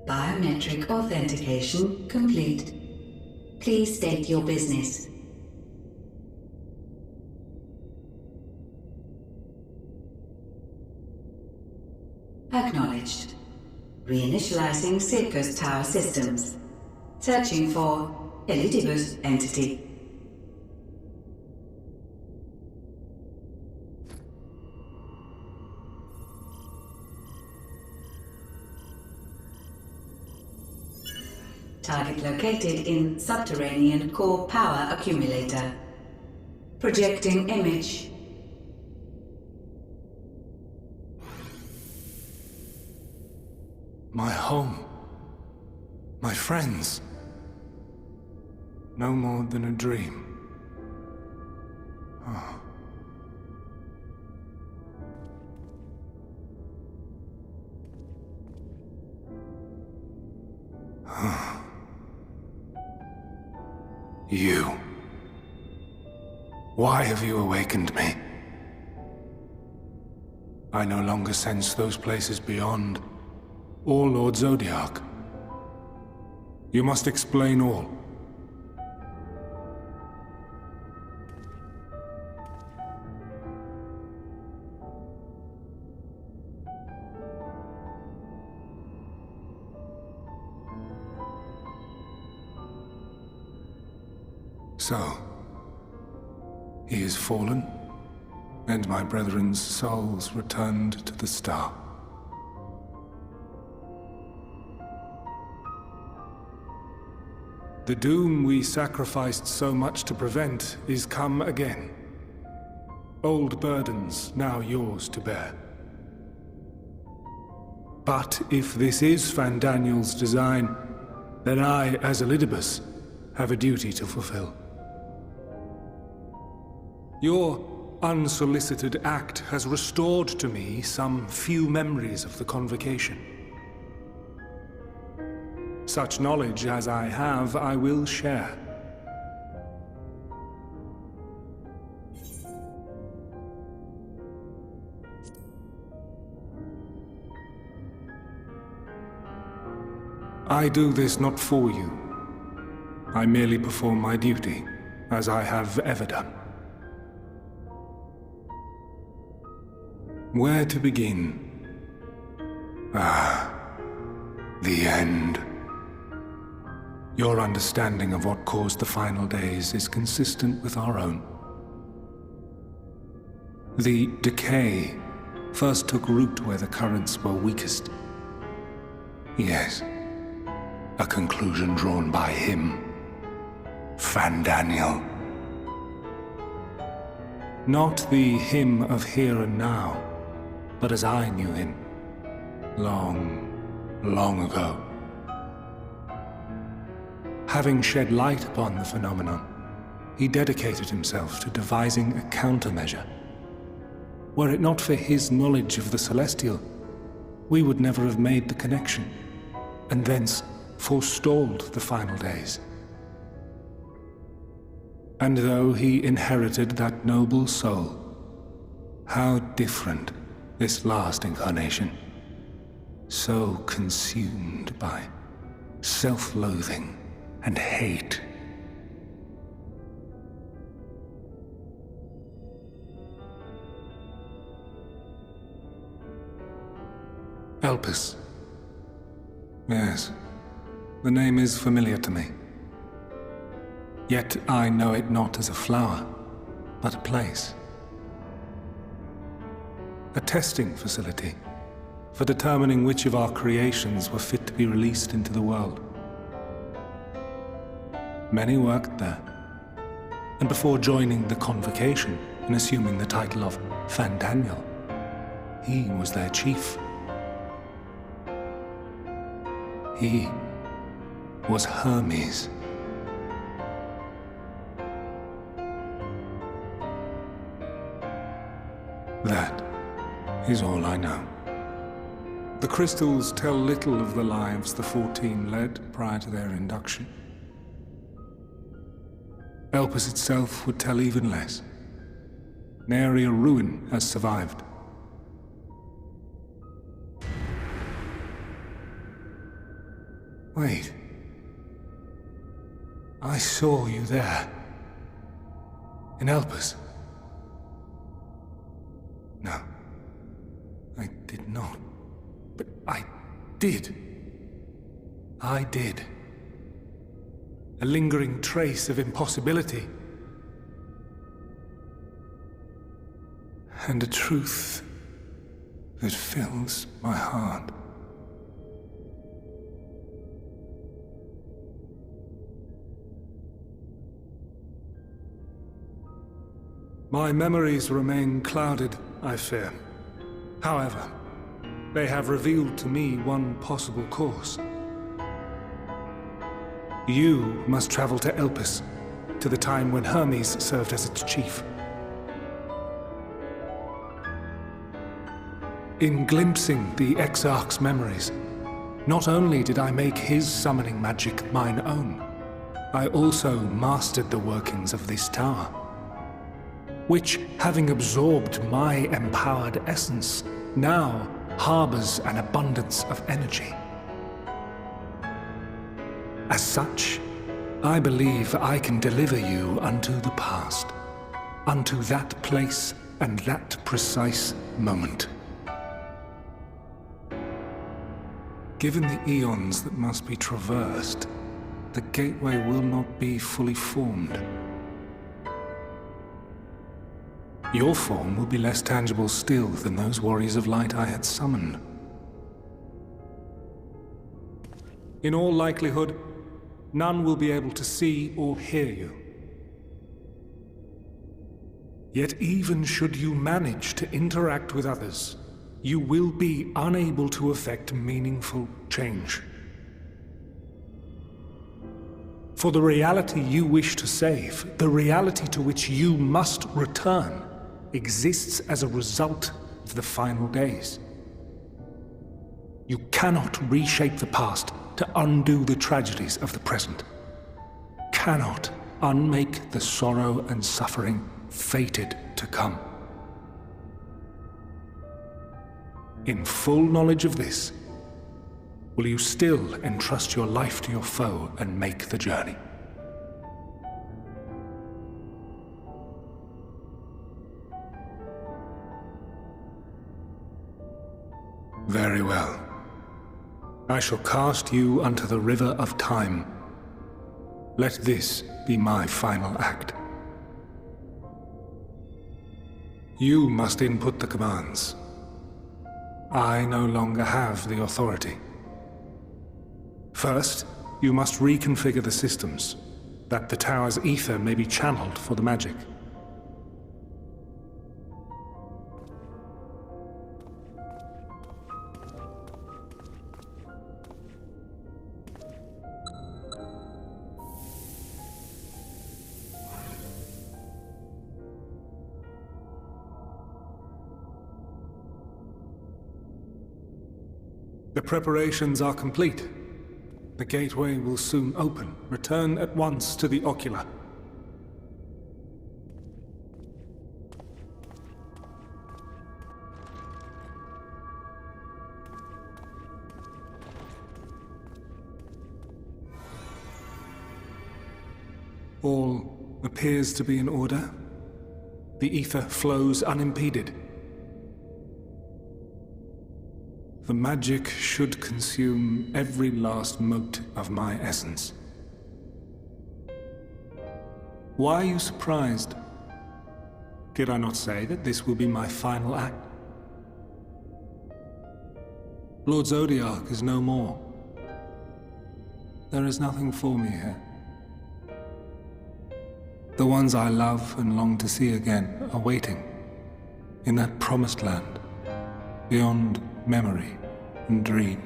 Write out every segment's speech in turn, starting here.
Biometric authentication complete. Please state your business. Acknowledged. Reinitializing Circus Tower systems. Searching for Elidibus entity. Target located in subterranean core power accumulator. Projecting image. My home. My friends. No more than a dream. Oh. You. Why have you awakened me? I no longer sense those places beyond, or Lord Zodiac. You must explain all. So, he is fallen, and my brethren's souls returned to the star. The doom we sacrificed so much to prevent is come again. Old burdens now yours to bear. But if this is Fandaniel's design, then I, as Elidibus, have a duty to fulfill. Your unsolicited act has restored to me some few memories of the Convocation. Such knowledge as I have, I will share. I do this not for you. I merely perform my duty, as I have ever done. Where to begin? The end. Your understanding of what caused the final days is consistent with our own. The decay first took root where the currents were weakest. Yes, a conclusion drawn by him, Fandaniel. Not the him of here and now, but as I knew him, long, long ago. Having shed light upon the phenomenon, he dedicated himself to devising a countermeasure. Were it not for his knowledge of the Celestial, we would never have made the connection, and thence forestalled the final days. And though he inherited that noble soul, how different this last incarnation, so consumed by self-loathing and hate. Elpis. Yes, the name is familiar to me. Yet I know it not as a flower, but a place. A testing facility for determining which of our creations were fit to be released into the world. Many worked there, and before joining the Convocation and assuming the title of Fandaniel, he was their chief. He was Hermes. That is all I know. The crystals tell little of the lives the 14 led prior to their induction. Elpis itself would tell even less. Nary a ruin has survived. Wait. I saw you there. In Elpis. No. I did not. But I did. I did. A lingering trace of impossibility. And a truth that fills my heart. My memories remain clouded, I fear. However, they have revealed to me one possible course. You must travel to Elpis, to the time when Hermes served as its chief. In glimpsing the Exarch's memories, not only did I make his summoning magic mine own, I also mastered the workings of this tower, which, having absorbed my empowered essence, now harbors an abundance of energy. As such, I believe I can deliver you unto the past, unto that place and that precise moment. Given the eons that must be traversed, the gateway will not be fully formed. Your form will be less tangible still than those warriors of light I had summoned. In all likelihood, none will be able to see or hear you. Yet even should you manage to interact with others, you will be unable to effect meaningful change. For the reality you wish to save, the reality to which you must return, exists as a result of the final days. You cannot reshape the past to undo the tragedies of the present. Cannot unmake the sorrow and suffering fated to come. In full knowledge of this, will you still entrust your life to your foe and make the journey? Very well. I shall cast you unto the river of time. Let this be my final act. You must input the commands. I no longer have the authority. First, you must reconfigure the systems, that the tower's ether may be channeled for the magic. The preparations are complete. The gateway will soon open. Return at once to the ocular. All appears to be in order. The ether flows unimpeded. The magic should consume every last mote of my essence. Why are you surprised? Did I not say that this will be my final act? Lord Zodiac is no more. There is nothing for me here. The ones I love and long to see again are waiting in that promised land, beyond memory and dream.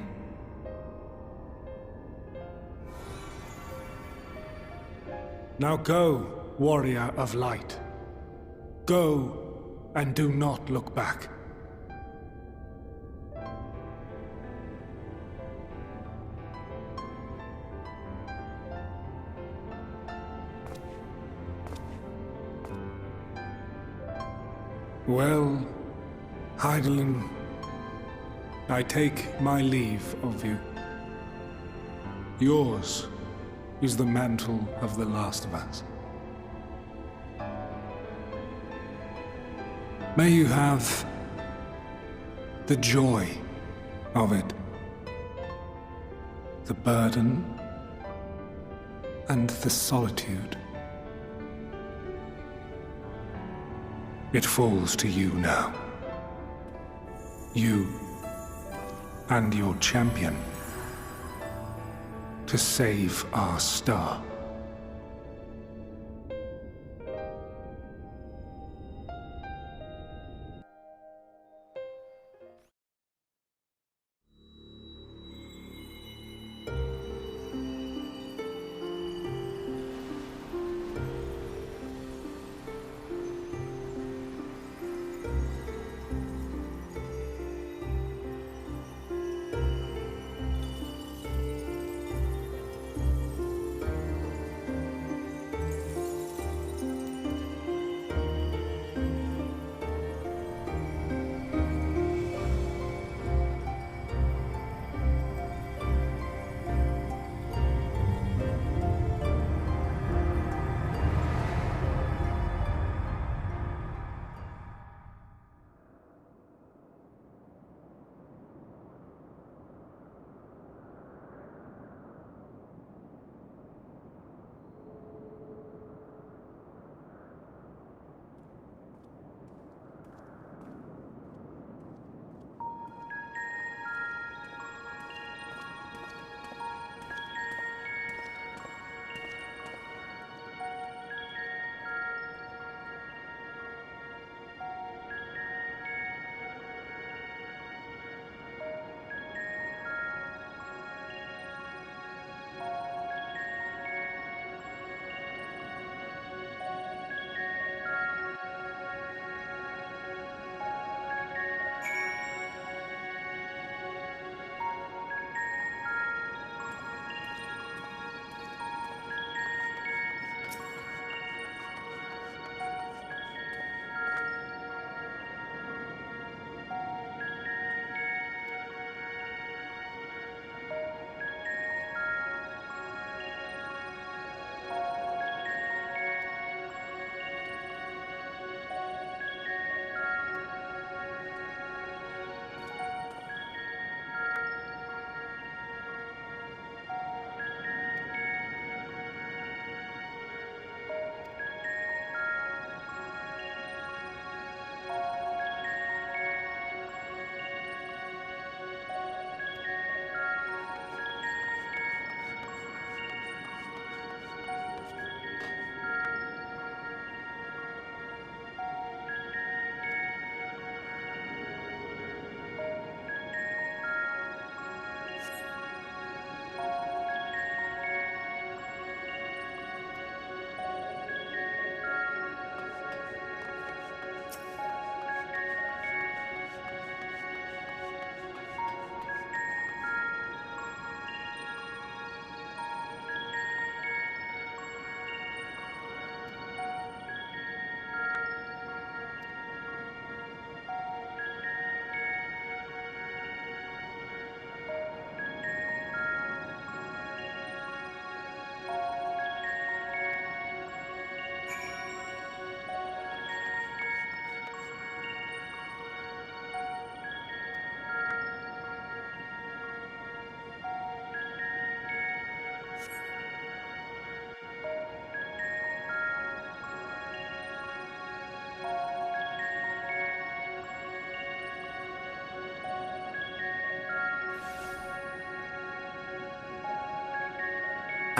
Now go, warrior of light. Go, and do not look back. Well, Heidelin, I take my leave of you. Yours is the mantle of the last of us. May you have the joy of it, the burden and the solitude. It falls to you now. You and your champion to save our star.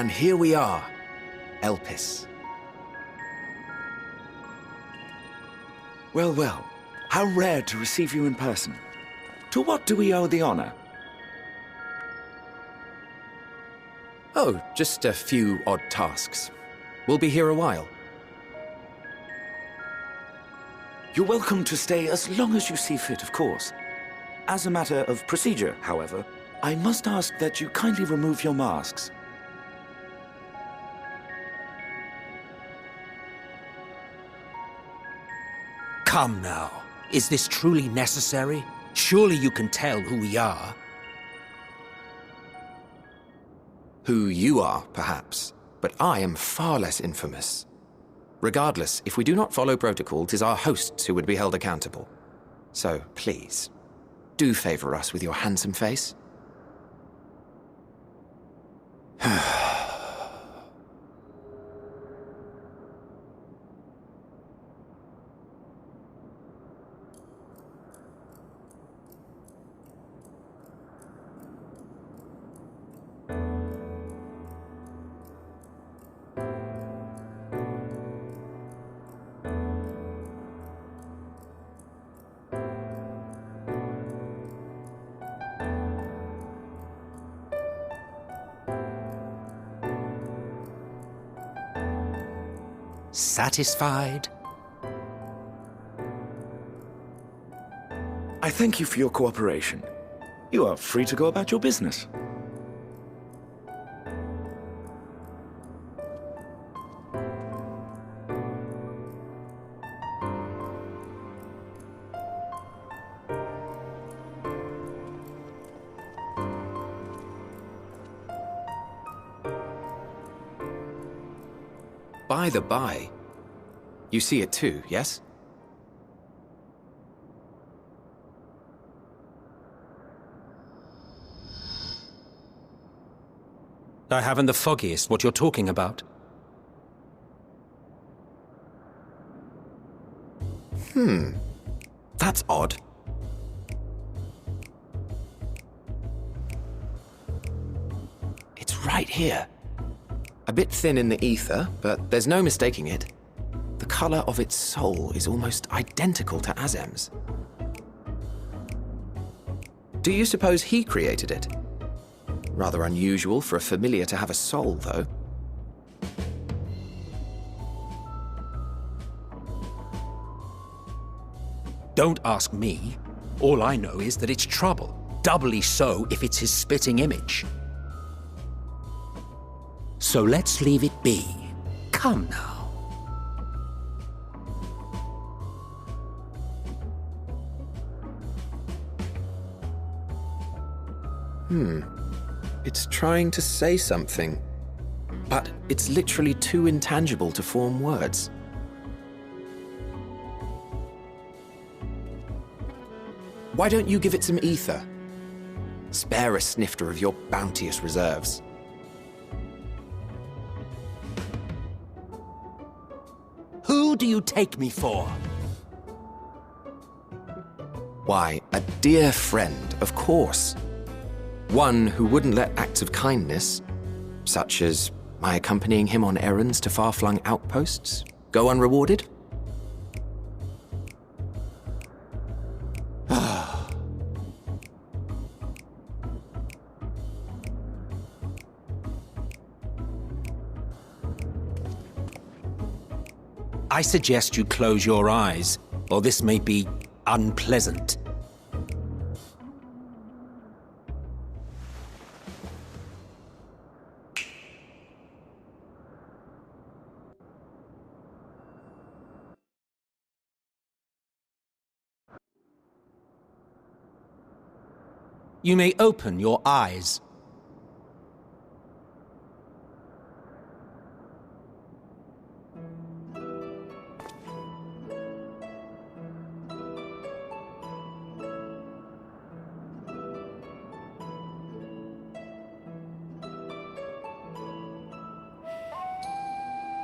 And here we are, Elpis. Well, well, how rare to receive you in person. To what do we owe the honor? Oh, just a few odd tasks. We'll be here a while. You're welcome to stay as long as you see fit, of course. As a matter of procedure, however, I must ask that you kindly remove your masks. Come now. Is this truly necessary? Surely you can tell who we are. Who you are, perhaps, but I am far less infamous. Regardless, if we do not follow protocol, 'tis our hosts who would be held accountable. So, please, do favor us with your handsome face. Satisfied? I thank you for your cooperation. You are free to go about your business. By the by, you see it too, yes? I haven't the foggiest what you're talking about. That's odd. It's right here. A bit thin in the ether, but there's no mistaking it. The color of its soul is almost identical to Azem's. Do you suppose he created it? Rather unusual for a familiar to have a soul, though. Don't ask me. All I know is that it's trouble. Doubly so if it's his spitting image. So let's leave it be. Come now. It's trying to say something, but it's literally too intangible to form words. Why don't you give it some ether? Spare a snifter of your bounteous reserves. Who do you take me for? Why, a dear friend, of course. One who wouldn't let acts of kindness, such as my accompanying him on errands to far-flung outposts, go unrewarded? I suggest you close your eyes, or this may be unpleasant. You may open your eyes.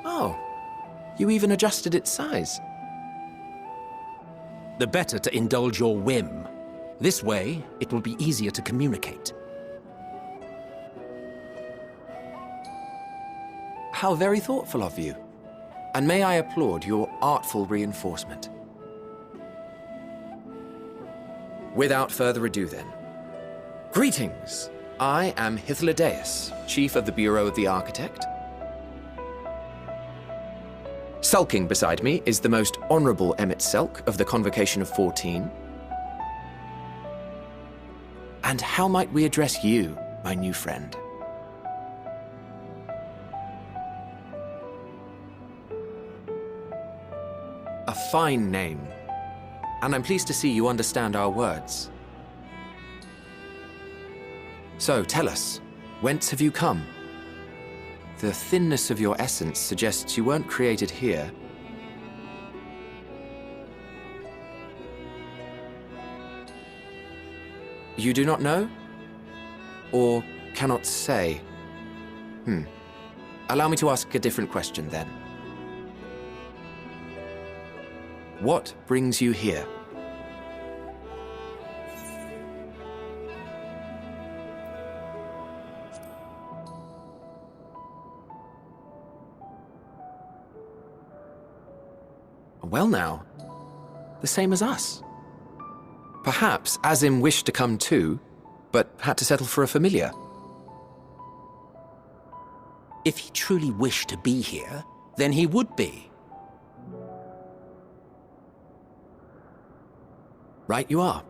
Oh, you even adjusted its size. The better to indulge your whim. This way, it will be easier to communicate. How very thoughtful of you. And may I applaud your artful reinforcement. Without further ado then. Greetings! I am Hythlodaeus, Chief of the Bureau of the Architect. Sulking beside me is the most honorable emet-selch of the Convocation of 14. And how might we address you, my new friend? A fine name. And I'm pleased to see you understand our words. So, tell us, whence have you come? The thinness of your essence suggests you weren't created here. You do not know? Or cannot say? Allow me to ask a different question then. What brings you here? Well now, the same as us. Perhaps Azim wished to come too, but had to settle for a familiar. If he truly wished to be here, then he would be. Right you are.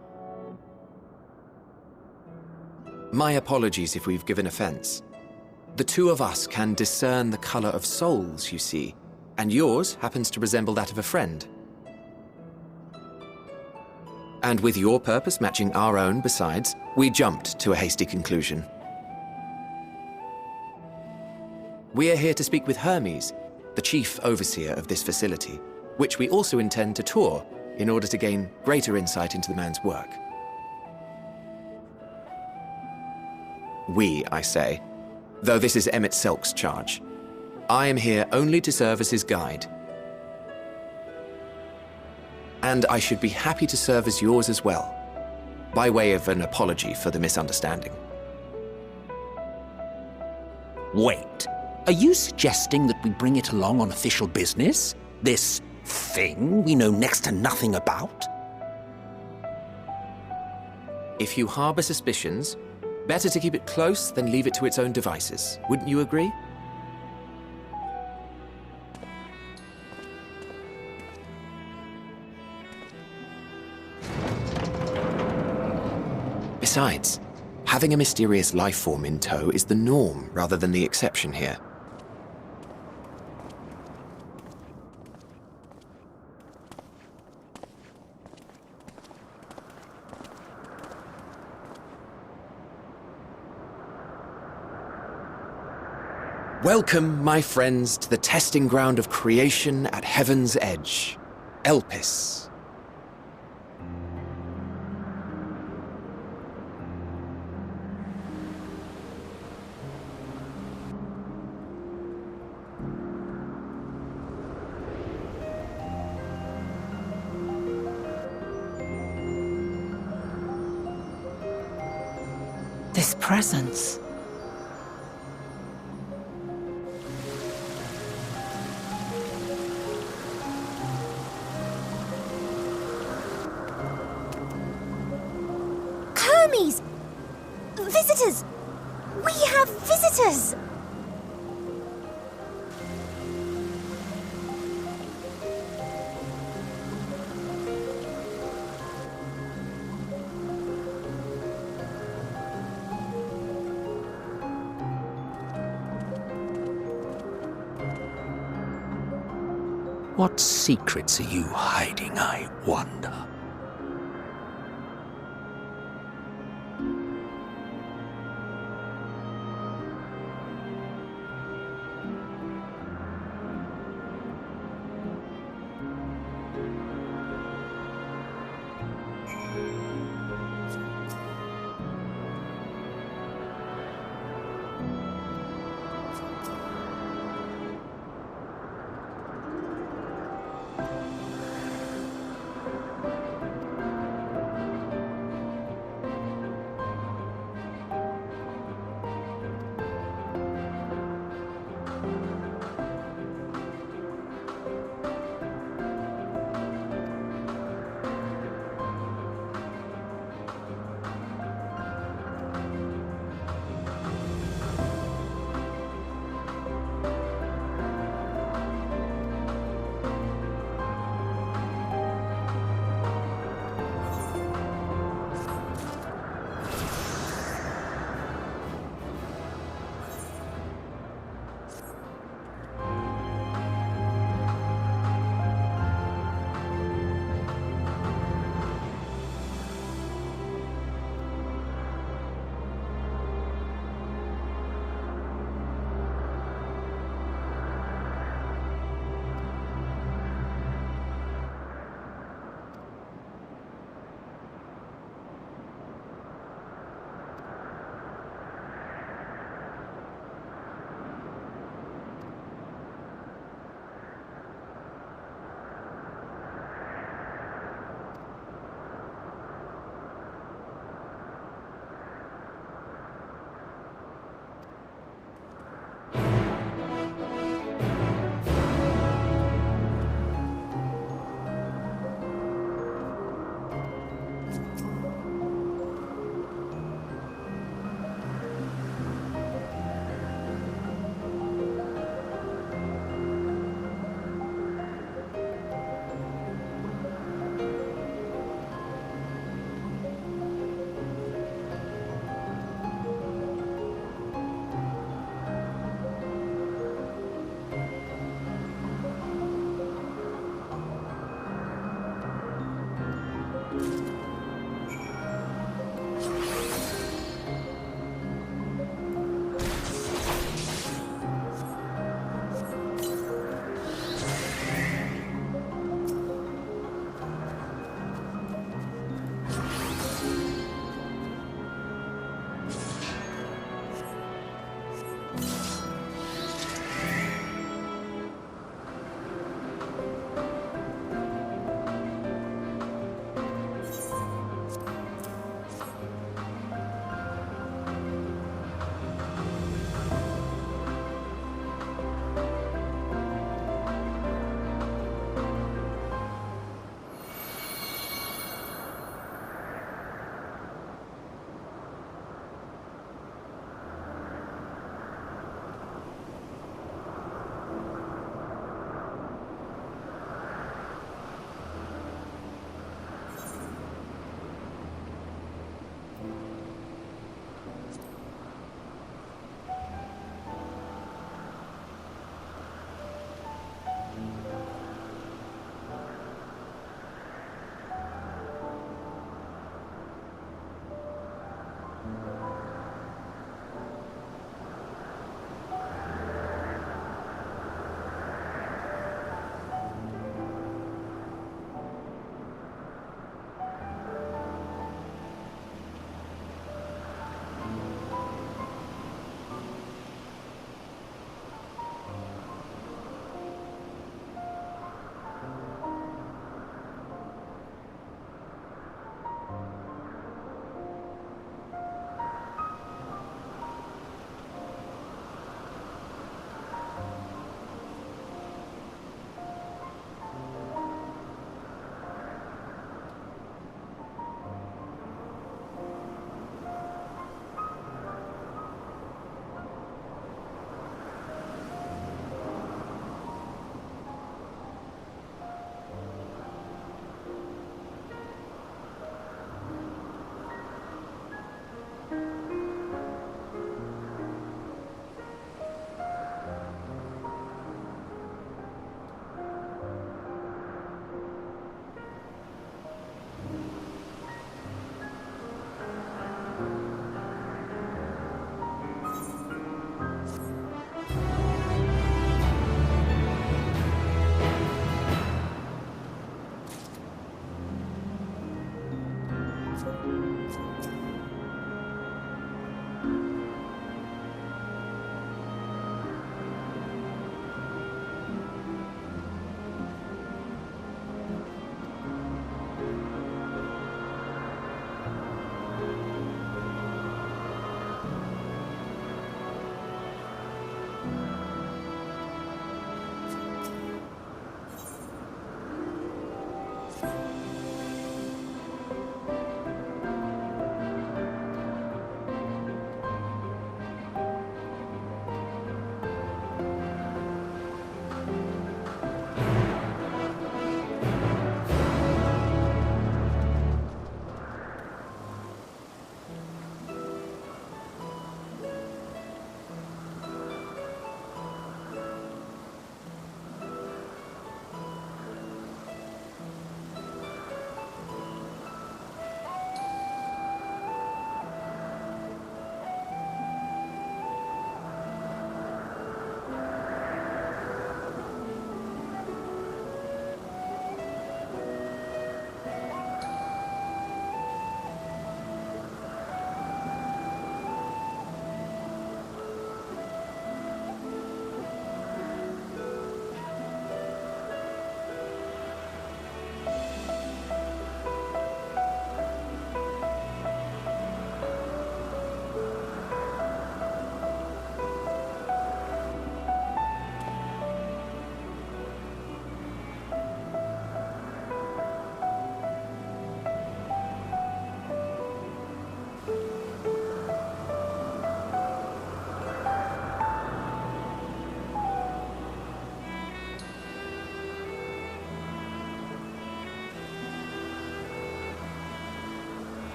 My apologies if we've given offense. The two of us can discern the color of souls, you see, and yours happens to resemble that of a friend. And with your purpose matching our own besides, we jumped to a hasty conclusion. We are here to speak with Hermes, the chief overseer of this facility, which we also intend to tour in order to gain greater insight into the man's work. We, I say, though this is emet-selch's charge. I am here only to serve as his guide. And I should be happy to serve as yours as well, by way of an apology for the misunderstanding. Wait, are you suggesting that we bring it along on official business? This thing we know next to nothing about? If you harbor suspicions, better to keep it close than leave it to its own devices. Wouldn't you agree? Besides, having a mysterious life form in tow is the norm rather than the exception here. Welcome, my friends, to the testing ground of creation at Heaven's Edge, Elpis. This presence. Hermes! Visitors! We have visitors! What secrets are you hiding, I wonder?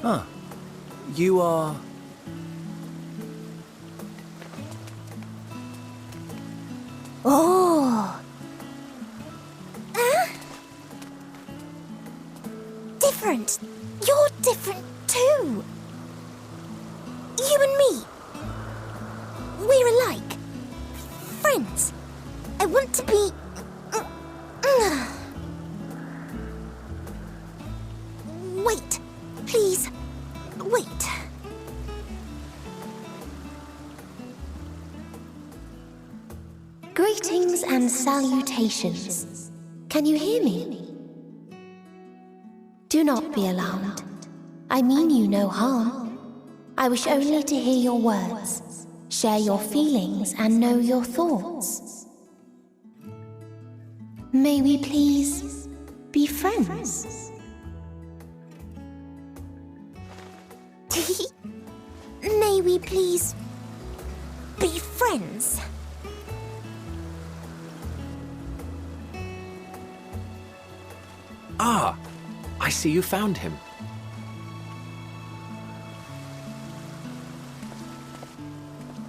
Huh. You are... Oh! Different. You're different too. You and me. We're alike. Friends. I want to be... Wait. Please. Wait. Greetings and salutations. Can you hear me? Do not be alarmed. I mean you no harm. I wish only to hear your words, share your feelings, and know your thoughts. May we please be friends? May we please be friends? Ah, I see you found him.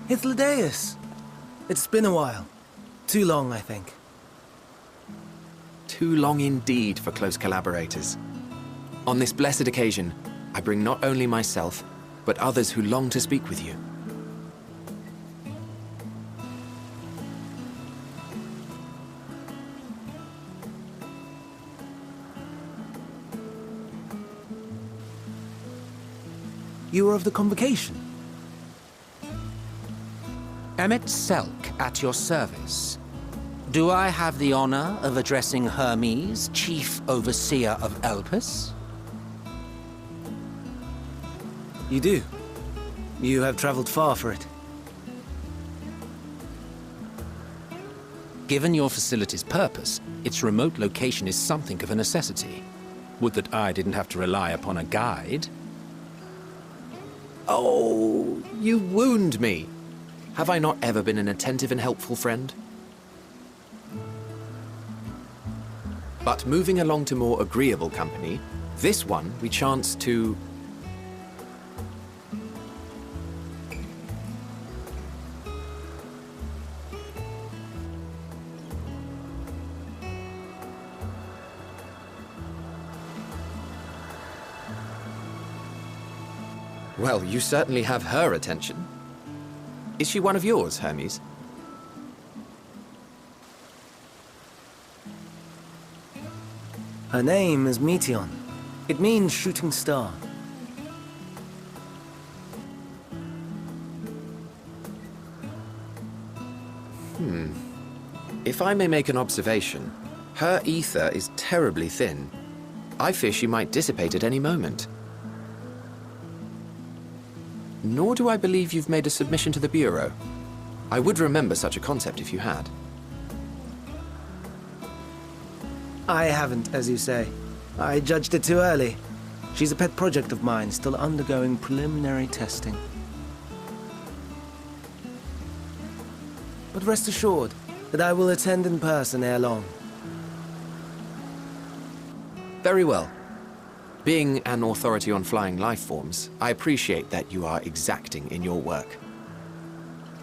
Hythlodaeus! It's been a while. Too long, I think. Too long indeed for close collaborators. On this blessed occasion, I bring not only myself, but others who long to speak with you. You were of the convocation? Emet-selch at your service. Do I have the honor of addressing Hermes, Chief Overseer of Elpis? You do. You have traveled far for it. Given your facility's purpose, its remote location is something of a necessity. Would that I didn't have to rely upon a guide. Oh, you wound me. Have I not ever been an attentive and helpful friend? But moving along to more agreeable company, this one we chance to... Well, you certainly have her attention. Is she one of yours, Hermes? Her name is Meteon. It means shooting star. If I may make an observation, her ether is terribly thin. I fear she might dissipate at any moment. Nor do I believe you've made a submission to the Bureau. I would remember such a concept if you had. I haven't, as you say. I judged it too early. She's a pet project of mine, still undergoing preliminary testing. But rest assured that I will attend in person ere long. Very well. Being an authority on flying life forms, I appreciate that you are exacting in your work.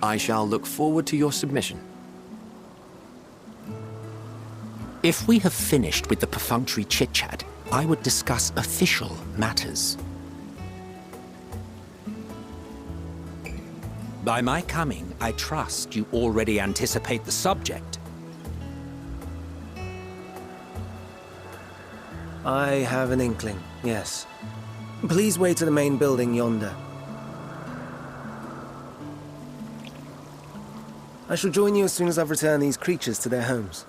I shall look forward to your submission. If we have finished with the perfunctory chit-chat, I would discuss official matters. By my coming, I trust you already anticipate the subject. I have an inkling, yes. Please wait to the main building yonder. I shall join you as soon as I've returned these creatures to their homes.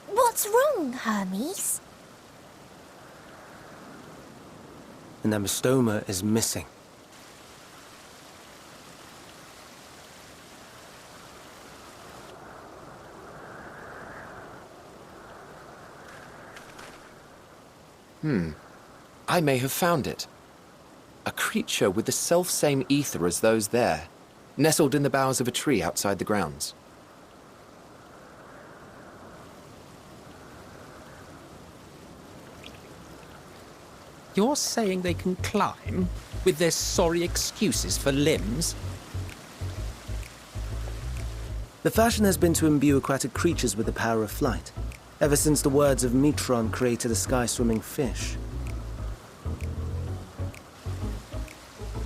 What's wrong, Hermes? The Nemestoma is missing. I may have found it. A creature with the self-same ether as those there, nestled in the boughs of a tree outside the grounds. You're saying they can climb with their sorry excuses for limbs? The fashion has been to imbue aquatic creatures with the power of flight, ever since the words of Metron created a sky-swimming fish.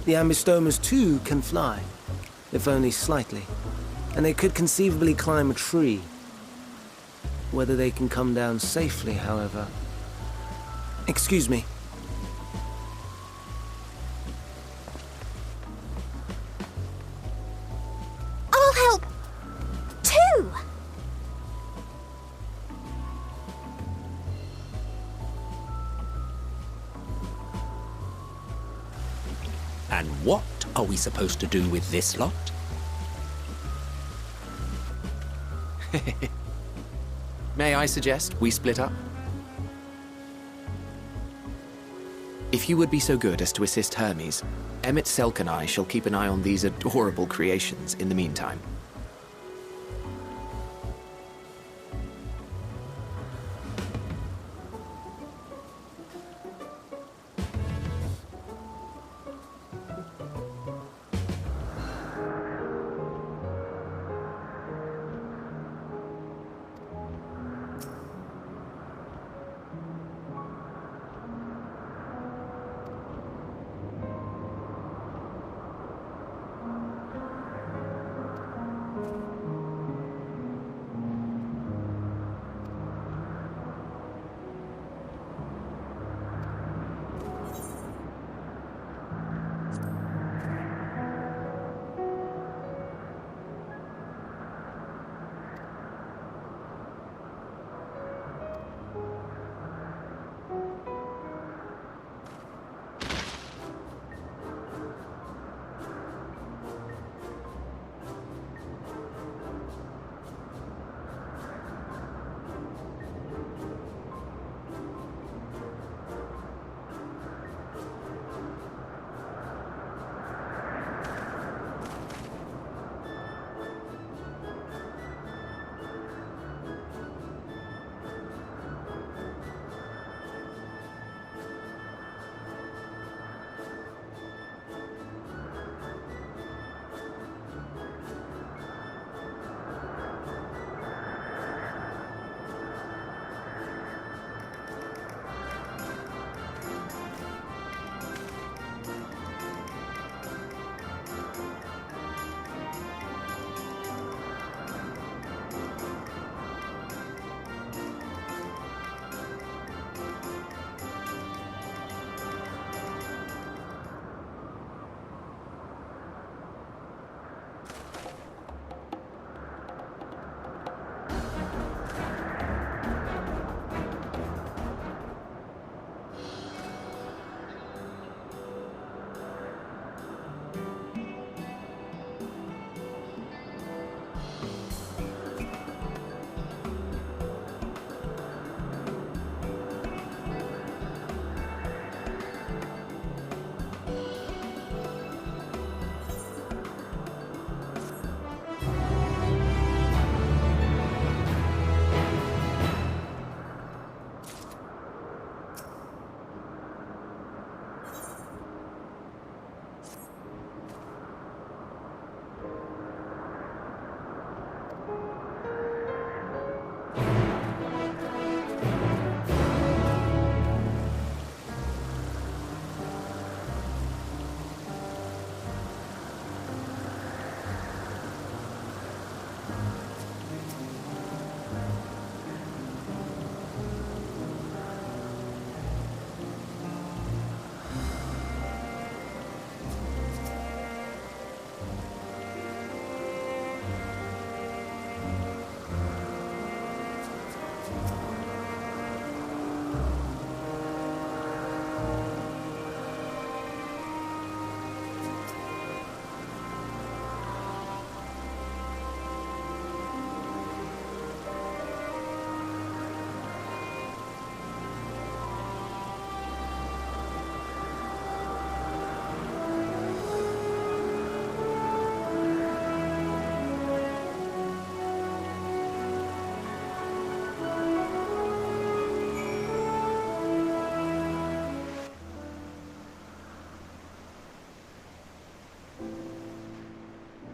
The Ambistomas too can fly, if only slightly, and they could conceivably climb a tree. Whether they can come down safely, however... Excuse me. I'll help, too! And what are we supposed to do with this lot? May I suggest we split up? If you would be so good as to assist Hermes, Emet-selch and I shall keep an eye on these adorable creations in the meantime.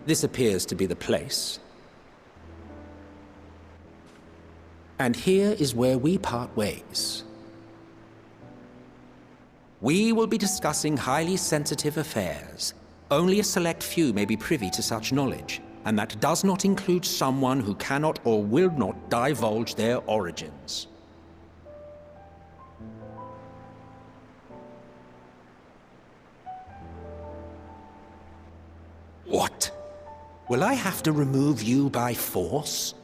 This appears to be the place. And here is where we part ways. We will be discussing highly sensitive affairs. Only a select few may be privy to such knowledge, and that does not include someone who cannot or will not divulge their origins. What? Will I have to remove you by force?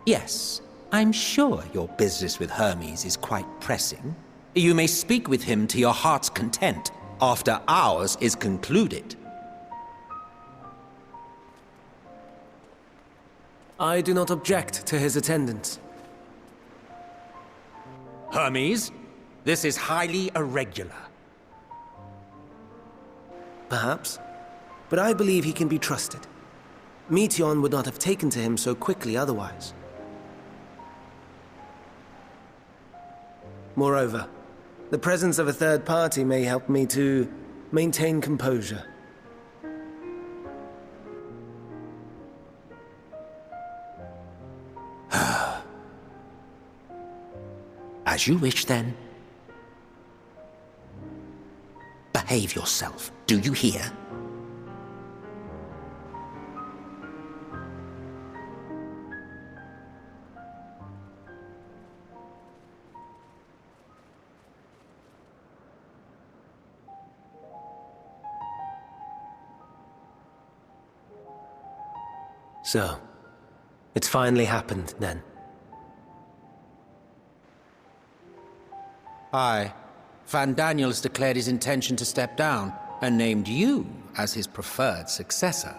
Yes, I'm sure your business with Hermes is quite pressing. You may speak with him to your heart's content after ours is concluded. I do not object to his attendance. Hermes, this is highly irregular. Perhaps, but I believe he can be trusted. Meteion would not have taken to him so quickly otherwise. Moreover, the presence of a third party may help me to maintain composure. As you wish, then. Behave yourself, do you hear? So, it's finally happened, then. Aye. Van Daniels declared his intention to step down, and named you as his preferred successor.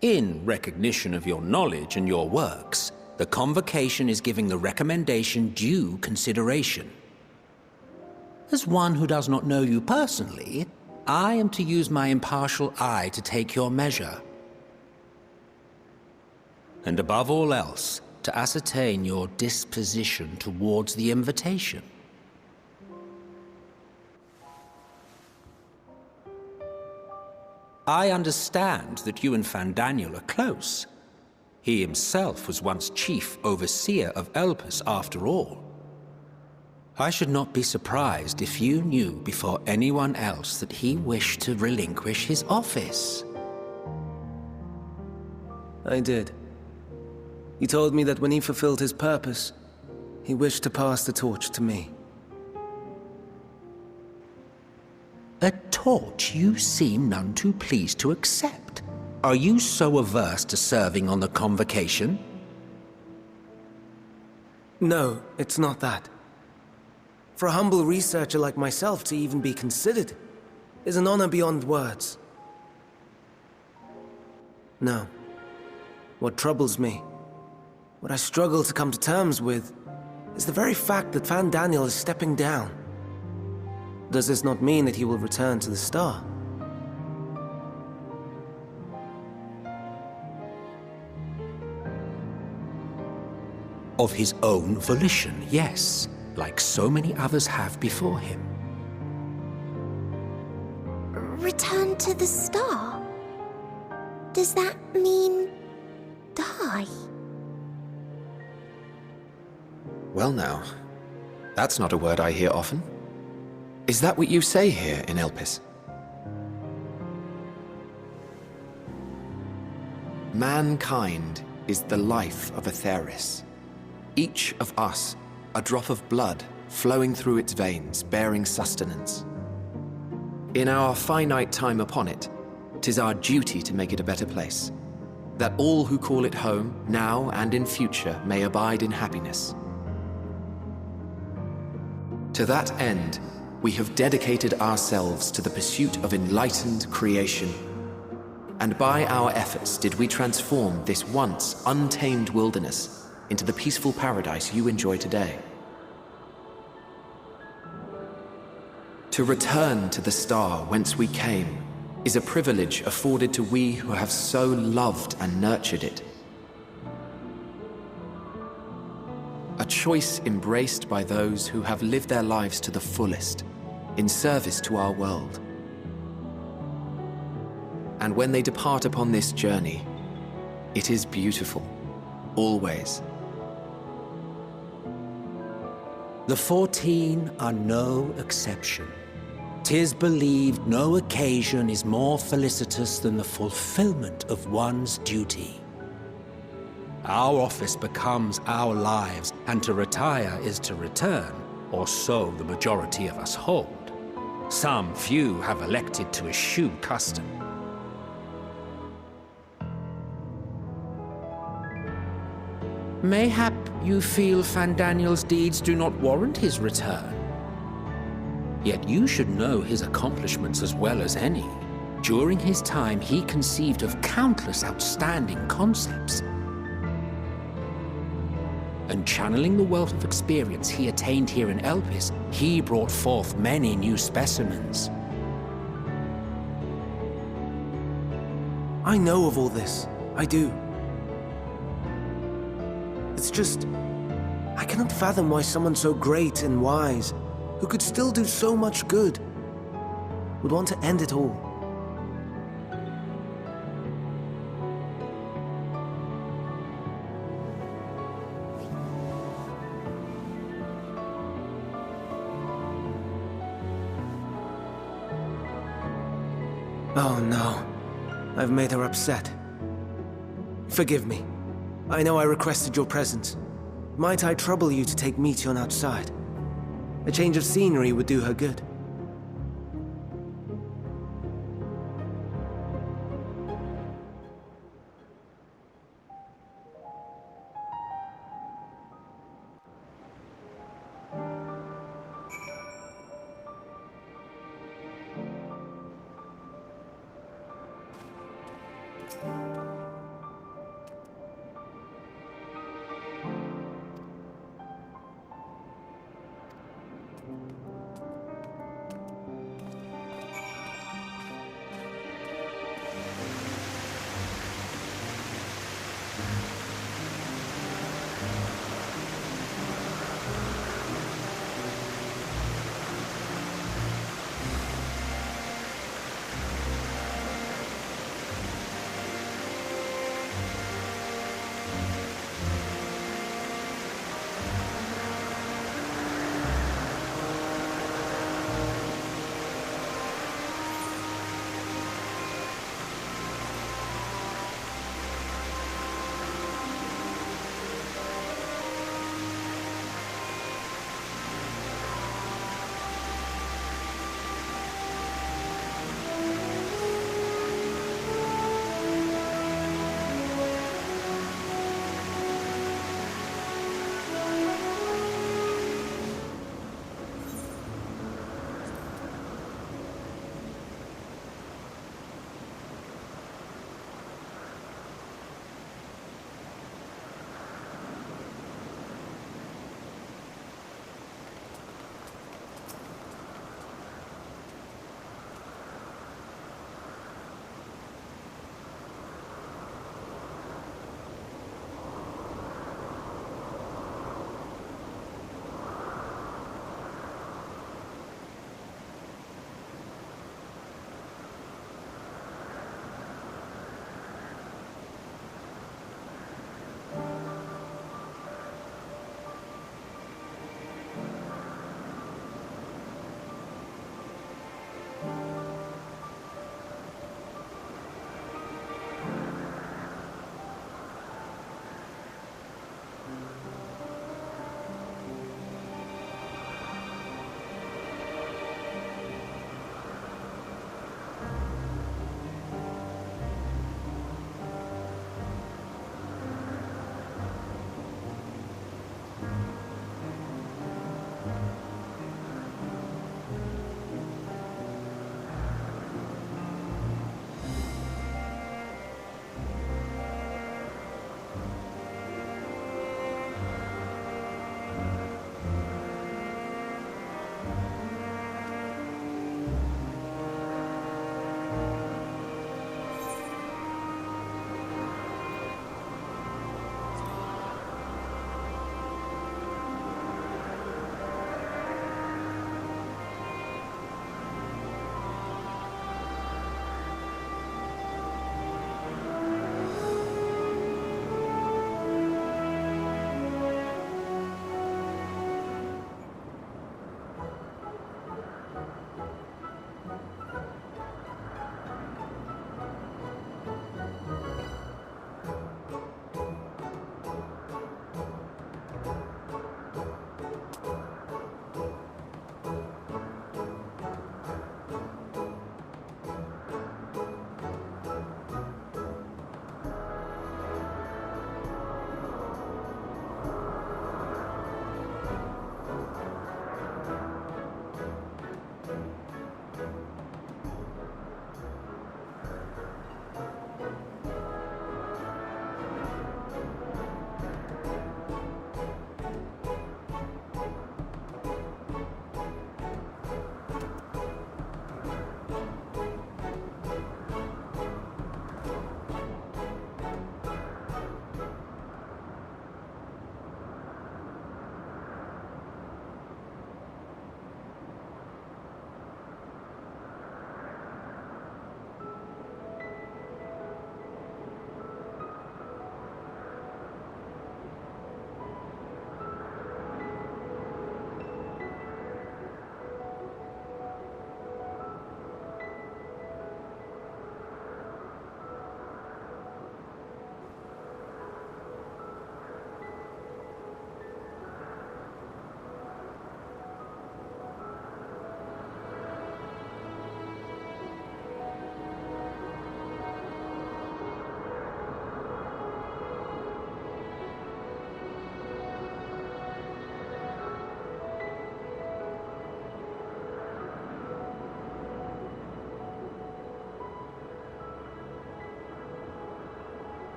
In recognition of your knowledge and your works, the Convocation is giving the recommendation due consideration. As one who does not know you personally, I am to use my impartial eye to take your measure. And above all else, to ascertain your disposition towards the invitation. I understand that you and Fandaniel are close. He himself was once chief overseer of Elpis after all. I should not be surprised if you knew before anyone else that he wished to relinquish his office. I did. He told me that when he fulfilled his purpose, he wished to pass the torch to me. A torch you seem none too pleased to accept. Are you so averse to serving on the Convocation? No, it's not that. For a humble researcher like myself to even be considered is an honor beyond words. No. What troubles me, what I struggle to come to terms with, is the very fact that Fandaniel is stepping down. Does this not mean that he will return to the Star? Of his own volition, yes, like so many others have before him. Return to the Star? Does that mean die? Well now, that's not a word I hear often. Is that what you say here in Elpis? Mankind is the life of Aetheris. Each of us, a drop of blood flowing through its veins, bearing sustenance. In our finite time upon it, 'tis our duty to make it a better place, that all who call it home, now and in future, may abide in happiness. To that end, we have dedicated ourselves to the pursuit of enlightened creation. And by our efforts did we transform this once untamed wilderness into the peaceful paradise you enjoy today. To return to the star whence we came is a privilege afforded to we who have so loved and nurtured it. A choice embraced by those who have lived their lives to the fullest, in service to our world. And when they depart upon this journey, it is beautiful, always. The 14 are no exception. 'Tis believed no occasion is more felicitous than the fulfillment of one's duty. Our office becomes our lives, and to retire is to return, or so the majority of us hold. Some few have elected to eschew custom. Mayhap you feel Fandaniel's deeds do not warrant his return. Yet you should know his accomplishments as well as any. During his time, he conceived of countless outstanding concepts. And channeling the wealth of experience he attained here in Elpis, he brought forth many new specimens. I know of all this. I do. It's just, I cannot fathom why someone so great and wise, who could still do so much good, would want to end it all. Oh no, I've made her upset. Forgive me. I know I requested your presence. Might I trouble you to take Meteon outside? A change of scenery would do her good.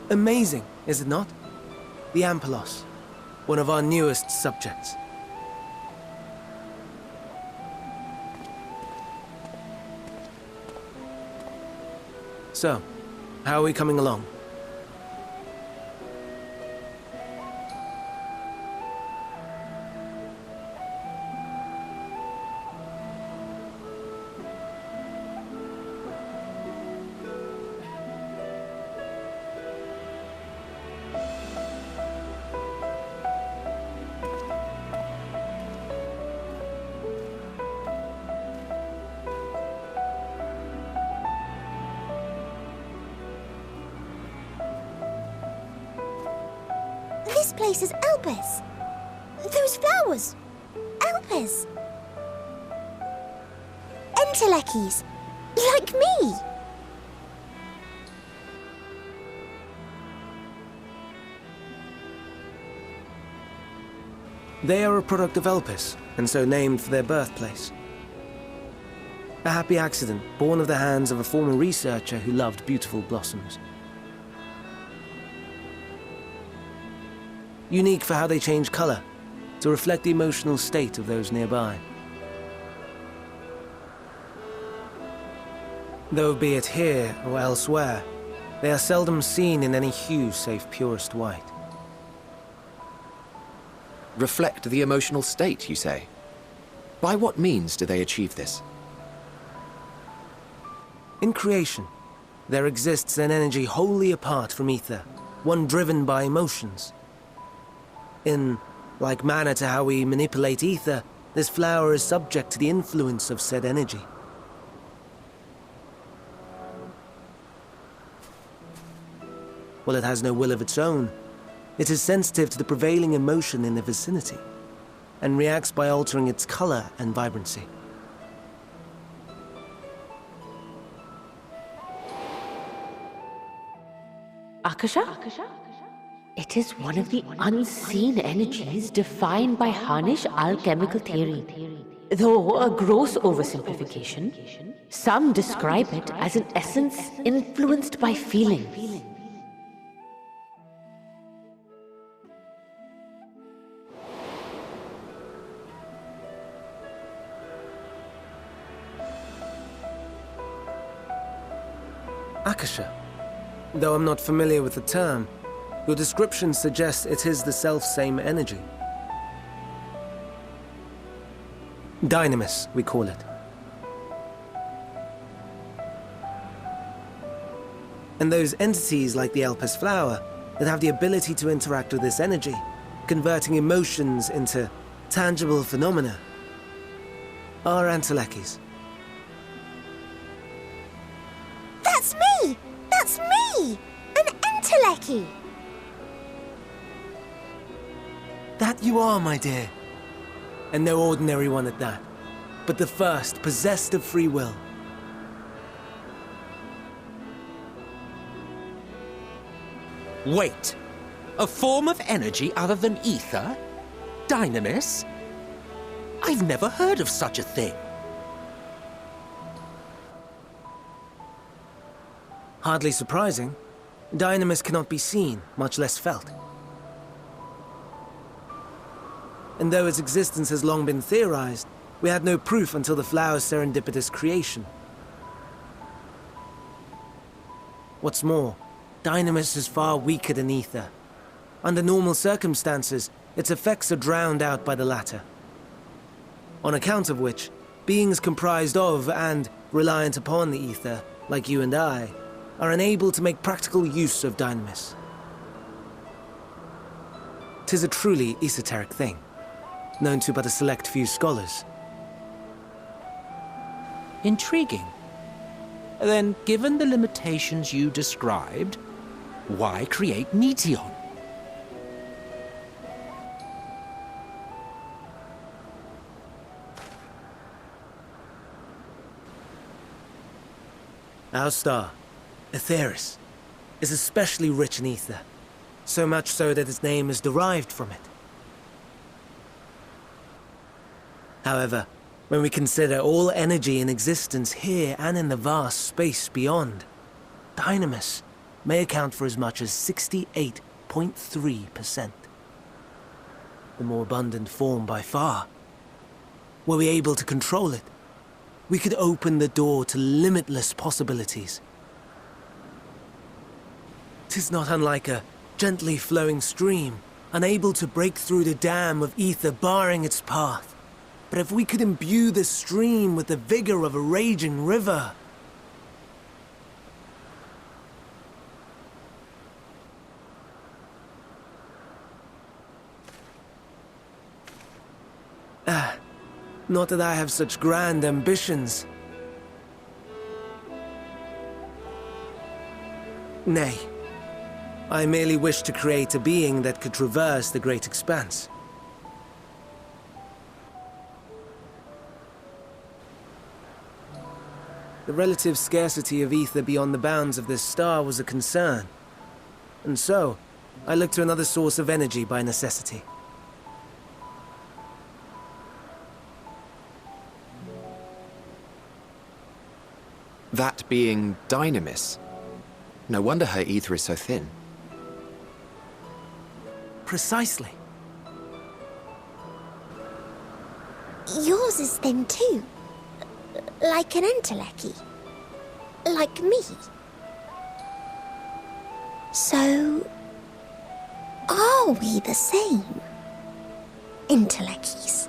Amazing, is it not? The Ampelos, one of our newest subjects. So, how are we coming along? This place is Elpis. Those flowers. Elpis. Entelekis. Like me. They are a product of Elpis, and so named for their birthplace. A happy accident, born of the hands of a former researcher who loved beautiful blossoms. Unique for how they change color, to reflect the emotional state of those nearby. Though be it here or elsewhere, they are seldom seen in any hue save purest white. Reflect the emotional state, you say? By what means do they achieve this? In creation, there exists an energy wholly apart from ether, one driven by emotions. In like manner to how we manipulate ether, this flower is subject to the influence of said energy. While it has no will of its own, it is sensitive to the prevailing emotion in the vicinity, and reacts by altering its color and vibrancy. Akasha? It is one of the unseen energies defined by Harnish alchemical theory. Though a gross oversimplification, some describe it as an essence influenced by feelings. Akasha. Though I'm not familiar with the term, your description suggests it is the self-same energy. Dynamis, we call it. And those entities like the Elpis flower that have the ability to interact with this energy, converting emotions into tangible phenomena, are Entelekis. That's me! That's me! An Enteleki! That you are, my dear. And no ordinary one at that, but the first possessed of free will. Wait! A form of energy other than ether? Dynamis? I've never heard of such a thing. Hardly surprising. Dynamis cannot be seen, much less felt. And though its existence has long been theorized, we had no proof until the flower's serendipitous creation. What's more, Dynamis is far weaker than ether. Under normal circumstances, its effects are drowned out by the latter. On account of which, beings comprised of and reliant upon the ether, like you and I, are unable to make practical use of Dynamis. 'Tis a truly esoteric thing, known to but a select few scholars. Intriguing. Then, given the limitations you described, why create Meteon? Our star, Aetheris, is especially rich in ether, so much so that its name is derived from it. However, when we consider all energy in existence here and in the vast space beyond, Dynamis, may account for as much as 68.3%. The more abundant form by far. Were we able to control it, we could open the door to limitless possibilities. 'Tis not unlike a gently flowing stream, unable to break through the dam of ether barring its path. But if we could imbue the stream with the vigor of a raging river... Not that I have such grand ambitions. Nay. I merely wish to create a being that could traverse the great expanse. The relative scarcity of ether beyond the bounds of this star was a concern. And so, I looked to another source of energy by necessity. That being Dynamis. No wonder her ether is so thin. Precisely. Yours is thin too. Like an entelechy. Like me. So... are we the same? Entelecchies.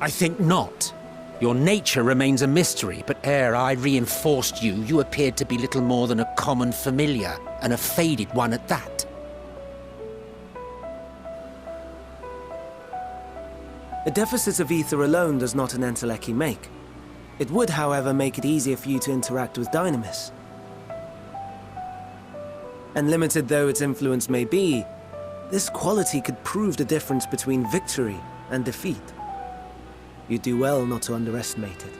I think not. Your nature remains a mystery, but ere I reinforced you, you appeared to be little more than a common familiar, and a faded one at that. A deficit of ether alone does not an entelechy make. It would, however, make it easier for you to interact with Dynamis. And limited though its influence may be, this quality could prove the difference between victory and defeat. You'd do well not to underestimate it.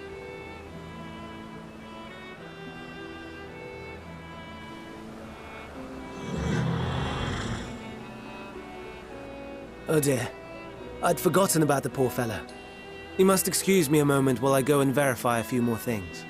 Oh dear. I'd forgotten about the poor fellow. You must excuse me a moment while I go and verify a few more things.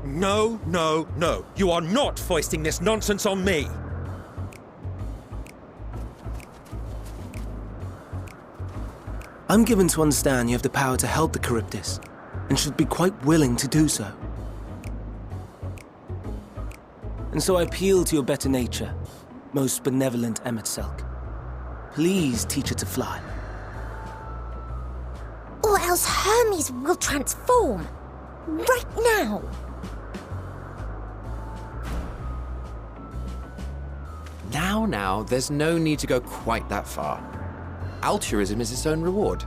No, no, no. You are not foisting this nonsense on me. I'm given to understand you have the power to help the Charybdis, and should be quite willing to do so. And so I appeal to your better nature, most benevolent emet-selch. Please teach her to fly. Or else Hermes will transform. Right now. Now, there's no need to go quite that far. Altruism is its own reward,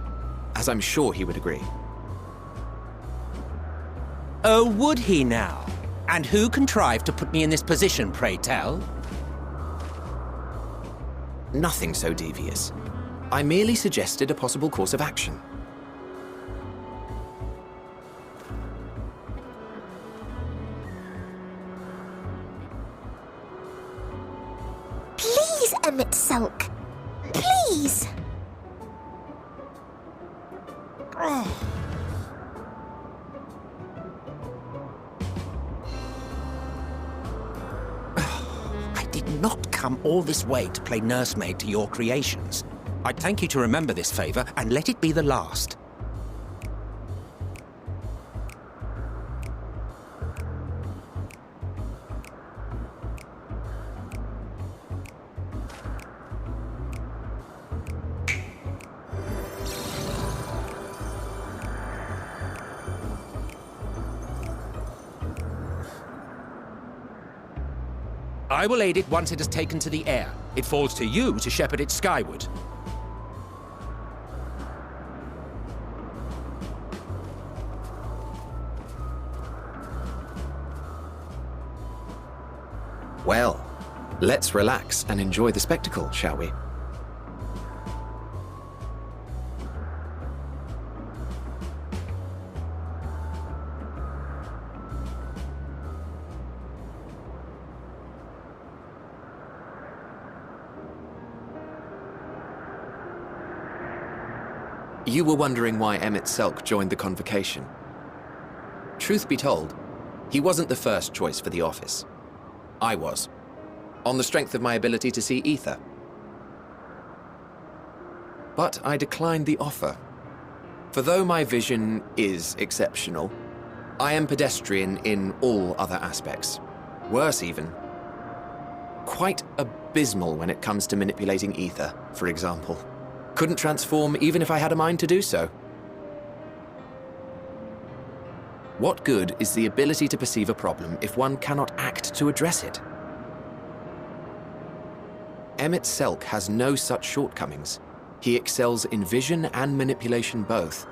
as I'm sure he would agree. Oh, would he now? And who contrived to put me in this position, pray tell? Nothing so devious. I merely suggested a possible course of action. Please, emet-selch. Please. I did not come all this way to play nursemaid to your creations. I'd thank you to remember this favor and let it be the last. I will aid it once it has taken to the air. It falls to you to shepherd it skyward. Well, let's relax and enjoy the spectacle, shall we? You were wondering why emet-selch joined the convocation. Truth be told, he wasn't the first choice for the office. I was, on the strength of my ability to see ether. But I declined the offer. For though my vision is exceptional, I am pedestrian in all other aspects. Worse even. Quite abysmal when it comes to manipulating ether, for example. Couldn't transform even if I had a mind to do so. What good is the ability to perceive a problem if one cannot act to address it? Emet-selch has no such shortcomings. He excels in vision and manipulation both,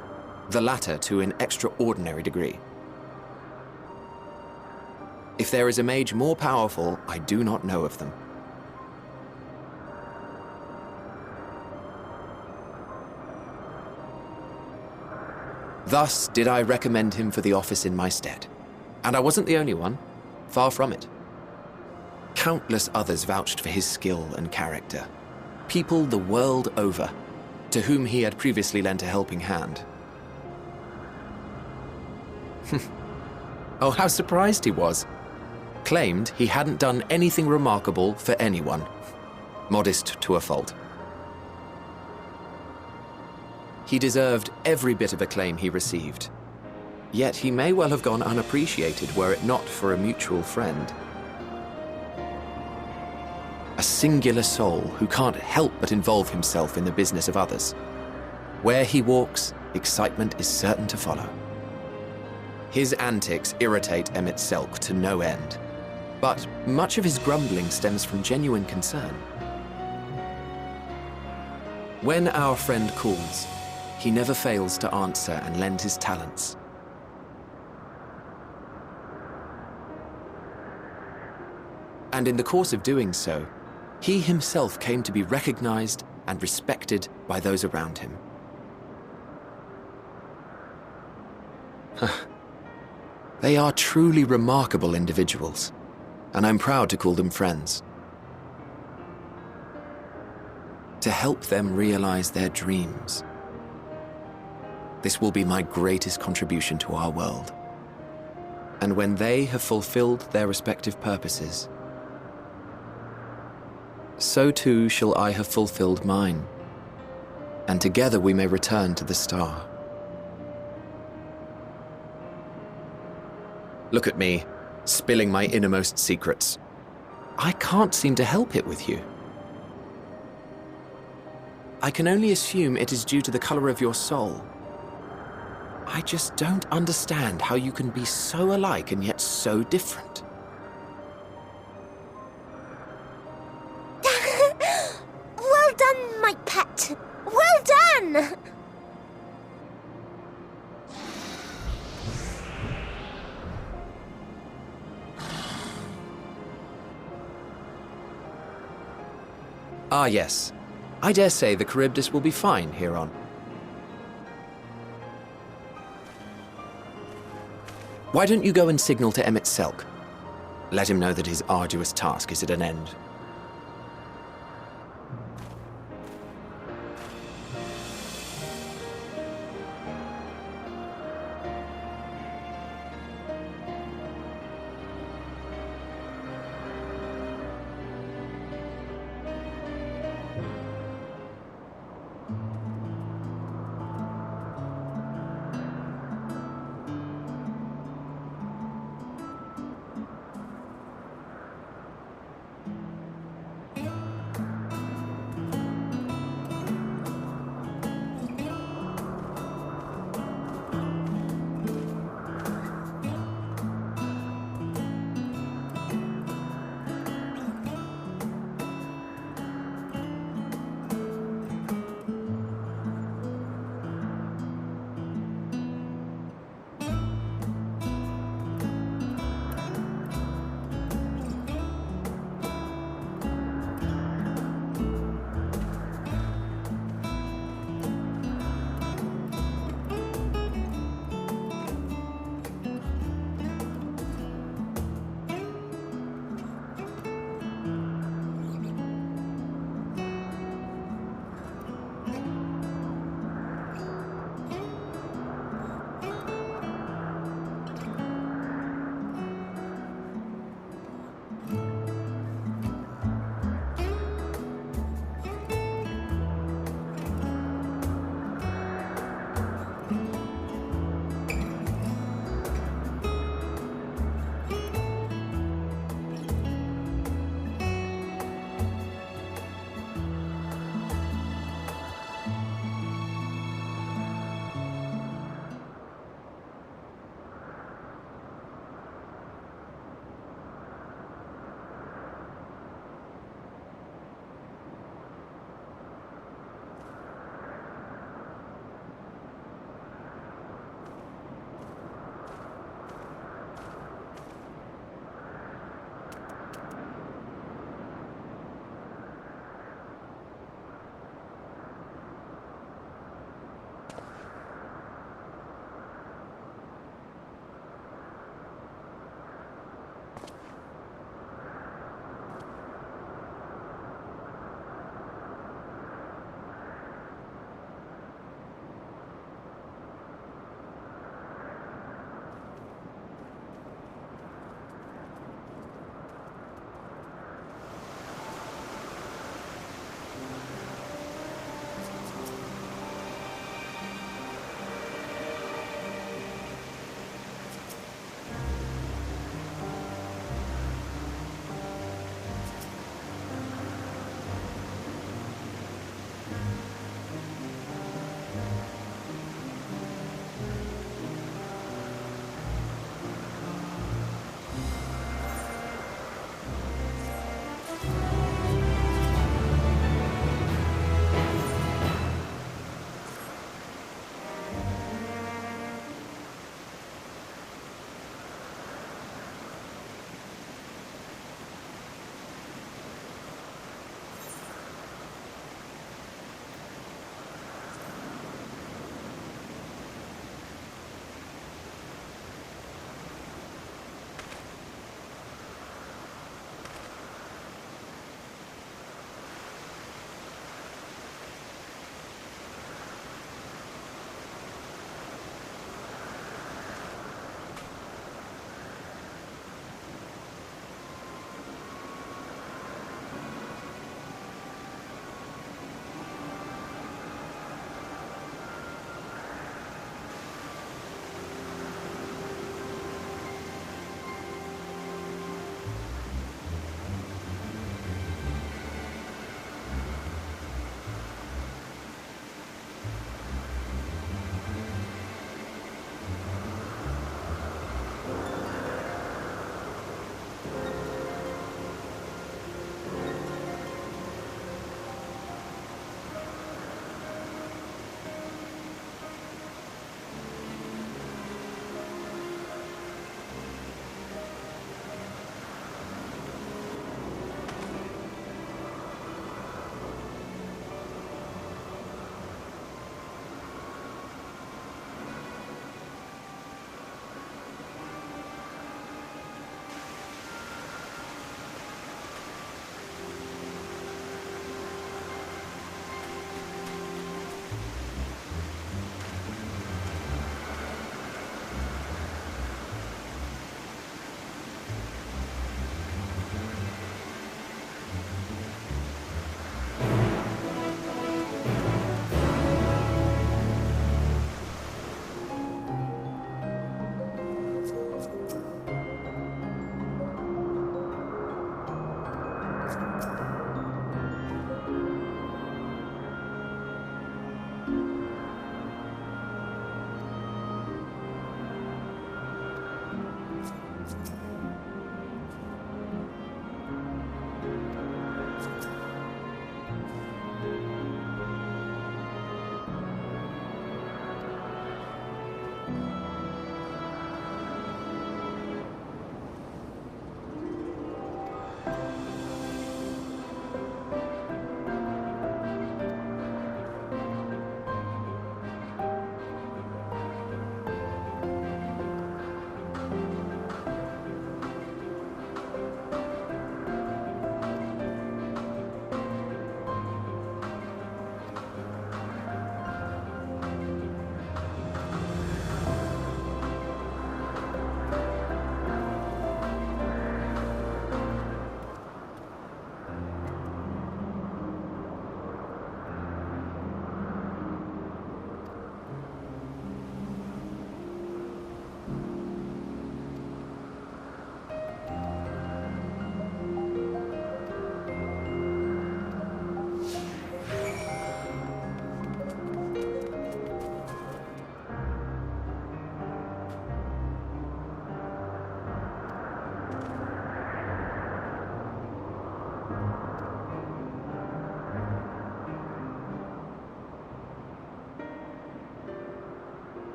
the latter to an extraordinary degree. If there is a mage more powerful, I do not know of them. Thus did I recommend him for the office in my stead. And I wasn't the only one. Far from it. Countless others vouched for his skill and character. People the world over, to whom he had previously lent a helping hand. Oh, how surprised he was. Claimed he hadn't done anything remarkable for anyone. Modest to a fault. He deserved every bit of acclaim he received. Yet he may well have gone unappreciated were it not for a mutual friend. A singular soul who can't help but involve himself in the business of others. Where he walks, excitement is certain to follow. His antics irritate emet-selch to no end, but much of his grumbling stems from genuine concern. When our friend calls, he never fails to answer and lend his talents. And in the course of doing so, he himself came to be recognized and respected by those around him. They are truly remarkable individuals, and I'm proud to call them friends. To help them realize their dreams. This will be my greatest contribution to our world. And when they have fulfilled their respective purposes, so too shall I have fulfilled mine, and together we may return to the star. Look at me, spilling my innermost secrets. I can't seem to help it with you. I can only assume it is due to the color of your soul. I just don't understand how you can be so alike and yet so different. Well done, my pet. Well done! Ah, yes. I dare say the Charybdis will be fine here on. Why don't you go and signal to emet-selch? Let him know that his arduous task is at an end.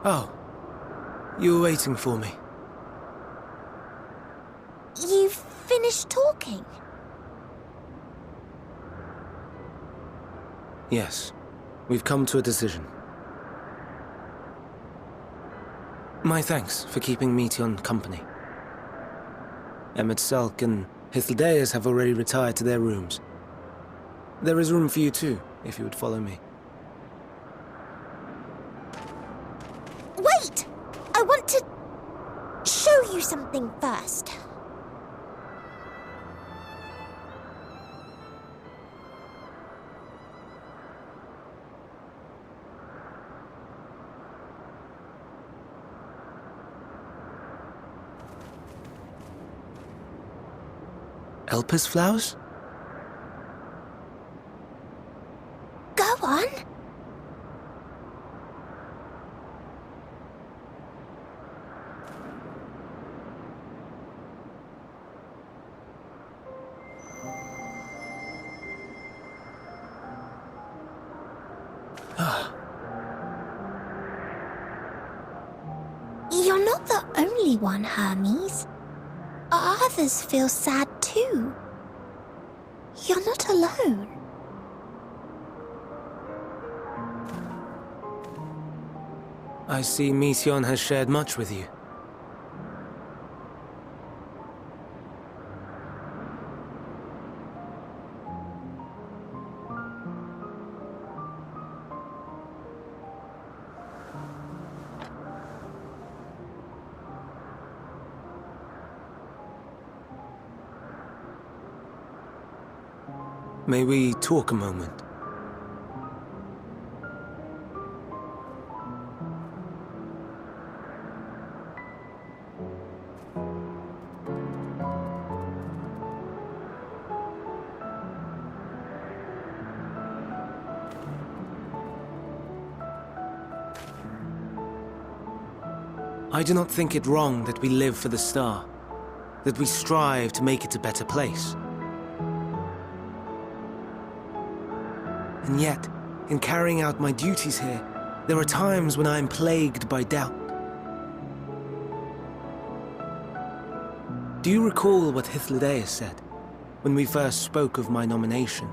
Oh, you were waiting for me. You've finished talking? Yes, we've come to a decision. My thanks for keeping Meteon company. Emet-selch and Hythlodaeus have already retired to their rooms. There is room for you too, if you would follow me. Wait! I want to show you something first. Elpis flowers? Go on. You're not the only one, Hermes. Others feel sad too. You're not alone. I see Meteon has shared much with you. May we talk a moment? I do not think it wrong that we live for the star, that we strive to make it a better place. And yet, in carrying out my duties here, there are times when I am plagued by doubt. Do you recall what Hythlodaeus said when we first spoke of my nomination?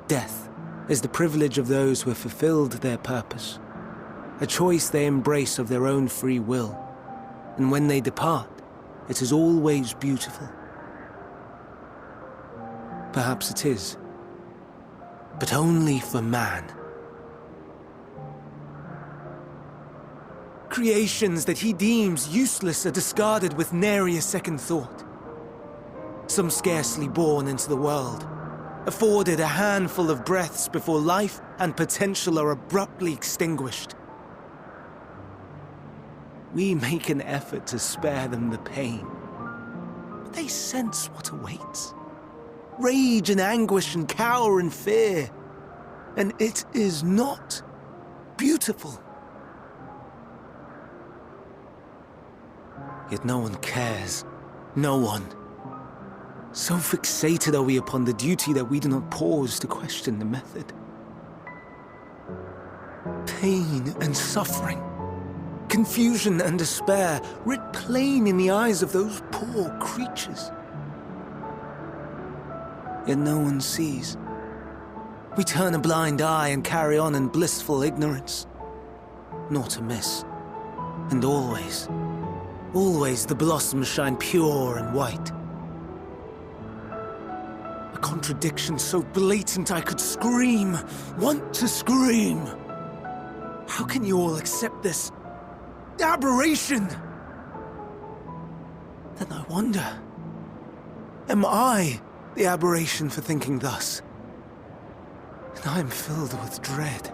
Death is the privilege of those who have fulfilled their purpose, a choice they embrace of their own free will, and when they depart, it is always beautiful. Perhaps it is. But only for man. Creations that he deems useless are discarded with nary a second thought. Some scarcely born into the world, afforded a handful of breaths before life and potential are abruptly extinguished. We make an effort to spare them the pain, but they sense what awaits. Rage and anguish and cower and fear. And it is not beautiful. Yet no one cares. No one. So fixated are we upon the duty that we do not pause to question the method. Pain and suffering, confusion and despair, writ plain in the eyes of those poor creatures. Yet no one sees. We turn a blind eye and carry on in blissful ignorance. Not amiss. And always, always the blossoms shine pure and white. A contradiction so blatant I could scream, want to scream. How can you all accept this aberration? Then I wonder, am I the aberration for thinking thus? And I am filled with dread.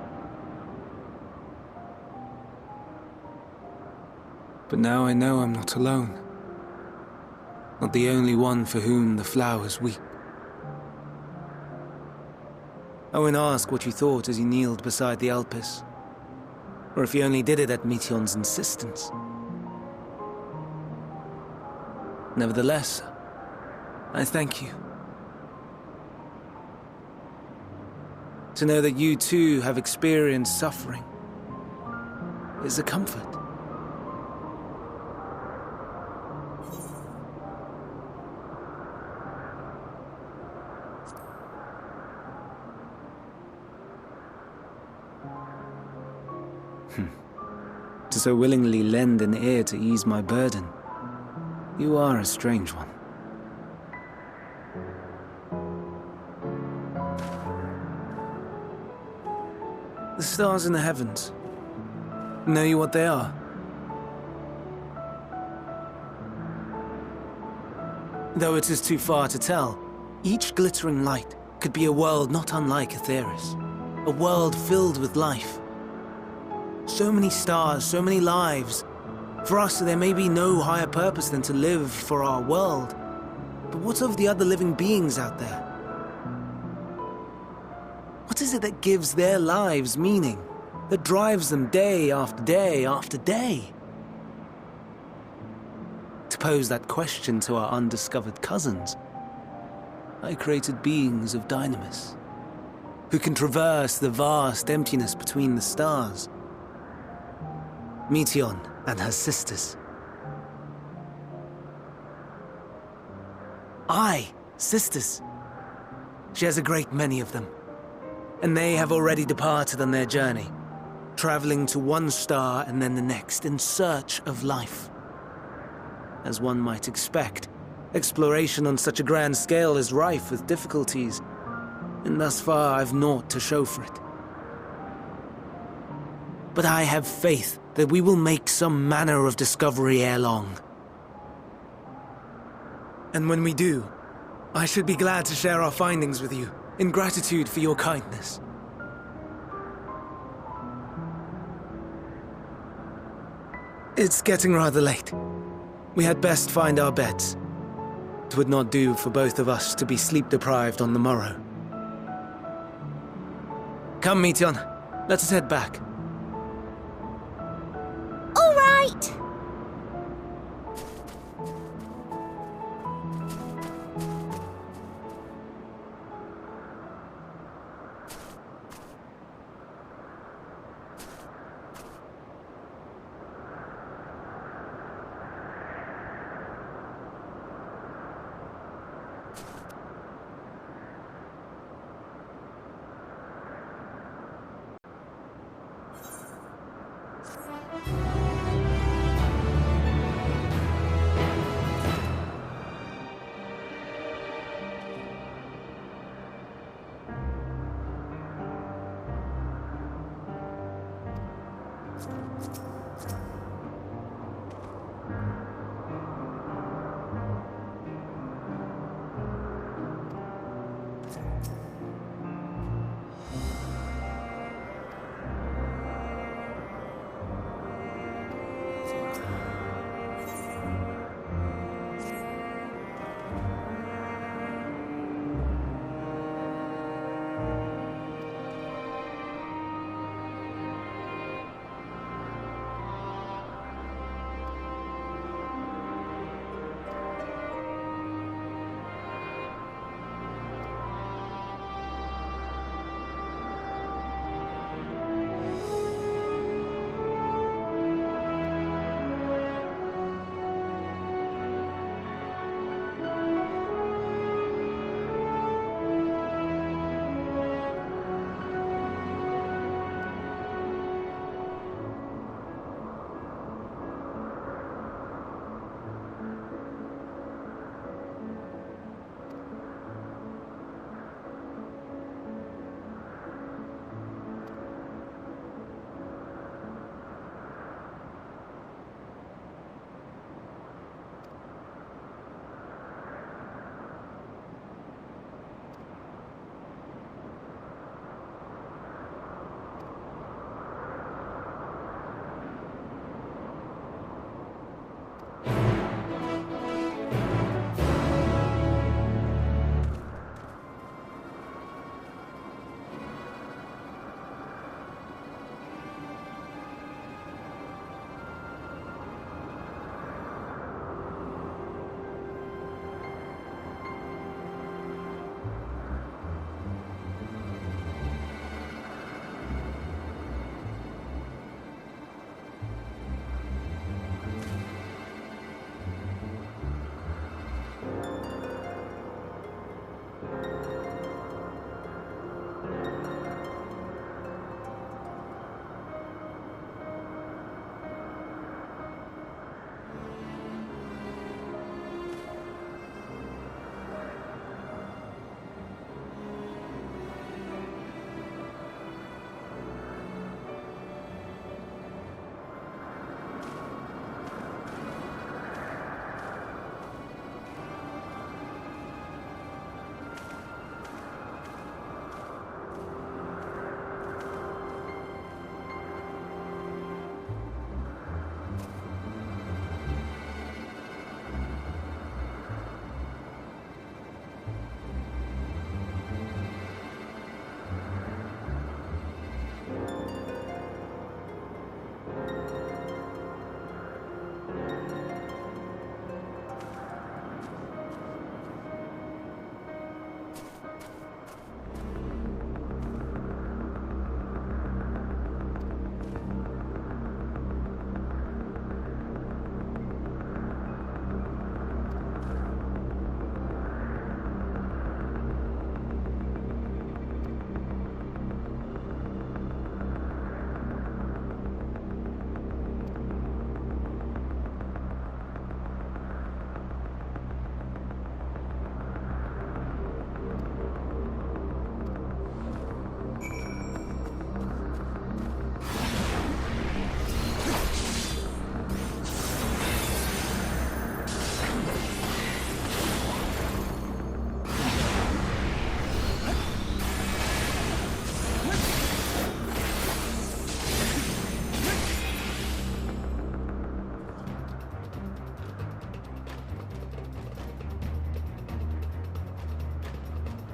But now I know I'm not alone. Not the only one for whom the flowers weep. I won't ask what you thought as you kneeled beside the Elpis, or if you only did it at Meteon's insistence. Nevertheless, I thank you. To know that you too have experienced suffering is a comfort. To so willingly lend an ear to ease my burden, you are a strange one. The stars in the heavens. Know you what they are? Though it is too far to tell, each glittering light could be a world not unlike Aetheris. A world filled with life. So many stars, so many lives. For us, there may be no higher purpose than to live for our world. But what of the other living beings out there? What is it that gives their lives meaning? That drives them day after day after day? To pose that question to our undiscovered cousins, I created beings of dynamis, who can traverse the vast emptiness between the stars. Meteon and her sisters. Aye, sisters. She has a great many of them. And they have already departed on their journey, traveling to one star and then the next in search of life. As one might expect, exploration on such a grand scale is rife with difficulties, and thus far I've naught to show for it. But I have faith that we will make some manner of discovery ere long. And when we do, I should be glad to share our findings with you, in gratitude for your kindness. It's getting rather late. We had best find our beds. It would not do for both of us to be sleep-deprived on the morrow. Come, Meteon. Let us head back. All right!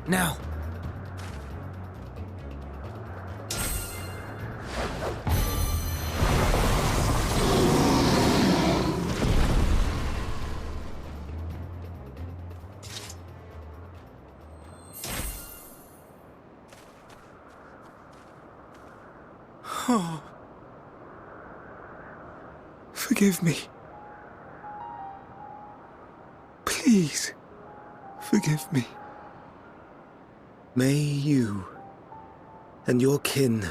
Now! Oh. Forgive me. Please, forgive me. May you and your kin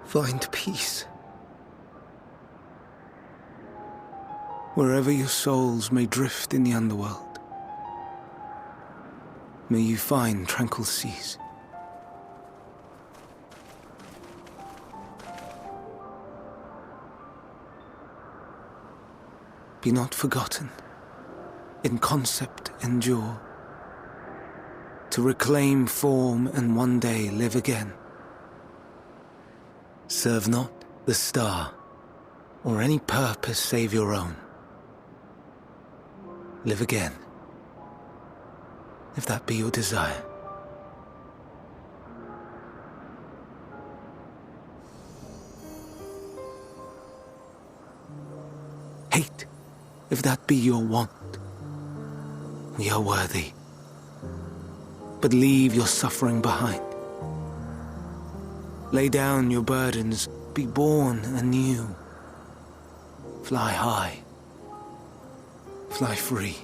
find peace. Wherever your souls may drift in the underworld, may you find tranquil seas. Be not forgotten, in concept endure, to reclaim form and one day live again. Serve not the star, or any purpose save your own. Live again, if that be your desire. Hate, if that be your want. We are worthy. But leave your suffering behind. Lay down your burdens, be born anew. Fly high. Fly free.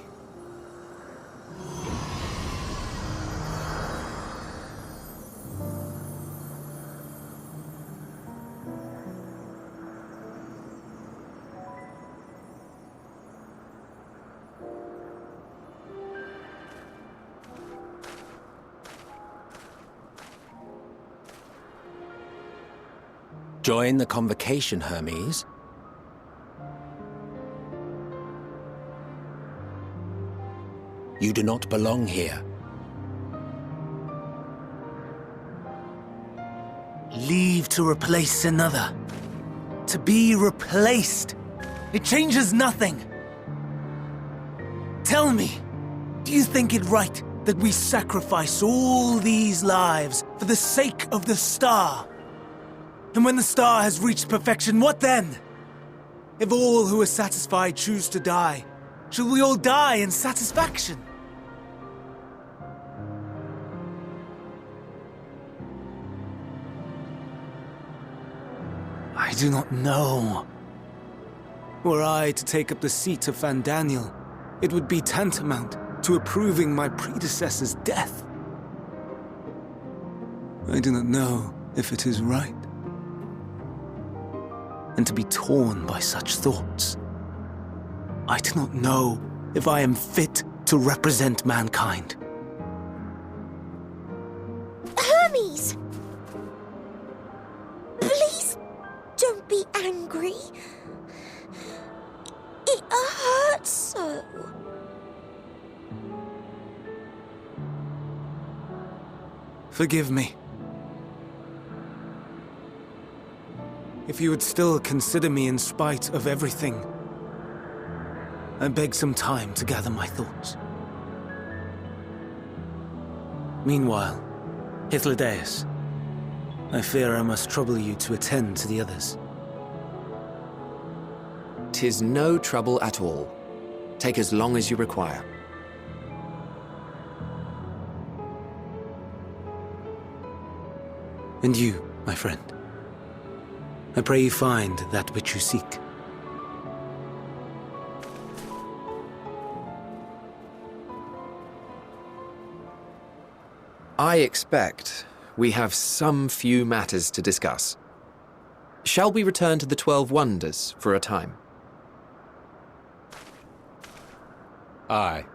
Join the convocation, Hermes. You do not belong here. Leave to replace another. To be replaced. It changes nothing. Tell me, do you think it right that we sacrifice all these lives for the sake of the star? And when the star has reached perfection, what then? If all who are satisfied choose to die, shall we all die in satisfaction? I do not know. Were I to take up the seat of Fandaniel, it would be tantamount to approving my predecessor's death. I do not know if it is right. And to be torn by such thoughts. I do not know if I am fit to represent mankind. Hermes! Please don't be angry. It hurts so. Forgive me. If you would still consider me in spite of everything, I beg some time to gather my thoughts. Meanwhile, Hythlodaeus, I fear I must trouble you to attend to the others. 'Tis no trouble at all. Take as long as you require. And you, my friend, I pray you find that which you seek. I expect we have some few matters to discuss. Shall we return to the 12 Wonders for a time? Aye.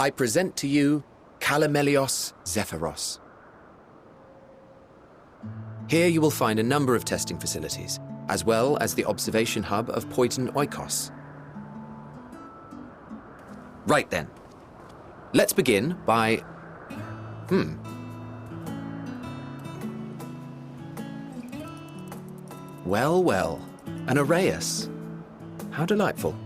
I present to you Kalamelios Zephyros. Here you will find a number of testing facilities, as well as the observation hub of Poiton Oikos. Right then. Let's begin by... Well, well. An Arrayus. How delightful.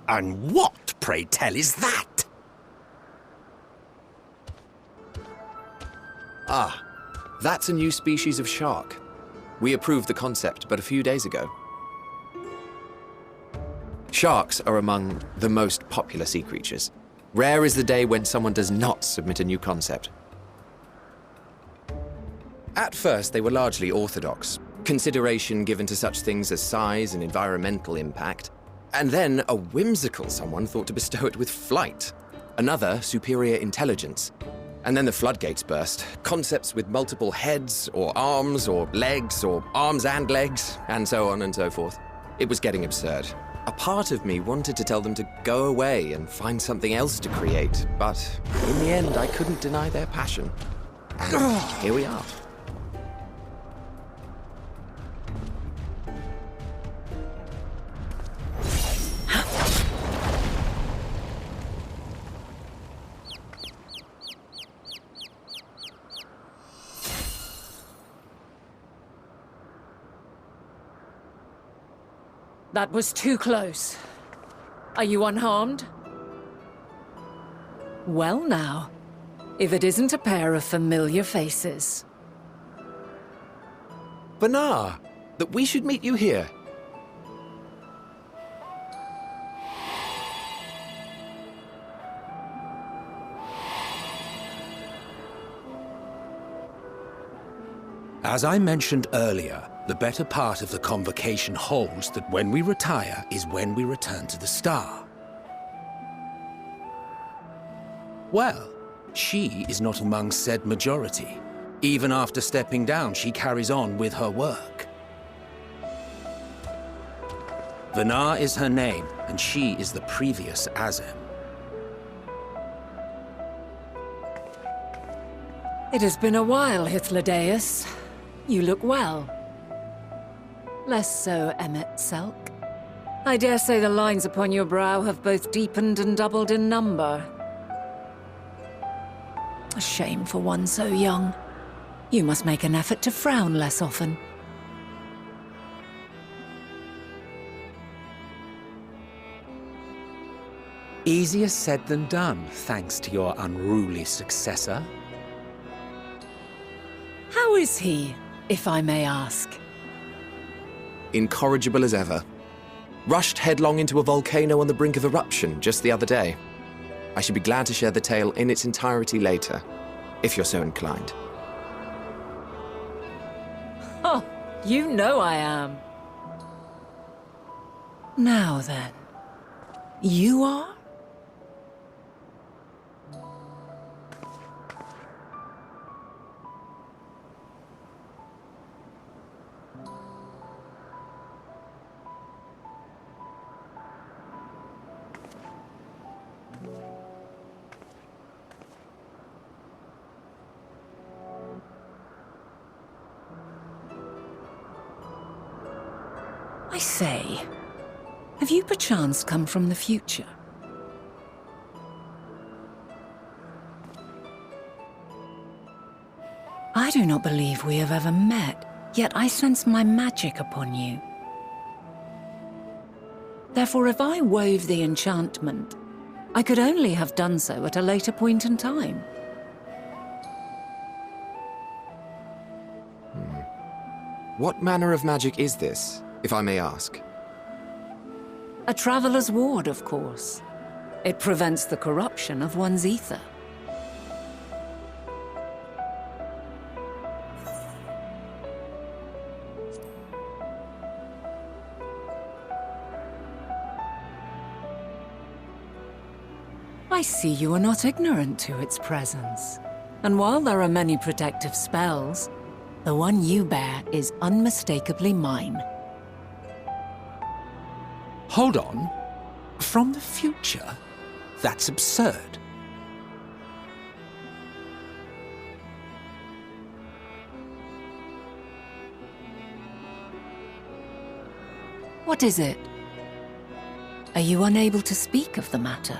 And what, pray tell, is that? Ah, that's a new species of shark. We approved the concept but a few days ago. Sharks are among the most popular sea creatures. Rare is the day when someone does not submit a new concept. At first, they were largely orthodox, consideration given to such things as size and environmental impact, and then a whimsical someone thought to bestow it with flight, another superior intelligence. And then the floodgates burst, concepts with multiple heads, or arms and legs, and so on and so forth. It was getting absurd. A part of me wanted to tell them to go away and find something else to create, but in the end I couldn't deny their passion. And here we are. That was too close. Are you unharmed? Well now, if it isn't a pair of familiar faces. Banar, that we should meet you here. As I mentioned earlier, the better part of the convocation holds that when we retire is when we return to the star. Well, she is not among said majority. Even after stepping down, she carries on with her work. Vanar is her name, and she is the previous Azem. It has been a while, Hythlodaeus. You look well. Less so, emet-selch. I dare say the lines upon your brow have both deepened and doubled in number. A shame for one so young. You must make an effort to frown less often. Easier said than done, thanks to your unruly successor. How is he, if I may ask? Incorrigible as ever. Rushed headlong into a volcano on the brink of eruption just the other day. I should be glad to share the tale in its entirety later, if you're so inclined. Oh, you know I am. Now then, you are? I say, have you perchance come from the future? I do not believe we have ever met, yet I sense my magic upon you. Therefore, if I wove the enchantment, I could only have done so at a later point in time. What manner of magic is this, if I may ask? A traveler's ward, of course. It prevents the corruption of one's ether. I see you are not ignorant to its presence. And while there are many protective spells, the one you bear is unmistakably mine. Hold on. From the future? That's absurd. What is it? Are you unable to speak of the matter?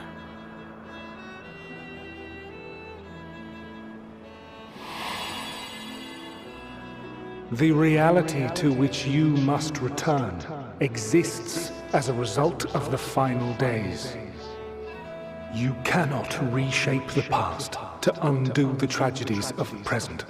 The reality to which you must return exists as a result of the final days. You cannot reshape the past to undo the tragedies of the present.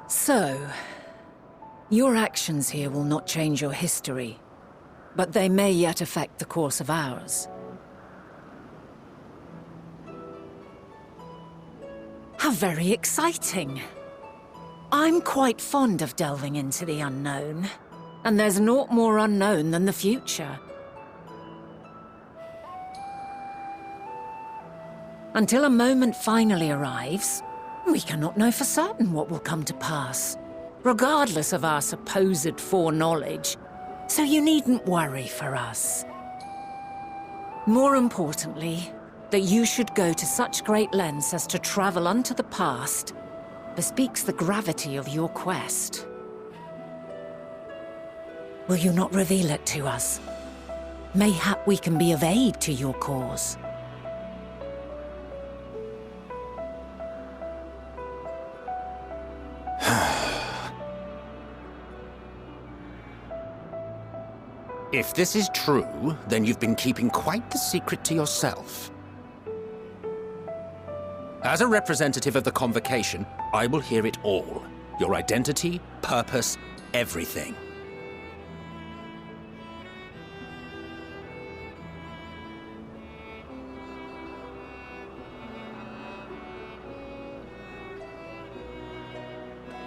So, your actions here will not change your history, but they may yet affect the course of ours. How very exciting! I'm quite fond of delving into the unknown, and there's naught more unknown than the future. Until a moment finally arrives, we cannot know for certain what will come to pass, regardless of our supposed foreknowledge, so you needn't worry for us. More importantly, that you should go to such great lengths as to travel unto the past bespeaks the gravity of your quest. Will you not reveal it to us? Mayhap we can be of aid to your cause. If this is true, then you've been keeping quite the secret to yourself. As a representative of the Convocation, I will hear it all. Your identity, purpose, everything.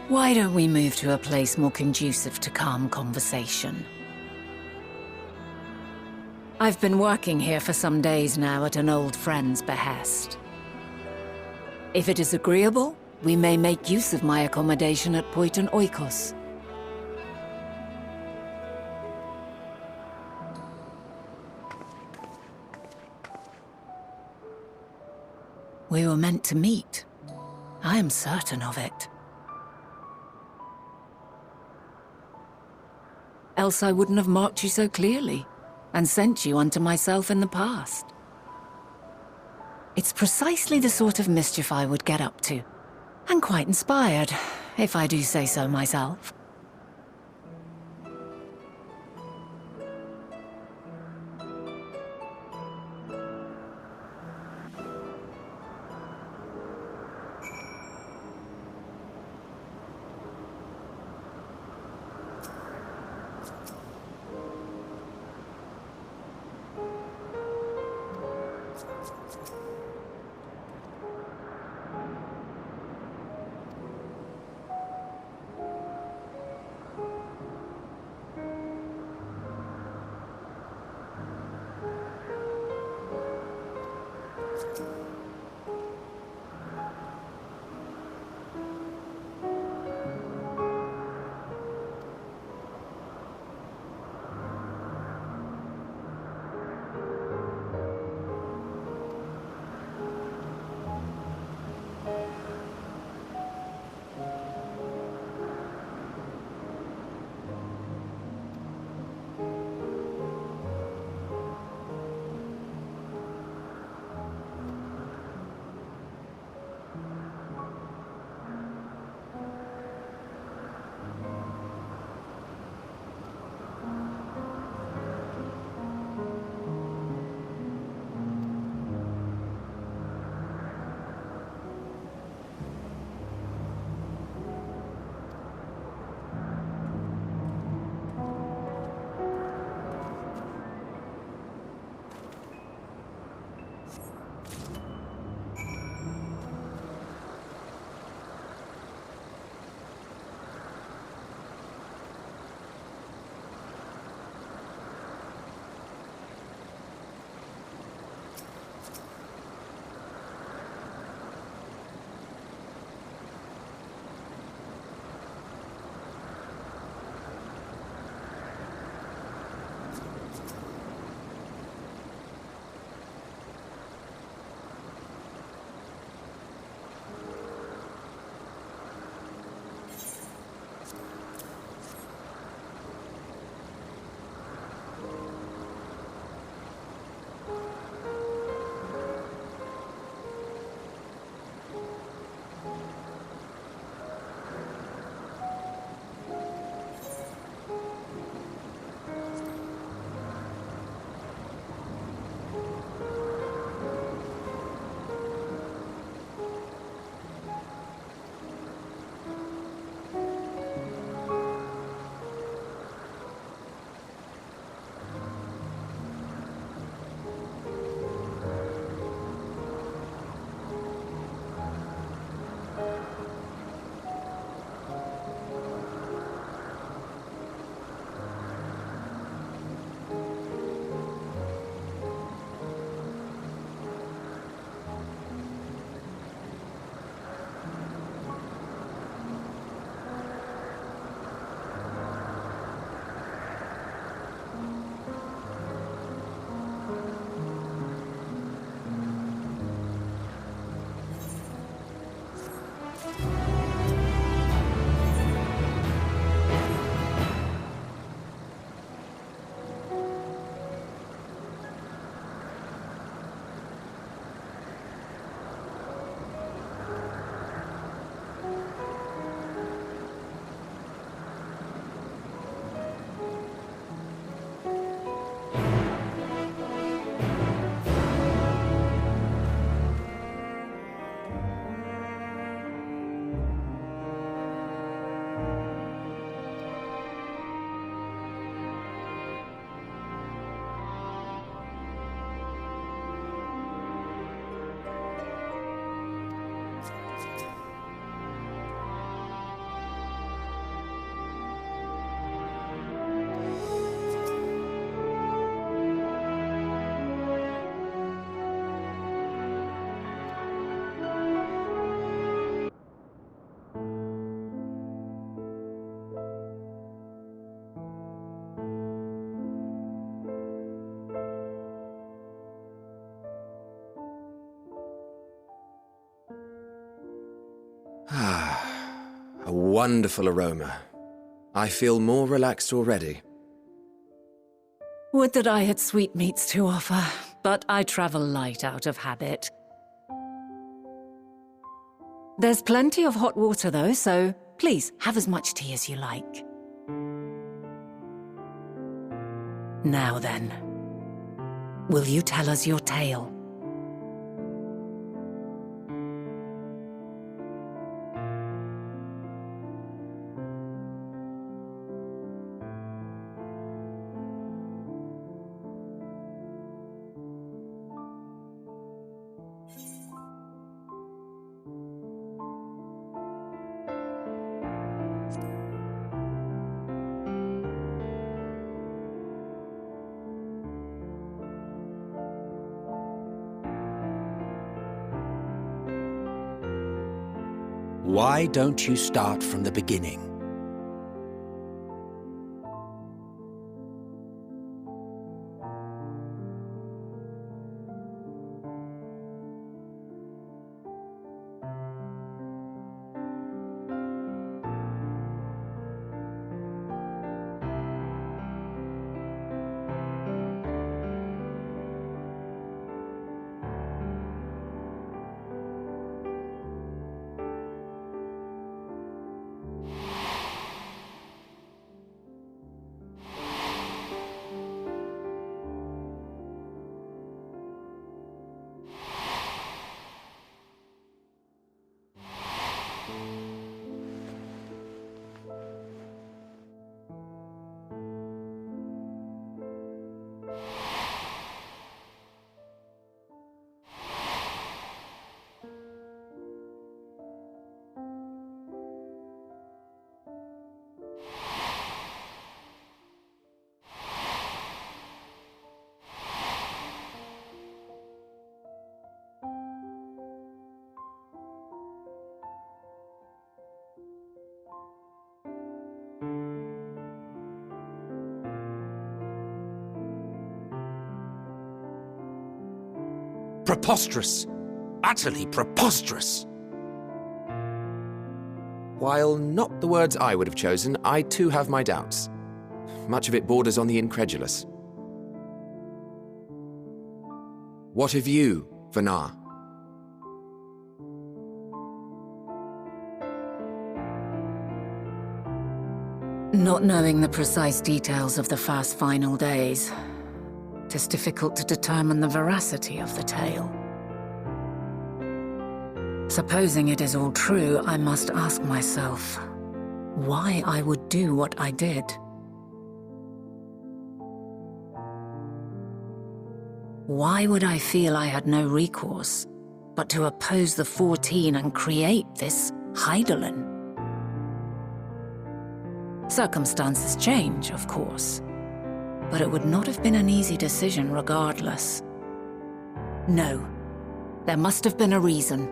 Why don't we move to a place more conducive to calm conversation? I've been working here for some days now at an old friend's behest. If it is agreeable, we may make use of my accommodation at Poiton Oikos. We were meant to meet. I am certain of it. Else I wouldn't have marked you so clearly and sent you unto myself in the past. It's precisely the sort of mischief I would get up to, and quite inspired, if I do say so myself. A wonderful aroma. I feel more relaxed already. Would that I had sweetmeats to offer, but I travel light out of habit. There's plenty of hot water though, so please have as much tea as you like. Now then, will you tell us your tale? Why don't you start from the beginning? Preposterous! Utterly preposterous! While not the words I would have chosen, I too have my doubts. Much of it borders on the incredulous. What of you, Vanar? Not knowing the precise details of the first final days, it is difficult to determine the veracity of the tale. Supposing it is all true, I must ask myself why I would do what I did. Why would I feel I had no recourse but to oppose the 14 and create this Hydaelyn? Circumstances change, of course, but it would not have been an easy decision regardless. No, there must have been a reason.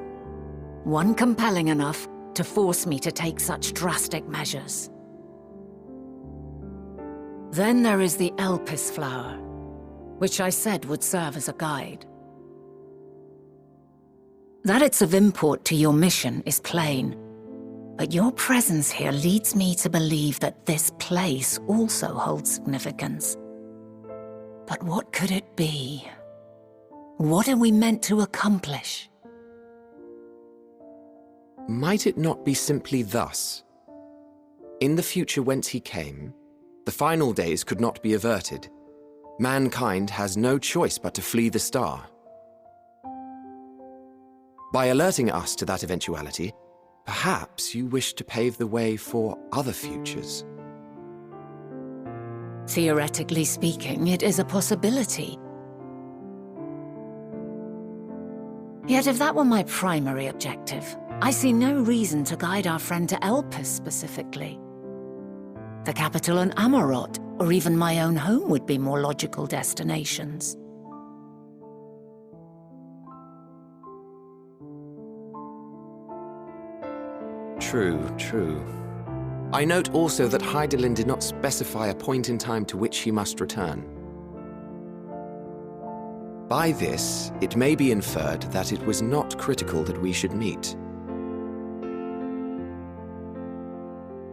One compelling enough to force me to take such drastic measures. Then there is the Elpis flower, which I said would serve as a guide. That it's of import to your mission is plain, but your presence here leads me to believe that this place also holds significance. But what could it be? What are we meant to accomplish? Might it not be simply thus? In the future whence he came, the final days could not be averted. Mankind has no choice but to flee the star. By alerting us to that eventuality, perhaps you wish to pave the way for other futures. Theoretically speaking, it is a possibility. Yet if that were my primary objective, I see no reason to guide our friend to Elpis specifically. The capital on Amarot, or even my own home would be more logical destinations. True. I note also that Hydaelyn did not specify a point in time to which he must return. By this, it may be inferred that it was not critical that we should meet.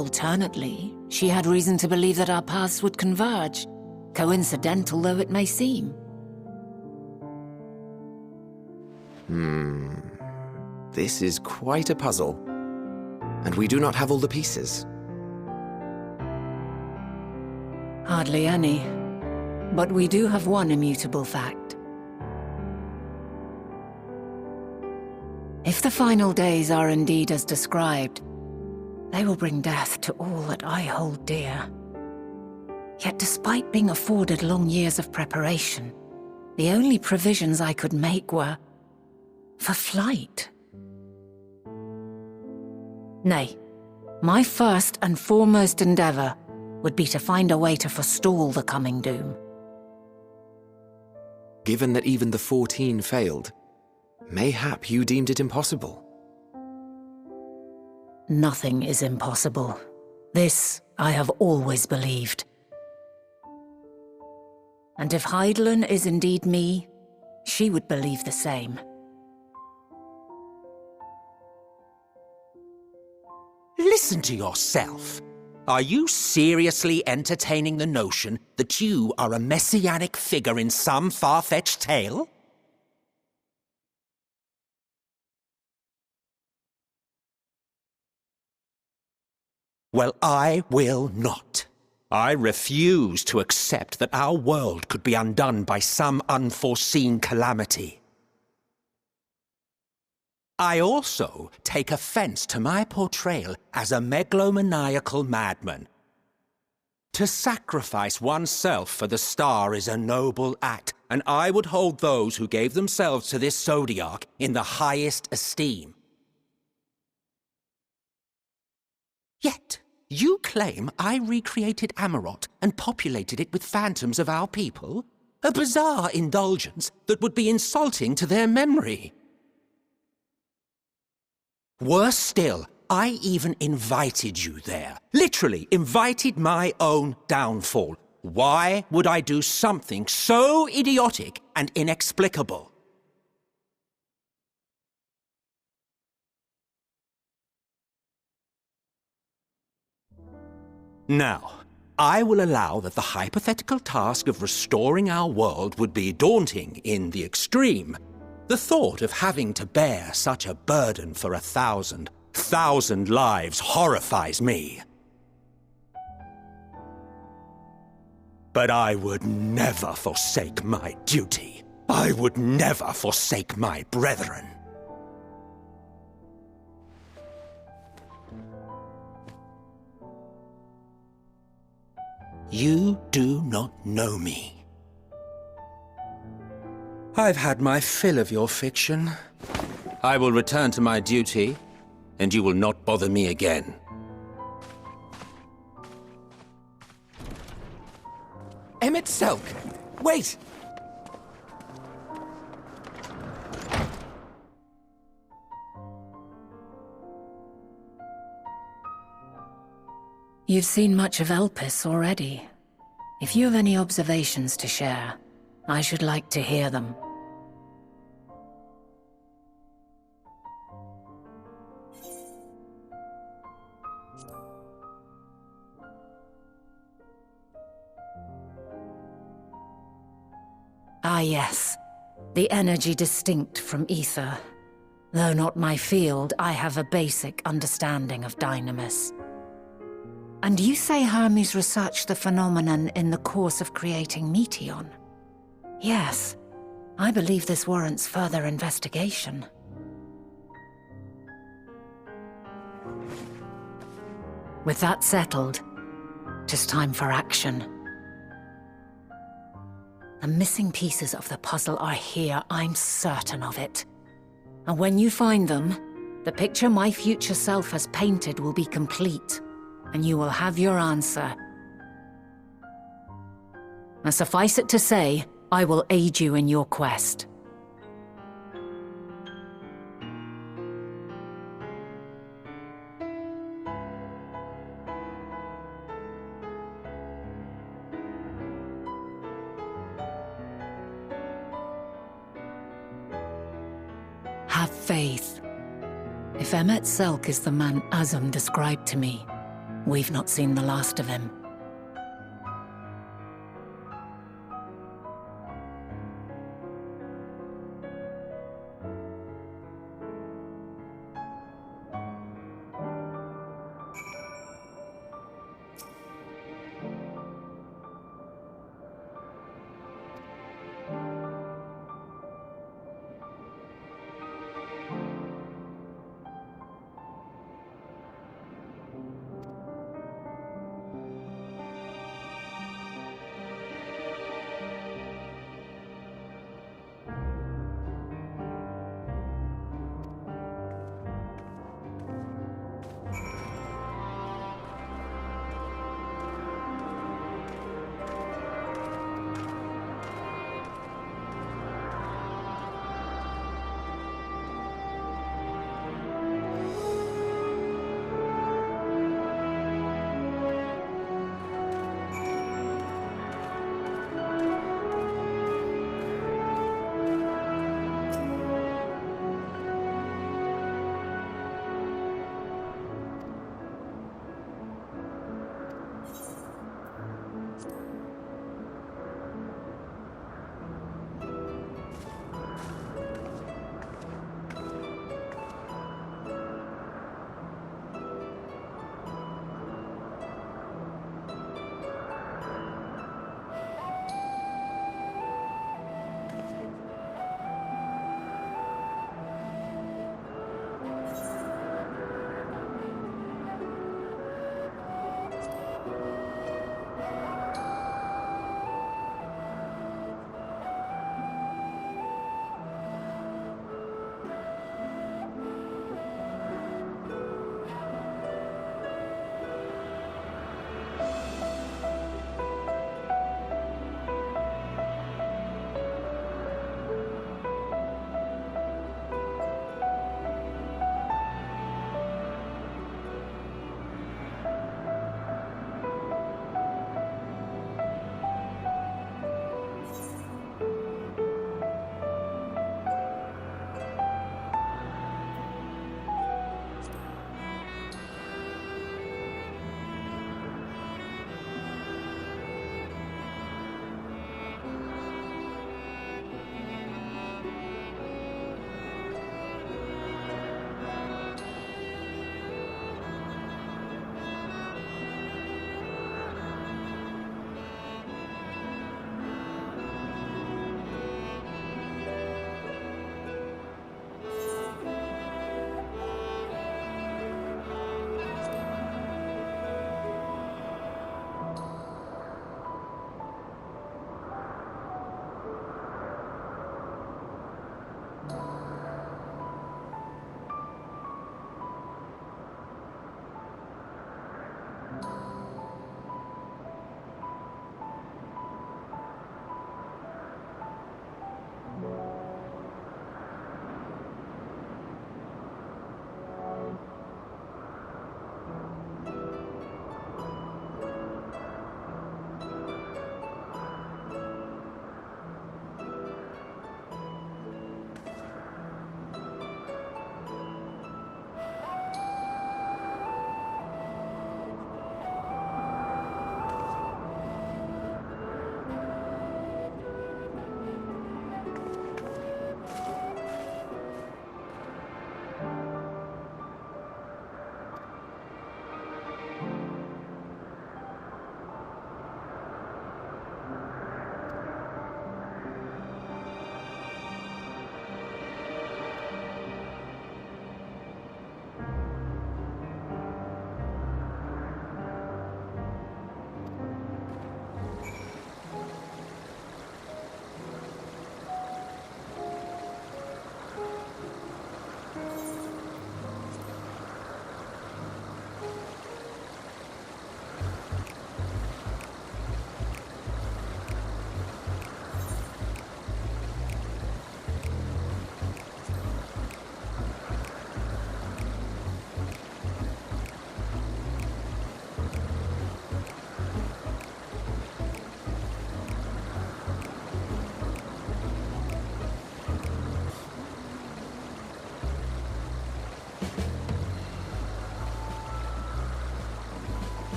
Alternately, she had reason to believe that our paths would converge, coincidental though it may seem. This is quite a puzzle. And we do not have all the pieces. Hardly any. But we do have one immutable fact. If the final days are indeed as described, they will bring death to all that I hold dear. Yet despite being afforded long years of preparation, the only provisions I could make were for flight. Nay, my first and foremost endeavor would be to find a way to forestall the coming doom. Given that even the 14 failed, mayhap you deemed it impossible. Nothing is impossible. This I have always believed. And if Hydaelyn is indeed me, she would believe the same. Listen to yourself. Are you seriously entertaining the notion that you are a messianic figure in some far-fetched tale? Well, I will not. I refuse to accept that our world could be undone by some unforeseen calamity. I also take offense to my portrayal as a megalomaniacal madman. To sacrifice oneself for the star is a noble act, and I would hold those who gave themselves to this zodiac in the highest esteem. Yet, you claim I recreated Amarot and populated it with phantoms of our people? A bizarre indulgence that would be insulting to their memory. Worse still, I even invited you there. Literally invited my own downfall. Why would I do something so idiotic and inexplicable? Now, I will allow that the hypothetical task of restoring our world would be daunting in the extreme. The thought of having to bear such a burden for 1,000 lives horrifies me. But I would never forsake my duty. I would never forsake my brethren. You do not know me. I've had my fill of your fiction. I will return to my duty, and you will not bother me again. Emet-selch! Wait! You've seen much of Elpis already. If you have any observations to share, I should like to hear them. Ah yes, the energy distinct from ether. Though not my field, I have a basic understanding of dynamis. And you say Hermes researched the phenomenon in the course of creating Meteion? Yes, I believe this warrants further investigation. With that settled, it is time for action. The missing pieces of the puzzle are here, I'm certain of it. And when you find them, the picture my future self has painted will be complete, and you will have your answer. Now suffice it to say, I will aid you in your quest. Have faith. If emet-selch is the man Azam described to me, We've not seen the last of him.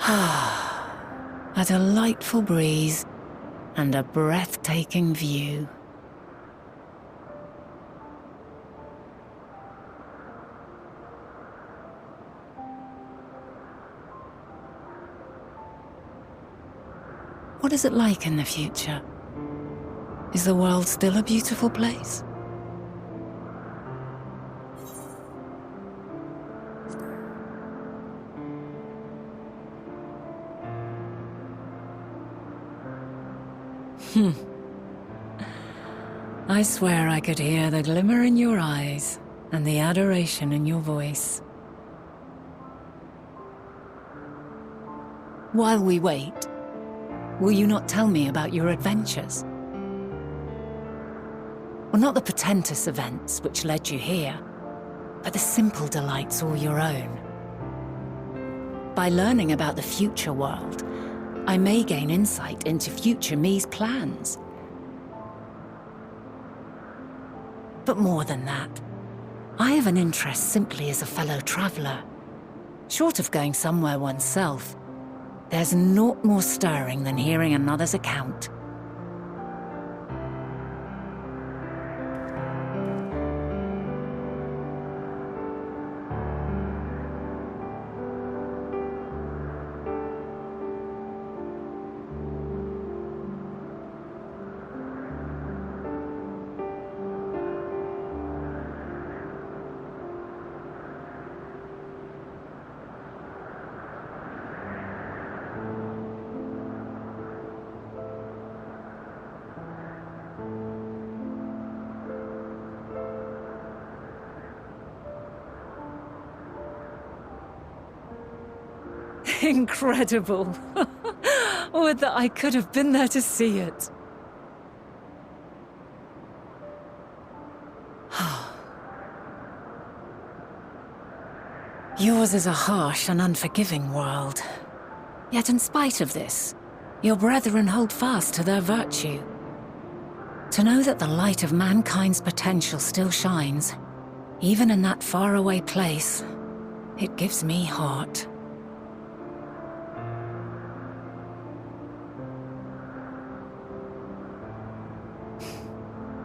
A delightful breeze and a breathtaking view. What is it like in the future? Is the world still a beautiful place? I swear I could hear the glimmer in your eyes and the adoration in your voice. While we wait, will you not tell me about your adventures? Well, not the portentous events which led you here, but the simple delights all your own. By learning about the future world, I may gain insight into future me's plans. But more than that, I have an interest simply as a fellow traveller. Short of going somewhere oneself, there's naught more stirring than hearing another's account. Incredible. Would that I could have been there to see it. Yours is a harsh and unforgiving world. Yet in spite of this, your brethren hold fast to their virtue. To know that the light of mankind's potential still shines, even in that faraway place, it gives me heart.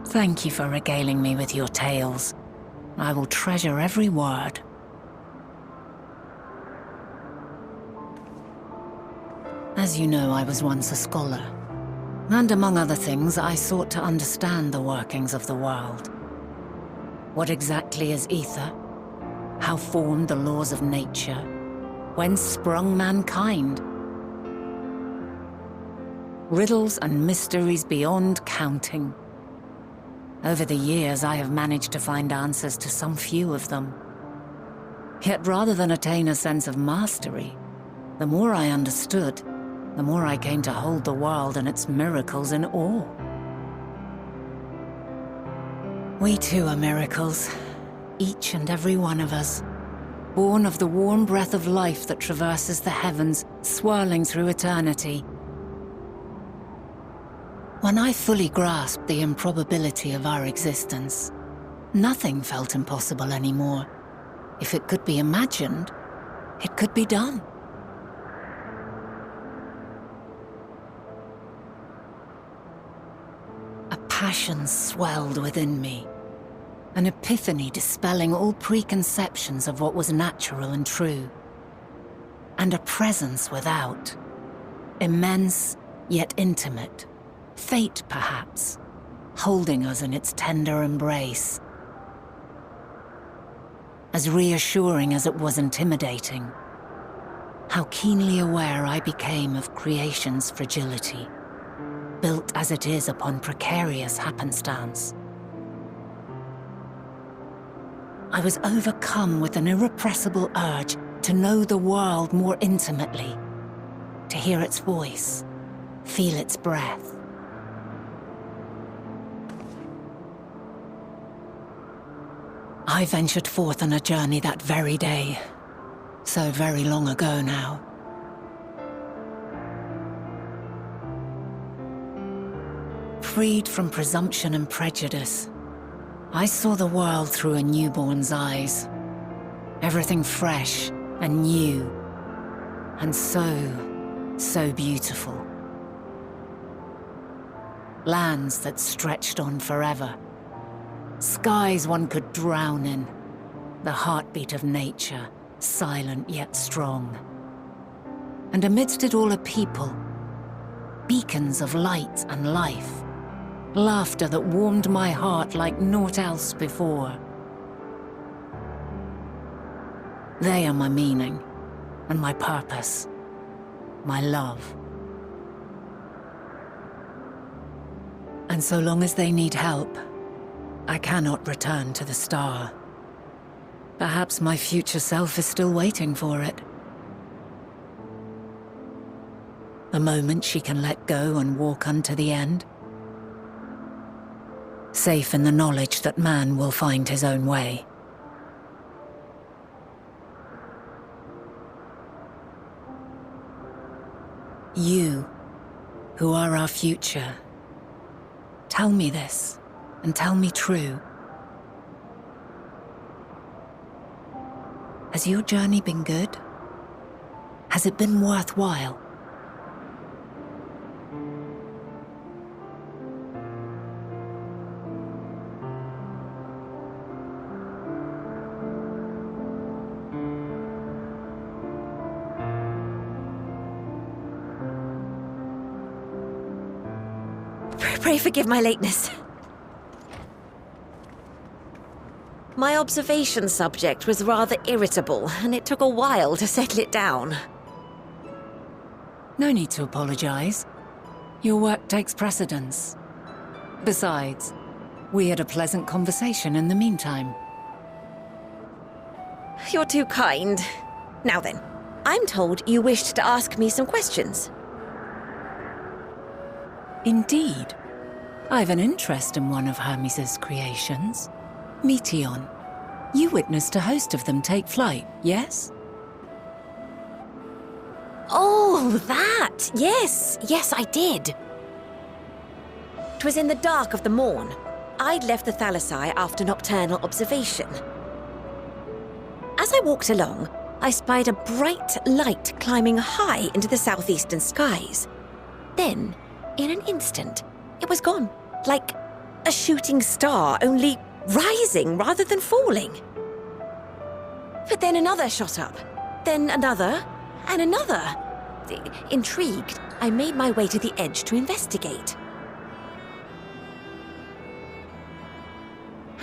Thank you for regaling me with your tales. I will treasure every word. As you know, I was once a scholar. And among other things, I sought to understand the workings of the world. What exactly is ether? How formed the laws of nature? Whence sprung mankind? Riddles and mysteries beyond counting. Over the years, I have managed to find answers to some few of them. Yet rather than attain a sense of mastery, the more I understood, the more I came to hold the world and its miracles in awe. We too are miracles, each and every one of us, born of the warm breath of life that traverses the heavens, swirling through eternity. When I fully grasped the improbability of our existence, nothing felt impossible anymore. If it could be imagined, it could be done. A passion swelled within me, an epiphany dispelling all preconceptions of what was natural and true, and a presence without, immense yet intimate. Fate, perhaps, holding us in its tender embrace. As reassuring as it was intimidating, how keenly aware I became of creation's fragility, built as it is upon precarious happenstance. I was overcome with an irrepressible urge to know the world more intimately, to hear its voice, feel its breath. I ventured forth on a journey that very day, so very long ago now. Freed from presumption and prejudice, I saw the world through a newborn's eyes. Everything fresh and new, and so beautiful. Lands that stretched on forever. Skies one could drown in. The heartbeat of nature, silent yet strong. And amidst it all a people, beacons of light and life. Laughter that warmed my heart like naught else before. They are my meaning, and my purpose, my love. And so long as they need help, I cannot return to the star. Perhaps my future self is still waiting for it. The moment she can let go and walk unto the end. Safe in the knowledge that man will find his own way. You, who are our future, tell me this, and tell me true. Has your journey been good? Has it been worthwhile? Pray forgive my lateness. My observation subject was rather irritable, and it took a while to settle it down. No need to apologize. Your work takes precedence. Besides, we had a pleasant conversation in the meantime. You're too kind. Now then, I'm told you wished to ask me some questions. Indeed. I've an interest in one of Hermes' creations. Meteon. You witnessed a host of them take flight, yes? Oh, that! Yes, I did. It was in the dark of the morn. I'd left the Thalassai after nocturnal observation. As I walked along, I spied a bright light climbing high into the southeastern skies. Then, in an instant, it was gone, like a shooting star, only rising rather than falling. But then another shot up, then another, and another. Intrigued, I made my way to the edge to investigate.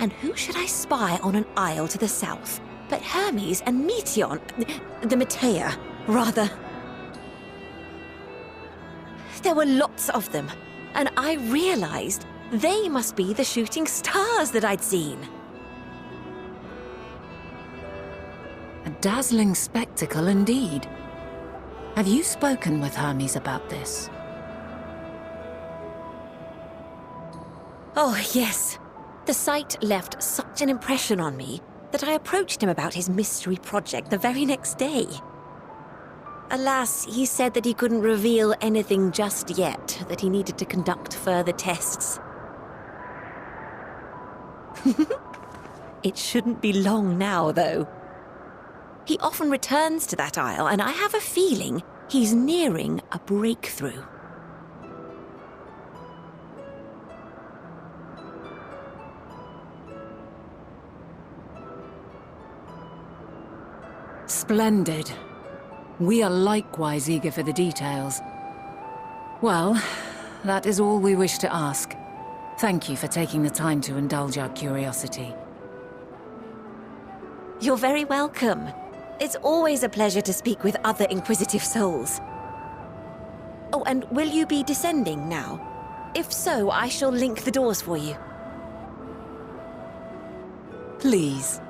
And who should I spy on an isle to the south but Hermes and Meteon, the Metea, rather. There were lots of them, and I realized they must be the shooting stars that I'd seen. A dazzling spectacle indeed. Have you spoken with Hermes about this? Oh, yes. The sight left such an impression on me that I approached him about his mystery project the very next day. Alas, he said that he couldn't reveal anything just yet, that he needed to conduct further tests. It shouldn't be long now, though. He often returns to that isle, and I have a feeling he's nearing a breakthrough. Splendid. We are likewise eager for the details. Well, that is all we wish to ask. Thank you for taking the time to indulge our curiosity. You're very welcome. It's always a pleasure to speak with other inquisitive souls. Oh, and will you be descending now? If so, I shall link the doors for you. Please.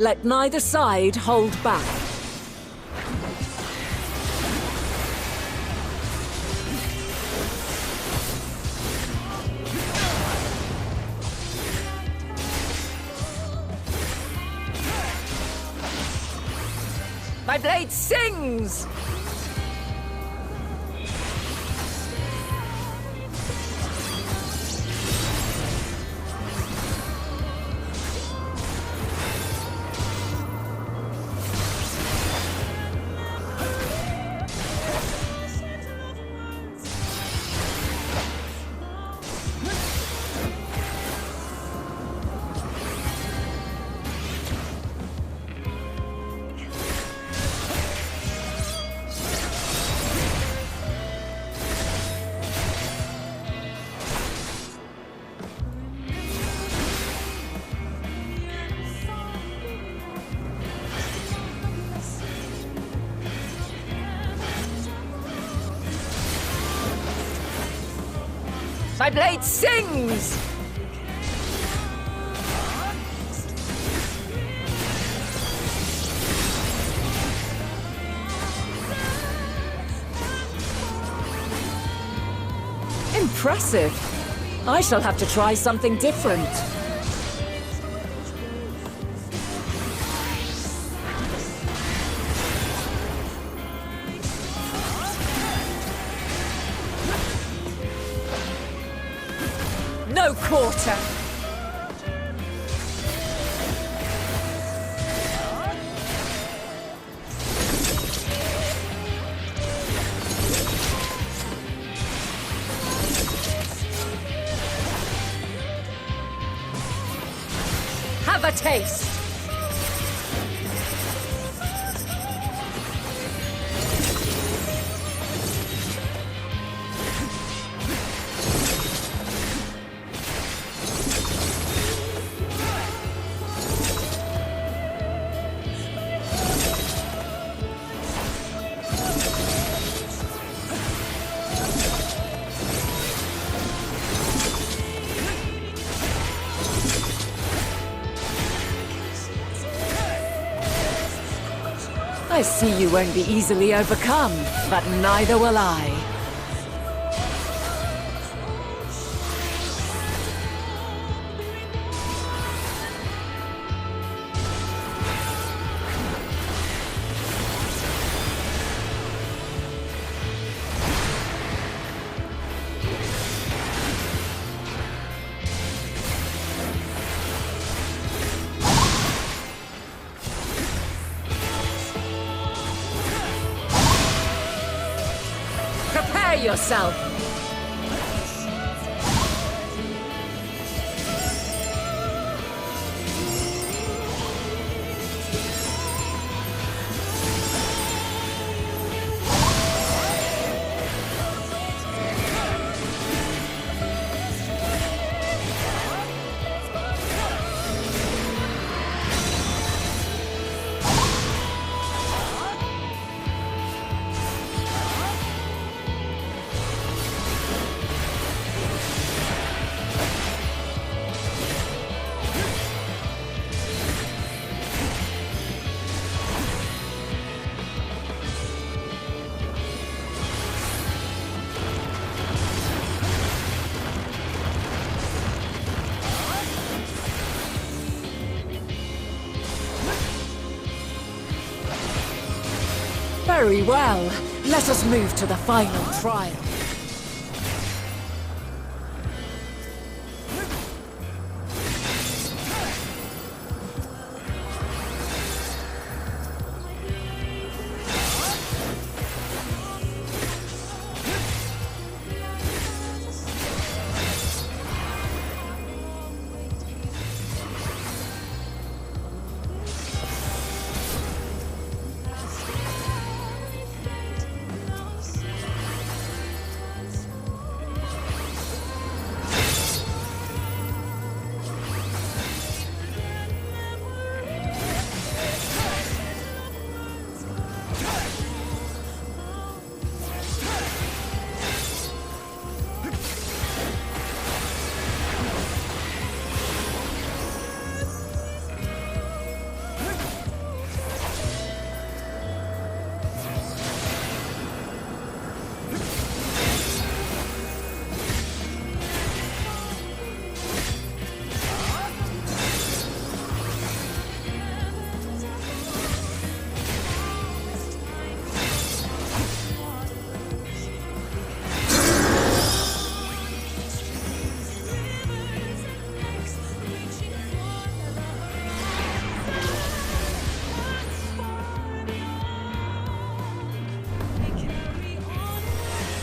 Let neither side hold back. My blade sings! My blade sings! Impressive. I shall have to try something different. No quarter! Have a taste! I see you won't be easily overcome, but neither will I. Yourself. Very well. Let us move to the final trial.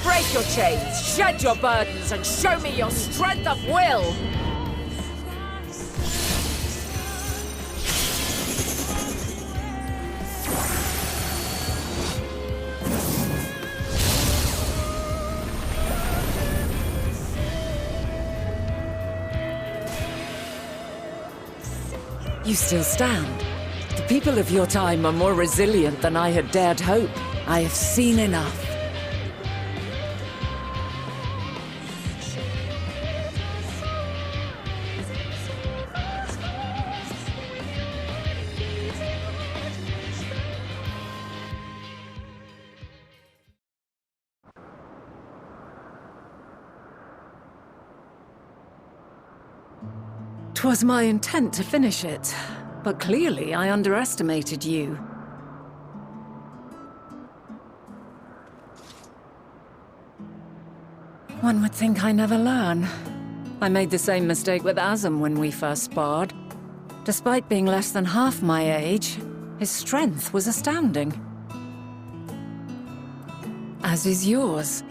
Break your chains, shed your burdens, and show me your strength of will! You still stand. The people of your time are more resilient than I had dared hope. I have seen enough. Twas my intent to finish it, but clearly I underestimated you. One would think I never learn. I made the same mistake with Azam when we first sparred. Despite being less than half my age, his strength was astounding. As is yours.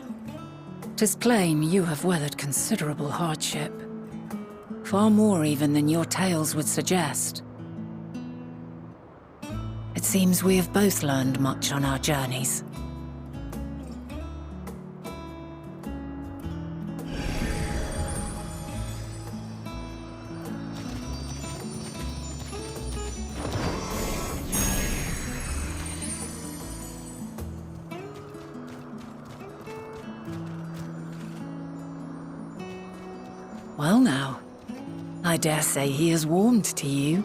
'Tis plain you have weathered considerable hardship. Far more even than your tales would suggest. It seems we have both learned much on our journeys. Well now, I dare say he has warmed to you.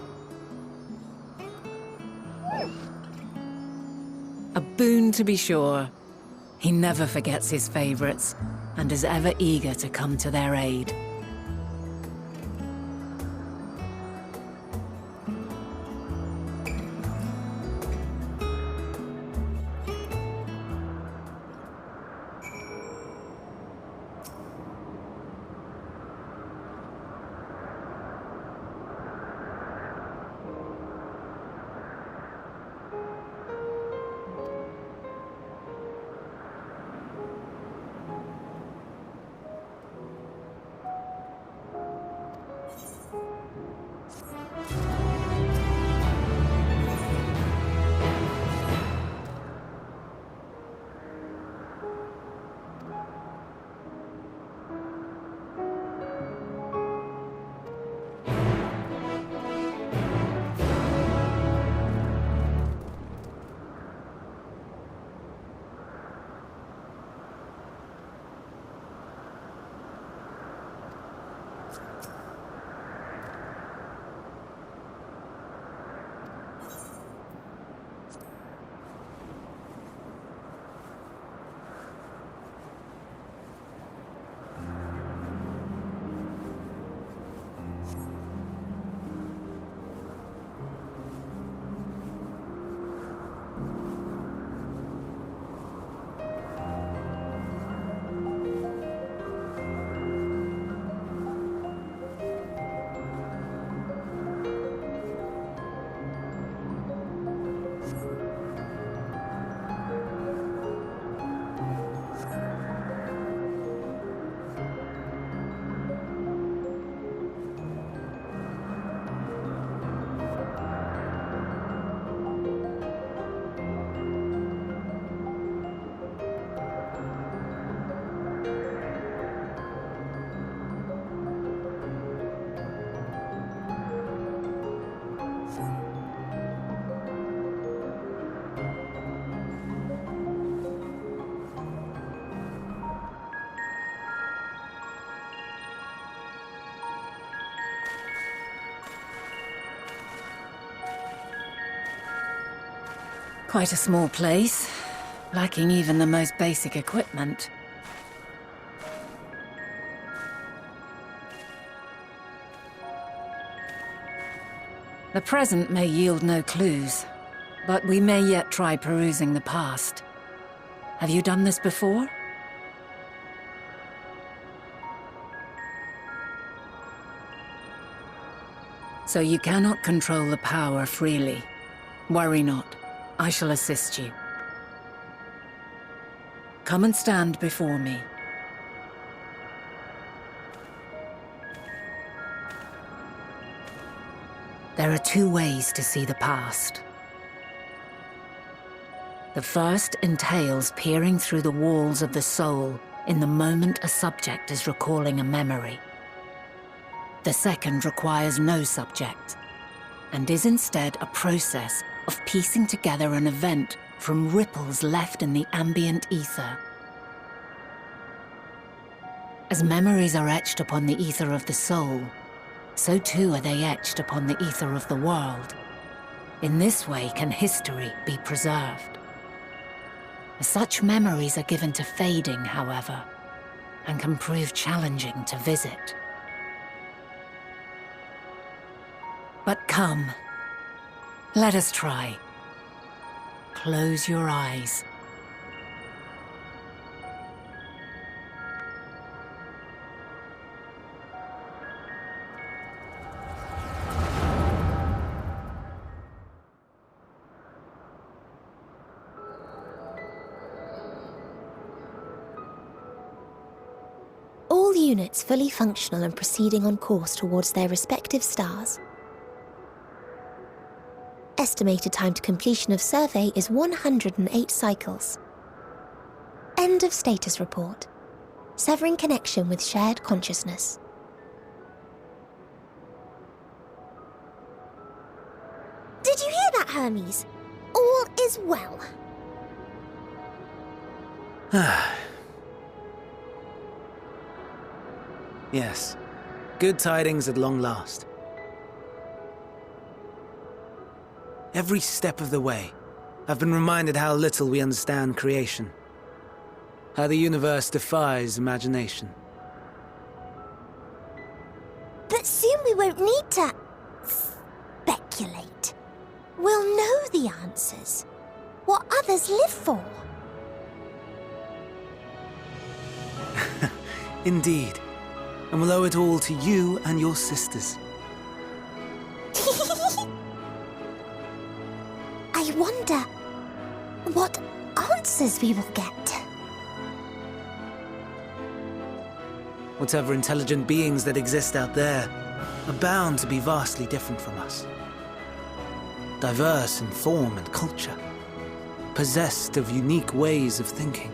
A boon to be sure. He never forgets his favorites, and is ever eager to come to their aid. Quite a small place, lacking even the most basic equipment. The present may yield no clues, but we may yet try perusing the past. Have you done this before? So you cannot control the power freely. Worry not. I shall assist you. Come and stand before me. There are two ways to see the past. The first entails peering through the walls of the soul in the moment a subject is recalling a memory. The second requires no subject, and is instead a process of piecing together an event from ripples left in the ambient ether. As memories are etched upon the ether of the soul, so too are they etched upon the ether of the world. In this way can history be preserved. Such memories are given to fading, however, and can prove challenging to visit. But come, let us try. Close your eyes. All units fully functional and proceeding on course towards their respective stars. Estimated time to completion of survey is 108 cycles. End of status report. Severing connection with shared consciousness. Did you hear that, Hermes? All is well. Yes. Good tidings at long last. Every step of the way, I've been reminded how little we understand creation. How the universe defies imagination. But soon we won't need to speculate. We'll know the answers. What others live for. Indeed. And we'll owe it all to you and your sisters. I wonder what answers we will get. Whatever intelligent beings that exist out there are bound to be vastly different from us. Diverse in form and culture, possessed of unique ways of thinking.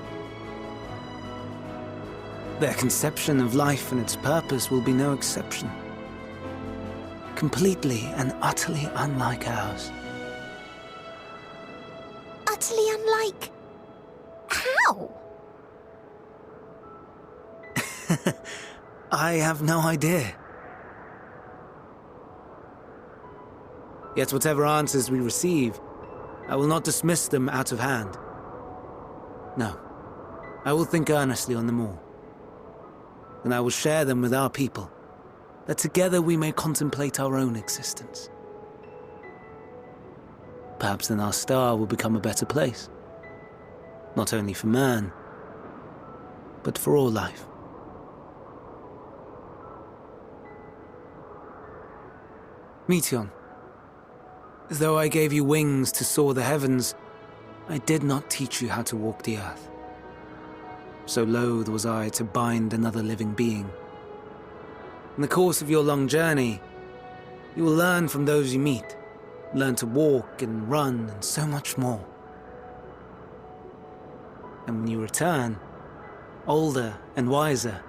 Their conception of life and its purpose will be no exception. Completely and utterly unlike ours. Utterly unlike... how? I have no idea. Yet whatever answers we receive, I will not dismiss them out of hand. No, I will think earnestly on them all. And I will share them with our people, that together we may contemplate our own existence. Perhaps then our star will become a better place. Not only for man, but for all life. Meteon, though I gave you wings to soar the heavens, I did not teach you how to walk the earth. So loath was I to bind another living being. In the course of your long journey, you will learn from those you meet, learn to walk and run and so much more. And when you return, older and wiser,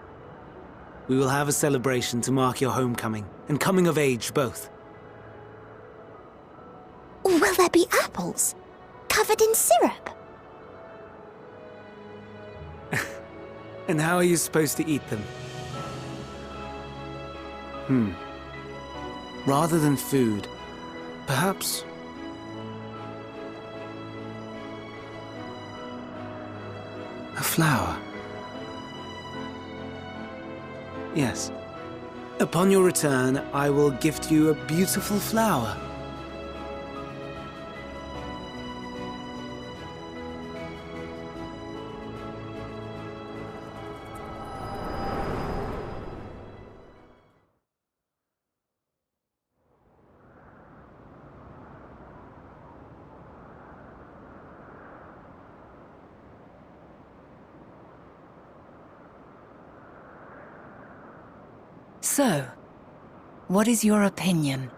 we will have a celebration to mark your homecoming and coming of age both. Will there be apples? Covered in syrup? And how are you supposed to eat them? Rather than food, perhaps flower. Yes. Upon your return, I will gift you a beautiful flower. So, what is your opinion?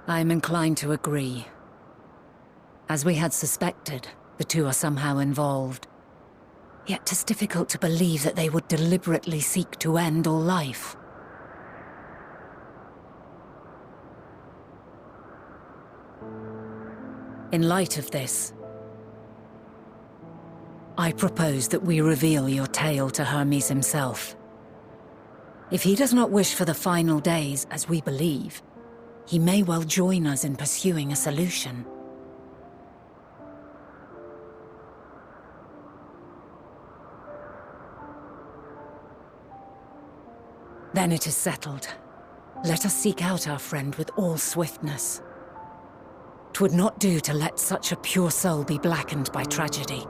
I'm inclined to agree. As we had suspected, the two are somehow involved. Yet 'tis difficult to believe that they would deliberately seek to end all life. In light of this, I propose that we reveal your tale to Hermes himself. If he does not wish for the final days, as we believe, he may well join us in pursuing a solution. Then it is settled. Let us seek out our friend with all swiftness. 'Twould not do to let such a pure soul be blackened by tragedy.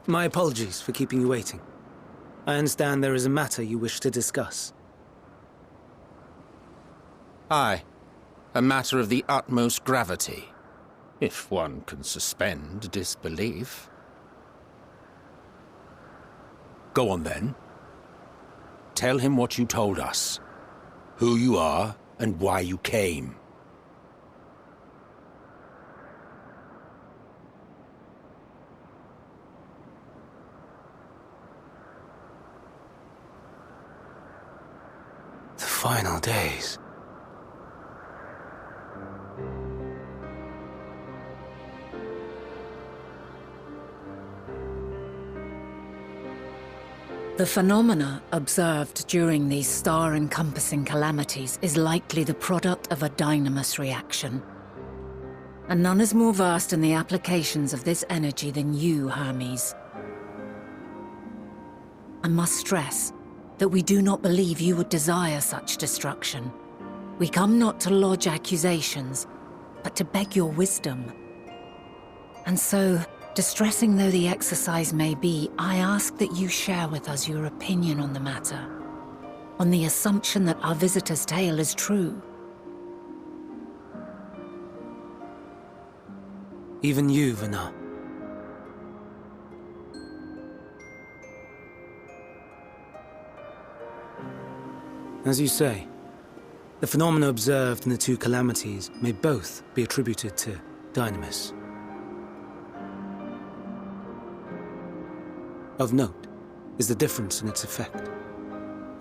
My apologies for keeping you waiting. I understand there is a matter you wish to discuss. Aye. A matter of the utmost gravity. If one can suspend disbelief. Go on then. Tell him what you told us. Who you are and why you came. The final days. The phenomena observed during these star-encompassing calamities is likely the product of a dynamis reaction. And none is more versed in the applications of this energy than you, Hermes. I must stress that we do not believe you would desire such destruction. We come not to lodge accusations, but to beg your wisdom. And so, distressing though the exercise may be, I ask that you share with us your opinion on the matter, on the assumption that our visitor's tale is true. Even you, Vana. As you say, the phenomena observed in the two calamities may both be attributed to dynamis. Of note is the difference in its effect.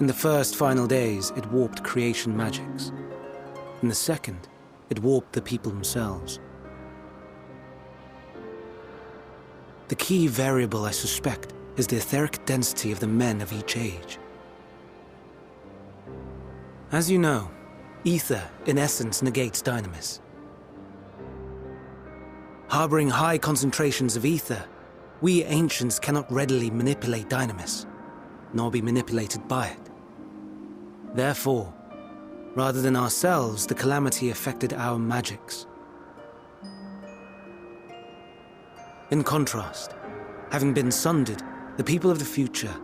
In the first final days, it warped creation magics. In the second, it warped the people themselves. The key variable, I suspect, is the etheric density of the men of each age. As you know, ether, in essence, negates dynamis. Harboring high concentrations of ether, we ancients cannot readily manipulate dynamis, nor be manipulated by it. Therefore, rather than ourselves, the calamity affected our magics. In contrast, having been sundered, the people of the future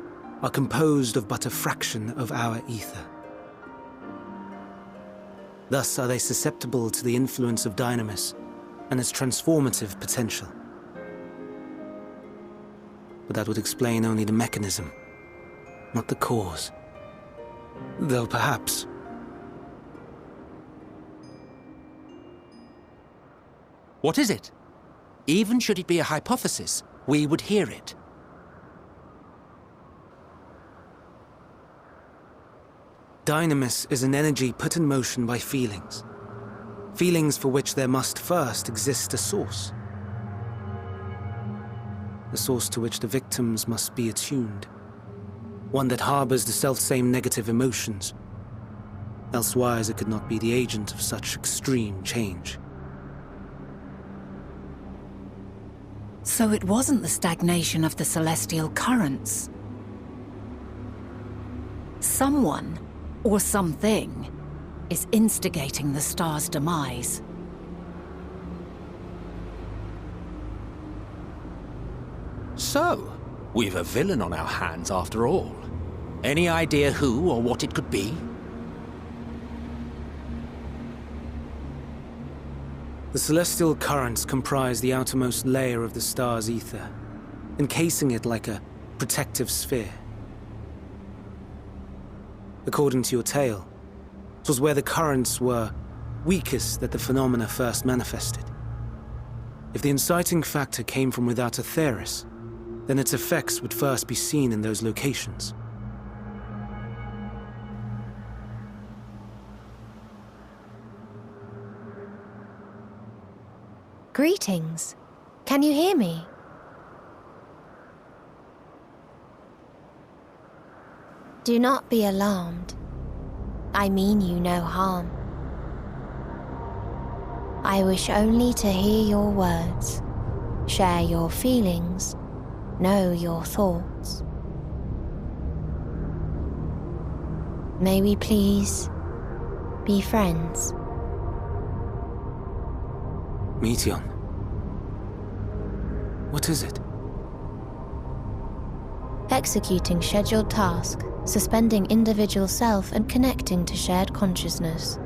are composed of but a fraction of our ether. Thus are they susceptible to the influence of dynamis and its transformative potential. But that would explain only the mechanism, not the cause. Though perhaps... What is it? Even should it be a hypothesis, we would hear it. Dynamis is an energy put in motion by feelings. Feelings for which there must first exist a source. A source to which the victims must be attuned. One that harbors the selfsame negative emotions. Elsewise it could not be the agent of such extreme change. So it wasn't the stagnation of the celestial currents. Someone, or something, is instigating the star's demise. So, we've a villain on our hands after all. Any idea who or what it could be? The celestial currents comprise the outermost layer of the star's ether, encasing it like a protective sphere. According to your tale, it was where the currents were weakest that the phenomena first manifested. If the inciting factor came from without a Theris, then its effects would first be seen in those locations. Greetings. Can you hear me? Do not be alarmed. I mean you no harm. I wish only to hear your words, share your feelings, know your thoughts. May we please be friends? Meteon. What is it? Executing scheduled task, suspending individual self and connecting to shared consciousness.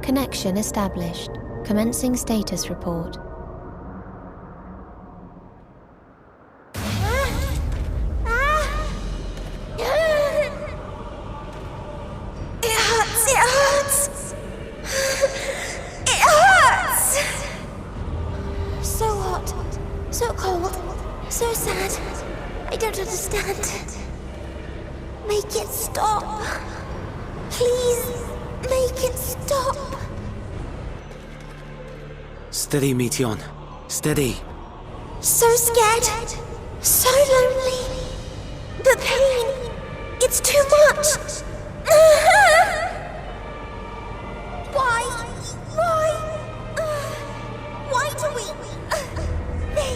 Connection established. Commencing status report. Steady, Meteion. Steady. So scared. So lonely. The pain. It's too much. Why? Why do we... They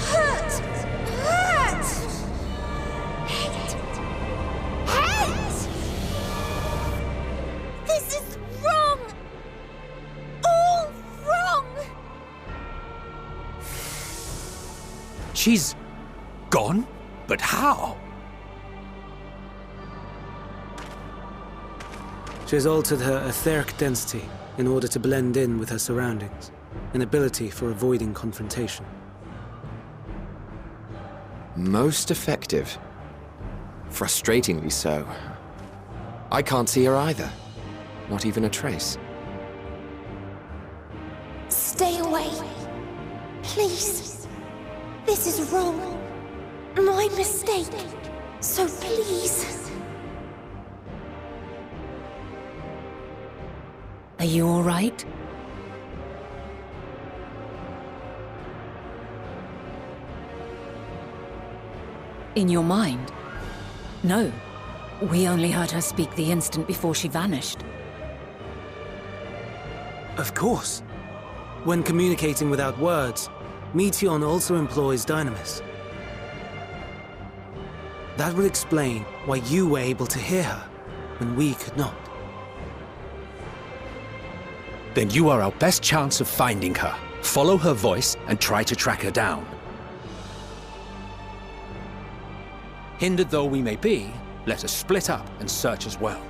hurt. Hate. This is wrong. All wrong. She's gone? But how? She has altered her etheric density in order to blend in with her surroundings, an ability for avoiding confrontation. Most effective. Frustratingly so. I can't see her either. Not even a trace. Stay away. Please. This is wrong. My mistake. So please. Are you all right? In your mind? No. We only heard her speak the instant before she vanished. Of course. When communicating without words, Meteion also employs dynamis. That would explain why you were able to hear her, when we could not. Then you are our best chance of finding her. Follow her voice and try to track her down. Hindered though we may be, let us split up and search as well.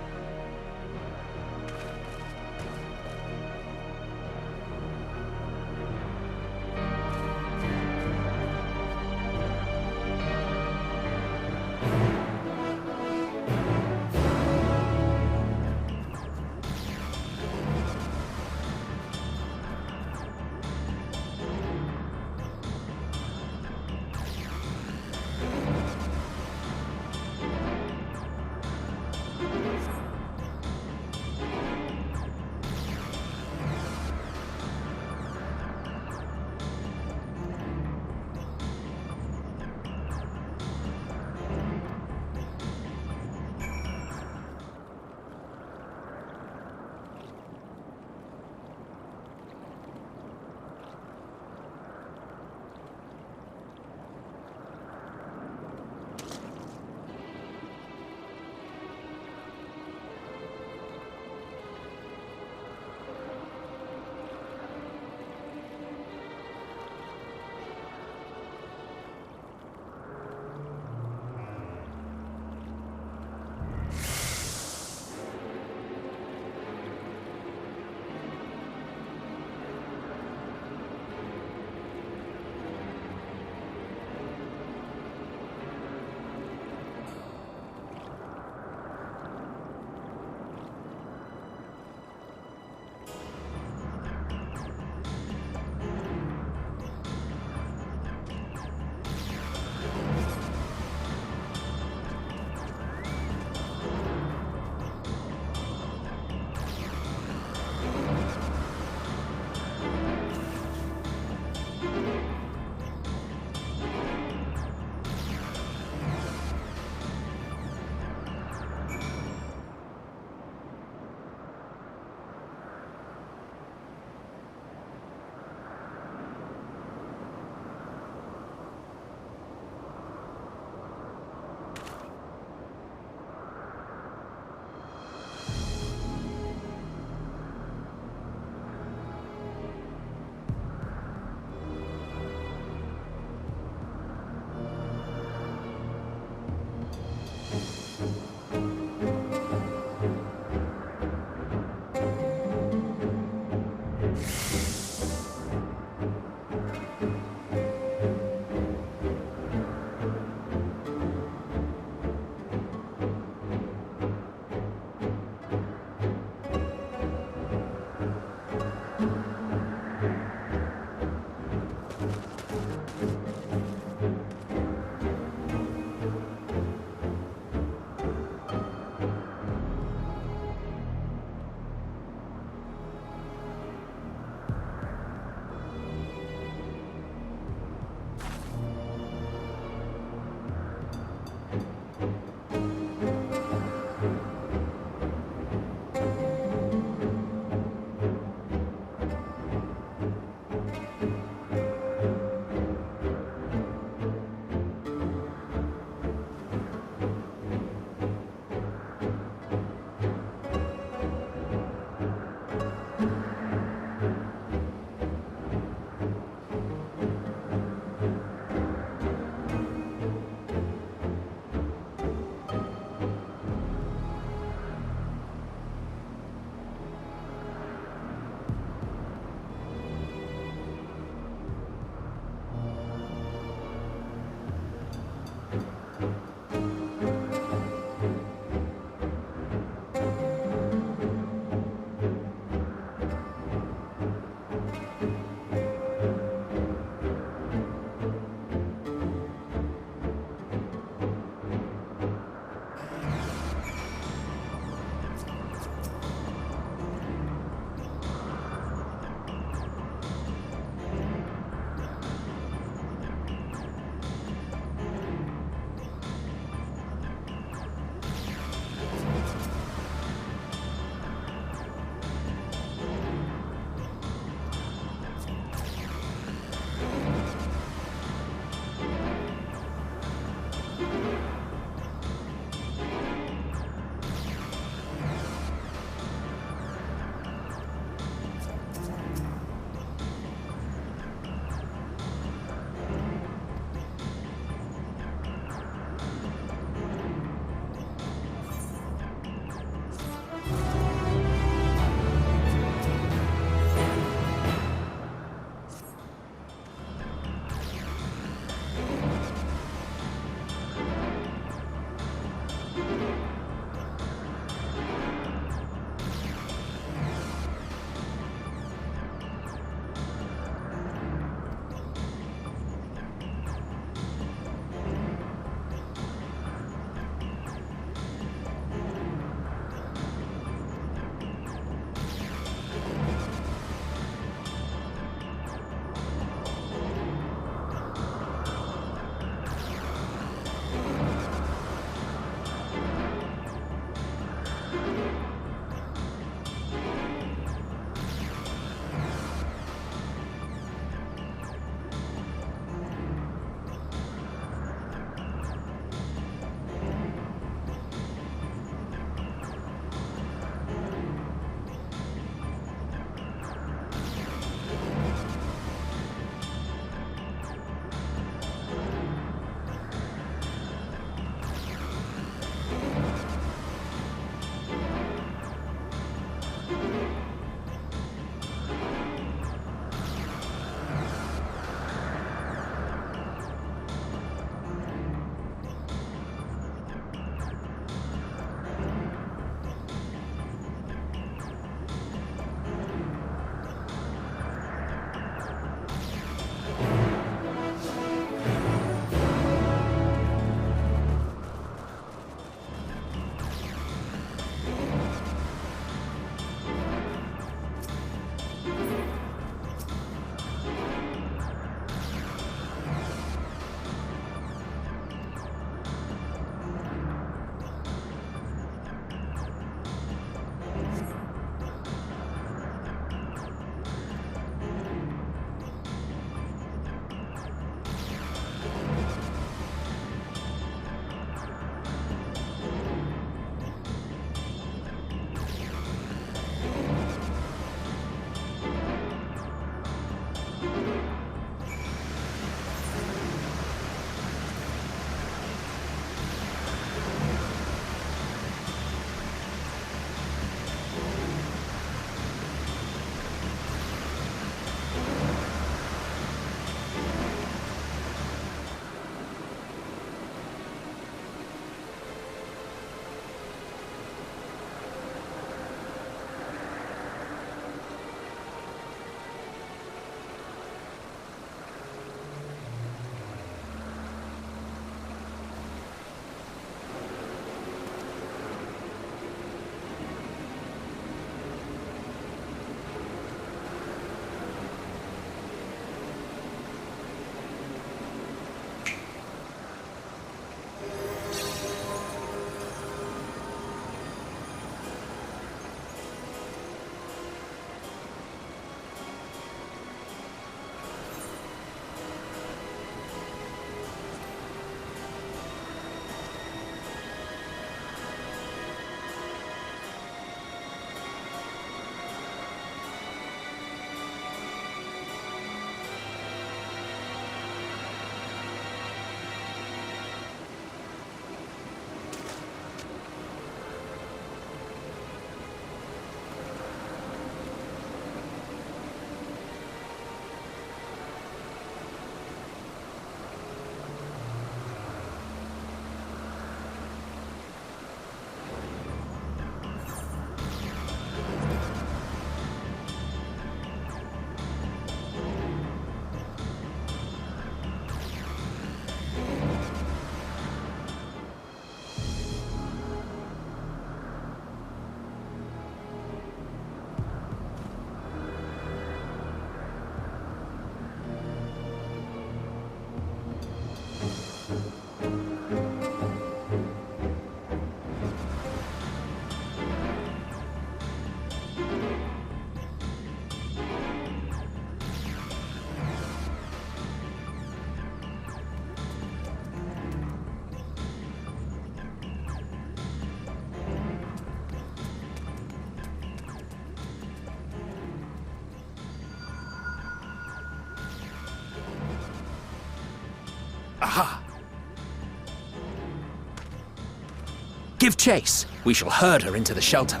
Give chase. We shall herd her into the shelter.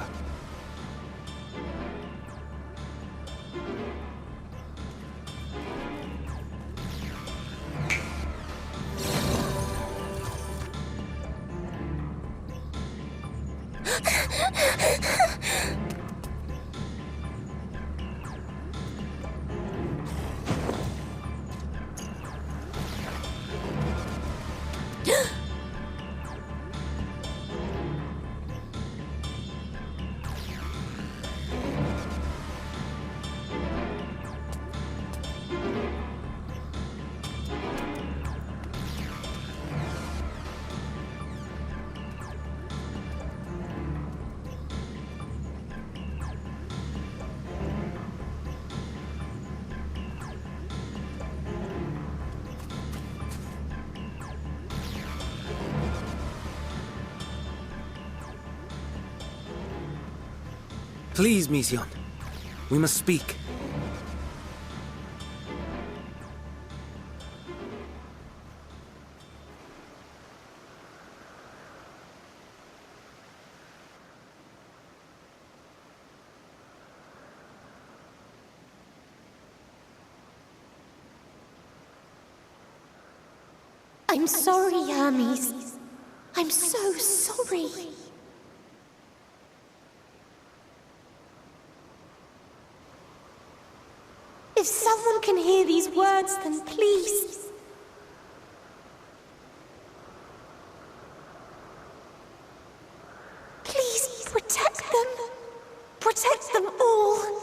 Please, Mission. We must speak. I'm sorry, Hermes. I'm so sorry. If someone can hear these words, then please. Please protect them. Protect them all.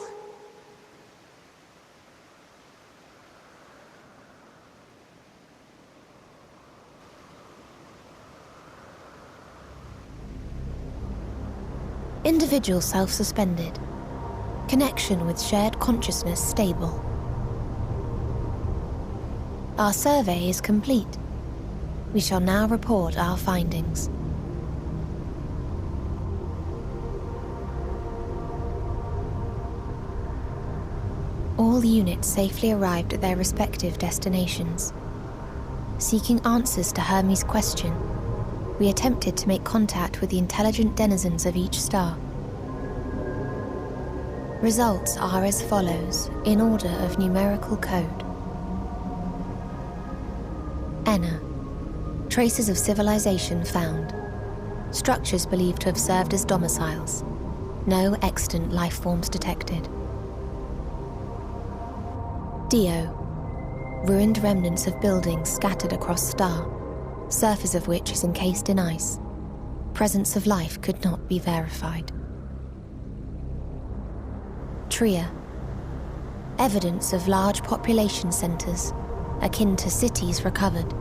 Individual self-suspended. Connection with shared consciousness stable. Our survey is complete. We shall now report our findings. All units safely arrived at their respective destinations. Seeking answers to Hermes' question, we attempted to make contact with the intelligent denizens of each star. Results are as follows, in order of numerical code. Enna. Traces of civilization found. Structures believed to have served as domiciles. No extant life forms detected. Dio. Ruined remnants of buildings scattered across star, surface of which is encased in ice. Presence of life could not be verified. Tria. Evidence of large population centers, akin to cities recovered.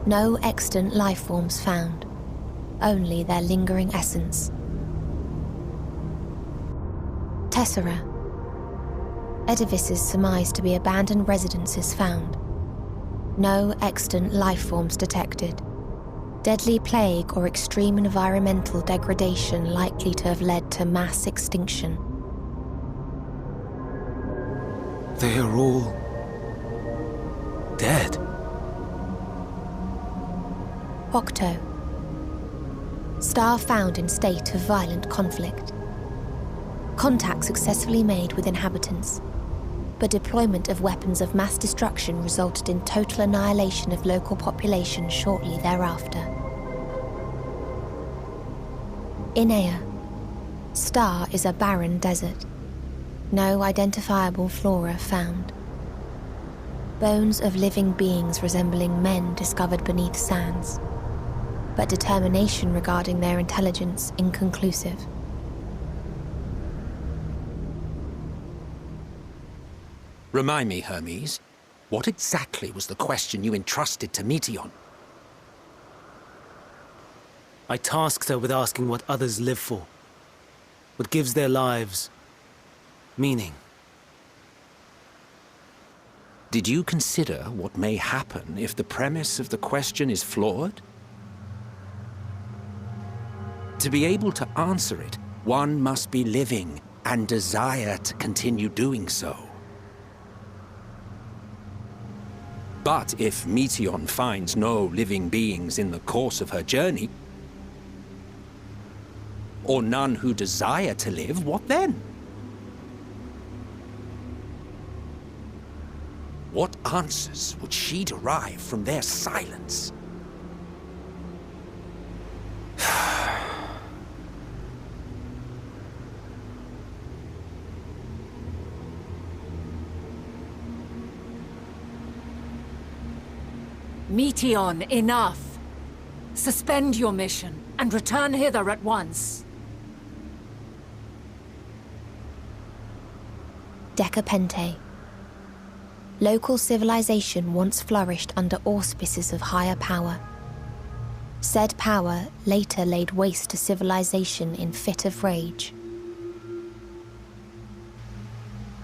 No extant life forms found, only their lingering essence. Tessera. Edifices surmised to be abandoned residences found. No extant life forms detected. Deadly plague or extreme environmental degradation likely to have led to mass extinction. They are all dead. Octo. Star found in state of violent conflict. Contact successfully made with inhabitants, but deployment of weapons of mass destruction resulted in total annihilation of local population shortly thereafter. Inea. Star is a barren desert. No identifiable flora found. Bones of living beings resembling men discovered beneath sands, but determination regarding their intelligence inconclusive. Remind me, Hermes, what exactly was the question you entrusted to Meteion? I tasked her with asking what others live for, what gives their lives meaning. Did you consider what may happen if the premise of the question is flawed? To be able to answer it, one must be living and desire to continue doing so. But if Meteion finds no living beings in the course of her journey, or none who desire to live, what then? What answers would she derive from their silence? Meteon, enough! Suspend your mission, and return hither at once. Decapente. Local civilization once flourished under auspices of higher power. Said power later laid waste to civilization in fit of rage.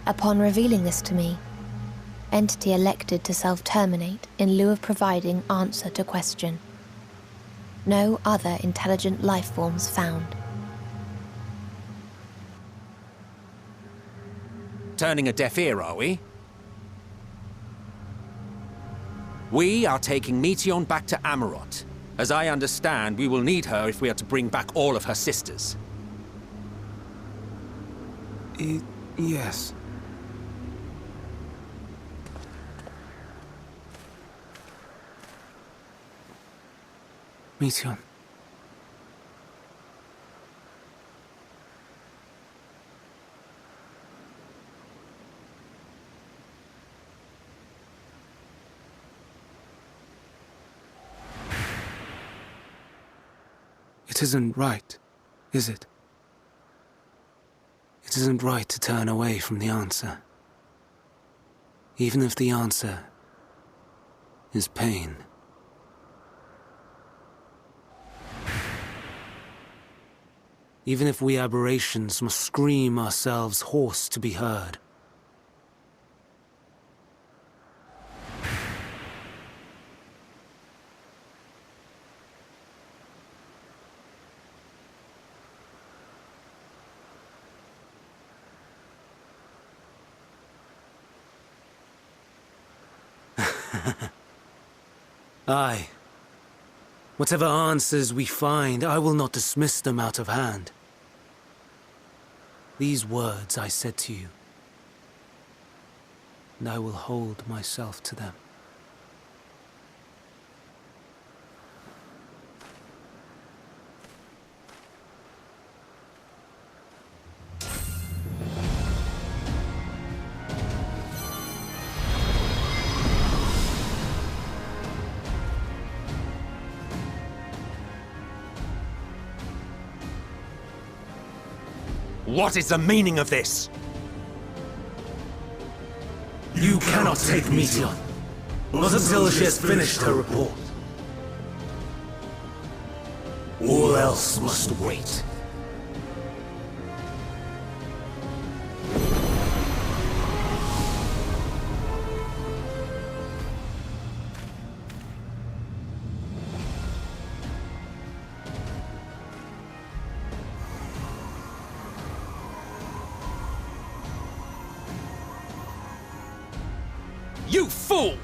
Upon revealing this to me, entity elected to self-terminate in lieu of providing answer to question. No other intelligent life forms found. Turning a deaf ear, are we? We are taking Meteon back to Amarot. As I understand, we will need her if we are to bring back all of her sisters. Yes. Meteon. It isn't right, is it? It isn't right to turn away from the answer. Even if the answer is pain. Even if we aberrations must scream ourselves hoarse to be heard. Aye. Whatever answers we find, I will not dismiss them out of hand. These words I said to you, and I will hold myself to them. What is the meaning of this? You cannot take Meteon, not until she has finished her report. All else must wait. You fool!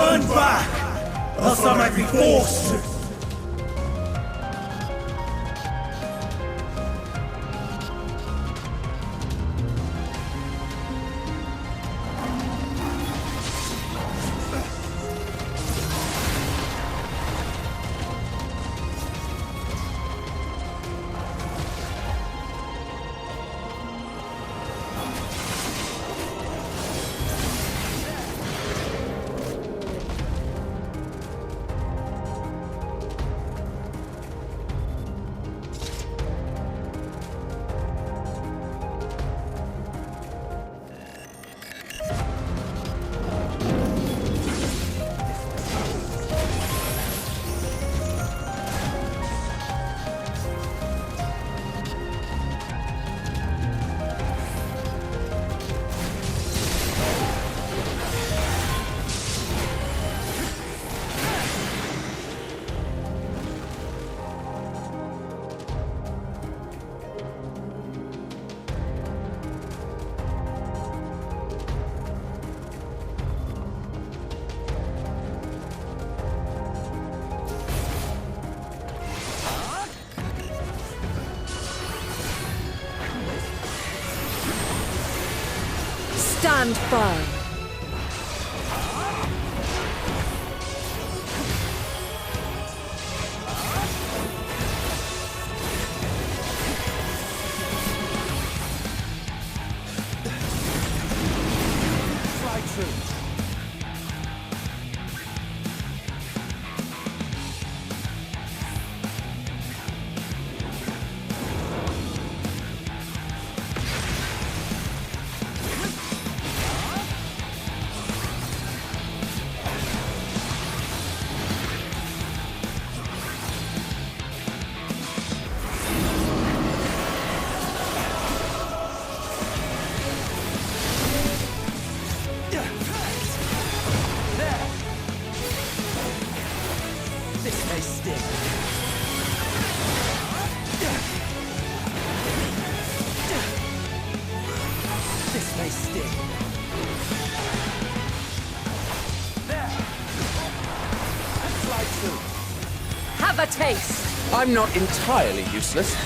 Turn back, else I might be forced to. Stand firm. Have a taste! I'm not entirely useless.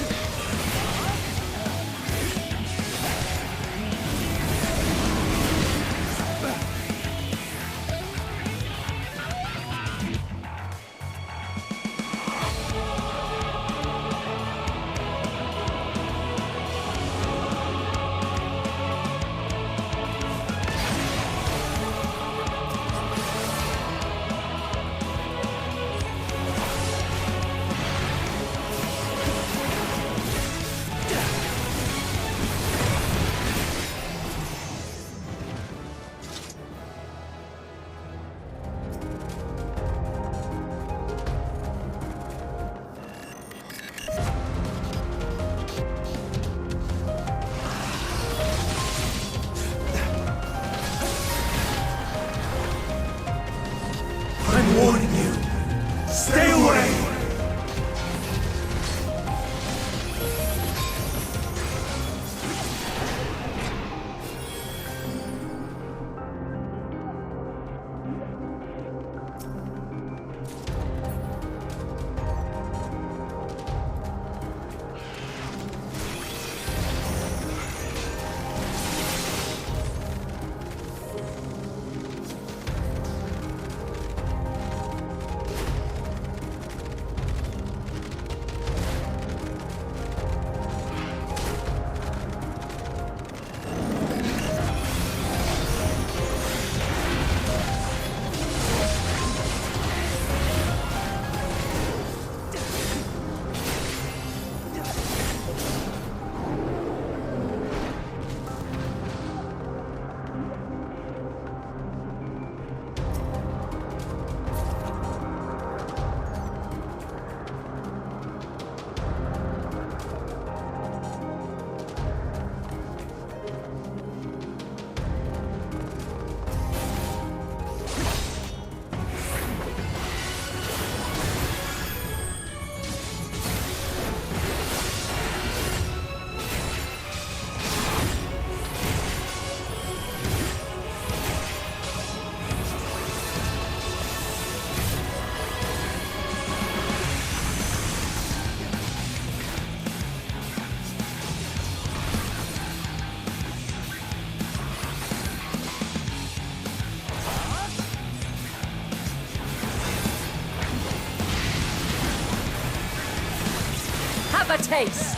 Have a taste!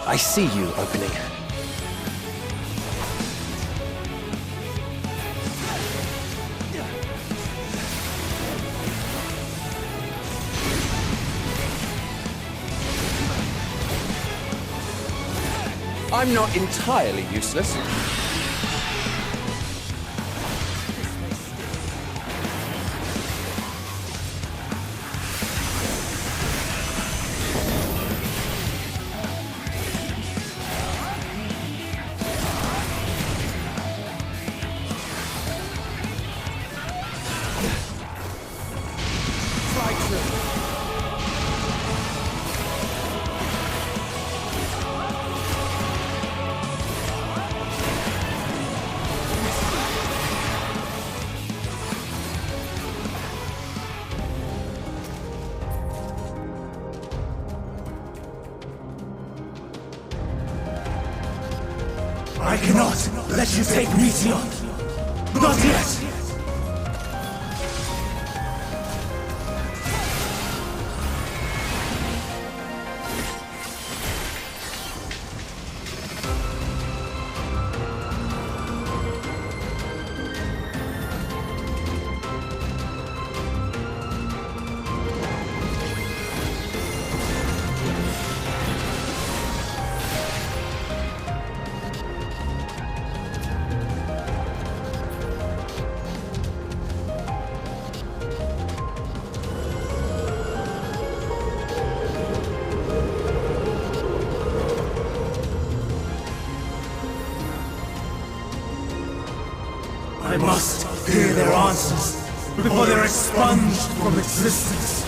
I see you opening. I'm not entirely useless. I cannot let you take Meteon. Not yet. I must hear their answers before they're expunged from existence.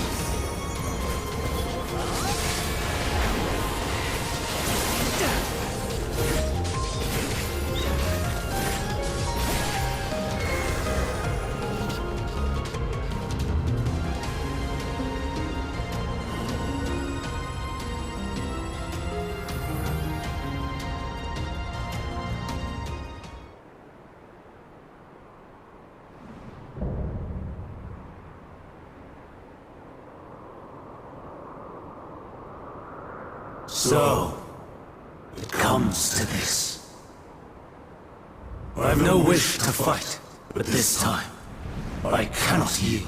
So, it comes to this. I have no wish to fight, but this time, I cannot yield.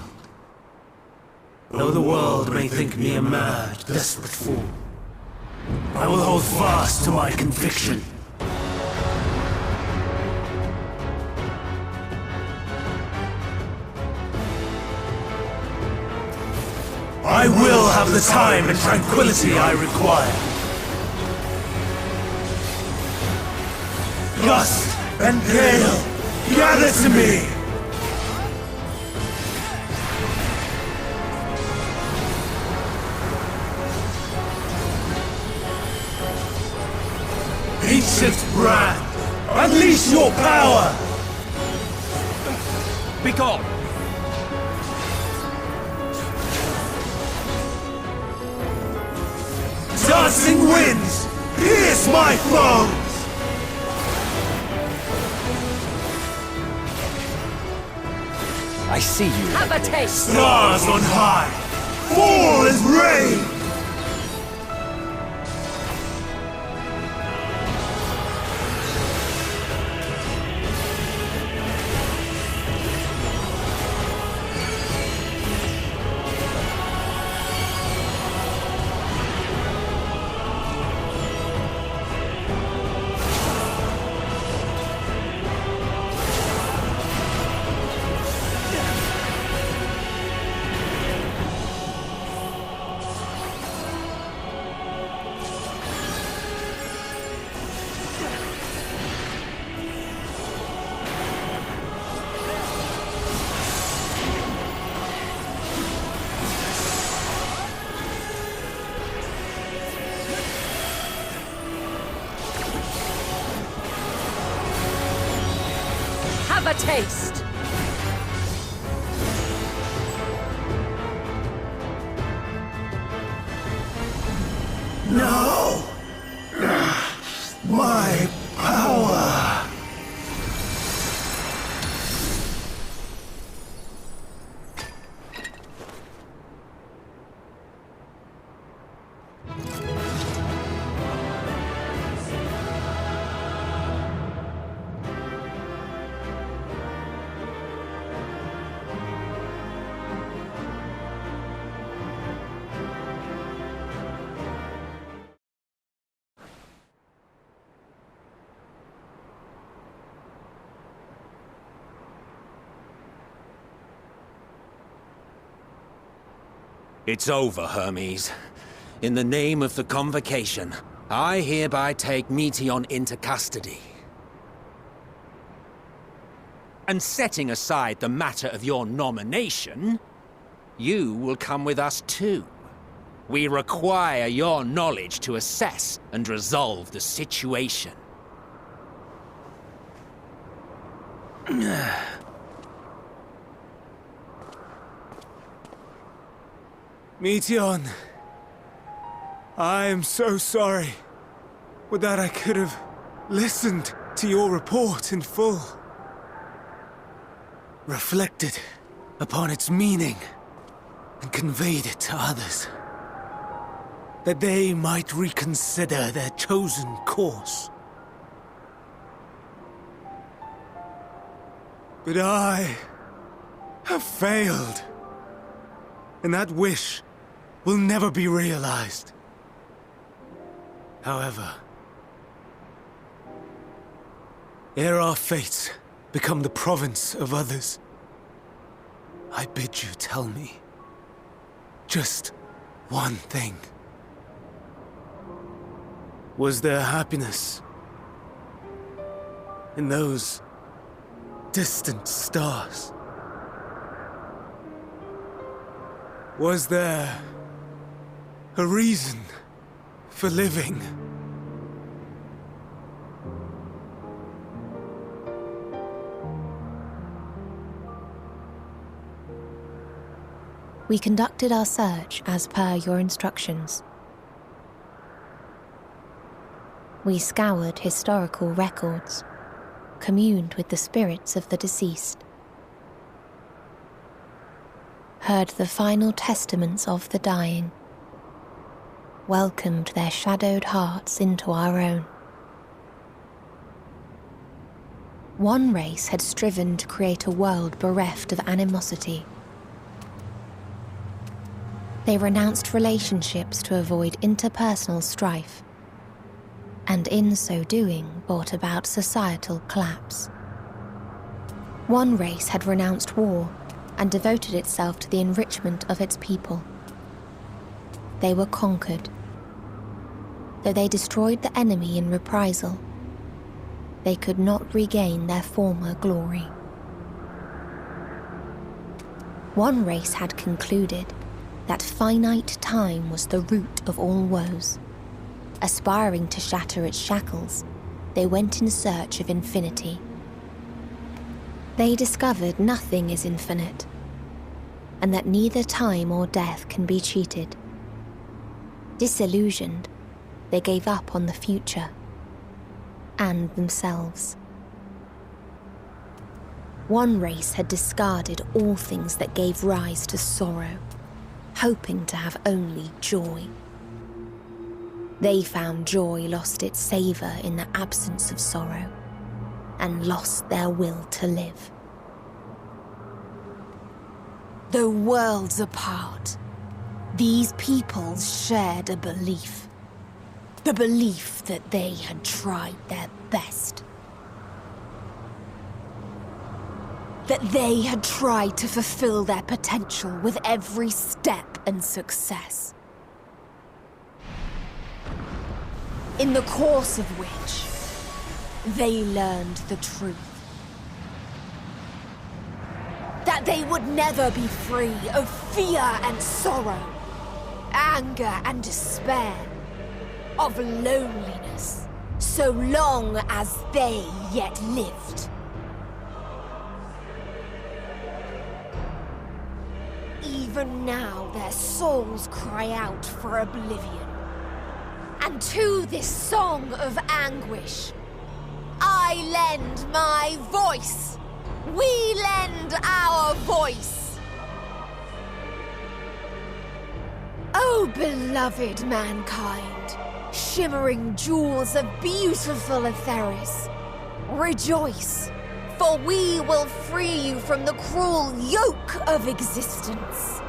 Though the world may think me a mad, desperate fool, I will hold fast to my conviction. I will have the time and tranquility I require. Gust and gale, gather to me! Ancient brand, unleash your power! Be gone! Dancing winds, pierce my foes! I see you. Have a taste! Stars on high, fall as rain! Have a taste! No! My power! It's over, Hermes. In the name of the Convocation, I hereby take Meteion into custody. And setting aside the matter of your nomination, you will come with us too. We require your knowledge to assess and resolve the situation. Meteion, I am so sorry. Would that I could have listened to your report in full. Reflected upon its meaning and conveyed it to others, that they might reconsider their chosen course. But I have failed, and that wish will never be realized. However, ere our fates become the province of others, I bid you tell me just one thing. Was there happiness in those distant stars? Was there a reason for living? We conducted our search as per your instructions. We scoured historical records, communed with the spirits of the deceased, heard the final testaments of the dying, welcomed their shadowed hearts into our own. One race had striven to create a world bereft of animosity. They renounced relationships to avoid interpersonal strife, and in so doing brought about societal collapse. One race had renounced war and devoted itself to the enrichment of its people. They were conquered. Though they destroyed the enemy in reprisal, they could not regain their former glory. One race had concluded that finite time was the root of all woes. Aspiring to shatter its shackles, they went in search of infinity. They discovered nothing is infinite, and that neither time or death can be cheated. Disillusioned, they gave up on the future and themselves. One race had discarded all things that gave rise to sorrow, hoping to have only joy. They found joy lost its savour in the absence of sorrow, and lost their will to live. Though worlds apart, these peoples shared a belief. The belief that they had tried their best. That they had tried to fulfill their potential with every step and success. In the course of which, they learned the truth. That they would never be free of fear and sorrow, anger and despair, of loneliness, so long as they yet lived. Even now their souls cry out for oblivion. And to this song of anguish, I lend my voice. We lend our voice. Oh, beloved mankind, shimmering jewels of beautiful Etheris, rejoice, for we will free you from the cruel yoke of existence.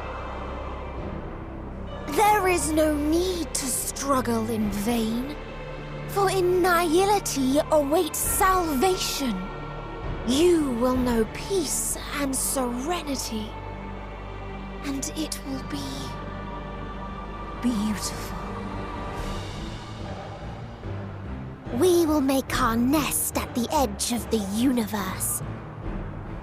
There is no need to struggle in vain, for in nihility awaits salvation. You will know peace and serenity, and it will be beautiful. We will make our nest at the edge of the universe.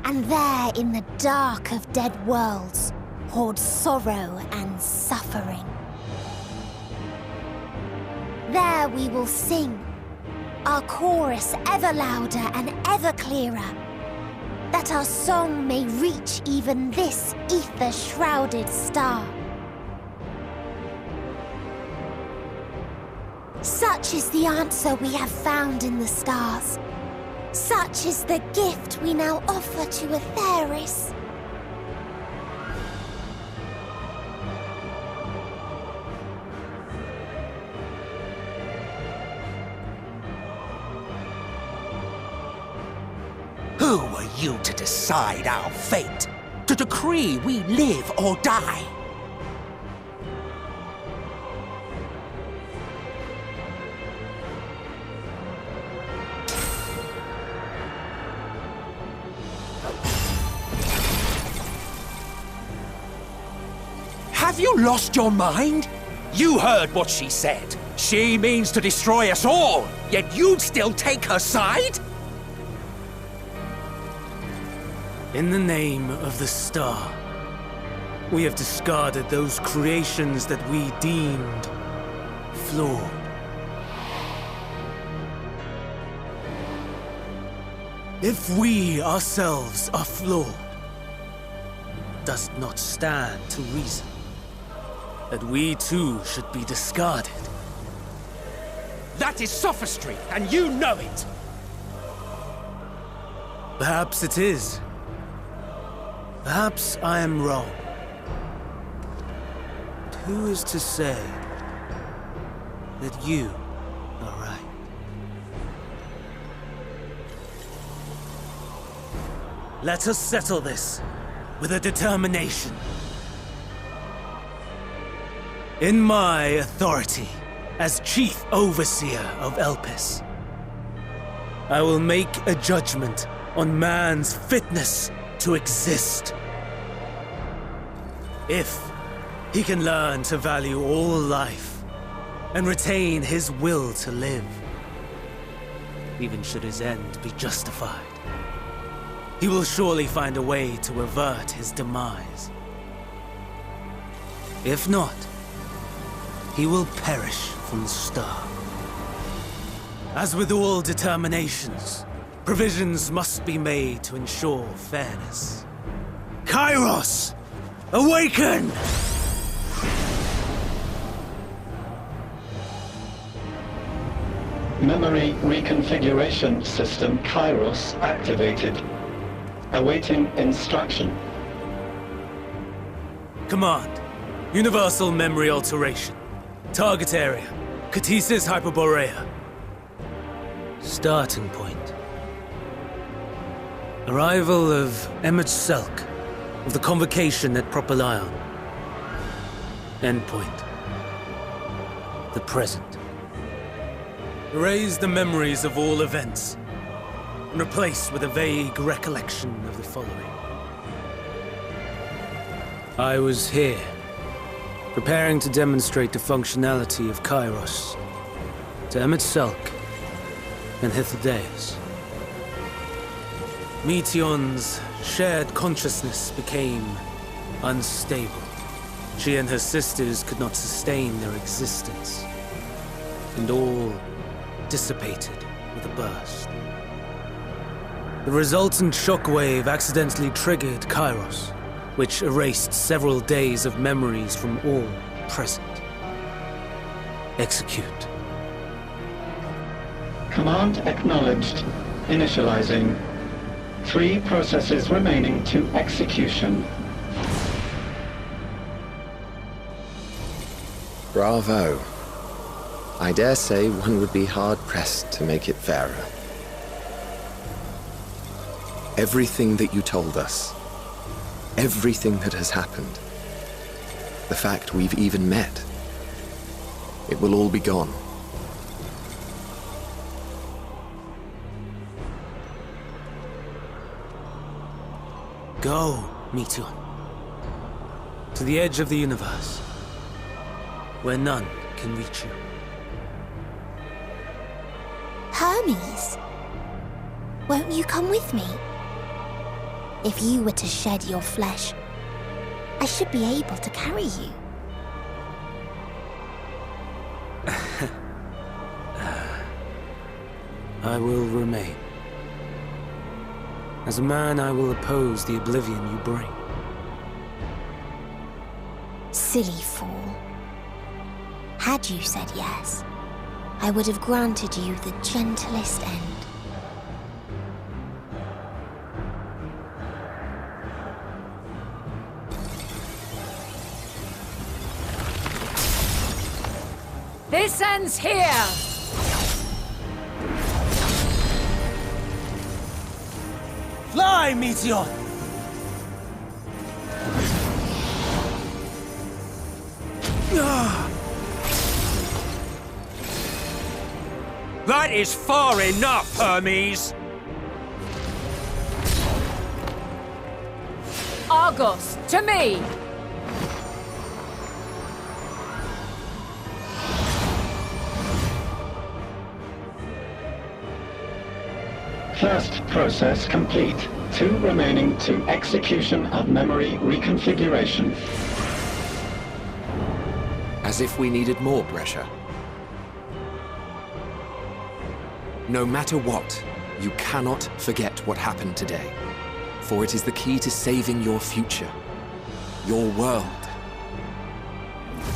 And there, in the dark of dead worlds, hoard sorrow and suffering. There we will sing, our chorus ever louder and ever clearer, that our song may reach even this ether-shrouded star. Such is the answer we have found in the stars. Such is the gift we now offer to Aetheris. Who are you to decide our fate? To decree we live or die? Have you lost your mind? You heard what she said. She means to destroy us all, yet you'd still take her side? In the name of the star, we have discarded those creations that we deemed flawed. If we ourselves are flawed, does not stand to reason that we too should be discarded. That is sophistry, and you know it! Perhaps it is. Perhaps I am wrong. But who is to say that you are right? Let us settle this with a determination. In my authority as Chief Overseer of Elpis, I will make a judgment on man's fitness to exist. If he can learn to value all life and retain his will to live, even should his end be justified, he will surely find a way to avert his demise. If not, he will perish from the start. As with all determinations, provisions must be made to ensure fairness. Kairos! Awaken! Memory reconfiguration system Kairos activated. Awaiting instruction. Command. Universal memory alteration. Target area. Catesis Hyperborea. Starting point. Arrival of emet-selch of the convocation at Propylion. Endpoint. The present. Erase the memories of all events and replace with a vague recollection of the following. I was here, preparing to demonstrate the functionality of Kairos to emet-selch and Hythlodaeus. Meteion's shared consciousness became unstable. She and her sisters could not sustain their existence, and all dissipated with a burst. The resultant shockwave accidentally triggered Kairos, which erased several days of memories from all present. Execute. Command acknowledged. Initializing. 3 processes remaining to execution. Bravo. I dare say one would be hard-pressed to make it fairer. Everything that you told us, everything that has happened, the fact we've even met, it will all be gone. Go, Meteion. To the edge of the universe. where none can reach you. Hermes, won't you come with me? If you were to shed your flesh, I should be able to carry you. I will remain. As a man, I will oppose the oblivion you bring. Silly fool. Had you said yes, I would have granted you the gentlest end. This ends here! Fly, Meteor! That is far enough, Hermes! Argos, to me! First process complete. 2 remaining to execution of memory reconfiguration. As if we needed more pressure. No matter what, you cannot forget what happened today. For it is the key to saving your future. Your world.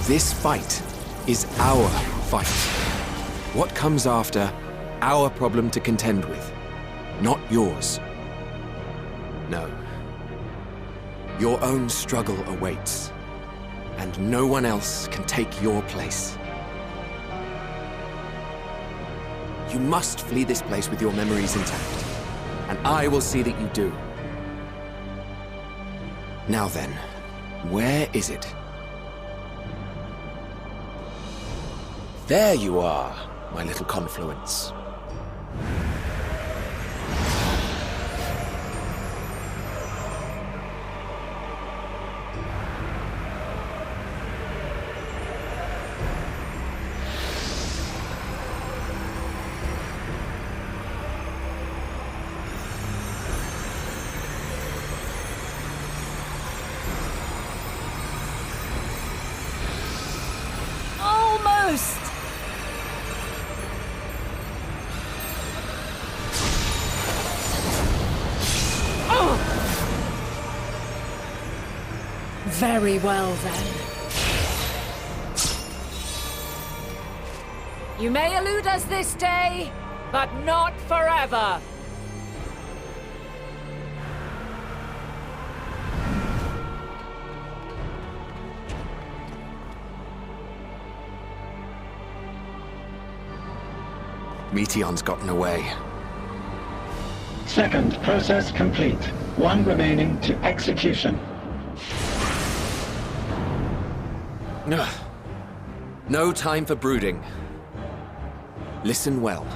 This fight is our fight. What comes after, our problem to contend with. Not yours. No. Your own struggle awaits. And no one else can take your place. You must flee this place with your memories intact. And I will see that you do. Now then, where is it? There you are, my little confluence. Very well, then. You may elude us this day, but not forever. Meteon's gotten away. Second process complete. 1 remaining to execution. No time for brooding. Listen well.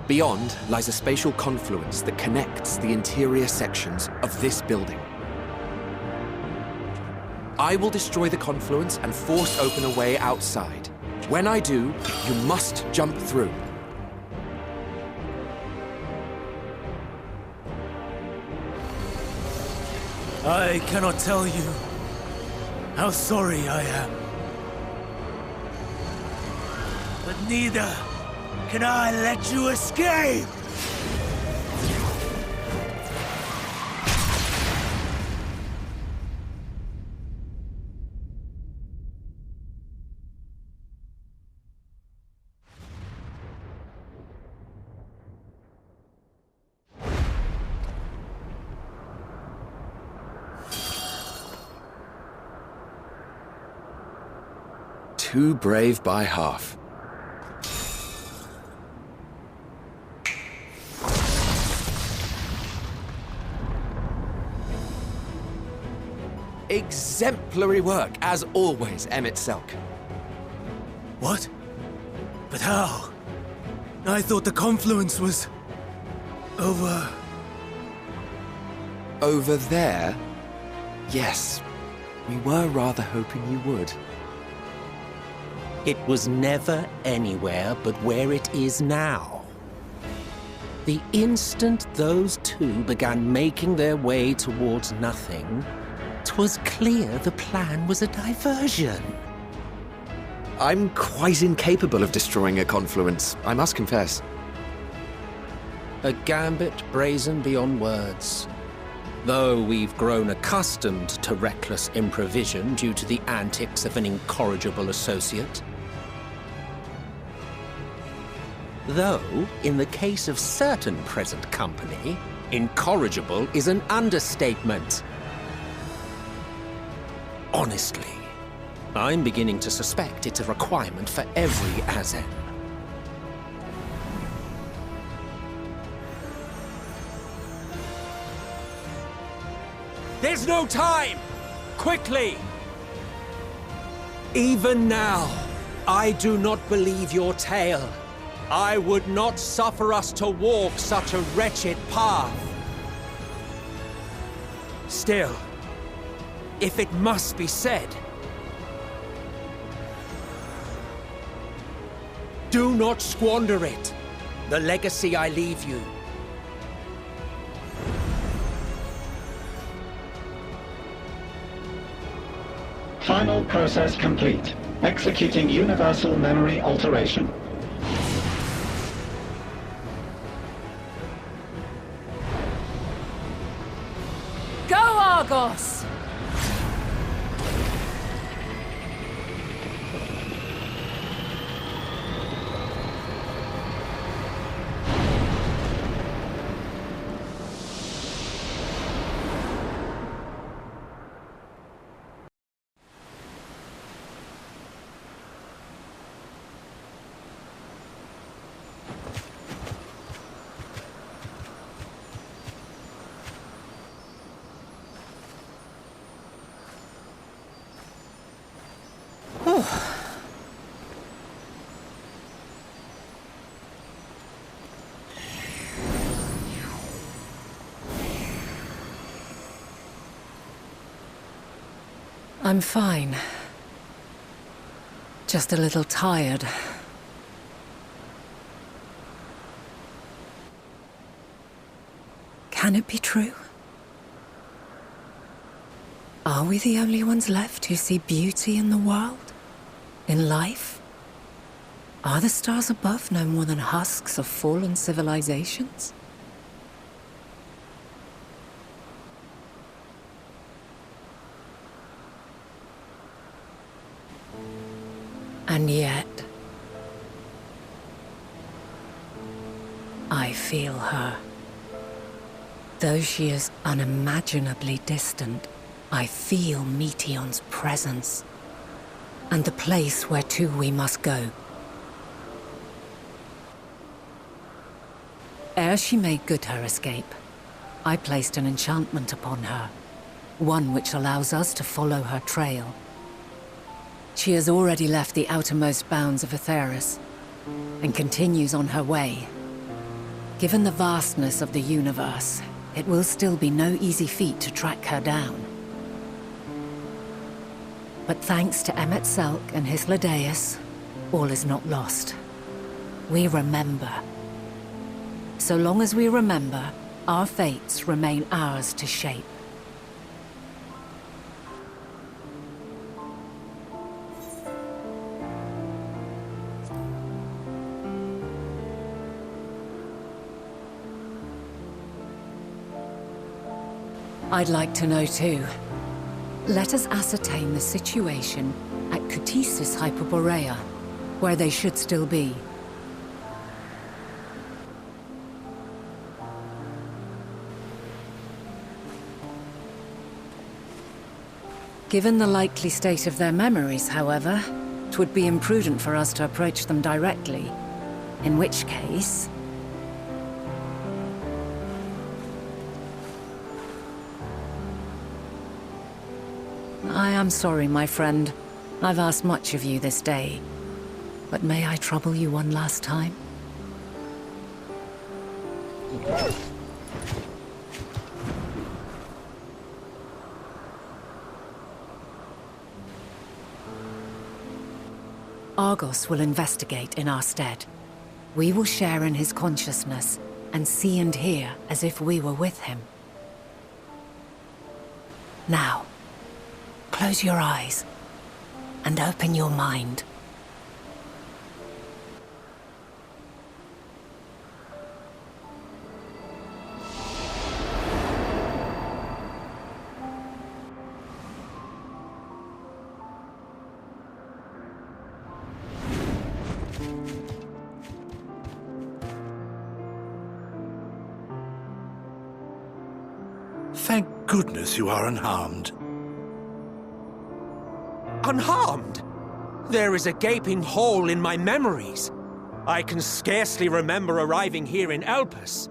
Beyond lies a spatial confluence that connects the interior sections of this building. I will destroy the confluence and force open a way outside. When I do, you must jump through. I cannot tell you how sorry I am. But neither can I let you escape! Too brave by half. Exemplary work, as always, emet-selch. What? But how? I thought the confluence was... over... Over there? Yes. We were rather hoping you would. It was never anywhere but where it is now. The instant those two began making their way towards nothing, 'twas clear the plan was a diversion. I'm quite incapable of destroying a confluence, I must confess. A gambit brazen beyond words. Though we've grown accustomed to reckless improvision due to the antics of an incorrigible associate. Though, in the case of certain present company, incorrigible is an understatement. Honestly, I'm beginning to suspect it's a requirement for every Azen. There's no time! Quickly! Even now, I do not believe your tale. I would not suffer us to walk such a wretched path. Still, if it must be said, do not squander it. The legacy I leave you. Final process complete. Executing universal memory alteration. Go, Argos! I'm fine. Just a little tired. Can it be true? Are we the only ones left who see beauty in the world? In life? Are the stars above no more than husks of fallen civilizations? And yet, I feel her. Though she is unimaginably distant, I feel Meteion's presence, and the place where to we must go. Ere she made good her escape, I placed an enchantment upon her, one which allows us to follow her trail. She has already left the outermost bounds of Aetheris, and continues on her way. Given the vastness of the universe, it will still be no easy feat to track her down. But thanks to emet-selch and Hythlodaeus, all is not lost. We remember. So long as we remember, our fates remain ours to shape. I'd like to know too. Let us ascertain the situation at Kutisis Hyperborea, where they should still be. Given the likely state of their memories, however, it would be imprudent for us to approach them directly. In which case... I am sorry, my friend. I've asked much of you this day. But may I trouble you one last time? Argos will investigate in our stead. We will share in his consciousness and see and hear as if we were with him. Now, close your eyes and open your mind. Thank goodness you are unharmed. Unharmed? There is a gaping hole in my memories. I can scarcely remember arriving here in Elpis.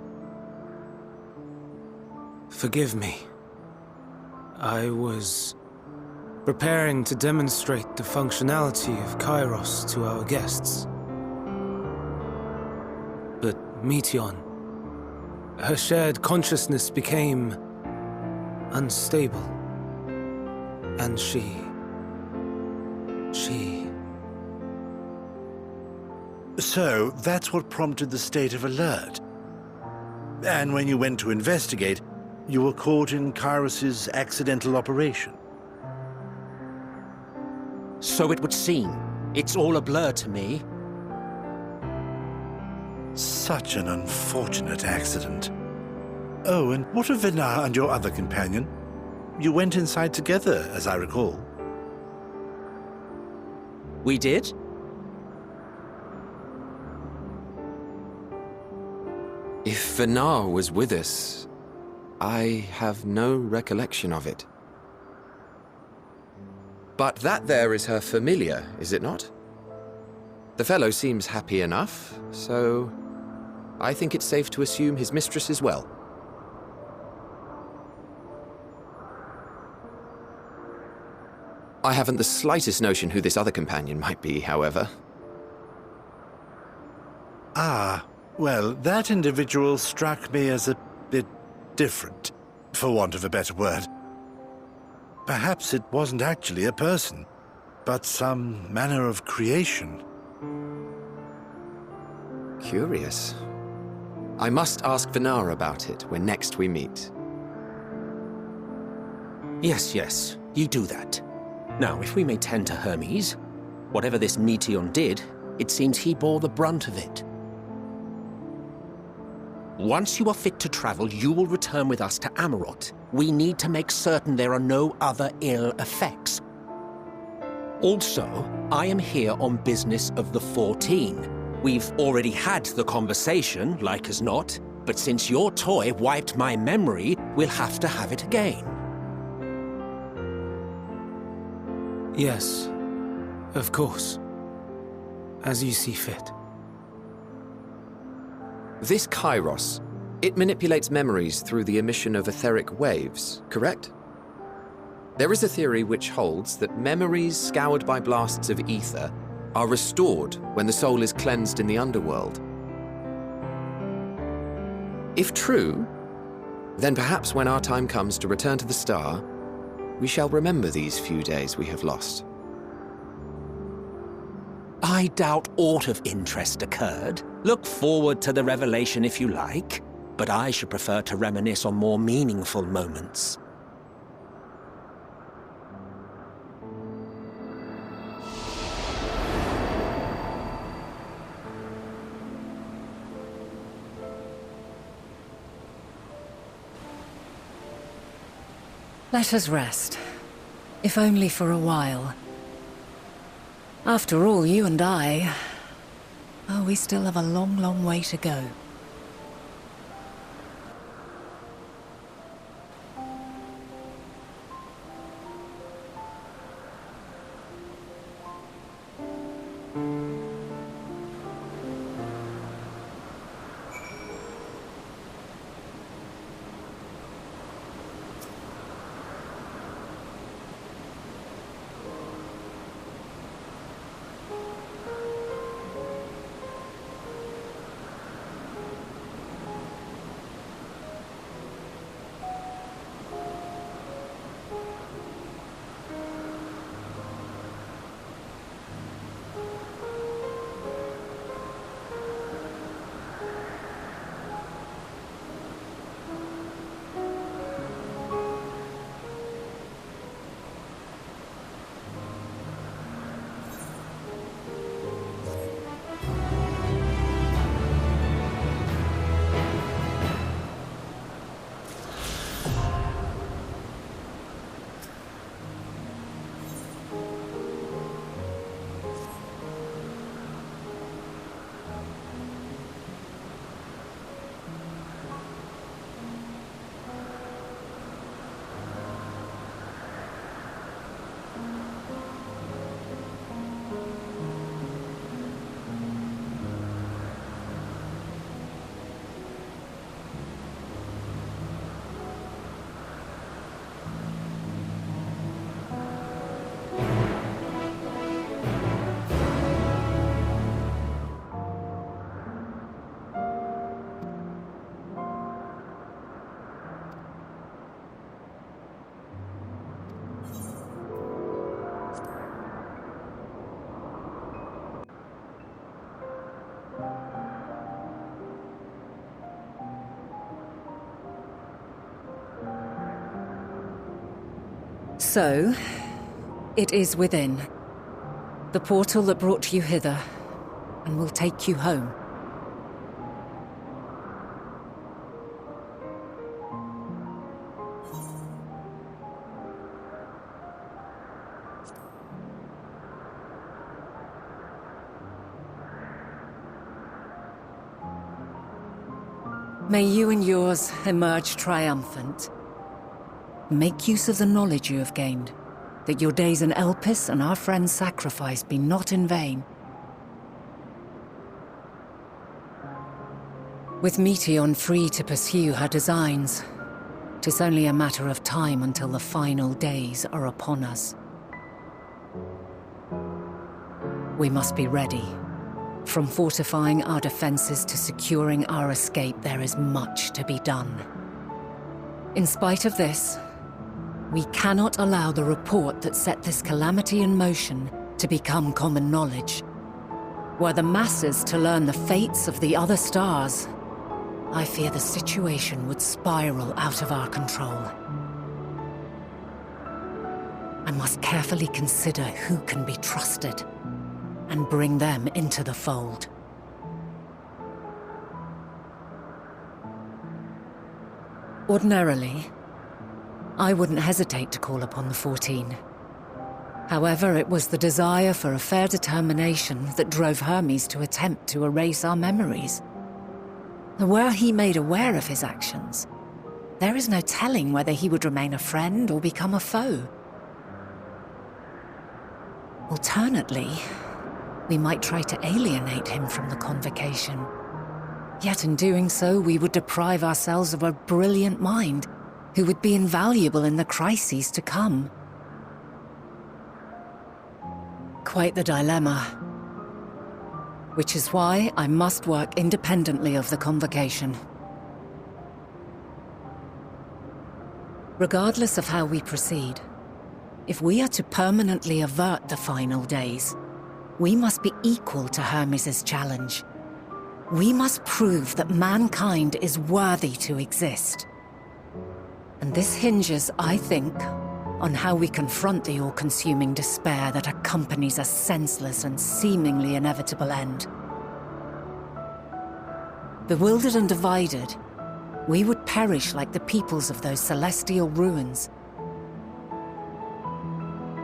Forgive me. I was preparing to demonstrate the functionality of Kairos to our guests. But Meteion, her shared consciousness became unstable. And she... So, that's what prompted the state of alert. And when you went to investigate, you were caught in Kairos's accidental operation. So it would seem. It's all a blur to me. Such an unfortunate accident. Oh, and what of Venar and your other companion? You went inside together, as I recall. We did? If Venar was with us, I have no recollection of it. But that there is her familiar, is it not? The fellow seems happy enough, so I think it's safe to assume his mistress is well. I haven't the slightest notion who this other companion might be, however. Ah, well, that individual struck me as a bit different, for want of a better word. Perhaps it wasn't actually a person, but some manner of creation. Curious. I must ask Venar about it when next we meet. Yes, you do that. Now, if we may tend to Hermes, whatever this Meteion did, it seems he bore the brunt of it. Once you are fit to travel, you will return with us to Amarot. We need to make certain there are no other ill effects. Also, I am here on business of the 14. We've already had the conversation, like as not, but since your toy wiped my memory, we'll have to have it again. Yes, of course. As you see fit. This Kairos, it manipulates memories through the emission of etheric waves, correct? There is a theory which holds that memories scoured by blasts of ether are restored when the soul is cleansed in the underworld. If true, then perhaps when our time comes to return to the star, we shall remember these few days we have lost. I doubt aught of interest occurred. Look forward to the revelation if you like, but I should prefer to reminisce on more meaningful moments. Let us rest, if only for a while. After all, you and I... oh, we still have a long, long way to go. So, it is within. The portal that brought you hither, and will take you home. May you and yours emerge triumphant. Make use of the knowledge you have gained, that your days in Elpis and our friend's sacrifice be not in vain. With Meteion free to pursue her designs, 'tis only a matter of time until the final days are upon us. We must be ready. From fortifying our defenses to securing our escape, there is much to be done. In spite of this, we cannot allow the report that set this calamity in motion to become common knowledge. Were the masses to learn the fates of the other stars, I fear the situation would spiral out of our control. I must carefully consider who can be trusted and bring them into the fold. Ordinarily, I wouldn't hesitate to call upon the 14. However, it was the desire for a fair determination that drove Hermes to attempt to erase our memories. Were he made aware of his actions, there is no telling whether he would remain a friend or become a foe. Alternately, we might try to alienate him from the convocation. Yet in doing so, we would deprive ourselves of a brilliant mind who would be invaluable in the crises to come. Quite the dilemma. Which is why I must work independently of the convocation. Regardless of how we proceed, if we are to permanently avert the final days, we must be equal to Hermes' challenge. We must prove that mankind is worthy to exist. And this hinges, I think, on how we confront the all-consuming despair that accompanies a senseless and seemingly inevitable end. Bewildered and divided, we would perish like the peoples of those celestial ruins.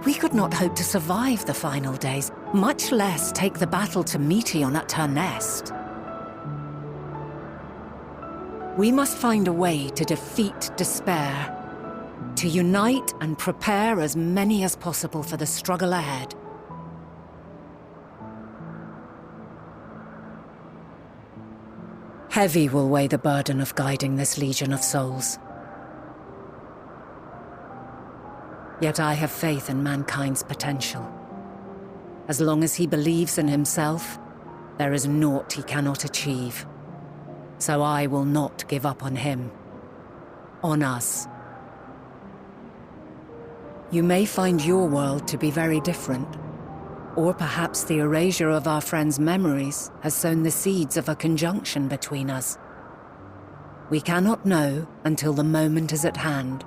We could not hope to survive the final days, much less take the battle to Meteion at her nest. We must find a way to defeat despair, to unite and prepare as many as possible for the struggle ahead. Heavy will weigh the burden of guiding this legion of souls. Yet I have faith in mankind's potential. As long as he believes in himself, there is naught he cannot achieve. So I will not give up on him, on us. You may find your world to be very different, or perhaps the erasure of our friend's memories has sown the seeds of a conjunction between us. We cannot know until the moment is at hand.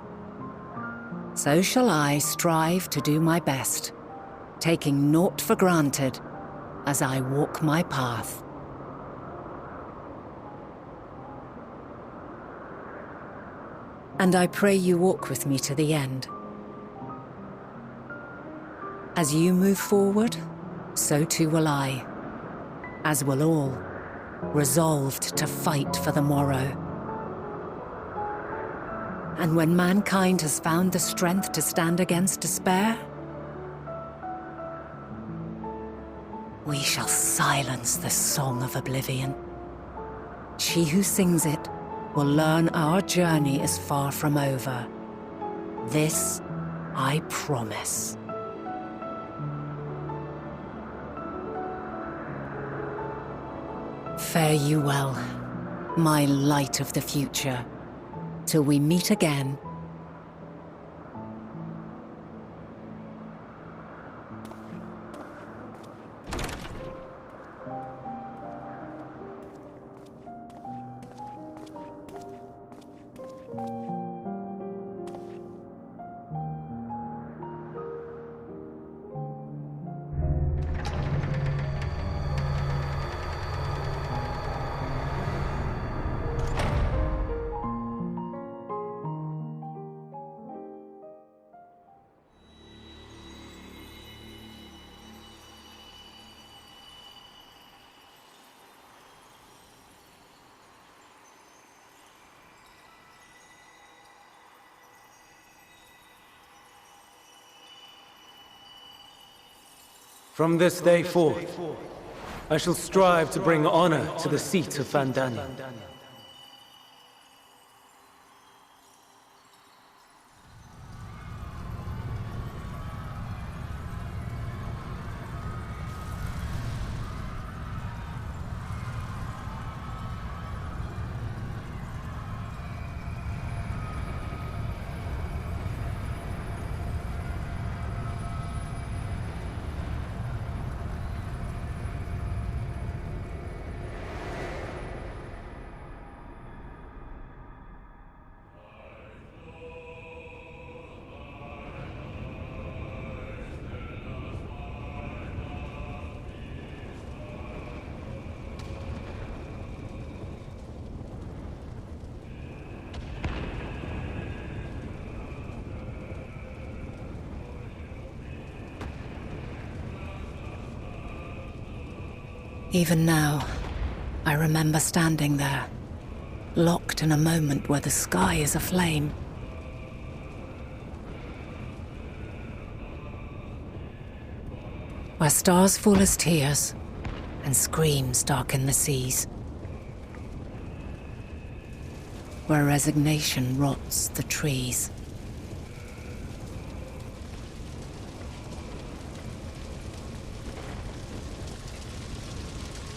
So shall I strive to do my best, taking naught for granted as I walk my path. And I pray you walk with me to the end. As you move forward, so too will I, as will all, resolved to fight for the morrow. And when mankind has found the strength to stand against despair, we shall silence the Song of Oblivion. She who sings it will learn our journey is far from over. This I promise. Fare you well, my light of the future, till we meet again. From this day forth, I shall strive to bring honor to the seat of Fandania. Even now, I remember standing there, locked in a moment where the sky is aflame. Where stars fall as tears, and screams darken the seas. Where resignation rots the trees.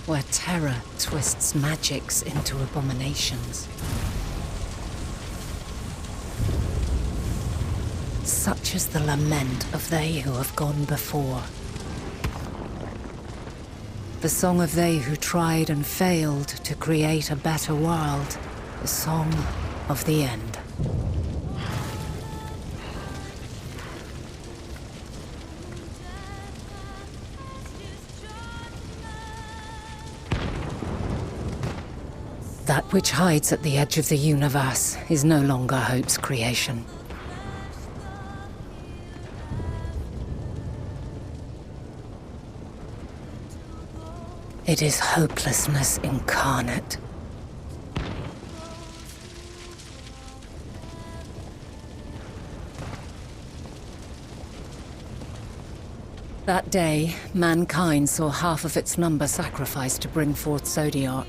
Where terror twists magics into abominations. Such is the lament of they who have gone before. The song of they who tried and failed to create a better world. The song of the end. That which hides at the edge of the universe is no longer hope's creation. It is hopelessness incarnate. That day, mankind saw half of its number sacrificed to bring forth Zodiac.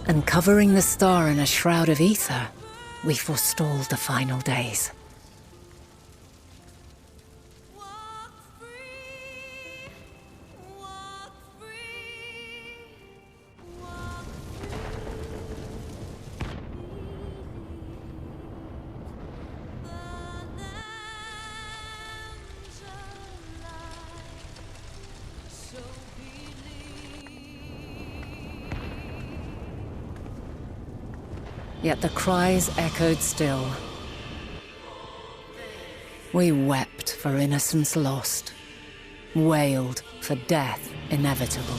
And covering the star in a shroud of ether, we forestalled the final days. Yet the cries echoed still. We wept for innocence lost, wailed for death inevitable.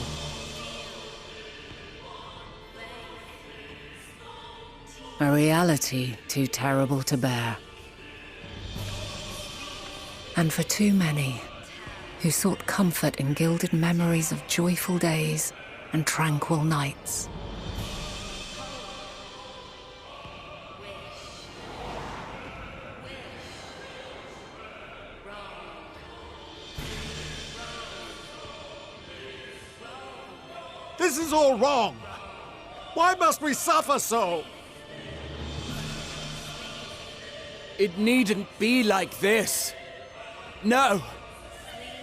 A reality too terrible to bear. And for too many who sought comfort in gilded memories of joyful days and tranquil nights. This is all wrong! Why must we suffer so? It needn't be like this. No!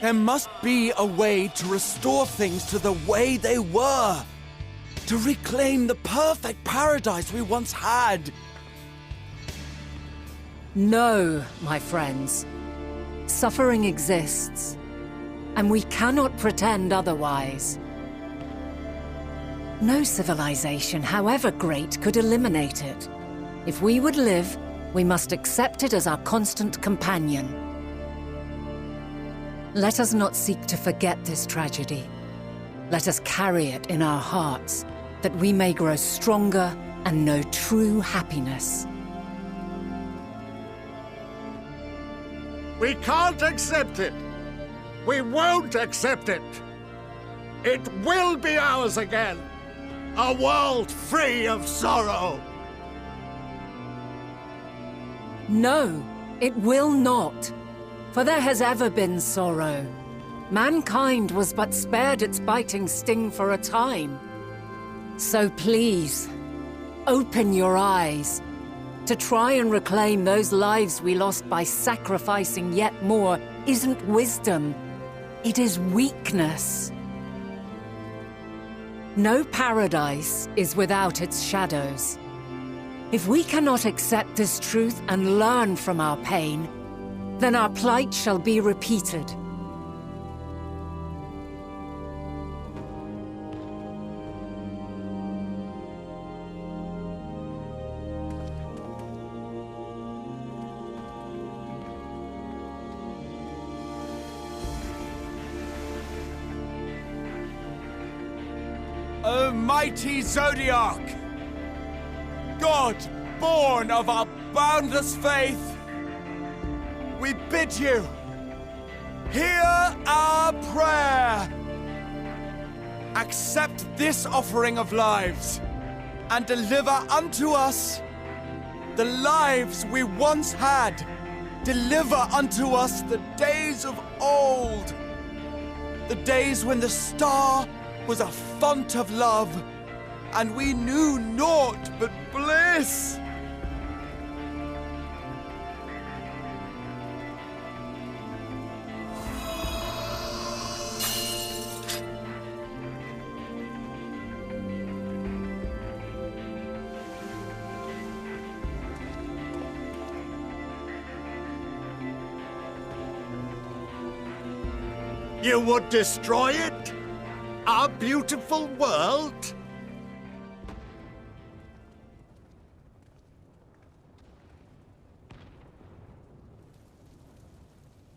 There must be a way to restore things to the way they were. To reclaim the perfect paradise we once had. No, my friends. Suffering exists, and we cannot pretend otherwise. No civilization, however great, could eliminate it. If we would live, we must accept it as our constant companion. Let us not seek to forget this tragedy. Let us carry it in our hearts, that we may grow stronger and know true happiness. We can't accept it! We won't accept it! It will be ours again! A world free of sorrow! No, it will not. For there has ever been sorrow. Mankind was but spared its biting sting for a time. So please, open your eyes. To try and reclaim those lives we lost by sacrificing yet more isn't wisdom. It is weakness. No paradise is without its shadows. If we cannot accept this truth and learn from our pain, then our plight shall be repeated. O mighty Zodiac! God, born of our boundless faith, we bid you, hear our prayer. Accept this offering of lives, and deliver unto us the lives we once had. Deliver unto us the days of old, the days when the star was a font of love, and we knew naught but bliss. You would destroy it? Our beautiful world?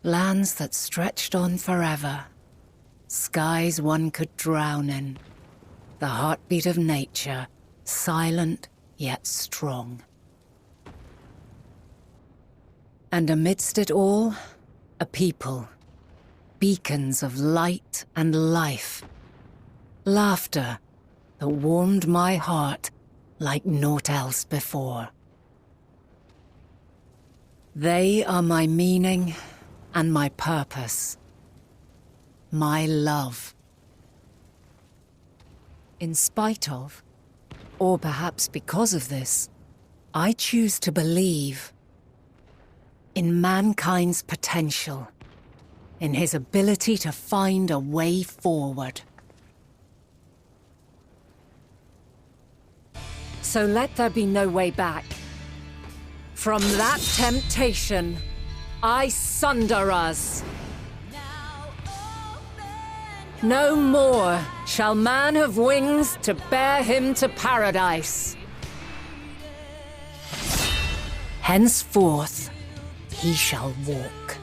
Lands that stretched on forever. Skies one could drown in. The heartbeat of nature, silent yet strong. And amidst it all, a people. Beacons of light and life. Laughter that warmed my heart like naught else before. They are my meaning and my purpose. My love. In spite of, or perhaps because of this, I choose to believe in mankind's potential, in his ability to find a way forward. So let there be no way back. From that temptation, I sunder us. No more shall man have wings to bear him to paradise. Henceforth, he shall walk.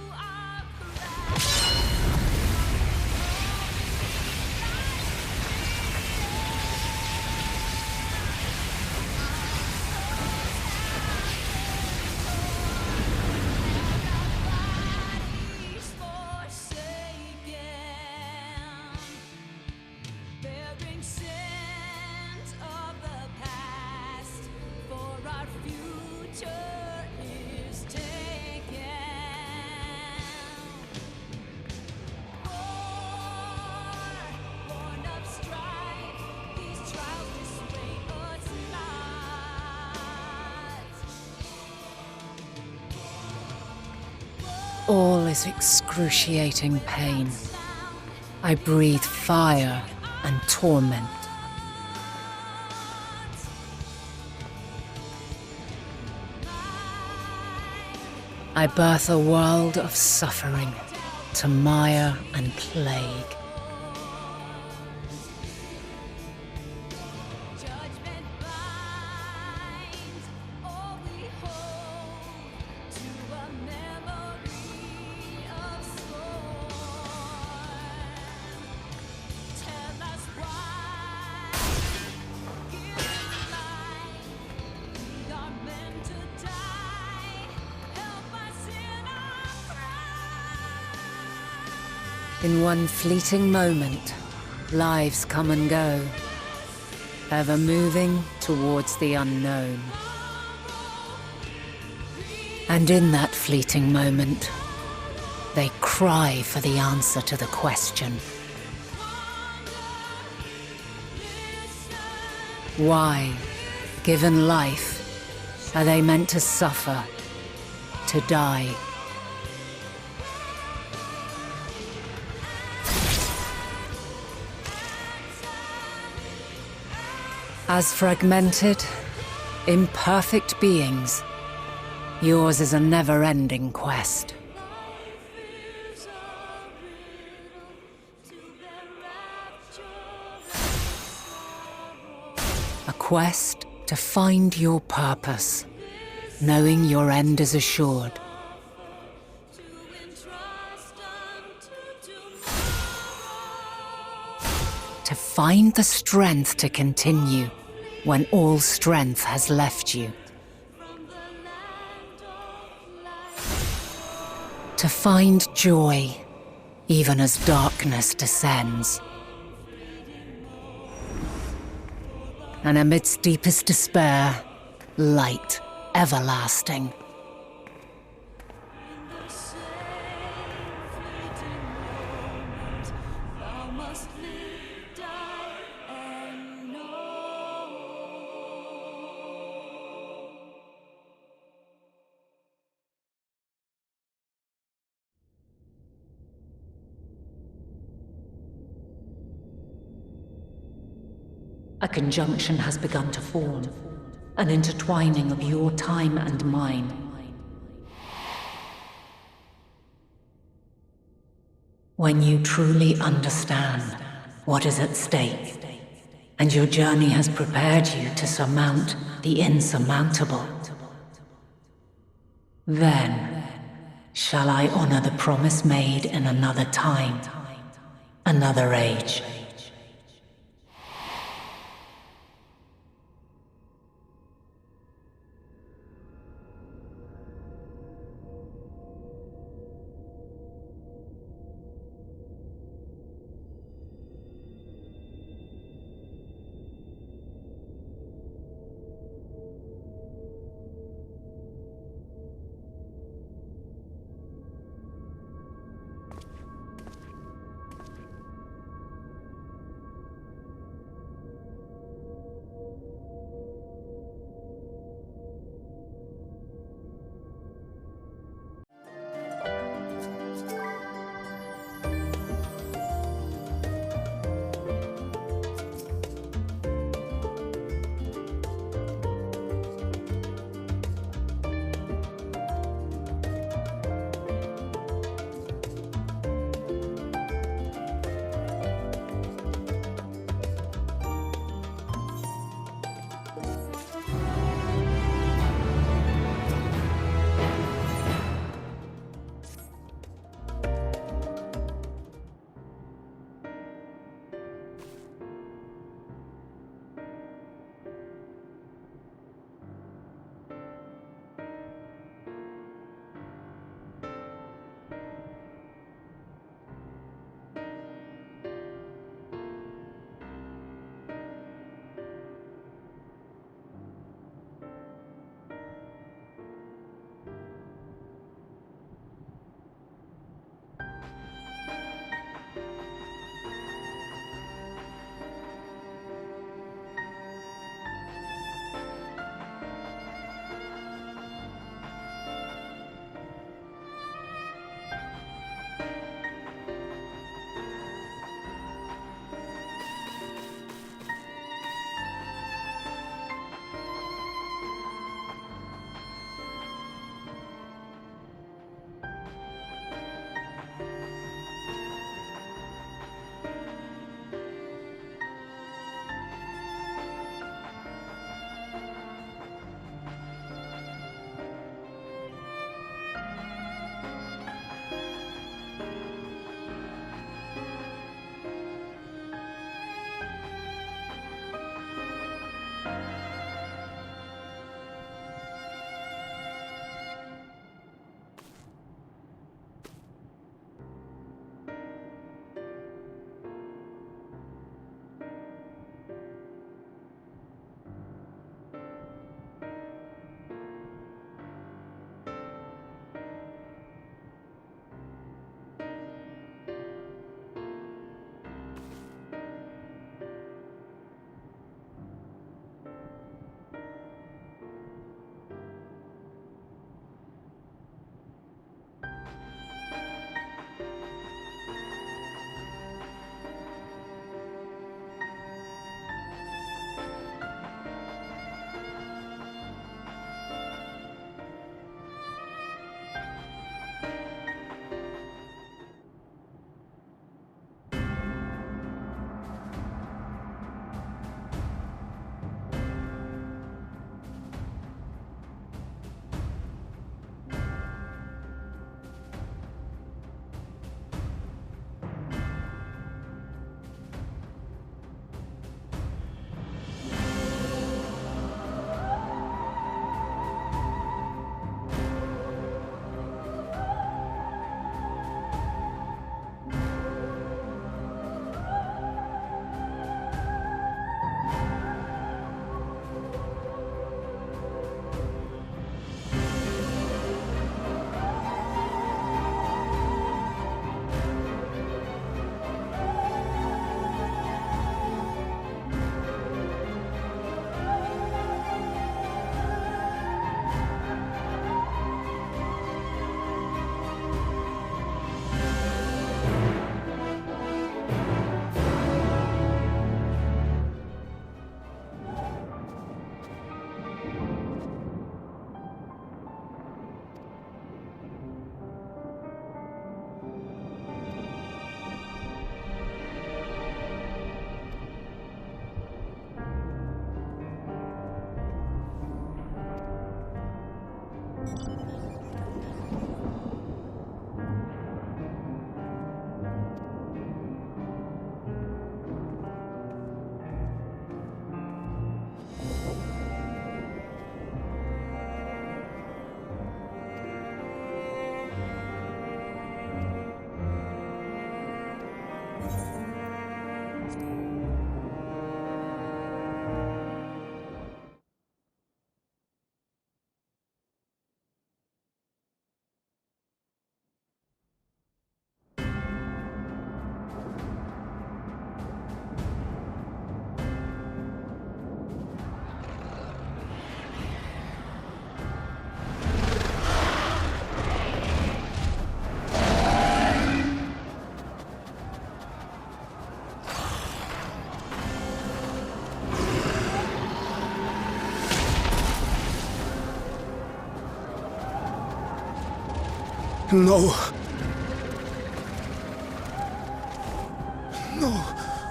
All is excruciating pain. I breathe fire and torment. I birth a world of suffering to mire and plague. In one fleeting moment, lives come and go, ever moving towards the unknown. And in that fleeting moment, they cry for the answer to the question. Why, given life, are they meant to suffer, to die? As fragmented, imperfect beings, yours is a never-ending quest. A quest to find your purpose, knowing your end is assured. To find the strength to continue when all strength has left you. To find joy, even as darkness descends. And amidst deepest despair, light everlasting. A conjunction has begun to form, an intertwining of your time and mine. When you truly understand what is at stake, and your journey has prepared you to surmount the insurmountable, then shall I honor the promise made in another time, another age. No.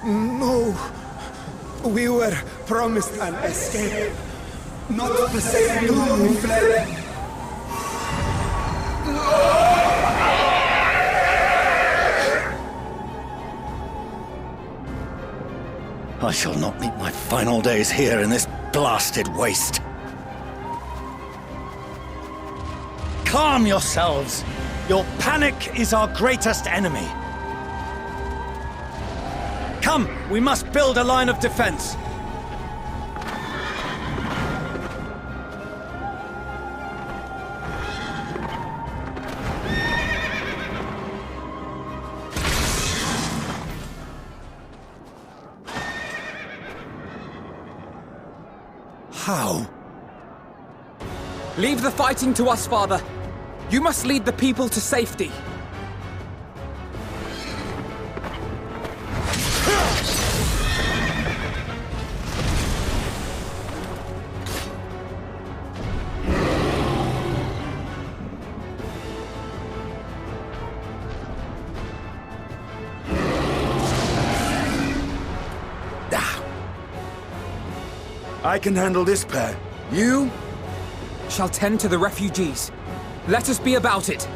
No. We were promised an escape. Not the same doom we fled. I shall not meet my final days here in this blasted waste. Calm yourselves! Your panic is our greatest enemy. Come, we must build a line of defense. How? Leave the fighting to us, Father. You must lead the people to safety. I can handle this pair. You shall tend to the refugees. Let us be about it.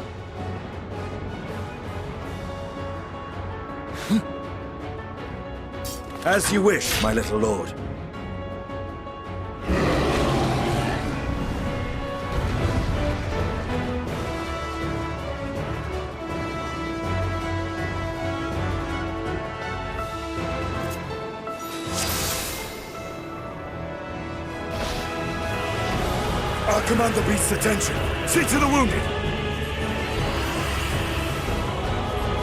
As you wish, my little lord. I'll command the beast's attention. See to the wounded.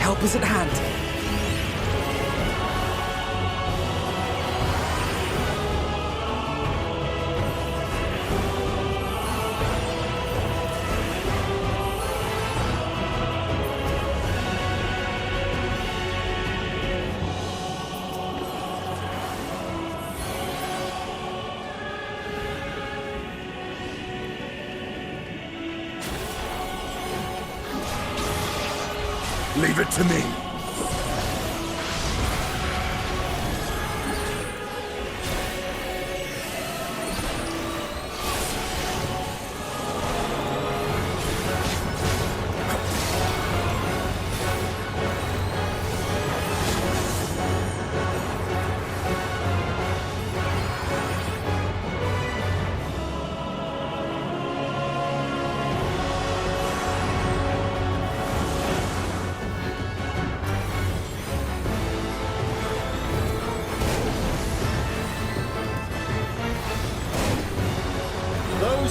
Help is at hand. Leave it to me.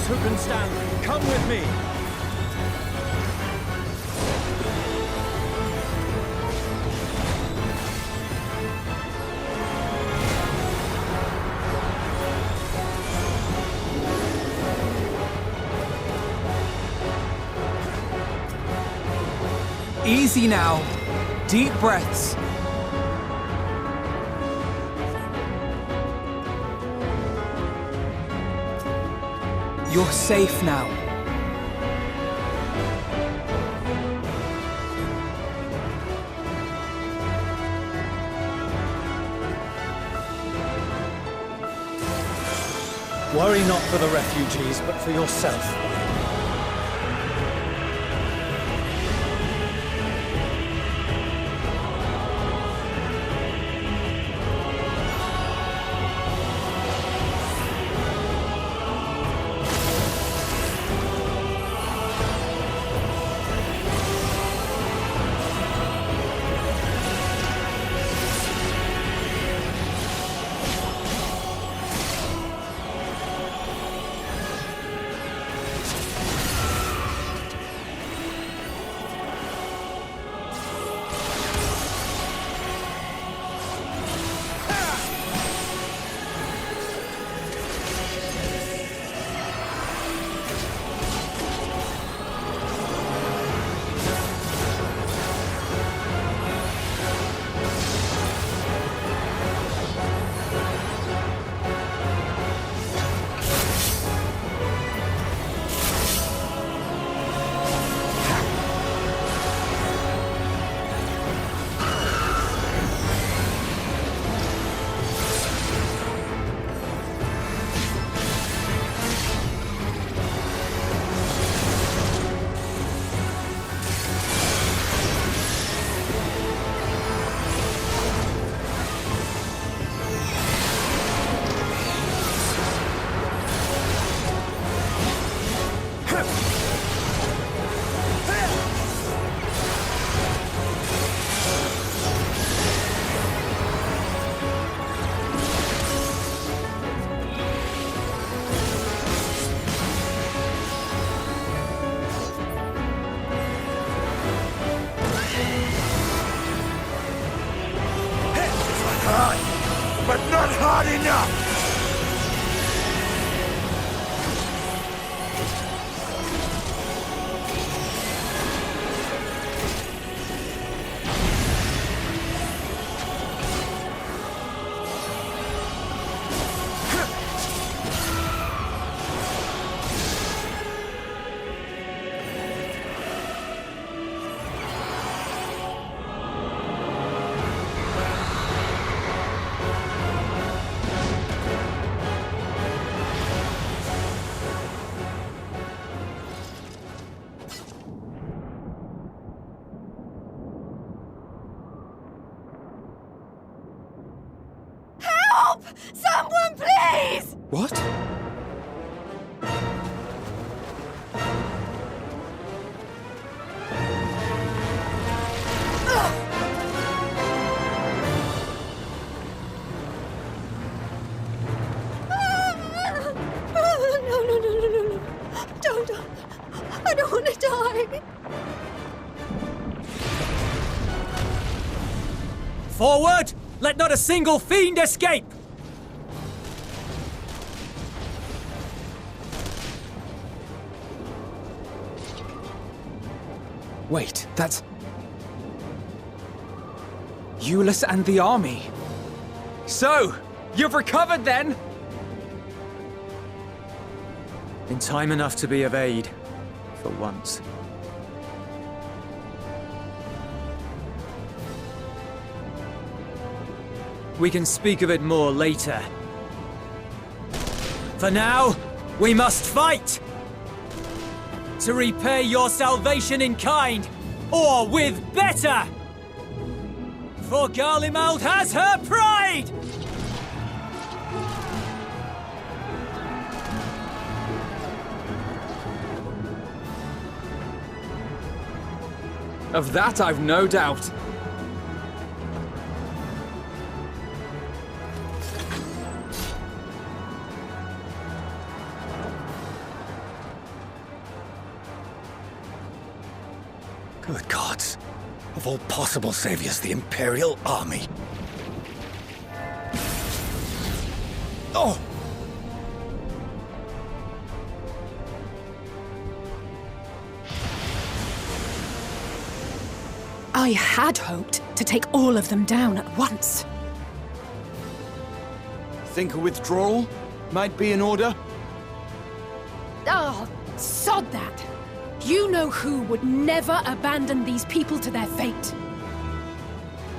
Who can stand? Come with me! Easy now. Deep breaths. You're safe now. Worry not for the refugees, but for yourself. not enough! Someone, please! What? No. Don't. I don't want to die. Forward! Let not a single fiend escape! Wait, that's... Euless and the army. So, you've recovered then? In time enough to be of aid, for once. We can speak of it more later. For now, we must fight! To repay your salvation in kind, or with better! For Garlemald has her pride! Of that I've no doubt. Good gods. Of all possible saviors, the Imperial Army. Oh! I had hoped to take all of them down at once. Think a withdrawal might be in order? Oh, sod that! You know who would never abandon these people to their fate.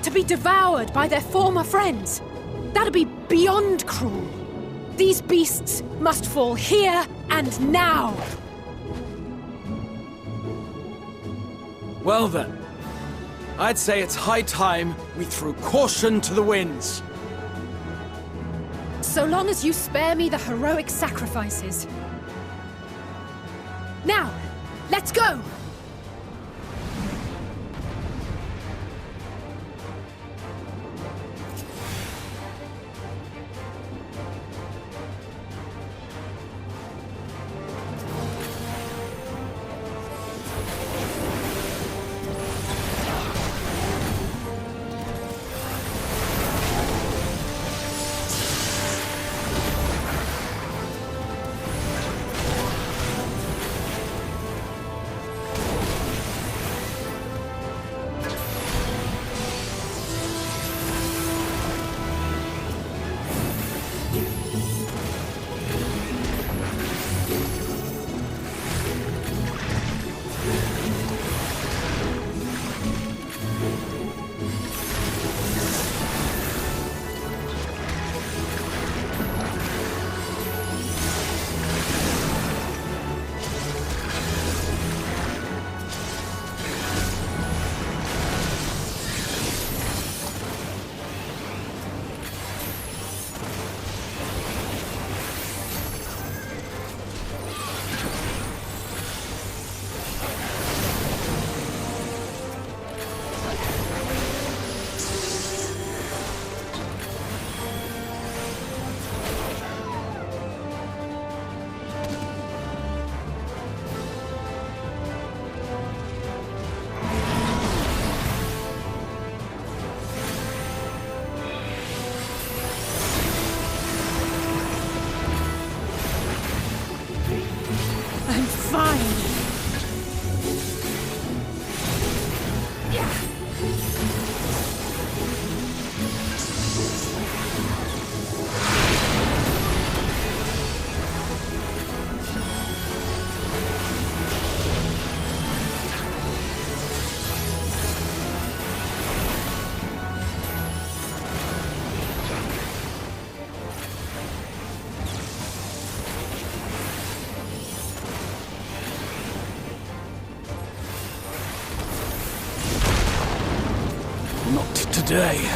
To be devoured by their former friends. That'd be beyond cruel. These beasts must fall here and now. Well then, I'd say it's high time we threw caution to the winds. So long as you spare me the heroic sacrifices. Now, let's go! Not today.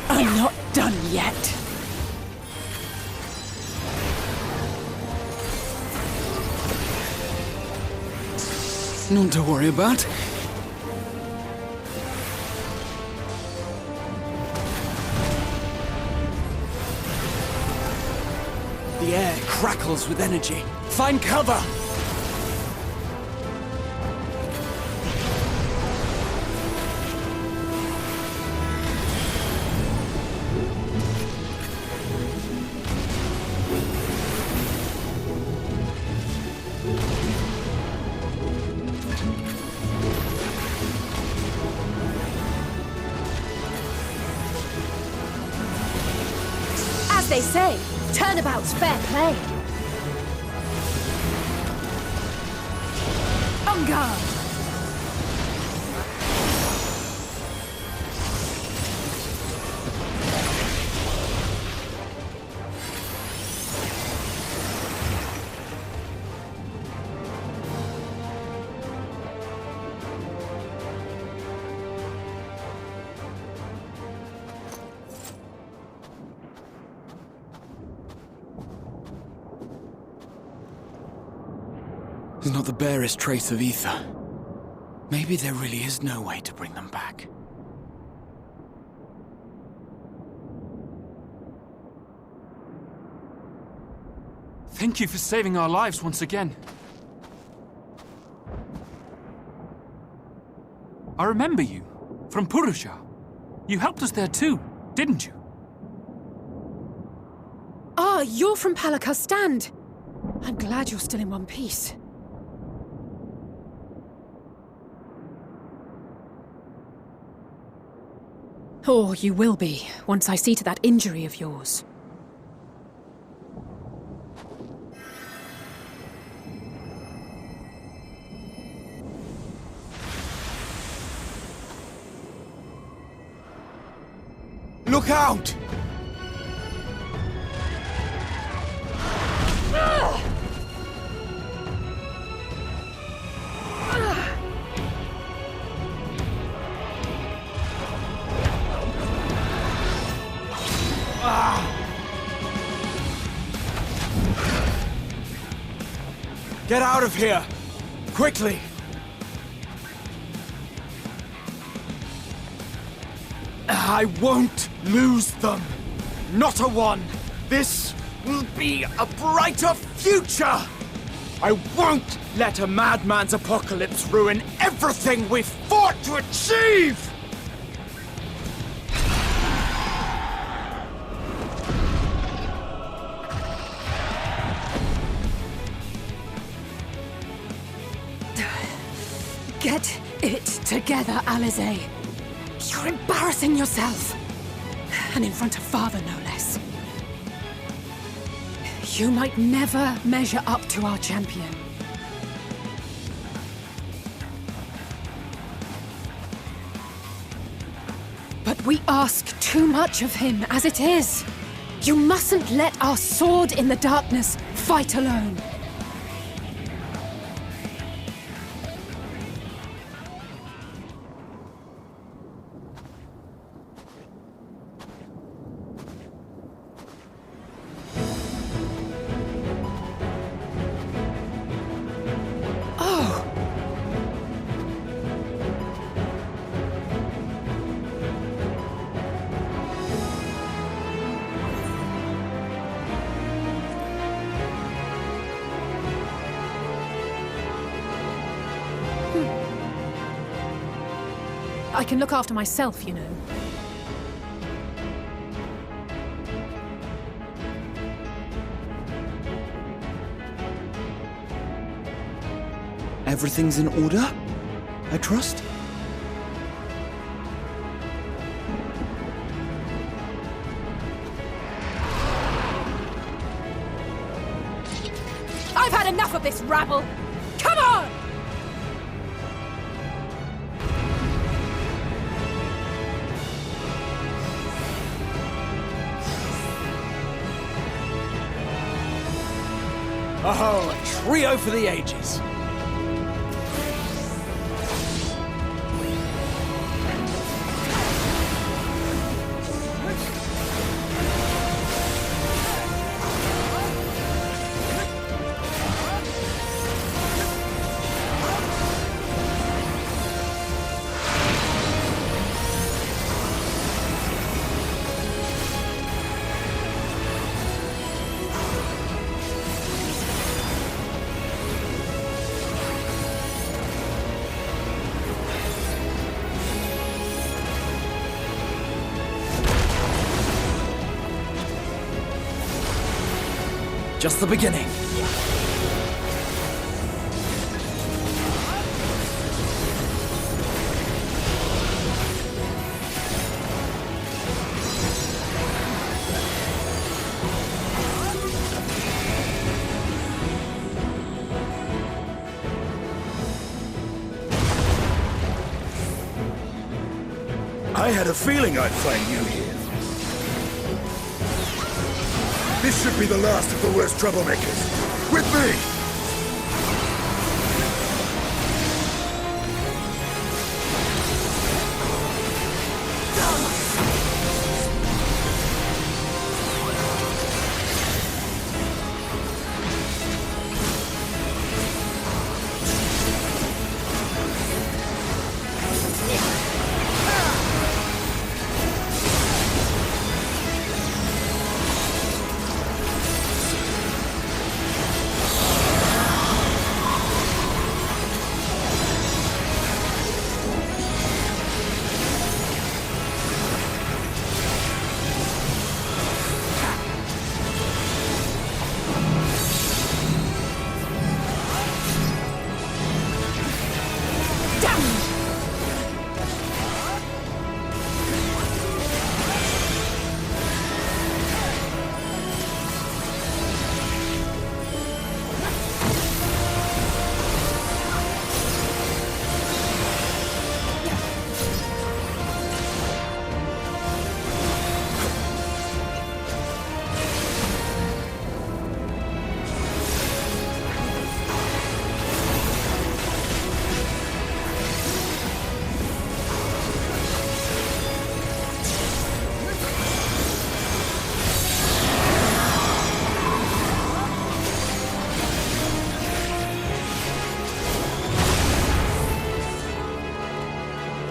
I'm not done yet. None to worry about. The air crackles with energy. Find cover! As they say, turnabout's fair play. On guard! There's not the barest trace of ether. Maybe there really is no way to bring them back. Thank you for saving our lives once again. I remember you, from Purusha. You helped us there too, didn't you? Ah, you're from Palaka's stand. I'm glad you're still in one piece. Or you will be, once I see to that injury of yours. Look out! Get out of here! Quickly! I won't lose them! Not a one! This will be a brighter future! I won't let a madman's apocalypse ruin everything we've fought to achieve! Get it together, Alize. You're embarrassing yourself. And in front of Father, no less. You might never measure up to our champion. But we ask too much of him as it is. You mustn't let our sword in the darkness fight alone. I can look after myself, you know. Everything's in order, I trust? I've had enough of this rabble! Come on! Oh, a trio for the ages. Just the beginning. I had a feeling I'd find you here. This should be the last of the worst troublemakers. With me!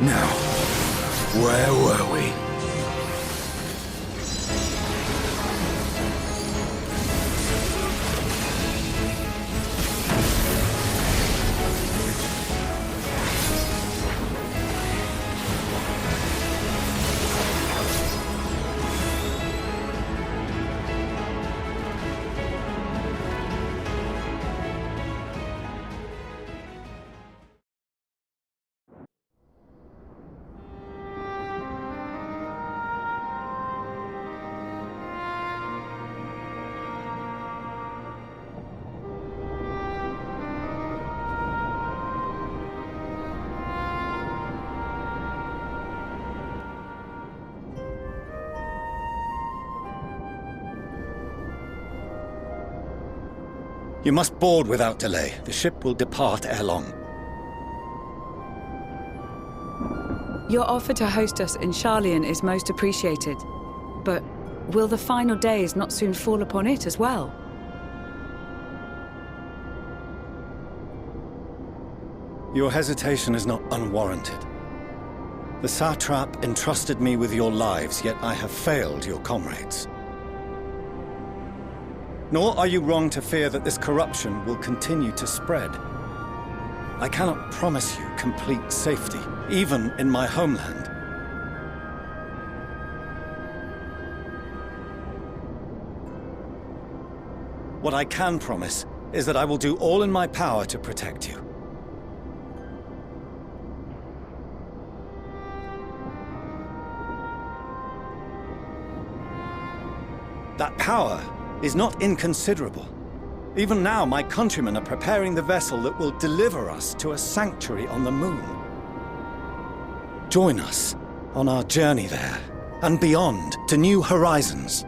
Now, where were we? You must board without delay. The ship will depart ere long. Your offer to host us in Sharlayan is most appreciated. But will the final days not soon fall upon it as well? Your hesitation is not unwarranted. The satrap entrusted me with your lives, yet I have failed your comrades. Nor are you wrong to fear that this corruption will continue to spread. I cannot promise you complete safety, even in my homeland. What I can promise is that I will do all in my power to protect you. That power is not inconsiderable. Even now, my countrymen are preparing the vessel that will deliver us to a sanctuary on the moon. Join us on our journey there, and beyond, to new horizons.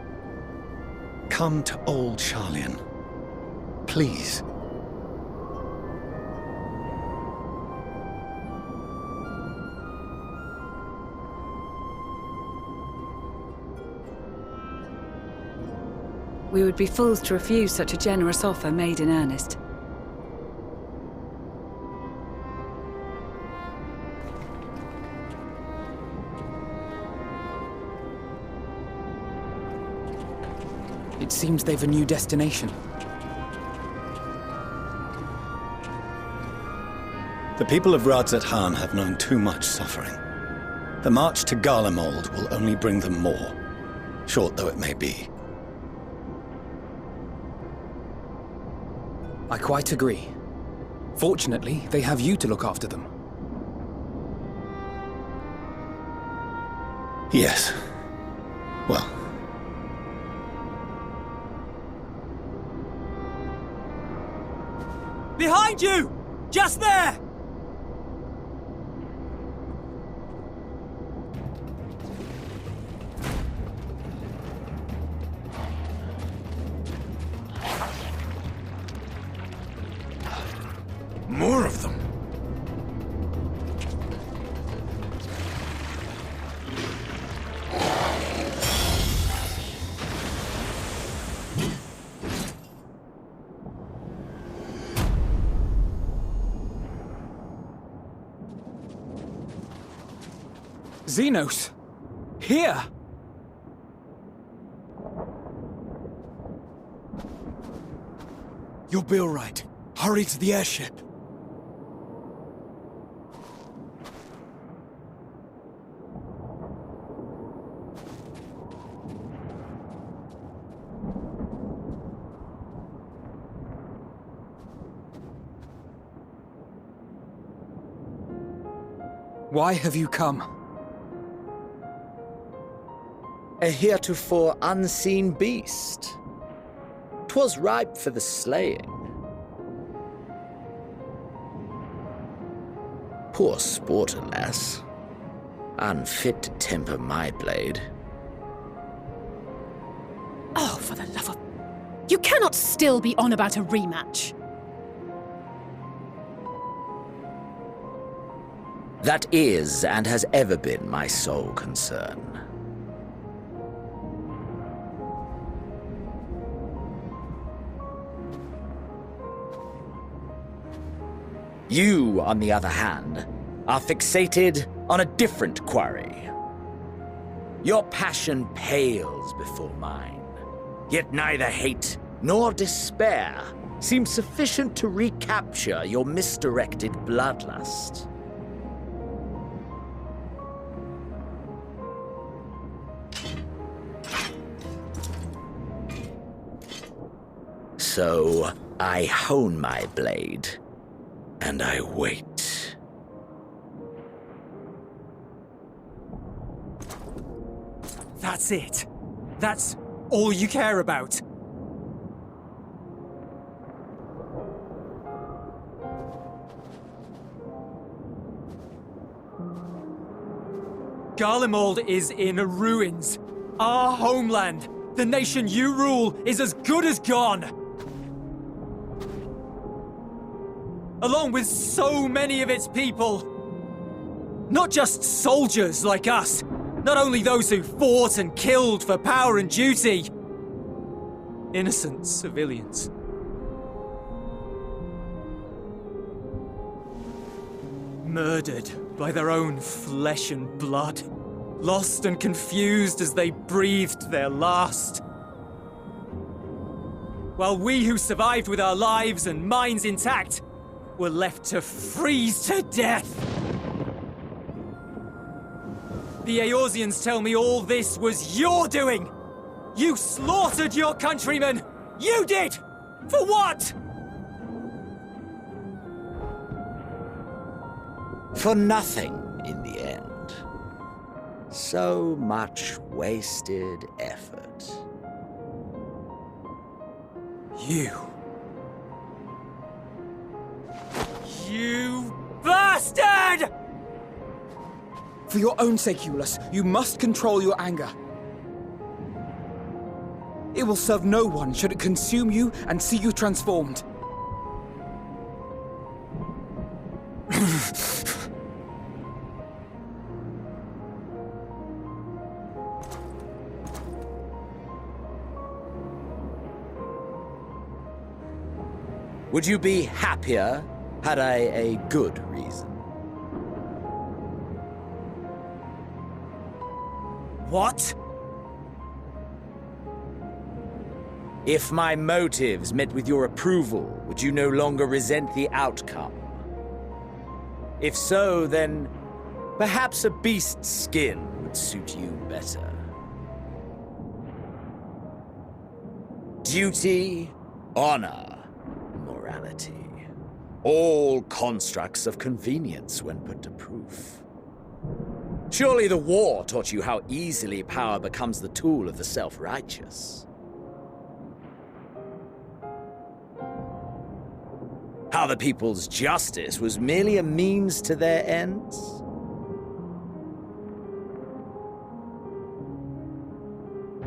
Come to old Sharlayan. Please. We would be fools to refuse such a generous offer made in earnest. It seems they've a new destination. The people of Radzat-Han have known too much suffering. The march to Garlemald will only bring them more, short though it may be. I quite agree. Fortunately, they have you to look after them. Yes. Well. Behind you! Just there! More of them. Xenos! Here! You'll be all right. Hurry to the airship. Why have you come? A heretofore unseen beast. 'Twas ripe for the slaying. Poor sport, alas. Unfit to temper my blade. Oh, for the love of... You cannot still be on about a rematch. That is, and has ever been, my sole concern. You, on the other hand, are fixated on a different quarry. Your passion pales before mine, yet neither hate nor despair seem sufficient to recapture your misdirected bloodlust. So, I hone my blade, and I wait. That's it. That's all you care about. Garlemald is in ruins. Our homeland, the nation you rule, is as good as gone. Along with so many of its people. Not just soldiers like us. Not only those who fought and killed for power and duty. Innocent civilians. Murdered by their own flesh and blood. Lost and confused as they breathed their last. While we who survived with our lives and minds intact were left to freeze to death. The Eorzeans tell me all this was your doing! You slaughtered your countrymen! You did! For what? For nothing, in the end. So much wasted effort. You bastard! For your own sake, Eulus, you must control your anger. It will serve no one should it consume you and see you transformed. Would you be happier had I a good reason? What? If my motives met with your approval, would you no longer resent the outcome? If so, then perhaps a beast's skin would suit you better. Duty, honor, morality. All constructs of convenience when put to proof. Surely the war taught you how easily power becomes the tool of the self-righteous. How the people's justice was merely a means to their ends?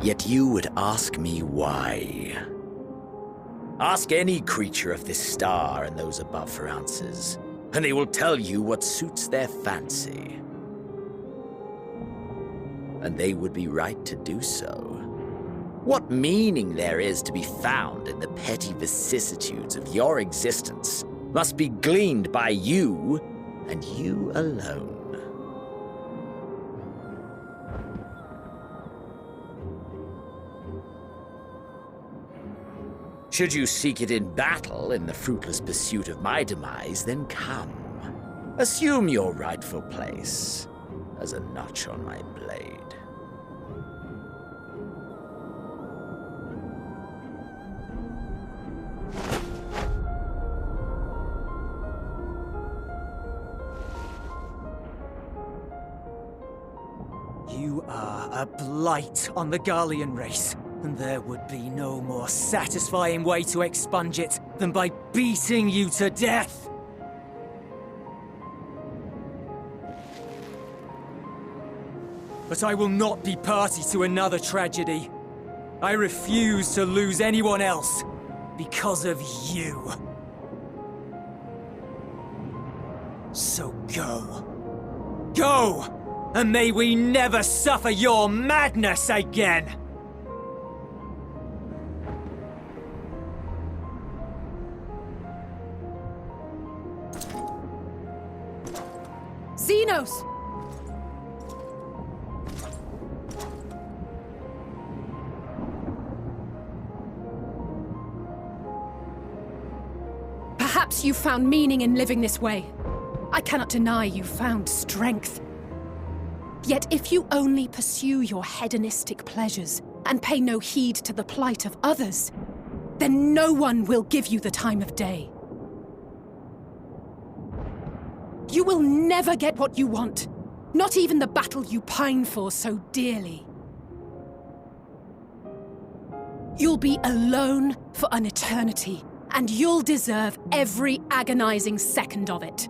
Yet you would ask me why. Ask any creature of this star and those above for answers, and they will tell you what suits their fancy. And they would be right to do so. What meaning there is to be found in the petty vicissitudes of your existence must be gleaned by you, and you alone. Should you seek it in battle in the fruitless pursuit of my demise, then come. Assume your rightful place as a notch on my blade. You are a blight on the Garlean race, and there would be no more satisfying way to expunge it than by beating you to death! But I will not be party to another tragedy. I refuse to lose anyone else because of you. So go. Go! And may we never suffer your madness again! Xenos! Perhaps you found meaning in living this way. I cannot deny you found strength. Yet if you only pursue your hedonistic pleasures and pay no heed to the plight of others, then no one will give you the time of day. You will never get what you want, not even the battle you pine for so dearly. You'll be alone for an eternity, and you'll deserve every agonizing second of it.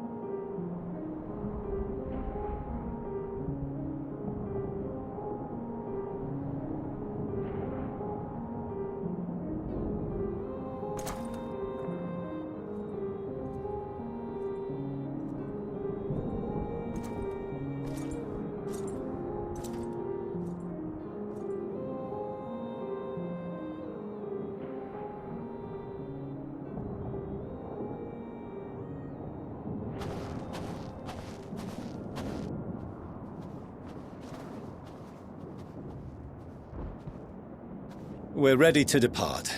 We're ready to depart.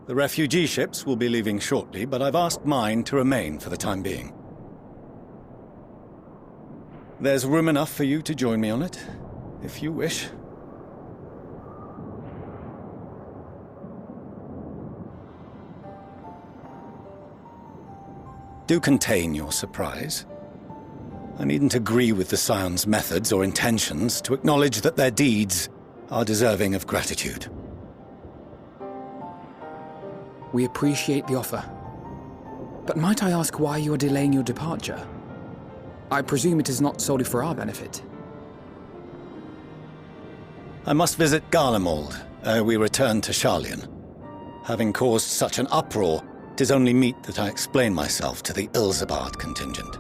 The refugee ships will be leaving shortly, but I've asked mine to remain for the time being. There's room enough for you to join me on it, if you wish. Do contain your surprise. I needn't agree with the Scion's methods or intentions to acknowledge that their deeds are deserving of gratitude. We appreciate the offer. But might I ask why you are delaying your departure? I presume it is not solely for our benefit. I must visit Garlemald ere we return to Sharlayan. Having caused such an uproar, it is only meet that I explain myself to the Ilzabard contingent.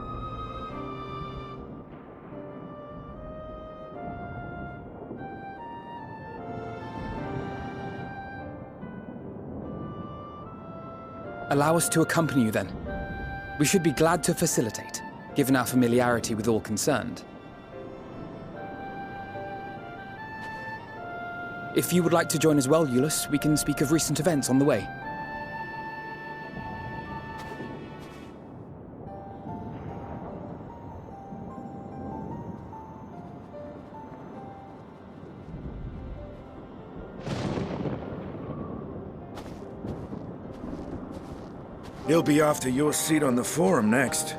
Allow us to accompany you then. We should be glad to facilitate, given our familiarity with all concerned. If you would like to join as well, Eulus, we can speak of recent events on the way. He'll be after your seat on the forum next.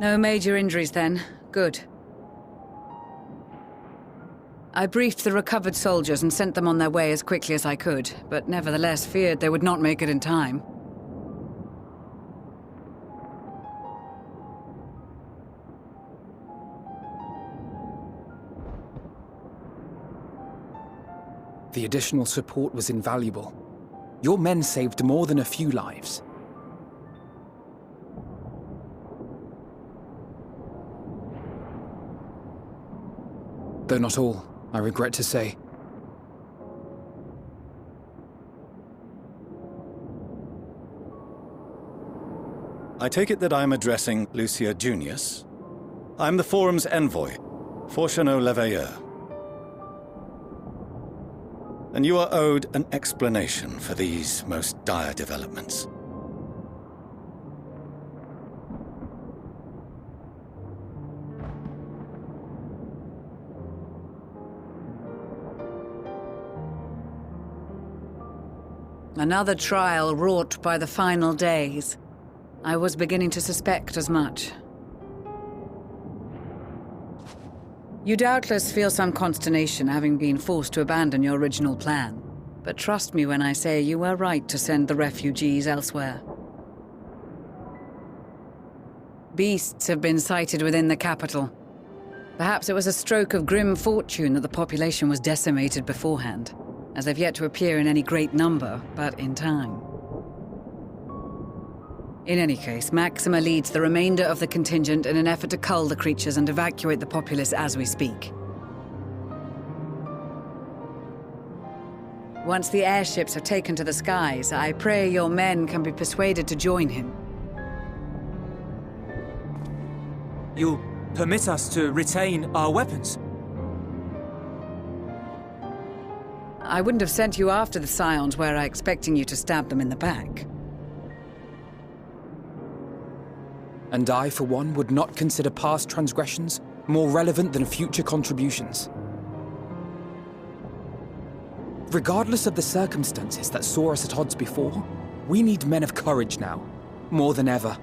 No major injuries then. Good. I briefed the recovered soldiers and sent them on their way as quickly as I could, but nevertheless feared they would not make it in time. The additional support was invaluable. Your men saved more than a few lives. Though not all, I regret to say. I take it that I'm addressing Lucia Junius. I'm the forum's envoy, Fortuneau Leveilleur. And you are owed an explanation for these most dire developments. Another trial wrought by the final days. I was beginning to suspect as much. You doubtless feel some consternation having been forced to abandon your original plan. But trust me when I say you were right to send the refugees elsewhere. Beasts have been sighted within the capital. Perhaps it was a stroke of grim fortune that the population was decimated beforehand, as they've yet to appear in any great number, but in time. In any case, Maxima leads the remainder of the contingent in an effort to cull the creatures and evacuate the populace as we speak. Once the airships have taken to the skies, I pray your men can be persuaded to join him. You'll permit us to retain our weapons? I wouldn't have sent you after the Scions were I expecting you to stab them in the back. And I, for one, would not consider past transgressions more relevant than future contributions. Regardless of the circumstances that saw us at odds before, we need men of courage now, more than ever.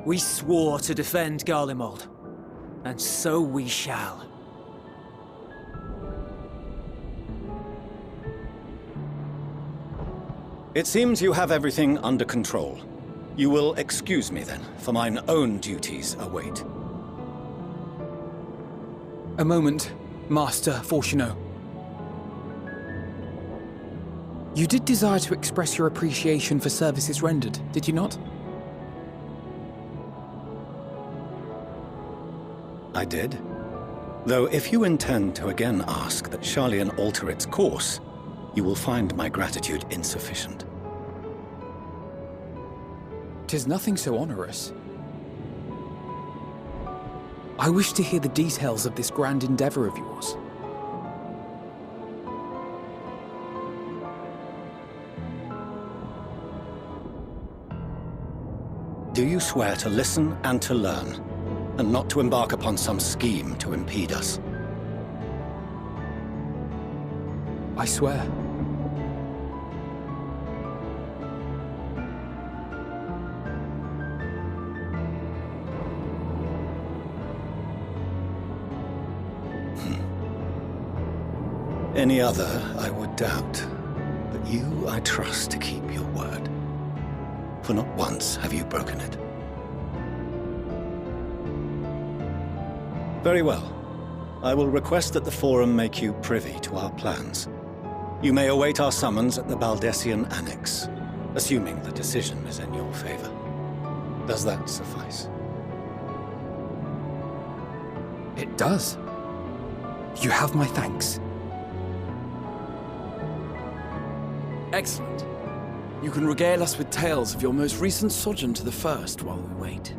We swore to defend Garlemald, and so we shall. It seems you have everything under control. You will excuse me then, for mine own duties await. A moment, Master Fortuneau. You did desire to express your appreciation for services rendered, did you not? I did. Though if you intend to again ask that Sharlayan alter its course, you will find my gratitude insufficient. 'Tis nothing so onerous. I wish to hear the details of this grand endeavor of yours. Do you swear to listen and to learn, and not to embark upon some scheme to impede us? I swear. Any other I would doubt, but you I trust to keep your word. For not once have you broken it. Very well. I will request that the Forum make you privy to our plans. You may await our summons at the Baldessian Annex, assuming the decision is in your favor. Does that suffice? It does. You have my thanks. Excellent. You can regale us with tales of your most recent sojourn to the First while we wait.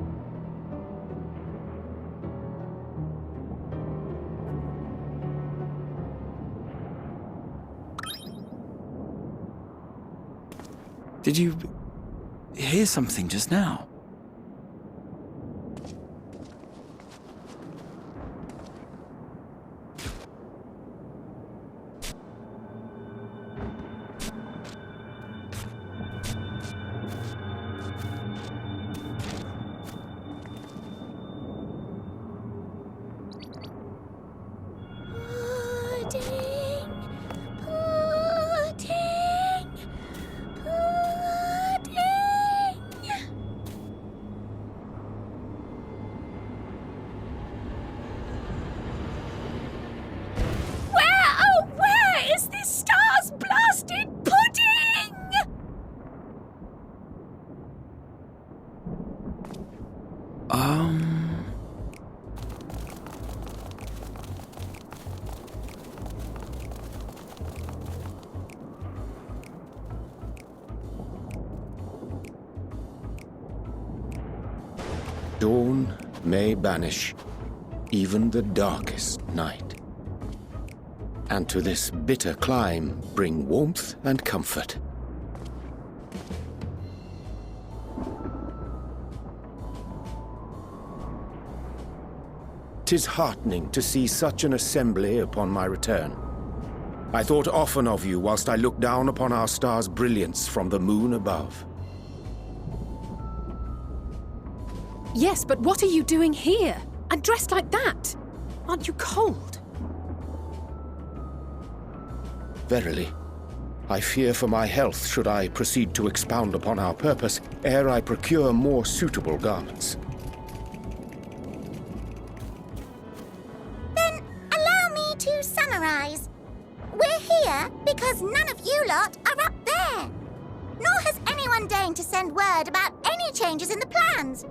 Did you hear something just now? Dawn may banish even the darkest night, and to this bitter clime bring warmth and comfort. 'Tis heartening to see such an assembly upon my return. I thought often of you whilst I looked down upon our star's brilliance from the moon above. Yes, but what are you doing here? And dressed like that? Aren't you cold? Verily, I fear for my health should I proceed to expound upon our purpose ere I procure more suitable garments. Then allow me to summarize. We're here because none of you lot are up there. Nor has anyone deigned to send word about any changes in the plans.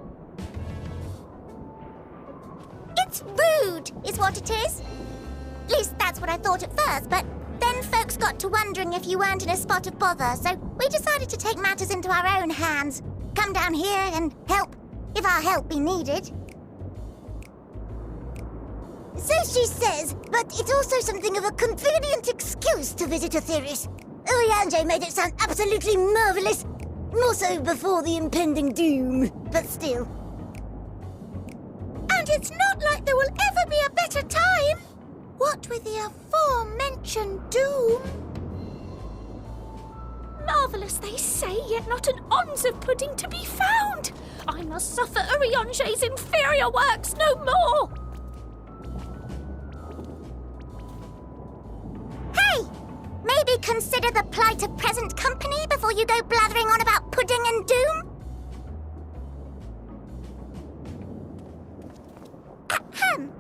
It's rude, is what it is. At least that's what I thought at first, but then folks got to wondering if you weren't in a spot of bother, so we decided to take matters into our own hands. Come down here and help, if our help be needed. So she says, but it's also something of a convenient excuse to visit Etheris. Oriange made it sound absolutely marvelous. More so before the impending doom, but still. And it's not like there will ever be a better time. What with the aforementioned doom? Marvellous, they say, yet not an ounce of pudding to be found. I must suffer Oriange's inferior works no more. Hey! Maybe consider the plight of present company before you go blathering on about pudding and doom? Ahem.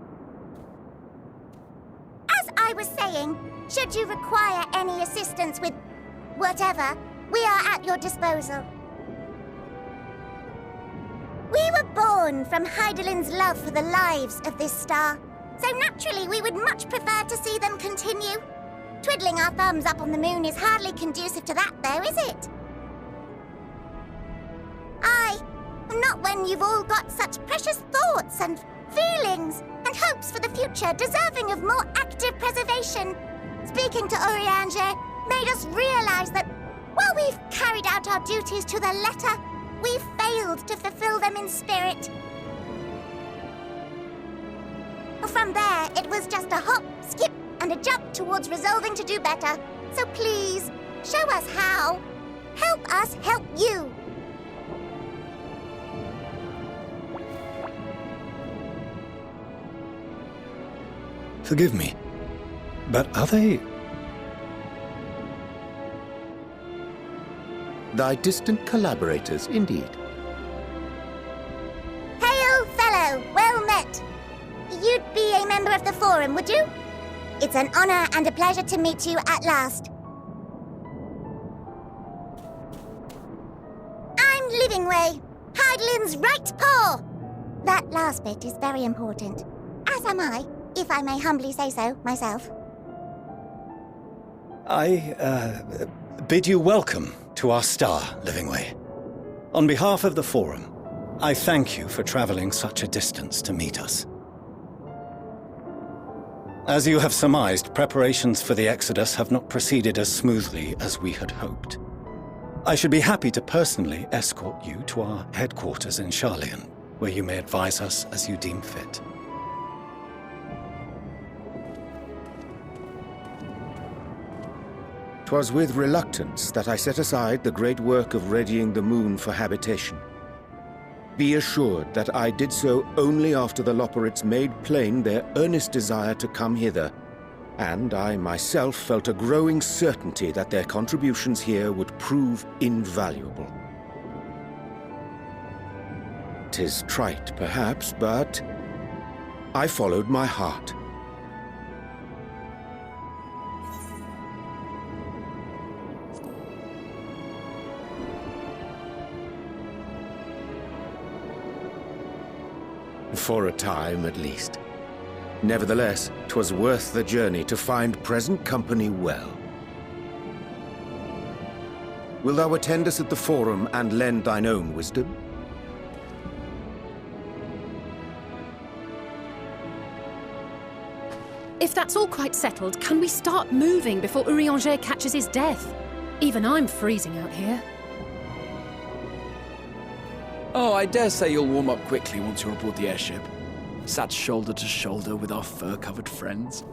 As I was saying, should you require any assistance with whatever, we are at your disposal. We were born from Hydaelyn's love for the lives of this star, so naturally we would much prefer to see them continue. Twiddling our thumbs up on the moon is hardly conducive to that, though, is it? Aye, not when you've all got such precious thoughts and feelings and hopes for the future deserving of more active preservation. Speaking to Oriange made us realize that while we've carried out our duties to the letter, we've failed to fulfill them in spirit. From there, it was just a hop, skip, and a jump towards resolving to do better. So please, show us how. Help us help you. Forgive me, but are they... Thy distant collaborators, indeed. Hail, fellow! Well met! You'd be a member of the Forum, would you? It's an honor and a pleasure to meet you at last. I'm Livingway, Hydaelyn's right paw! That last bit is very important, as am I, if I may humbly say so myself. I bid you welcome to our star, Livingway. On behalf of the Forum, I thank you for traveling such a distance to meet us. As you have surmised, preparations for the Exodus have not proceeded as smoothly as we had hoped. I should be happy to personally escort you to our headquarters in Sharlayan, where you may advise us as you deem fit. 'Twas with reluctance that I set aside the great work of readying the moon for habitation. Be assured that I did so only after the Loporrits made plain their earnest desire to come hither, and I myself felt a growing certainty that their contributions here would prove invaluable. 'Tis trite, perhaps, but I followed my heart. For a time, at least. Nevertheless, 'twas worth the journey to find present company well. Wilt thou attend us at the Forum and lend thine own wisdom? If that's all quite settled, can we start moving before Urianger catches his death? Even I'm freezing out here. Oh, I dare say you'll warm up quickly once you're aboard the airship. Sat shoulder to shoulder with our fur-covered friends.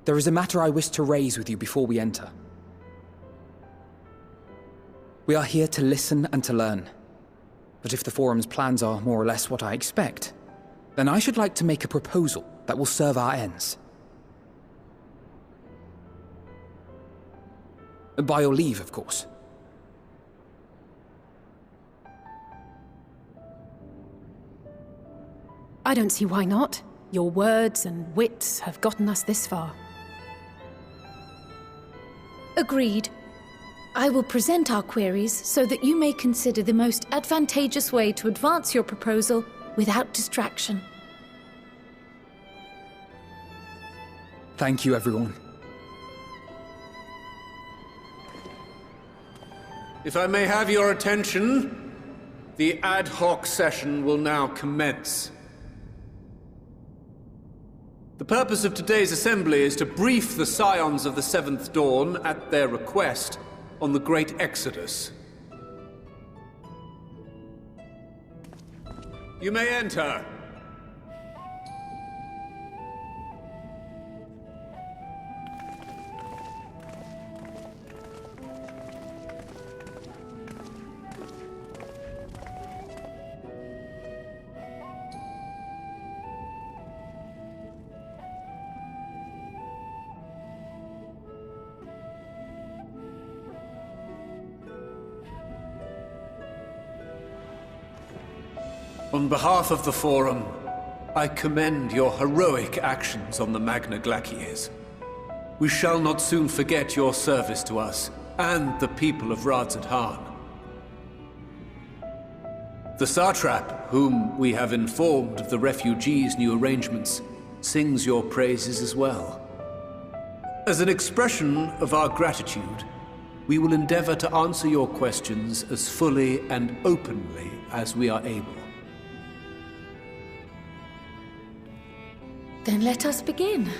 There is a matter I wish to raise with you before we enter. We are here to listen and to learn. But if the Forum's plans are more or less what I expect, then I should like to make a proposal that will serve our ends. By your leave, of course. I don't see why not. Your words and wits have gotten us this far. Agreed. I will present our queries so that you may consider the most advantageous way to advance your proposal without distraction. Thank you, everyone. If I may have your attention, the ad hoc session will now commence. The purpose of today's assembly is to brief the Scions of the Seventh Dawn, at their request, on the Great Exodus. You may enter. On behalf of the Forum, I commend your heroic actions on the Magna Glacies. We shall not soon forget your service to us and the people of Radzadhan. The Satrap, whom we have informed of the refugees' new arrangements, sings your praises as well. As an expression of our gratitude, we will endeavor to answer your questions as fully and openly as we are able. Then let us begin.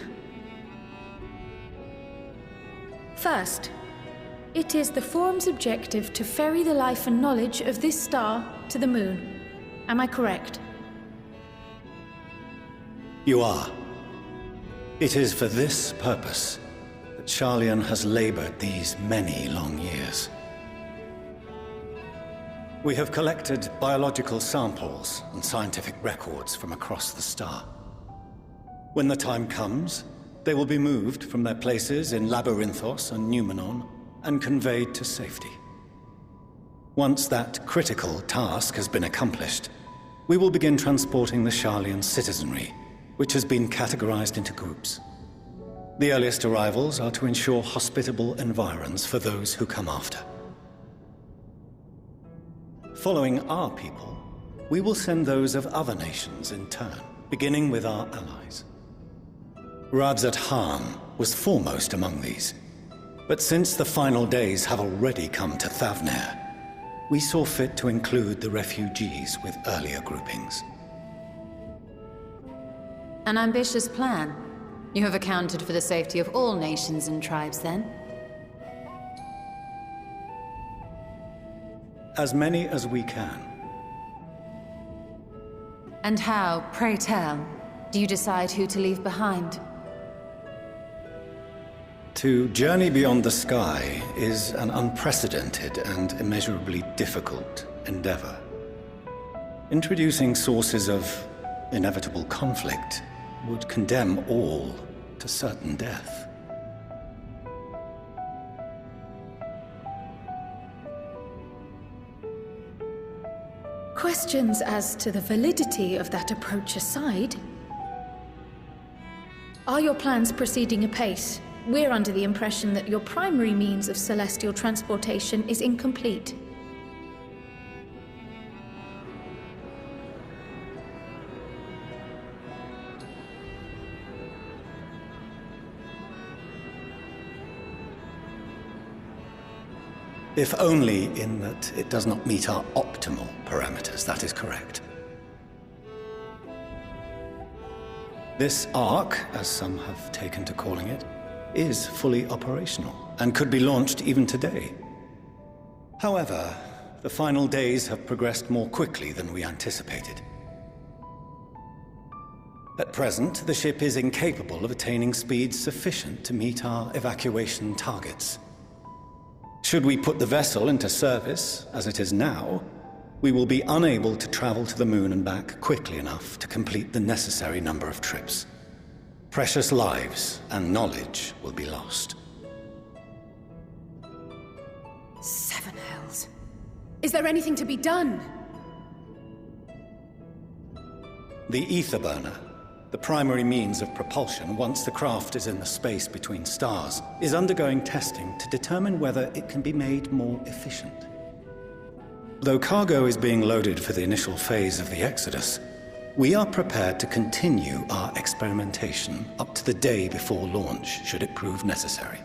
First, it is the Forum's objective to ferry the life and knowledge of this star to the moon. Am I correct? You are. It is for this purpose that Sharlayan has labored these many long years. We have collected biological samples and scientific records from across the star. When the time comes, they will be moved from their places in Labyrinthos and Numenon and conveyed to safety. Once that critical task has been accomplished, we will begin transporting the Sharlayan citizenry, which has been categorized into groups. The earliest arrivals are to ensure hospitable environs for those who come after. Following our people, we will send those of other nations in turn, beginning with our allies. Radzadhan was foremost among these, but since the final days have already come to Thavnair, we saw fit to include the refugees with earlier groupings. An ambitious plan. You have accounted for the safety of all nations and tribes, then? As many as we can. And how, pray tell, do you decide who to leave behind? To journey beyond the sky is an unprecedented and immeasurably difficult endeavor. Introducing sources of inevitable conflict would condemn all to certain death. Questions as to the validity of that approach aside, are your plans proceeding apace? We're under the impression that your primary means of celestial transportation is incomplete. If only in that it does not meet our optimal parameters, that is correct. This Ark, as some have taken to calling it, is fully operational and could be launched even today. However, the final days have progressed more quickly than we anticipated. At present, the ship is incapable of attaining speeds sufficient to meet our evacuation targets. Should we put the vessel into service, as it is now, we will be unable to travel to the moon and back quickly enough to complete the necessary number of trips. Precious lives and knowledge will be lost. Seven hells. Is there anything to be done? The ether burner, the primary means of propulsion once the craft is in the space between stars, is undergoing testing to determine whether it can be made more efficient. Though cargo is being loaded for the initial phase of the Exodus, we are prepared to continue our experimentation up to the day before launch, should it prove necessary.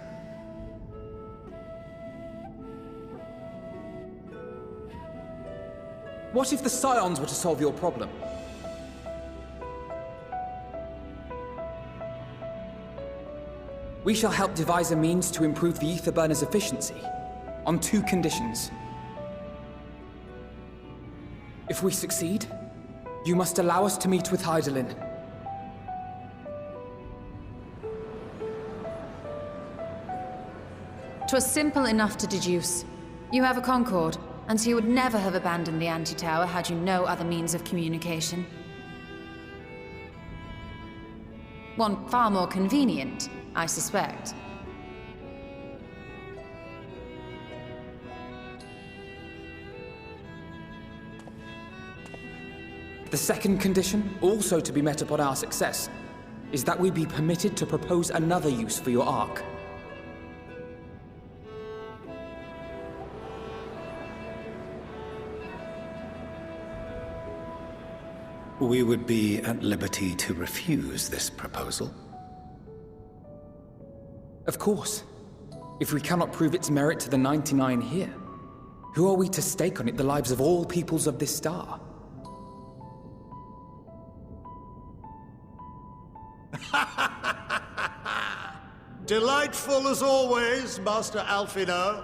What if the Scions were to solve your problem? We shall help devise a means to improve the ether burner's efficiency, on 2 conditions. If we succeed, you must allow us to meet with Hydaelyn. 'Twas simple enough to deduce. You have a Concord, and so you would never have abandoned the anti-tower had you no other means of communication. One far more convenient, I suspect. The second condition, also to be met upon our success, is that we be permitted to propose another use for your Ark. We would be at liberty to refuse this proposal. Of course. If we cannot prove its merit to the 99 here, who are we to stake on it the lives of all peoples of this star? Delightful as always, Master Alfino.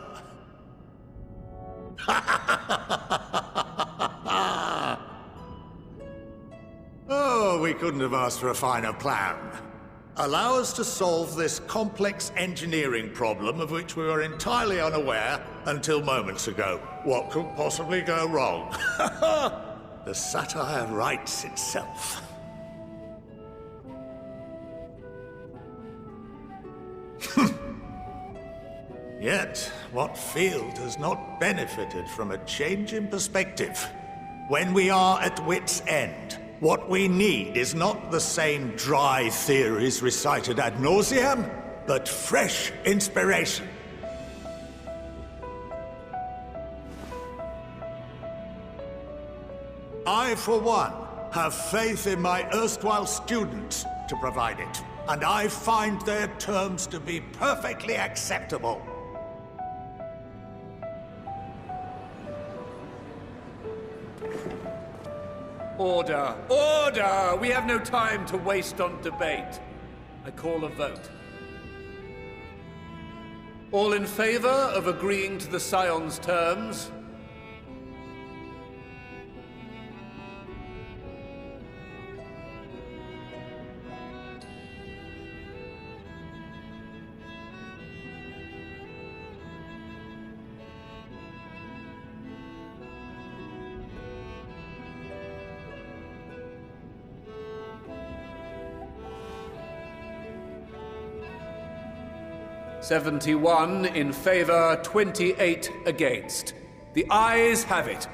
Oh, we couldn't have asked for a finer plan. Allow us to solve this complex engineering problem of which we were entirely unaware until moments ago. What could possibly go wrong? The satire writes itself. Yet, what field has not benefited from a change in perspective? When we are at wit's end, what we need is not the same dry theories recited ad nauseam, but fresh inspiration. I, for one, have faith in my erstwhile students to provide it, and I find their terms to be perfectly acceptable. Order! Order! We have no time to waste on debate. I call a vote. All in favor of agreeing to the Scion's terms? "71 in favor, 28 against. The ayes have it.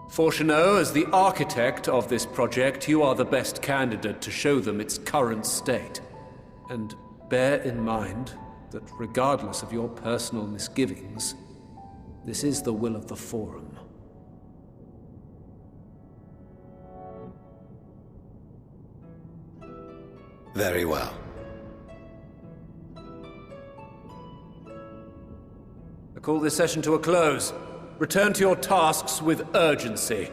Fortuneau, as the architect of this project, you are the best candidate to show them its current state. And bear in mind that regardless of your personal misgivings, this is the will of the Forum. Very well. I call this session to a close. Return to your tasks with urgency.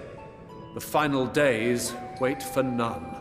The final days wait for none.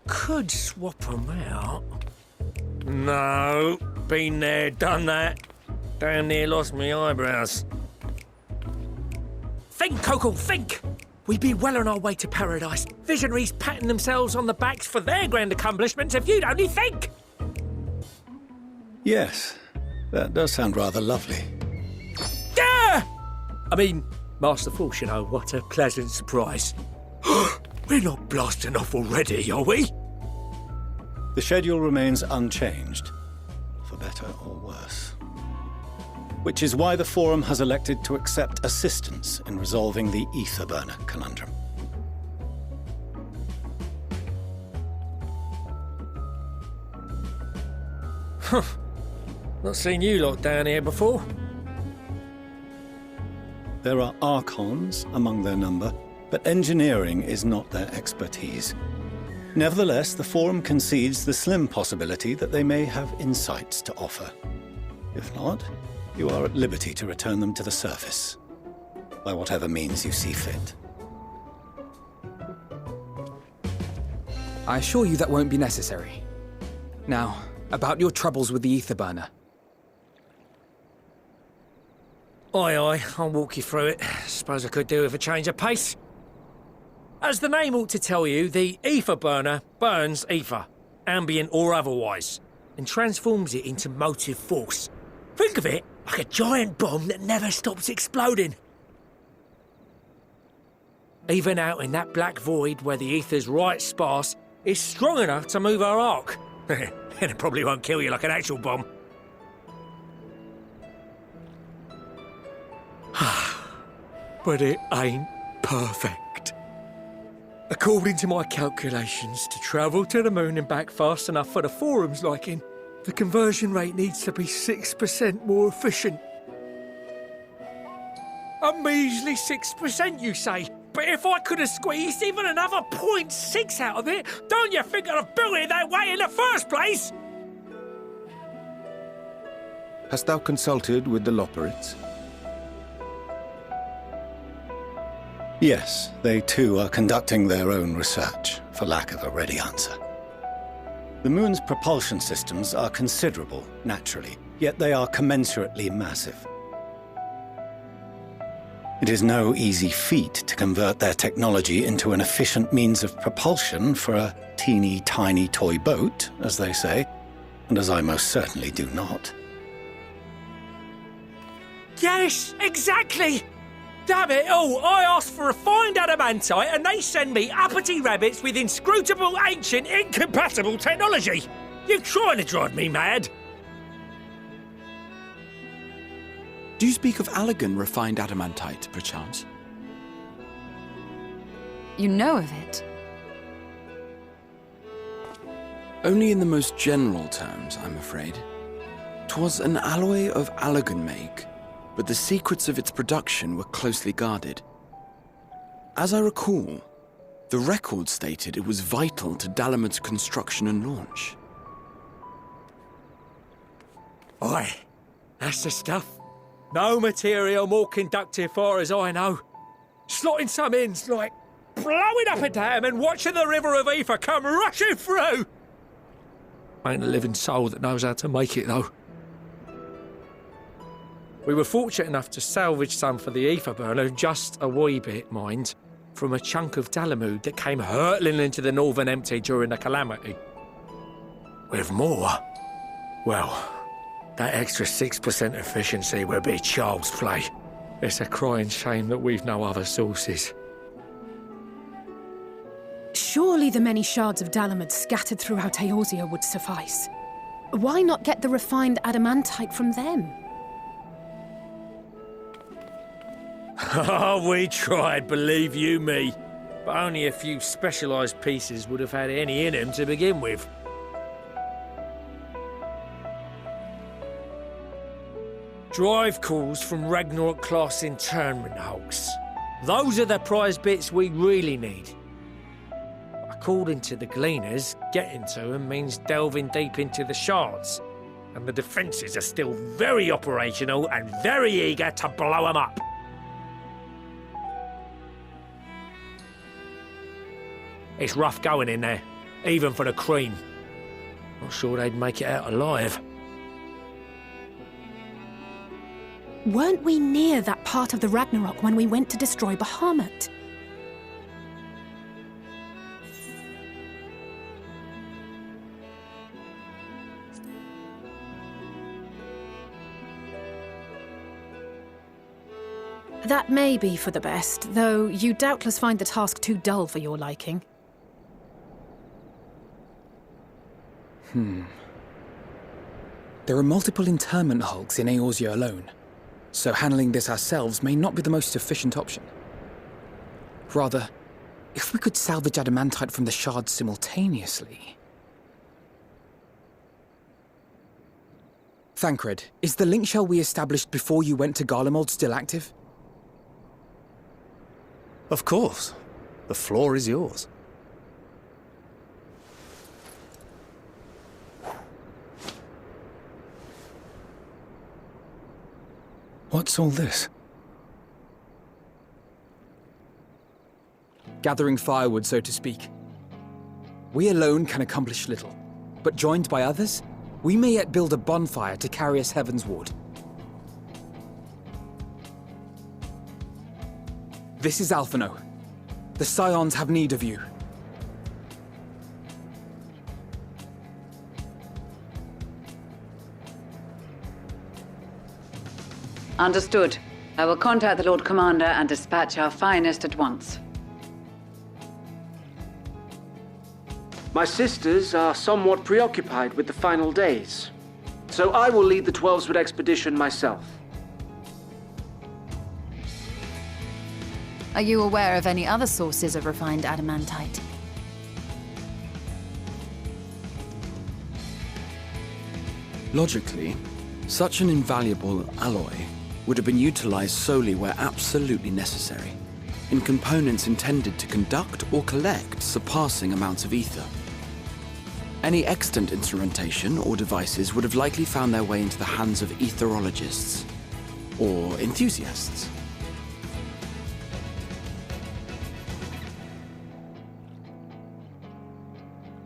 could swap them out. No, been there, done that. Damn near lost my eyebrows. Think, Coco, think! We'd be well on our way to paradise. Visionaries patting themselves on the backs for their grand accomplishments if you'd only think! Yes, that does sound rather lovely. Yeah! I mean, masterful, you know, what a pleasant surprise. We're not blasting off already, are we? The schedule remains unchanged, for better or worse. Which is why the Forum has elected to accept assistance in resolving the ether burner conundrum. Huh. Not seen you lot down here before. There are Archons among their number, but engineering is not their expertise. Nevertheless, the Forum concedes the slim possibility that they may have insights to offer. If not, you are at liberty to return them to the surface, by whatever means you see fit. I assure you that won't be necessary. Now, about your troubles with the ether burner. Aye, I'll walk you through it. Suppose I could do with a change of pace. As the name ought to tell you, the ether burner burns ether, ambient or otherwise, and transforms it into motive force. Think of it like a giant bomb that never stops exploding. Even out in that black void where the ether's right sparse, it's strong enough to move our arc. And it probably won't kill you like an actual bomb. But it ain't perfect. According to my calculations, to travel to the moon and back fast enough for the Forum's liking, the conversion rate needs to be 6% more efficient. A measly 6%, you say? But if I could have squeezed even another 0.6 out of it, don't you think I'd have built it that way in the first place? Hast thou consulted with the Loperites? Yes, they too are conducting their own research, for lack of a ready answer. The moon's propulsion systems are considerable, naturally, yet they are commensurately massive. It is no easy feat to convert their technology into an efficient means of propulsion for a teeny tiny toy boat, as they say, and as I most certainly do not. Yes, exactly! Damn it all, I asked for refined adamantite and they send me uppity rabbits with inscrutable, ancient, incompatible technology! You're trying to drive me mad! Do you speak of Allegan refined adamantite, perchance? You know of it? Only in the most general terms, I'm afraid. 'Twas an alloy of Allegan make, but the secrets of its production were closely guarded. As I recall, the record stated it was vital to Dalamud's construction and launch. Aye, that's the stuff. No material more conductive far as I know. Slotting some in's like blowing up a dam and watching the river of ether come rushing through. Ain't a living soul that knows how to make it, though. We were fortunate enough to salvage some for the ether burner, just a wee bit, mind, from a chunk of Dalamud that came hurtling into the Northern Empty during the calamity. With more, well, that extra 6% efficiency would be child's play. It's a crying shame that we've no other sources. Surely the many shards of Dalamud scattered throughout Eorzea would suffice. Why not get the refined adamantite from them? Oh, we tried, believe you me. But only a few specialised pieces would have had any in them to begin with. Drive calls from Ragnarok-class internment hulks. Those are the prize bits we really need. According to the Gleaners, getting to them means delving deep into the shards, and the defences are still very operational and very eager to blow them up. It's rough going in there. even for the cream. Not sure they'd make it out alive. Weren't we near that part of the Ragnarok when we went to destroy Bahamut? That may be for the best, though you doubtless find the task too dull for your liking. There are multiple internment hulks in Eorzea alone, so handling this ourselves may not be the most efficient option. Rather, if we could salvage adamantite from the shards simultaneously... Thancred, is the link shell we established before you went to Garlemald still active? Of course. The floor is yours. What's all this? Gathering firewood, so to speak. We alone can accomplish little, but joined by others, we may yet build a bonfire to carry us heavensward. This is Alphino. The Scions have need of you. Understood. I will contact the Lord Commander and dispatch our finest at once. My sisters are somewhat preoccupied with the final days, so I will lead the 12-Sword expedition myself. Are you aware of any other sources of refined adamantite? Logically, such an invaluable alloy would have been utilized solely where absolutely necessary, in components intended to conduct or collect surpassing amounts of ether. Any extant instrumentation or devices would have likely found their way into the hands of etherologists, or enthusiasts.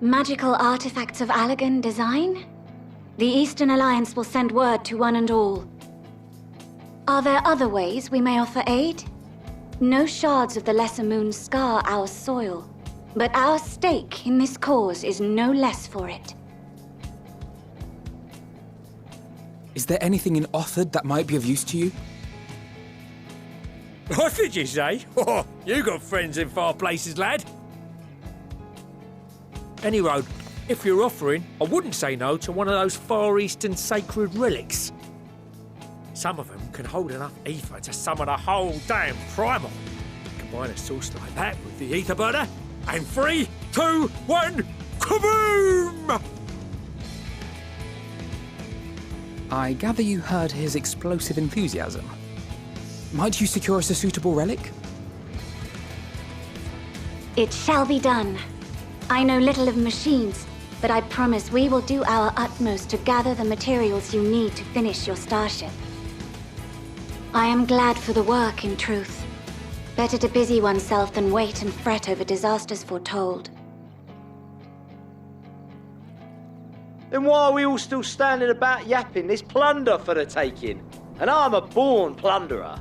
Magical artifacts of Allagan design? The Eastern Alliance will send word to one and all. Are there other ways we may offer aid? No shards of the Lesser Moon scar our soil, but our stake in this cause is no less for it. Is there anything in Othard that might be of use to you? What did you say? Oh, you got friends in far places, lad. Any road, if you're offering, I wouldn't say no to one of those Far Eastern sacred relics. Some of them can hold enough ether to summon a whole damn primal. Combine a source like that with the ether burner, and 3, 2, 1, kaboom! I gather you heard his explosive enthusiasm. Might you secure us a suitable relic? It shall be done. I know little of machines, but I promise we will do our utmost to gather the materials you need to finish your starship. I am glad for the work, in truth. Better to busy oneself than wait and fret over disasters foretold. Then why are we all still standing about yapping? There's plunder for the taking, and I'm a born plunderer.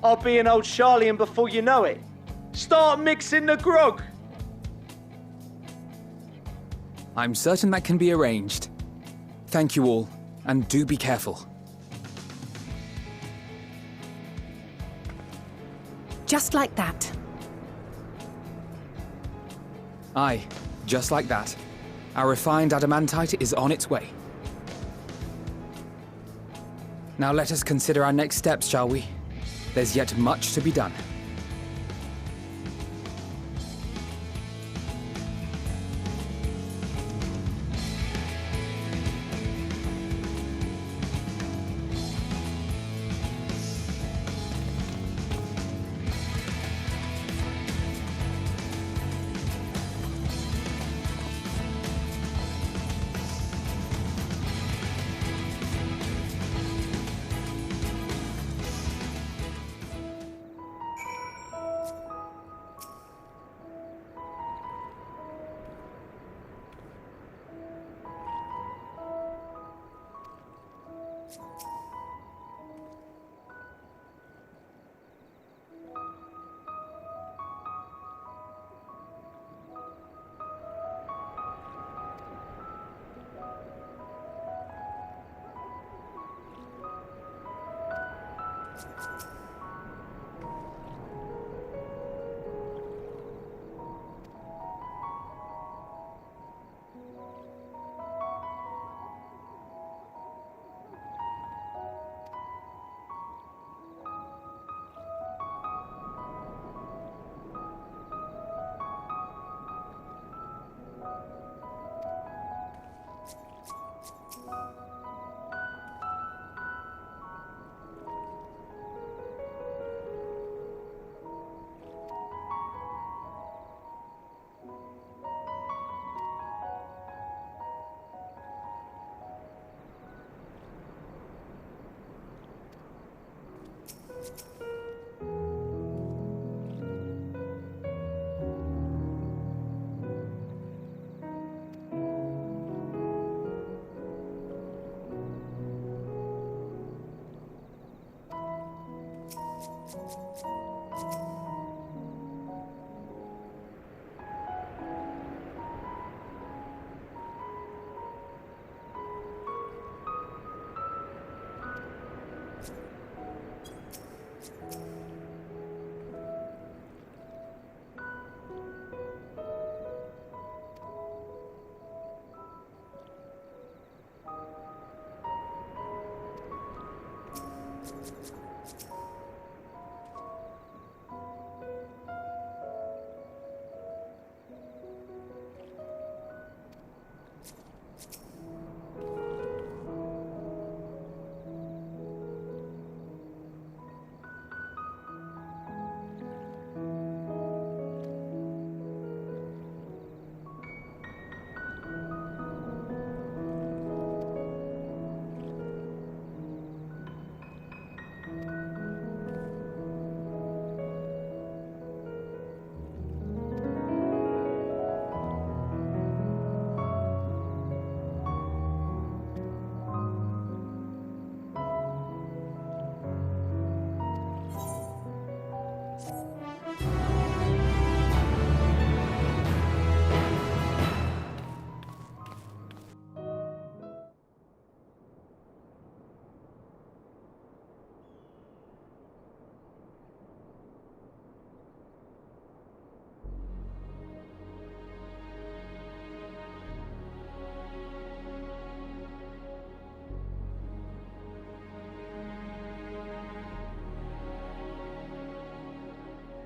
I'll be an old Charlian before you know it. Start mixing the grog. I'm certain that can be arranged. Thank you all, and do be careful. Just like that. Aye, just like that. Our refined adamantite is on its way. Now let us consider our next steps, shall we? There's yet much to be done.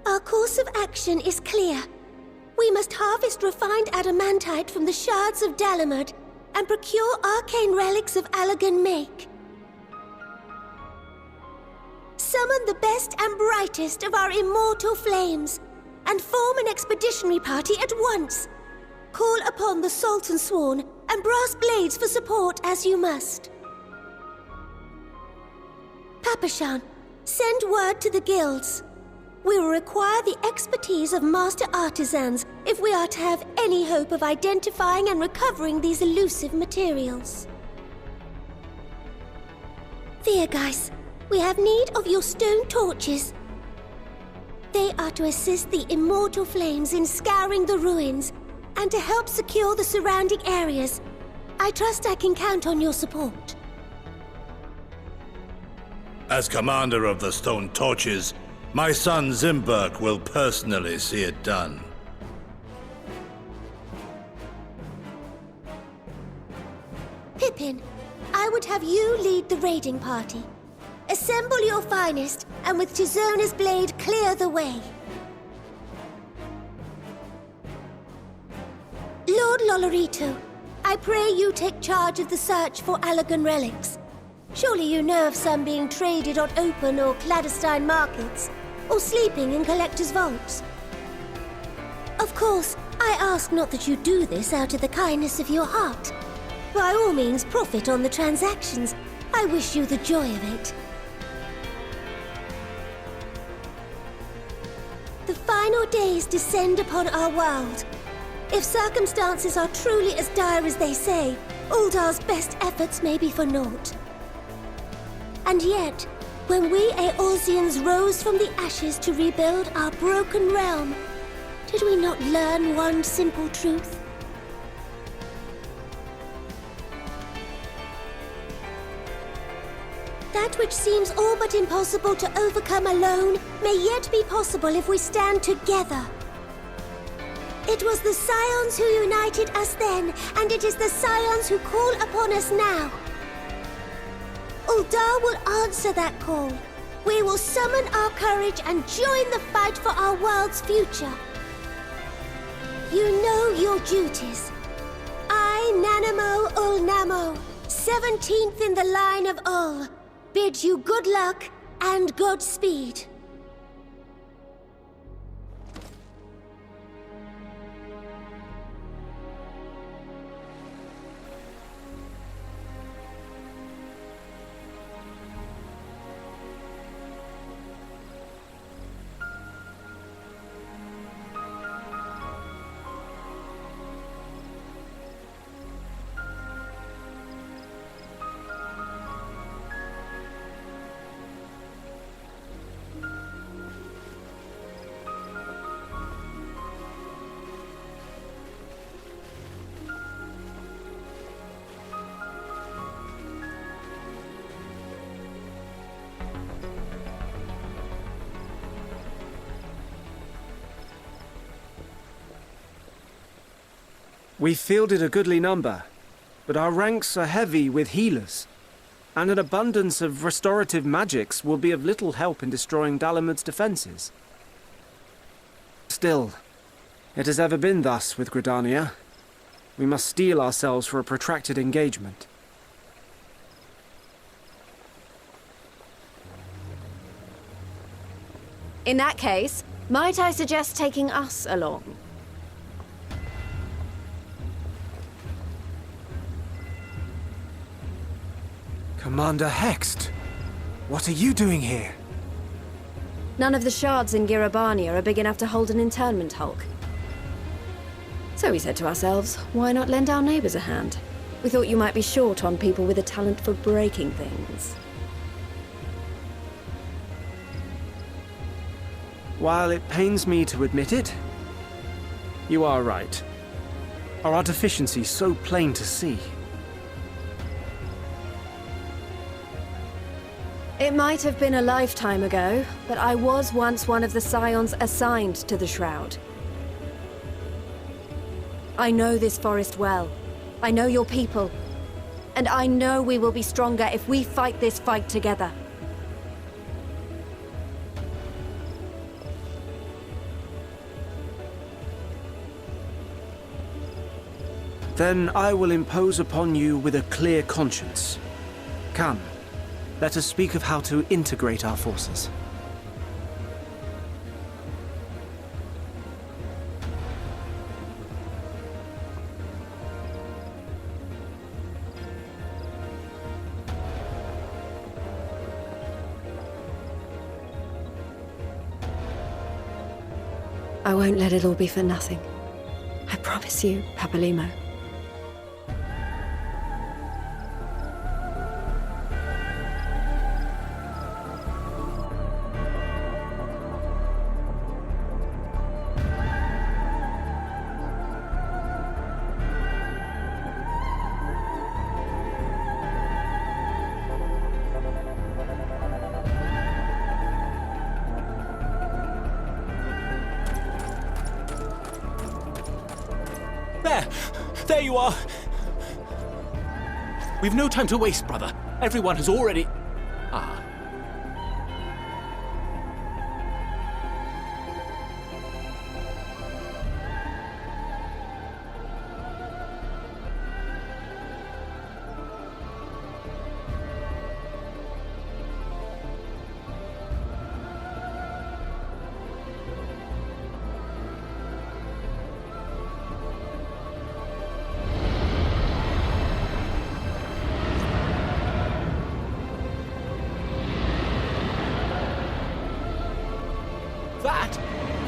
Our course of action is clear. We must harvest refined adamantite from the shards of Garlemald and procure arcane relics of Allagan make. Summon the best and brightest of our immortal flames and form an expeditionary party at once. Call upon the Salt and Sworn and Brass Blades for support as you must. Papashan, send word to the guilds. We will require the expertise of master artisans if we are to have any hope of identifying and recovering these elusive materials. Thiergeis, we have need of your stone torches. They are to assist the immortal flames in scouring the ruins and to help secure the surrounding areas. I trust I can count on your support. As commander of the Stone Torches, my son Zimberk will personally see it done. Pippin, I would have you lead the raiding party. Assemble your finest, and with Tizona's blade, clear the way. Lord Lolorito, I pray you take charge of the search for Allagan relics. Surely you know of some being traded on open or clandestine markets, or sleeping in collectors' vaults. Of course, I ask not that you do this out of the kindness of your heart. By all means, profit on the transactions. I wish you the joy of it. The final days descend upon our world. If circumstances are truly as dire as they say, Uldar's best efforts may be for naught. And yet, when we Eorzeans rose from the ashes to rebuild our broken realm, did we not learn one simple truth? That which seems all but impossible to overcome alone may yet be possible if we stand together. It was the Scions who united us then, and it is the Scions who call upon us now. Uldar will answer that call. We will summon our courage and join the fight for our world's future. You know your duties. I, Nanamo Ulnamo, 17th in the line of Ul, bid you good luck and Godspeed. We fielded a goodly number, but our ranks are heavy with healers, and an abundance of restorative magics will be of little help in destroying Dalamud's defenses. Still, it has ever been thus with Gridania. We must steel ourselves for a protracted engagement. In that case, might I suggest taking us along? Commander Hext, what are you doing here? None of the shards in Girabania are big enough to hold an internment hulk. So we said to ourselves, why not lend our neighbors a hand? We thought you might be short on people with a talent for breaking things. While it pains me to admit it, you are right. Our deficiency so plain to see. It might have been a lifetime ago, but I was once one of the Scions assigned to the Shroud. I know this forest well. I know your people. And I know we will be stronger if we fight this fight together. Then I will impose upon you with a clear conscience. Come. Let us speak of how to integrate our forces. I won't let it all be for nothing. I promise you, Papalimo. There you are! We've no time to waste, brother. Everyone has already... Ah.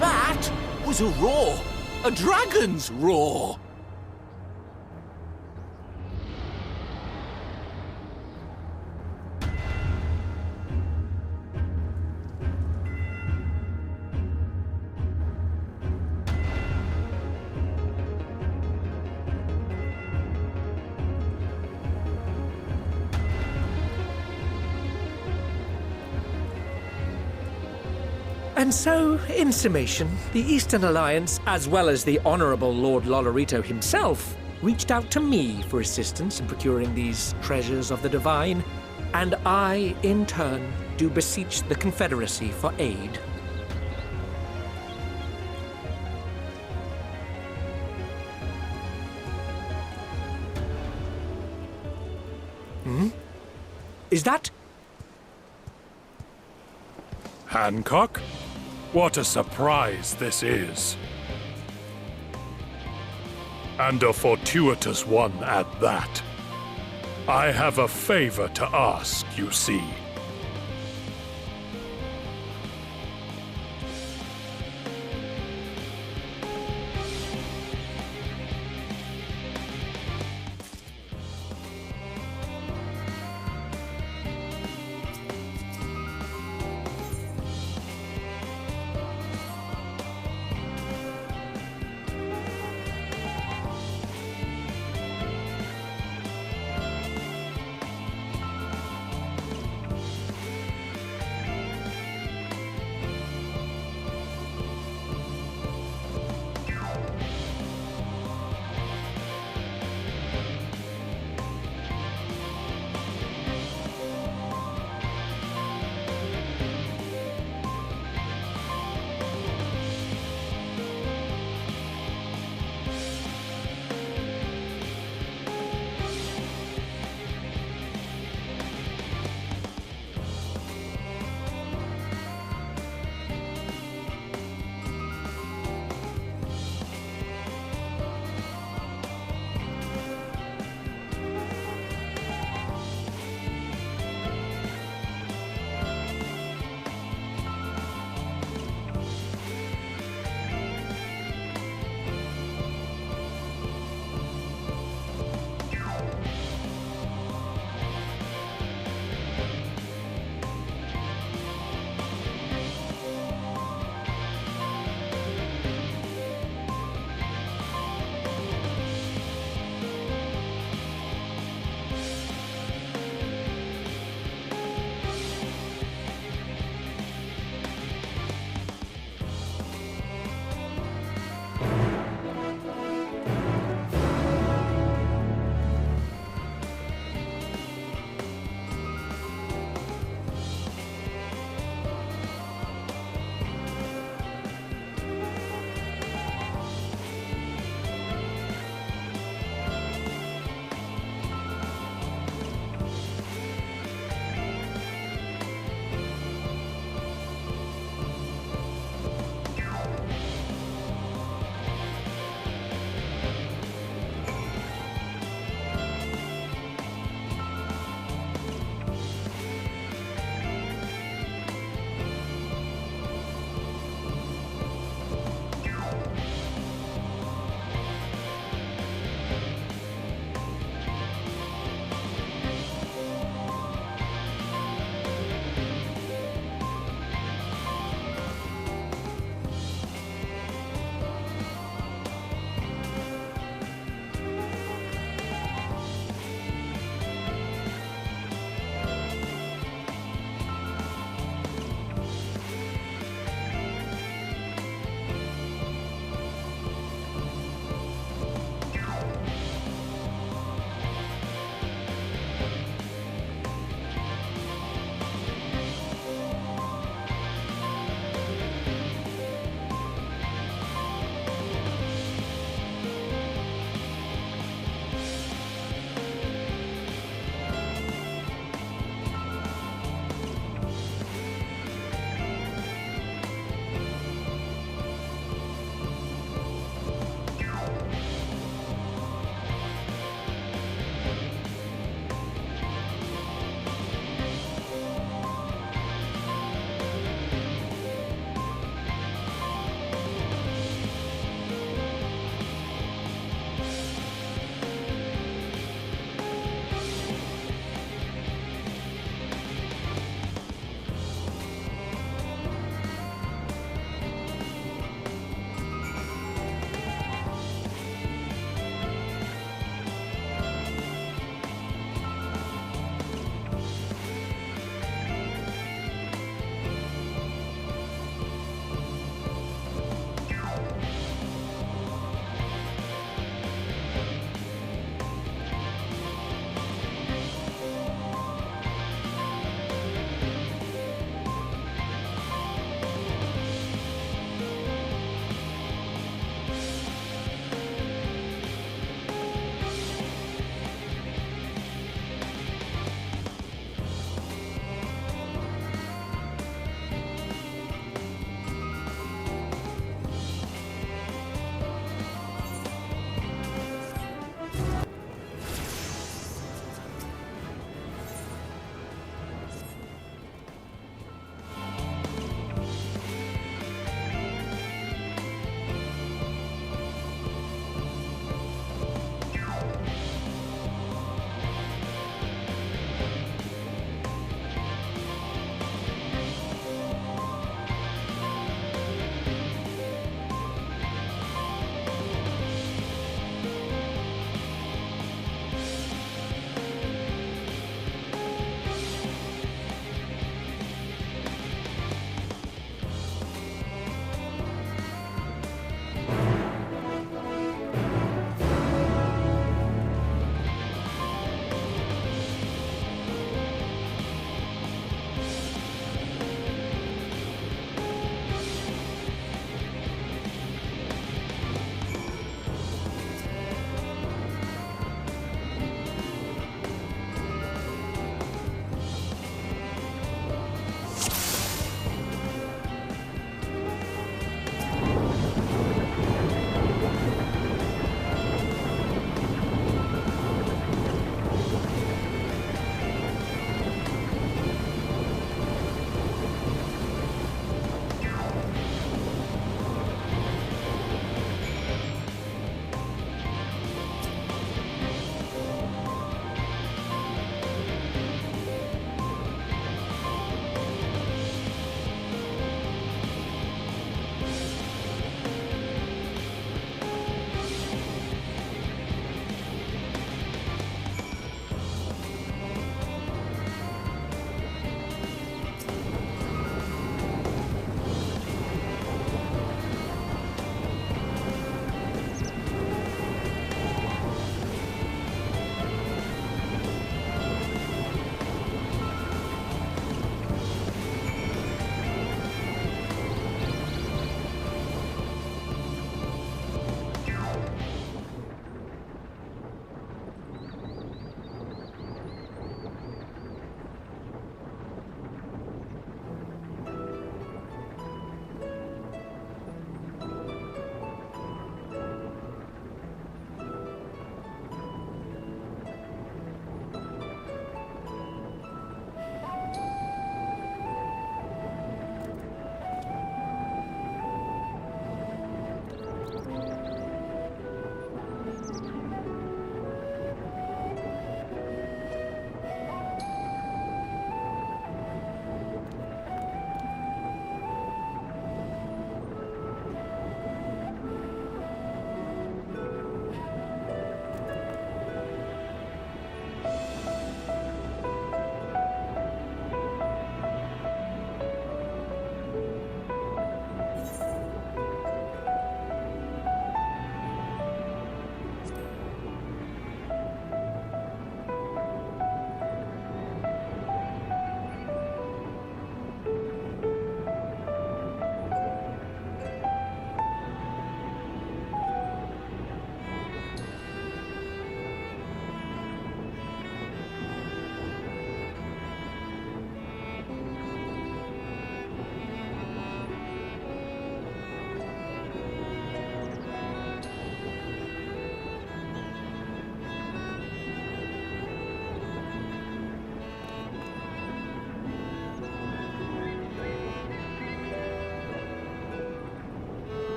That was a roar! A dragon's roar! And so, in summation, the Eastern Alliance, as well as the Honourable Lord Lolorito himself, reached out to me for assistance in procuring these treasures of the divine, and I, in turn, do beseech the Confederacy for aid. Is that... Hancock? What a surprise this is. And a fortuitous one at that. I have a favor to ask, you see.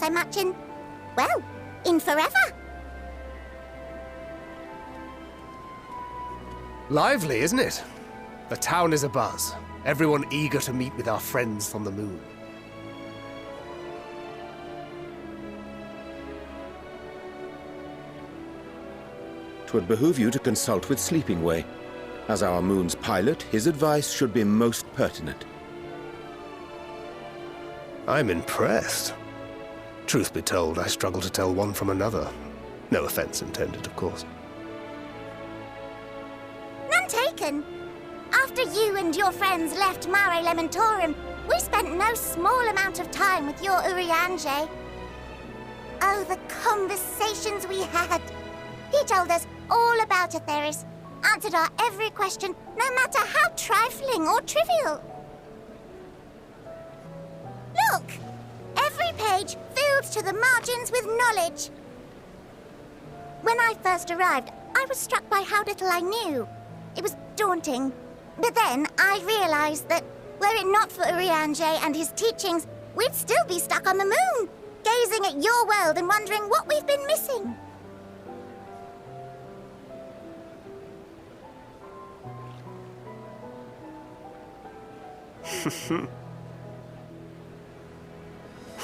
so much in, well, in forever. Lively, isn't it? The town is abuzz. Everyone eager to meet with our friends on the moon. Twould behoove you to consult with Sleeping-Way. As our moon's pilot, his advice should be most pertinent. I'm impressed. Truth be told, I struggle to tell one from another. No offense intended, of course. None taken. After you and your friends left Mare Elementorum, we spent no small amount of time with your Urianger. Oh, the conversations we had. He told us all about Atheris, answered our every question, no matter how trifling or trivial. Look! Every page filled to the margins with knowledge. When I first arrived, I was struck by how little I knew. It was daunting. But then I realized that, were it not for Urianger and his teachings, we'd still be stuck on the moon, gazing at your world and wondering what we've been missing.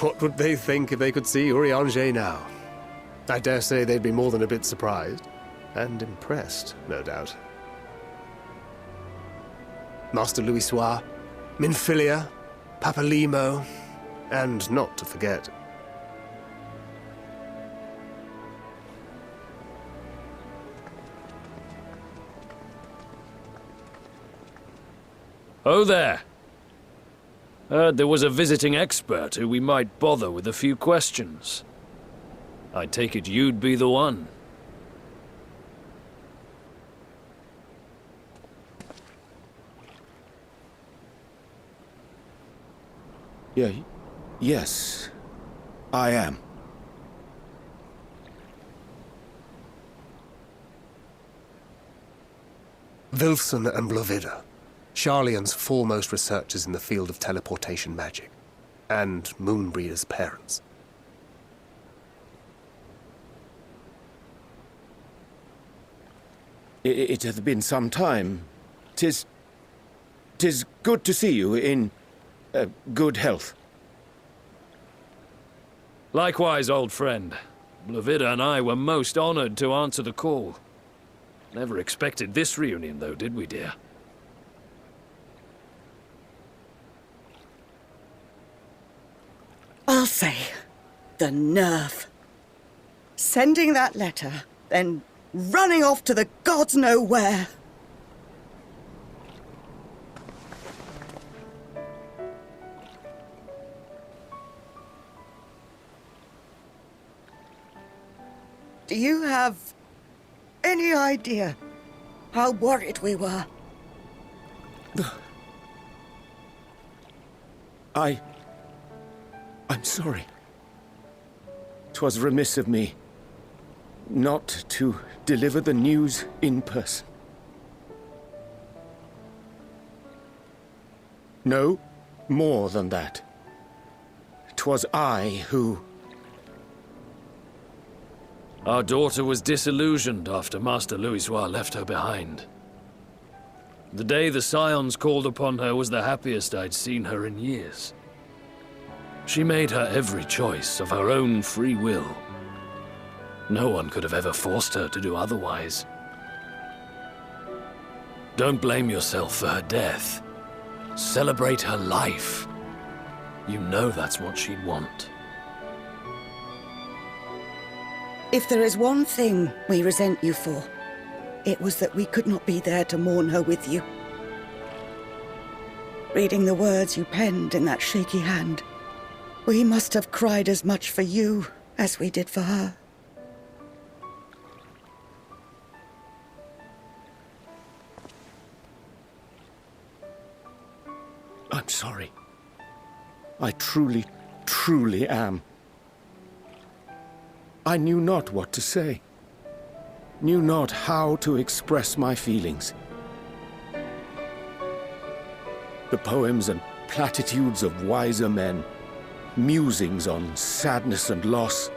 What would they think if they could see Urianger now? I dare say they'd be more than a bit surprised. And impressed, no doubt. Master Louisoix, Minfilia, Papalimo, and not to forget... Oh there! Heard there was a visiting expert who we might bother with a few questions. I take it you'd be the one. Yes, I am. Wilson and Blovida, Sharlayan's foremost researchers in the field of teleportation magic, and Moonbreeder's parents. It hath been some time. 'Tis good to see you in good health. Likewise, old friend. Blovida and I were most honored to answer the call. Never expected this reunion, though, did we, dear? Arthey, the nerve. Sending that letter, then running off to the gods know where. Do you have any idea how worried we were? I'm sorry. 'Twas remiss of me not to deliver the news in person. No, more than that. 'Twas I who... Our daughter was disillusioned after Master Louisoix left her behind. The day the Scions called upon her was the happiest I'd seen her in years. She made her every choice of her own free will. No one could have ever forced her to do otherwise. Don't blame yourself for her death. Celebrate her life. You know that's what she'd want. If there is one thing we resent you for, it was that we could not be there to mourn her with you. Reading the words you penned in that shaky hand, we must have cried as much for you as we did for her. I'm sorry. I truly, truly am. I knew not what to say. Knew not how to express my feelings. The poems and platitudes of wiser men musings on sadness and loss,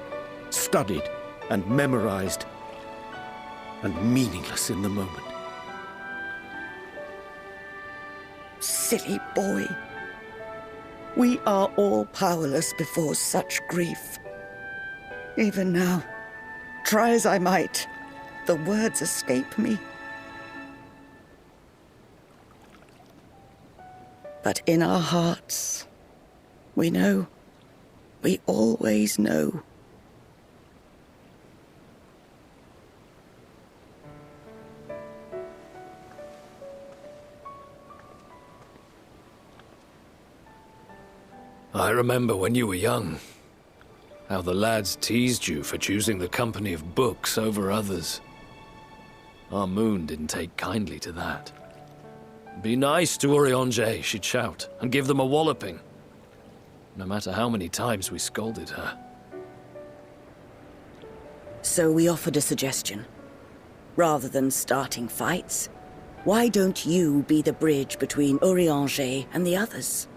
studied and memorized, and meaningless in the moment. Silly boy. We are all powerless before such grief. Even now, try as I might, the words escape me. But in our hearts, we know, we always know. I remember when you were young, how the lads teased you for choosing the company of books over others. Our moon didn't take kindly to that. Be nice to Urianger, she'd shout, and give them a walloping. No matter how many times we scolded her. So we offered a suggestion. Rather than starting fights, why don't you be the bridge between Urianger and the others?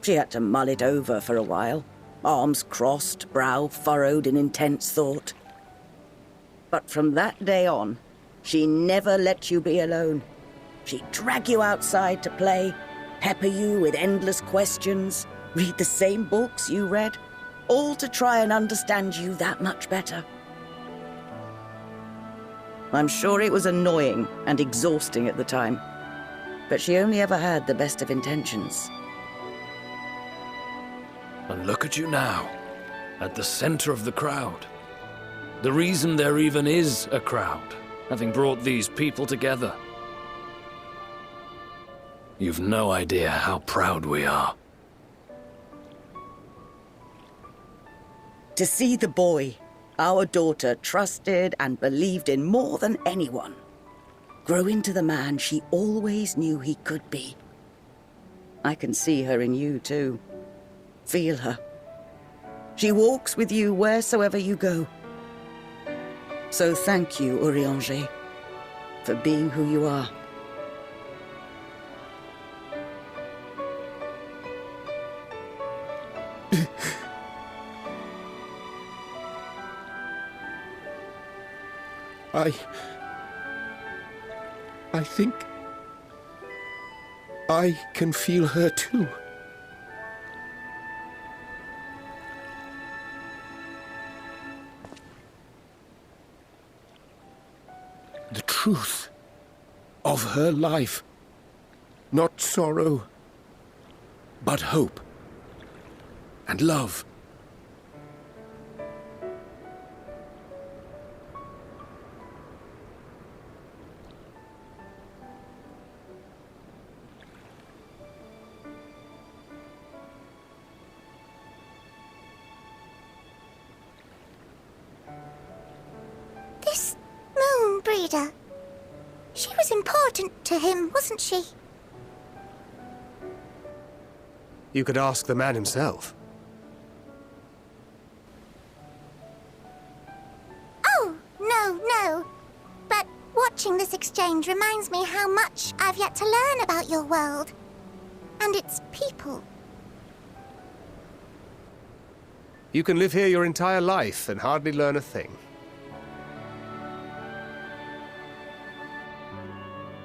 She had to mull it over for a while, arms crossed, brow furrowed in intense thought. But from that day on, she never let you be alone. She'd drag you outside to play, pepper you with endless questions, read the same books you read, all to try and understand you that much better. I'm sure it was annoying and exhausting at the time, but she only ever had the best of intentions. And look at you now, at the center of the crowd. The reason there even is a crowd, having brought these people together. You've no idea how proud we are. To see the boy, our daughter, trusted and believed in more than anyone, grow into the man she always knew he could be. I can see her in you, too. Feel her. She walks with you wheresoever you go. So thank you, Urianger, for being who you are. I think I can feel her too. The truth of her life. Not sorrow, but hope and love. This moon breeder, she was important to him, wasn't she? You could ask the man himself. Oh, no. But watching this exchange reminds me how much I've yet to learn about your world. And its people. You can live here your entire life and hardly learn a thing.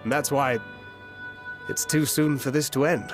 And that's why it's too soon for this to end.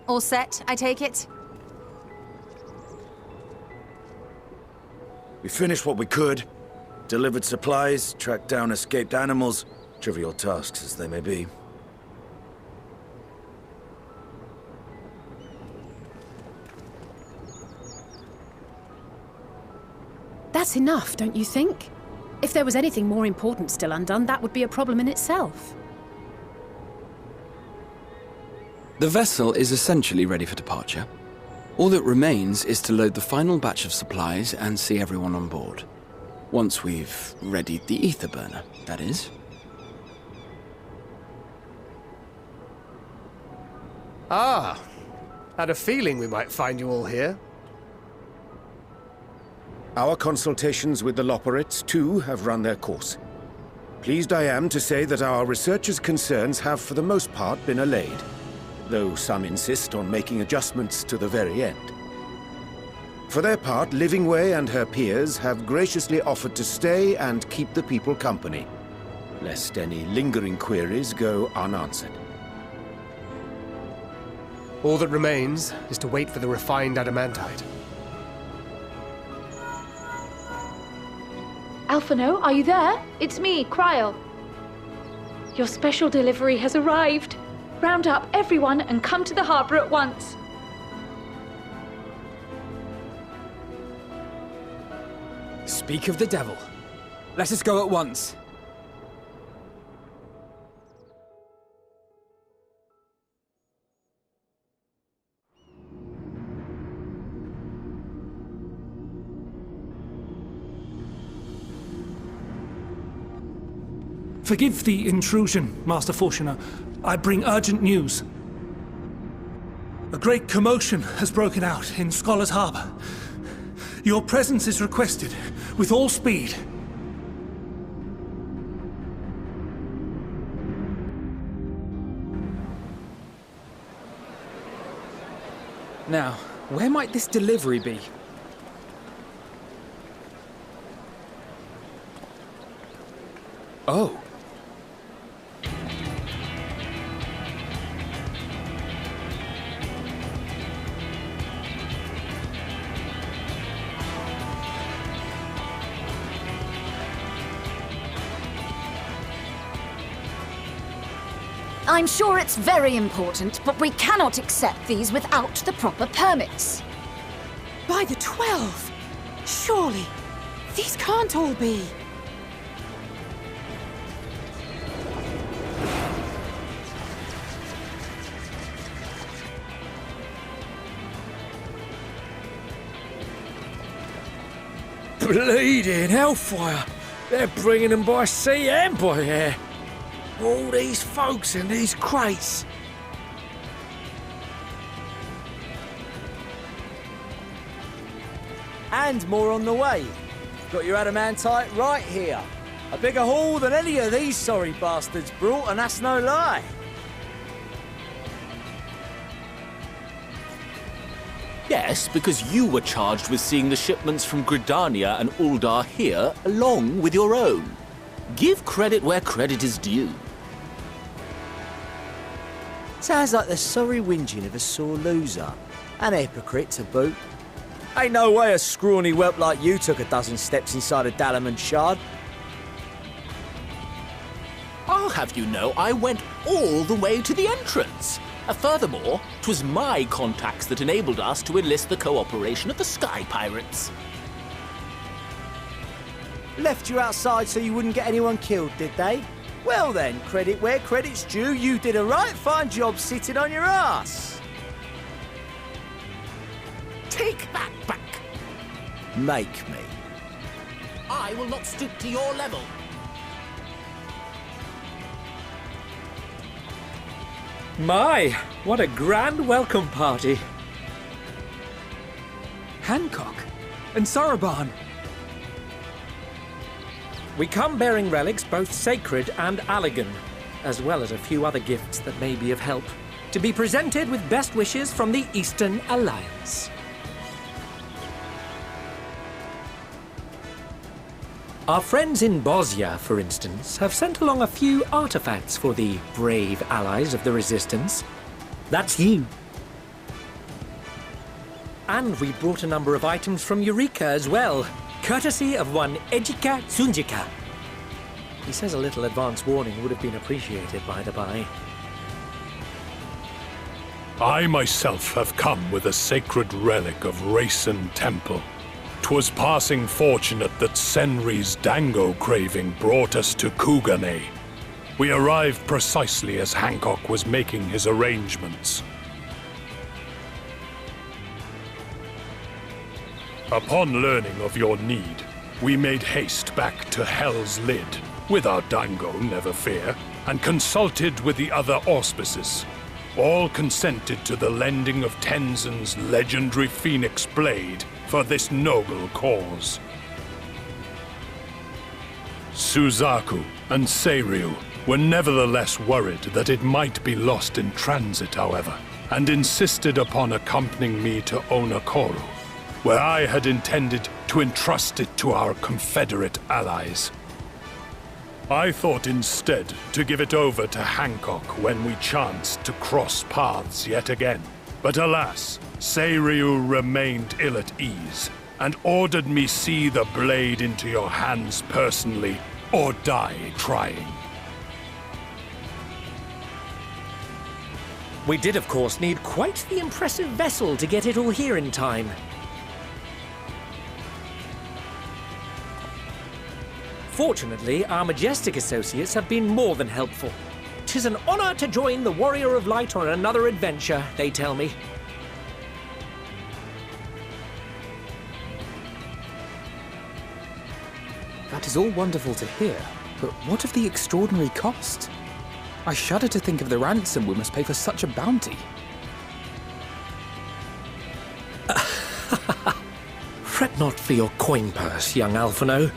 All set, I take it? We finished what we could. Delivered supplies, tracked down escaped animals. Trivial tasks as they may be. That's enough, don't you think? If there was anything more important still undone, that would be a problem in itself. The vessel is essentially ready for departure. All that remains is to load the final batch of supplies and see everyone on board. Once we've readied the ether burner, that is. Ah, had a feeling we might find you all here. Our consultations with the Loporrits, too, have run their course. Pleased I am to say that our researchers' concerns have for the most part been allayed, though some insist on making adjustments to the very end. For their part, Livingway and her peers have graciously offered to stay and keep the people company, lest any lingering queries go unanswered. All that remains is to wait for the refined adamantite. Alphano, are you there? It's me, Kryl. Your special delivery has arrived. Round up everyone and come to the harbor at once. Speak of the devil. Let us go at once. Forgive the intrusion, Master Fortuner. I bring urgent news. A great commotion has broken out in Scholar's Harbor. Your presence is requested, with all speed. Now, where might this delivery be? Oh. I'm sure it's very important, but we cannot accept these without the proper permits. By the 12! Surely, these can't all be. Bleeding hellfire! They're bringing them by sea and by air. All these folks in these crates. And more on the way. Got your adamantite right here. A bigger haul than any of these sorry bastards brought, and that's no lie. Yes, because you were charged with seeing the shipments from Gridania and Uldar here, along with your own. Give credit where credit is due. Sounds like the sorry whinging of a sore loser. An hypocrite to boot. Ain't no way a scrawny whelp like you took a dozen steps inside a Dalamud shard. I'll have you know I went all the way to the entrance. Furthermore, 'twas my contacts that enabled us to enlist the cooperation of the Sky Pirates. Left you outside so you wouldn't get anyone killed, did they? Well then, credit where credit's due, you did a right fine job sitting on your ass. Take that back. Make me. I will not stoop to your level. My, what a grand welcome party. Hancock and Soroban. We come bearing relics both sacred and Allagan, as well as a few other gifts that may be of help, to be presented with best wishes from the Eastern Alliance. Our friends in Bosnia, for instance, have sent along a few artifacts for the brave allies of the Resistance. That's you. And we brought a number of items from Eureka as well, courtesy of one Ejika Tsunjika. He says a little advance warning would have been appreciated, by the by. I myself have come with a sacred relic of Rayson Temple. 'Twas passing fortunate that Senri's dango craving brought us to Kugane. We arrived precisely as Hancock was making his arrangements. Upon learning of your need, we made haste back to Hell's Lid, with our dango, never fear, and consulted with the other auspices. All consented to the lending of Tenzin's legendary Phoenix Blade for this noble cause. Suzaku and Seiryu were nevertheless worried that it might be lost in transit, however, and insisted upon accompanying me to Onokoro, where I had intended to entrust it to our Confederate allies. I thought instead to give it over to Hancock when we chanced to cross paths yet again. But alas, Seiryu remained ill at ease, and ordered me see the blade into your hands personally, or die trying. We did, of course, need quite the impressive vessel to get it all here in time. Fortunately, our majestic associates have been more than helpful. 'Tis an honor to join the Warrior of Light on another adventure, they tell me. That is all wonderful to hear, but what of the extraordinary cost? I shudder to think of the ransom we must pay for such a bounty. Fret not for your coin purse, young Alphino.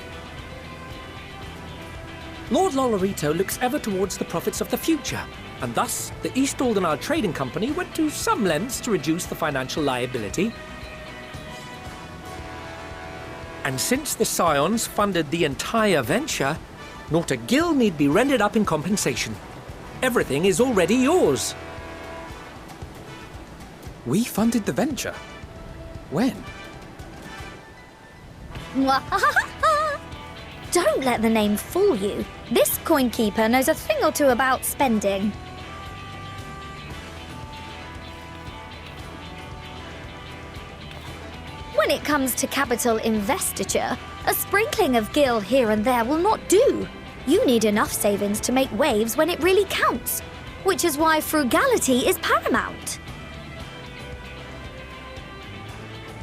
Lord Lolorito looks ever towards the profits of the future, and thus the East Aldenard Trading Company went to some lengths to reduce the financial liability. And since the Scions funded the entire venture, not a gill need be rendered up in compensation. Everything is already yours. We funded the venture? When? Don't let the name fool you. This coinkeeper knows a thing or two about spending. When it comes to capital investiture, a sprinkling of gil here and there will not do. You need enough savings to make waves when it really counts, which is why frugality is paramount.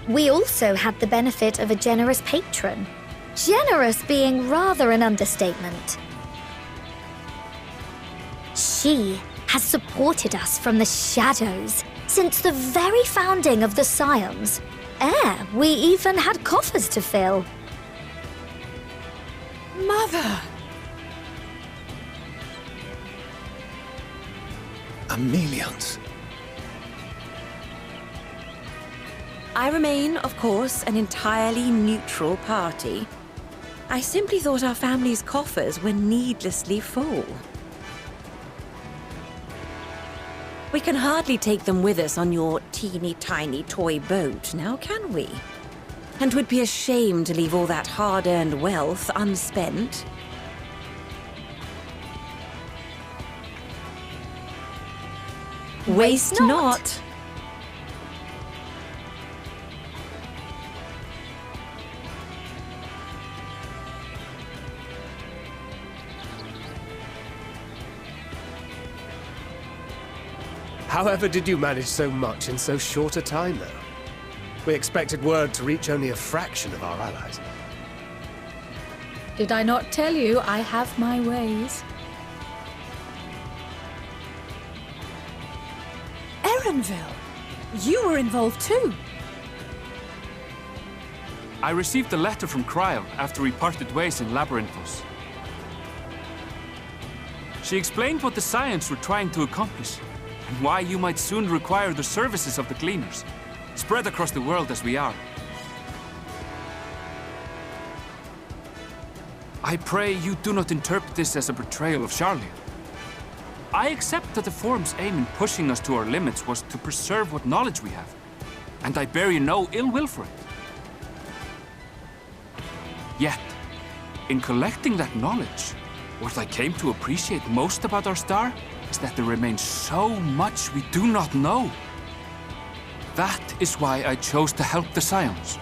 We also had the benefit of a generous patron. Generous being rather an understatement. She has supported us from the shadows since the very founding of the Scions. We even had coffers to fill. Mother! Amelians. I remain, of course, an entirely neutral party. I simply thought our family's coffers were needlessly full. We can hardly take them with us on your teeny-tiny toy boat, now can we? And 'twould be a shame to leave all that hard-earned wealth unspent. Waste not. However did you manage so much in so short a time, though? We expected word to reach only a fraction of our allies. Did I not tell you I have my ways? Erenville! You were involved too! I received a letter from Cryo after we parted ways in Labyrinthos. She explained what the Scions were trying to accomplish, and why you might soon require the services of the Gleaners, spread across the world as we are. I pray you do not interpret this as a betrayal of Charlia. I accept that the Forum's aim in pushing us to our limits was to preserve what knowledge we have. and I bear you no ill will for it. Yet, in collecting that knowledge, what I came to appreciate most about our star is that there remains so much we do not know. That is why I chose to help the Scions,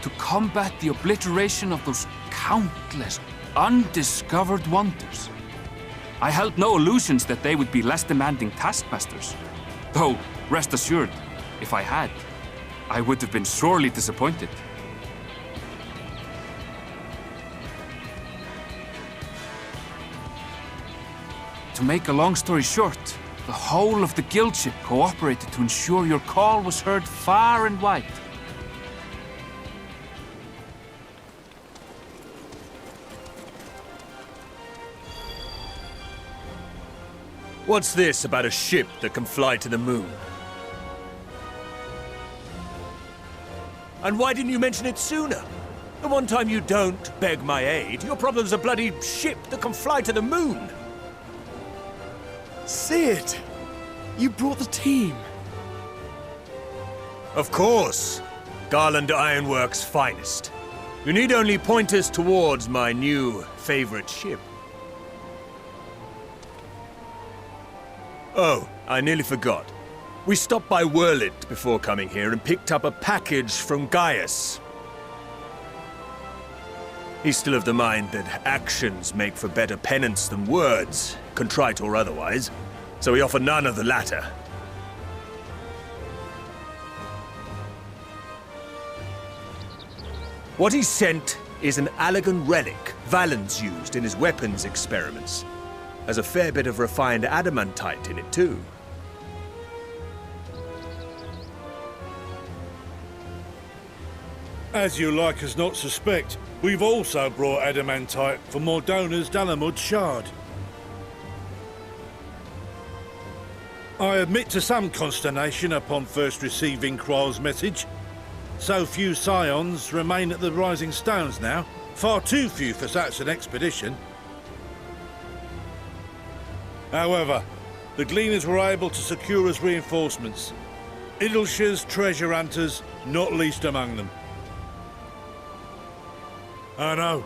to combat the obliteration of those countless, undiscovered wonders. I held no illusions that they would be less demanding taskmasters. Though, rest assured, if I had, I would have been sorely disappointed. To make a long story short, the whole of the guild ship cooperated to ensure your call was heard far and wide. What's this about a ship that can fly to the moon? And why didn't you mention it sooner? The one time you don't beg my aid, your problem's a bloody ship that can fly to the moon. See it! You brought the team. Of course. Garland Ironworks' finest. You need only point us towards my new favorite ship. Oh, I nearly forgot. We stopped by Whirlit before coming here and picked up a package from Gaius. He's still of the mind that actions make for better penance than words, contrite or otherwise, so we offer none of the latter. What he sent is an Allagan relic Valens used in his weapons experiments. Has a fair bit of refined adamantite in it, too. As you like us not suspect, we've also brought adamantite for Mordona's Dalamud shard. I admit to some consternation upon first receiving Kryl's message. So few Scions remain at the Rising Stones now. Far too few for such an expedition. However, the Gleaners were able to secure us reinforcements. Idleshire's treasure hunters, not least among them. I know.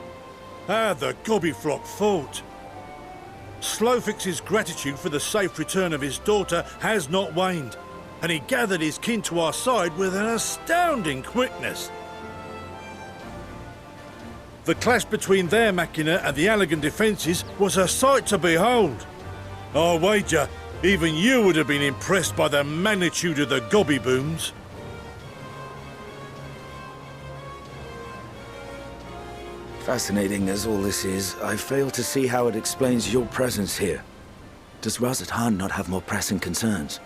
How the Gobbyflock fought. Slowfix's gratitude for the safe return of his daughter has not waned, and he gathered his kin to our side with an astounding quickness. The clash between their machina and the Allagan defences was a sight to behold. I wager even you would have been impressed by the magnitude of the gobby booms. Fascinating as all this is, I fail to see how it explains your presence here. Does Razat Han not have more pressing concerns?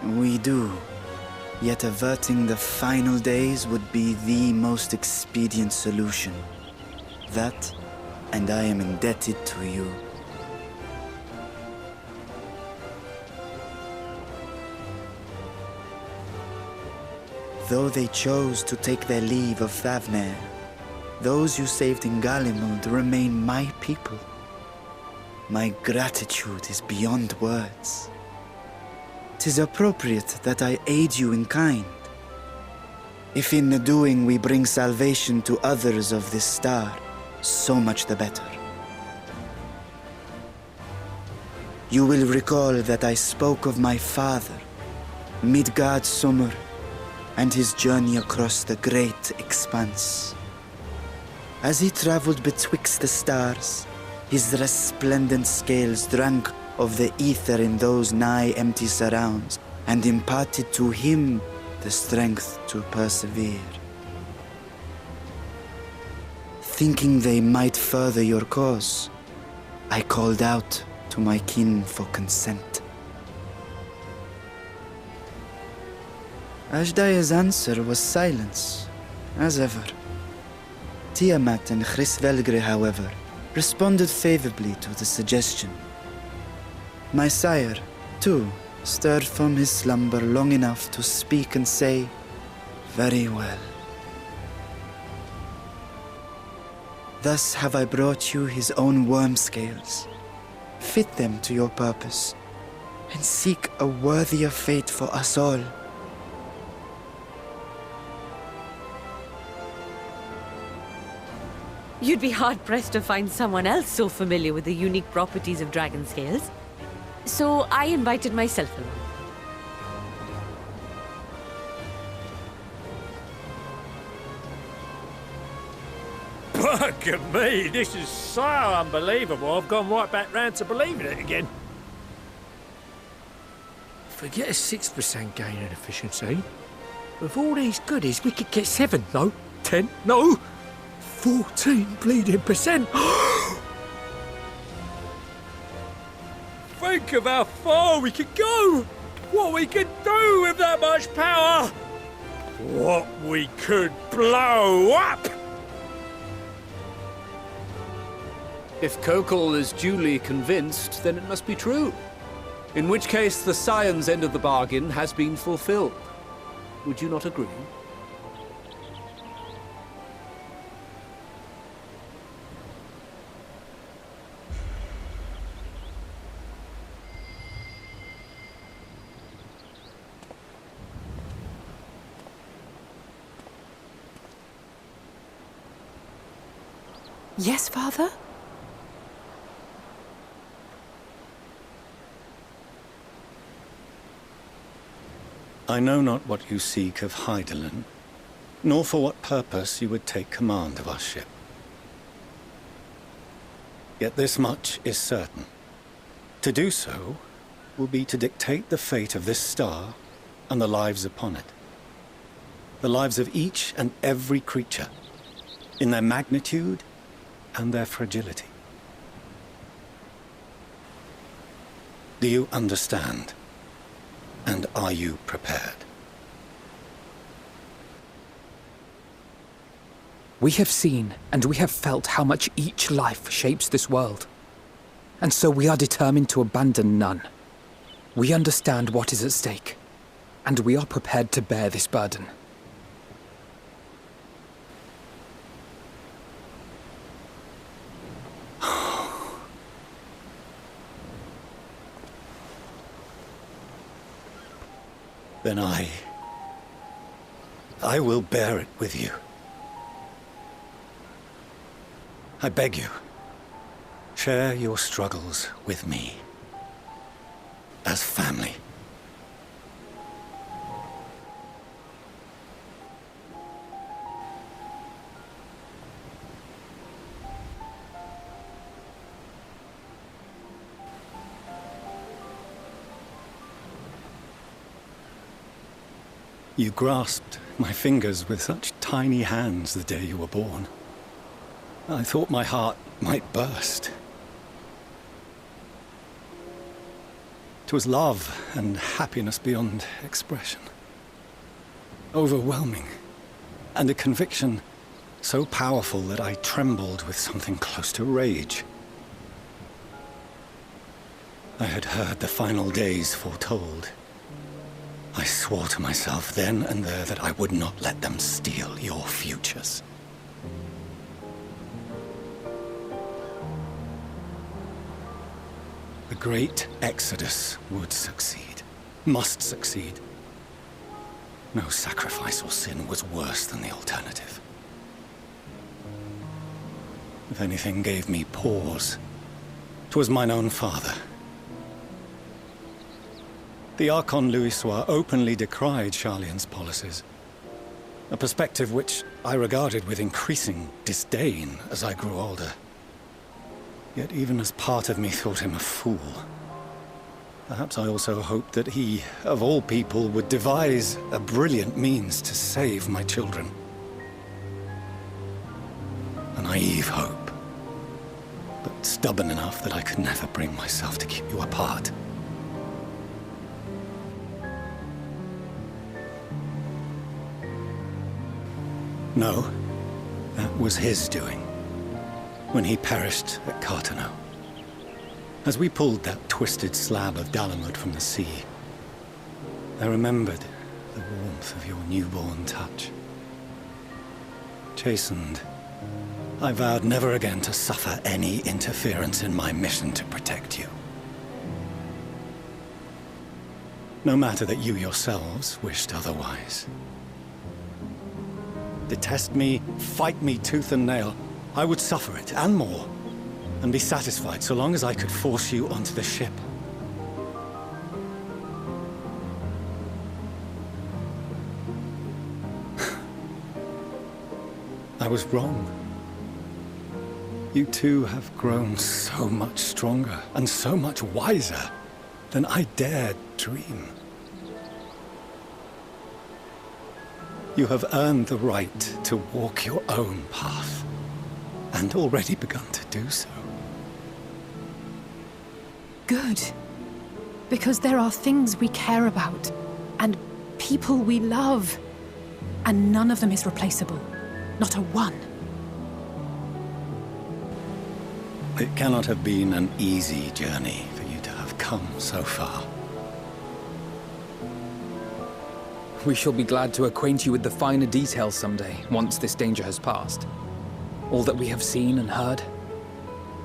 We do. Yet averting the final days would be the most expedient solution. That, and I am indebted to you. Though they chose to take their leave of Thavnair, those you saved in Garlemald remain my people. My gratitude is beyond words. 'Tis appropriate that I aid you in kind. If in the doing we bring salvation to others of this star, so much the better. You will recall that I spoke of my father, Midgard Summer, and his journey across the great expanse. As he traveled betwixt the stars, his resplendent scales drank of the ether in those nigh empty surrounds, and imparted to him the strength to persevere. Thinking they might further your cause, I called out to my kin for consent. Ashdai's answer was silence, as ever. Tiamat and Chris-Velgre, however, responded favorably to the suggestion. My sire, too, stirred from his slumber long enough to speak and say, "Very well." Thus have I brought you his own worm scales, fit them to your purpose, and seek a worthier fate for us all. You'd be hard-pressed to find someone else so familiar with the unique properties of dragon scales. So I invited myself along. Look at me, this is so unbelievable. I've gone right back round to believing it again. Forget a 6% gain in efficiency. With all these goodies, we could get 7, no, 10, no, 14 bleeding percent. Think of how far we could go. What we could do with that much power. What we could blow up. If Kokol is duly convinced, then it must be true. In which case, the Scion's end of the bargain has been fulfilled. Would you not agree? Yes, Father? I know not what you seek of Hydaelyn, nor for what purpose you would take command of our ship. Yet this much is certain. To do so will be to dictate the fate of this star and the lives upon it. The lives of each and every creature, in their magnitude and their fragility. Do you understand? And are you prepared? We have seen and we have felt how much each life shapes this world. And so we are determined to abandon none. We understand what is at stake, and we are prepared to bear this burden. Then I will bear it with you. I beg you, share your struggles with me. As family. You grasped my fingers with such tiny hands the day you were born. I thought my heart might burst. 'Twas love and happiness beyond expression. Overwhelming, and a conviction so powerful that I trembled with something close to rage. I had heard the final days foretold. I swore to myself then and there that I would not let them steal your futures. The great exodus would succeed, must succeed. No sacrifice or sin was worse than the alternative. If anything gave me pause, 'twas mine own father. The Archon Louisoix openly decried Sharlayan's policies, a perspective which I regarded with increasing disdain as I grew older. Yet even as part of me thought him a fool, perhaps I also hoped that he, of all people, would devise a brilliant means to save my children. A naive hope, but stubborn enough that I could never bring myself to keep you apart. No, that was his doing, when he perished at Cartano. As we pulled that twisted slab of Garlemald from the sea, I remembered the warmth of your newborn touch. Chastened, I vowed never again to suffer any interference in my mission to protect you. No matter that you yourselves wished otherwise. Detest me, fight me tooth and nail, I would suffer it, and more, and be satisfied so long as I could force you onto the ship. I was wrong. You two have grown so much stronger and so much wiser than I dared dream. You have earned the right to walk your own path, and already begun to do so. Good. Because there are things we care about, and people we love, and none of them is replaceable. Not a one. It cannot have been an easy journey for you to have come so far. We shall be glad to acquaint you with the finer details someday, once this danger has passed. All that we have seen and heard,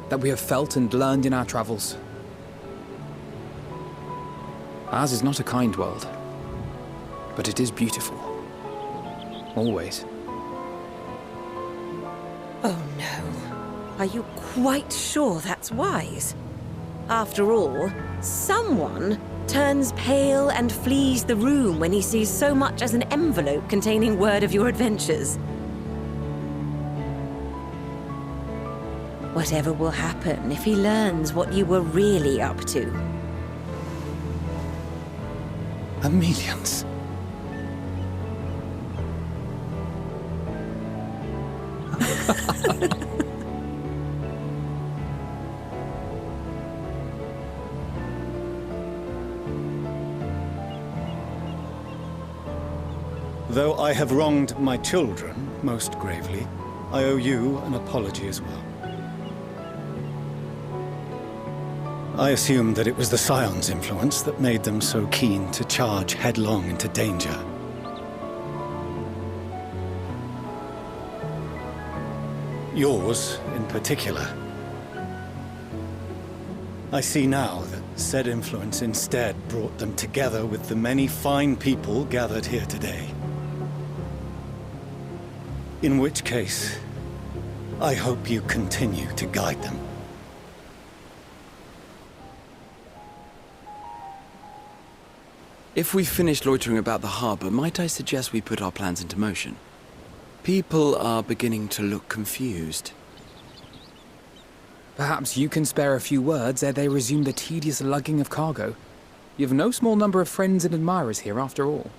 that we have felt and learned in our travels. Ours is not a kind world, but it is beautiful. Always. Oh no. Are you quite sure that's wise? After all, someone turns pale and flees the room when he sees so much as an envelope containing word of your adventures. Whatever will happen if he learns what you were really up to? Amelians. Though I have wronged my children most gravely, I owe you an apology as well. I assumed that it was the Scion's influence that made them so keen to charge headlong into danger. Yours, in particular. I see now that said influence instead brought them together with the many fine people gathered here today. In which case, I hope you continue to guide them. If we've finished loitering about the harbor, might I suggest we put our plans into motion? People are beginning to look confused. Perhaps you can spare a few words ere they resume the tedious lugging of cargo. You have no small number of friends and admirers here, after all.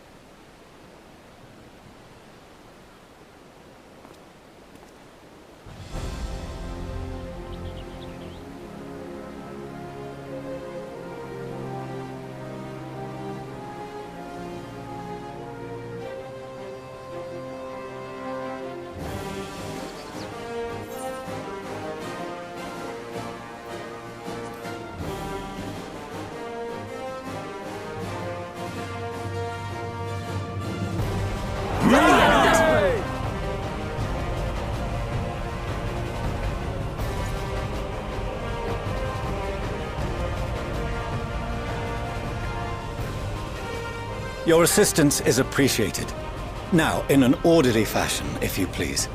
Your assistance is appreciated. Now, in an orderly fashion, if you please.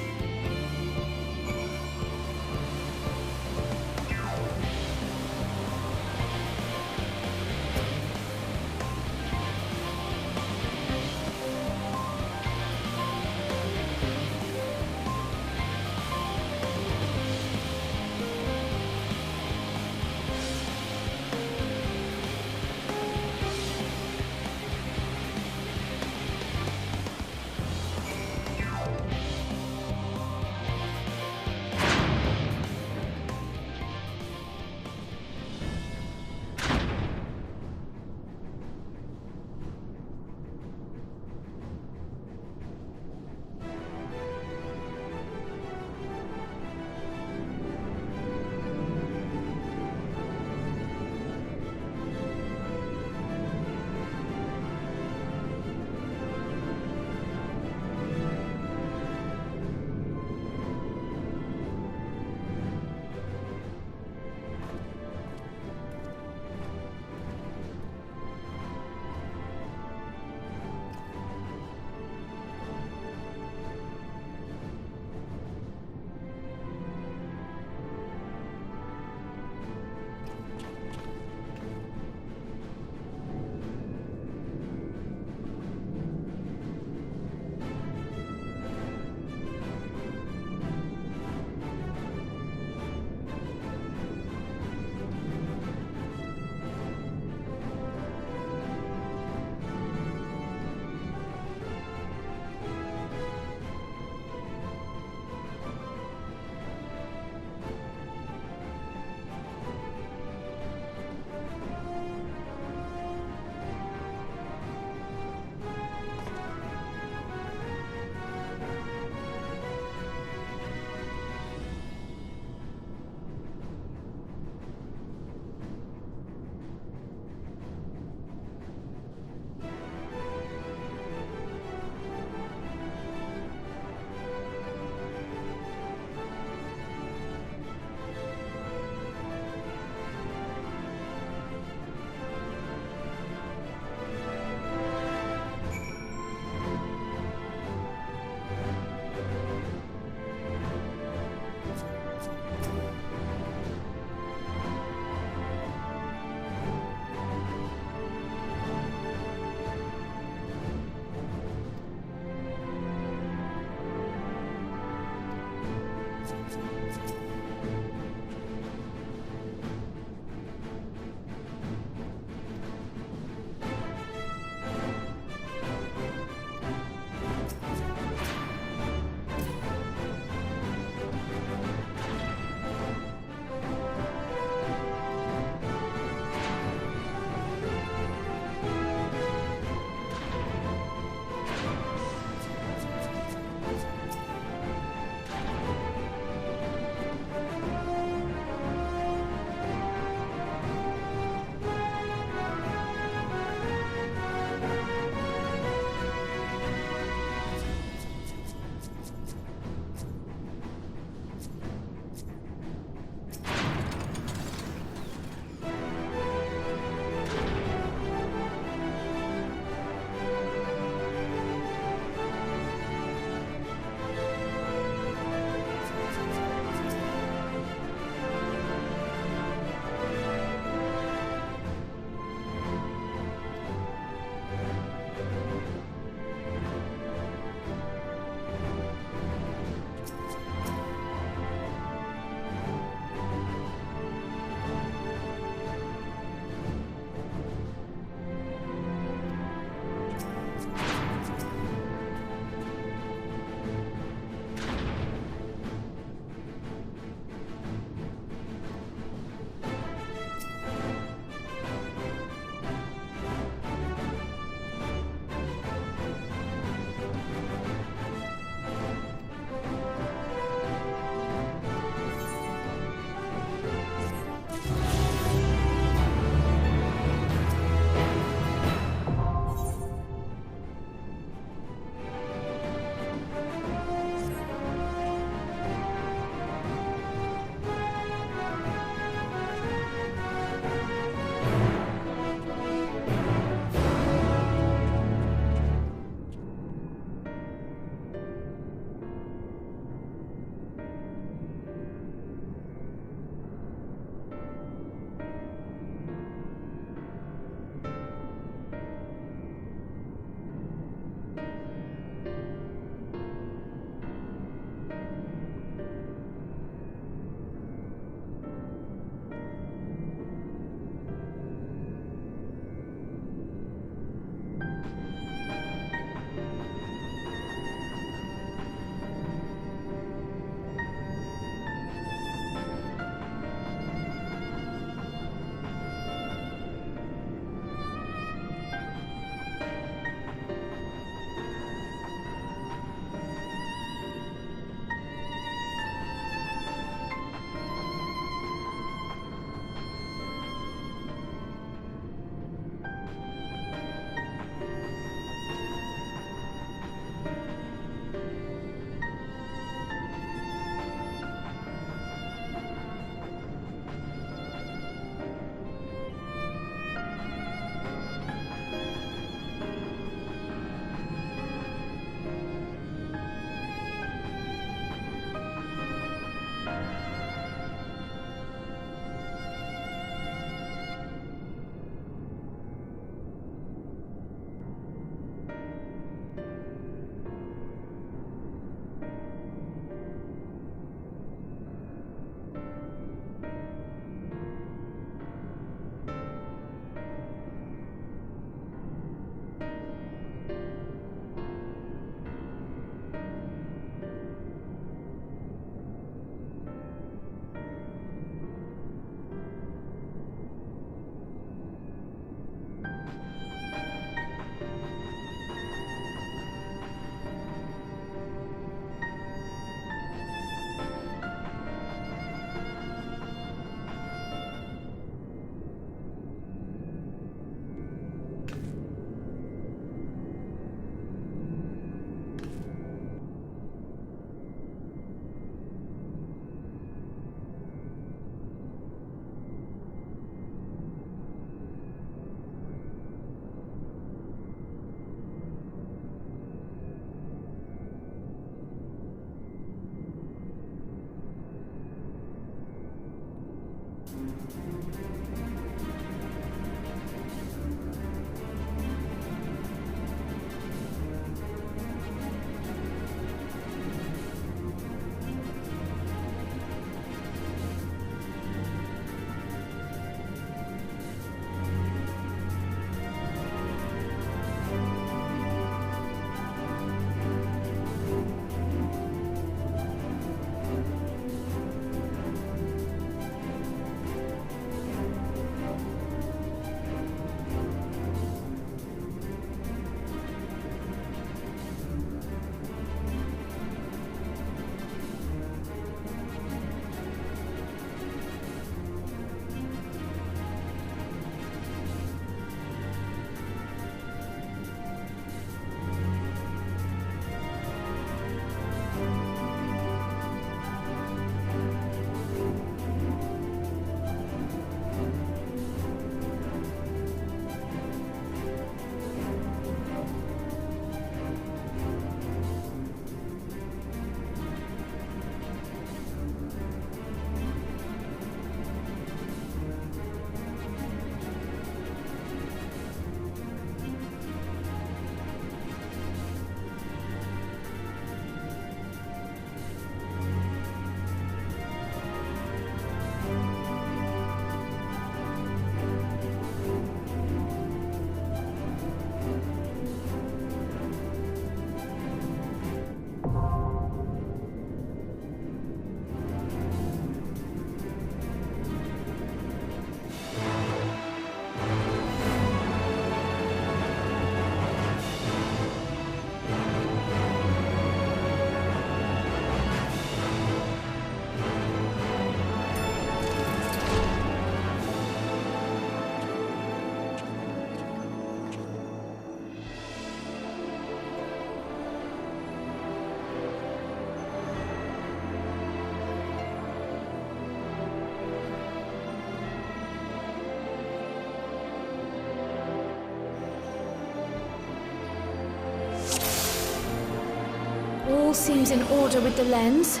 All seems in order with the lens,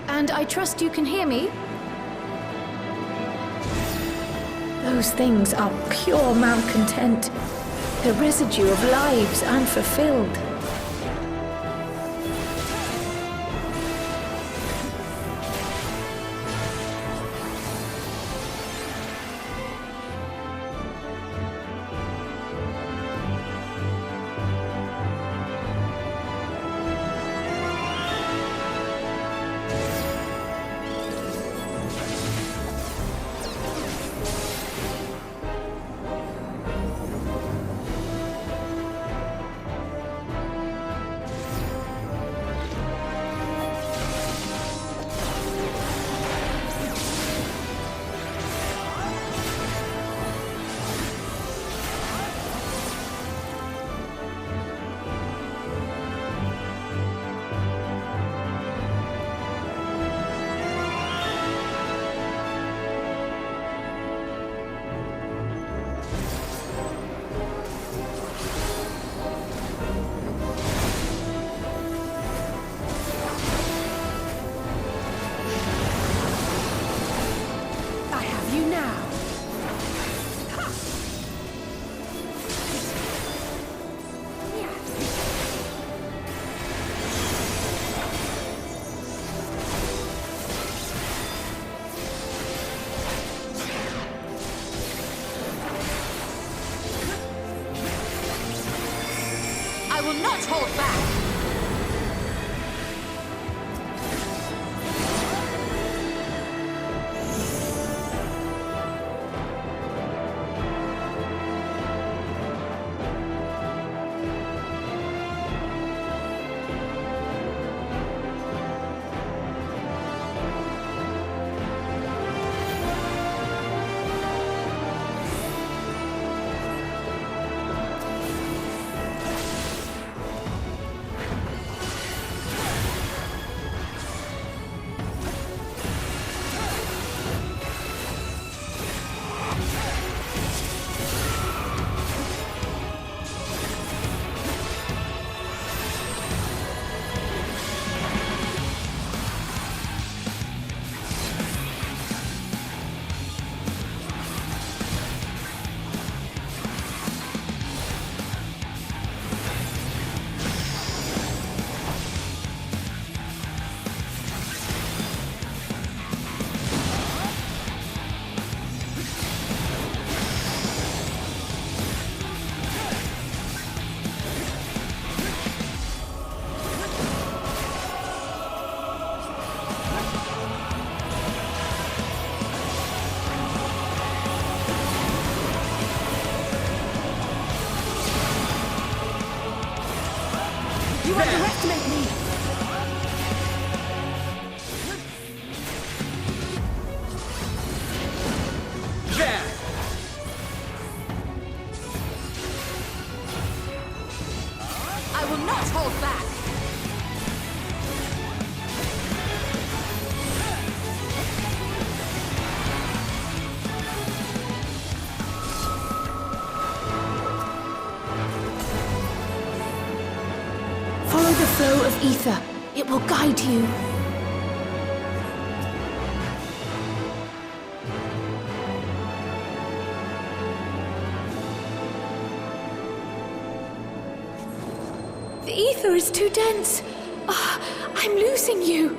and I trust you can hear me. Those things are pure malcontent, the residue of lives unfulfilled. You underestimate me! There! I will not hold back! Follow the flow of ether. It will guide you. The ether is too dense. Ah, I'm losing you.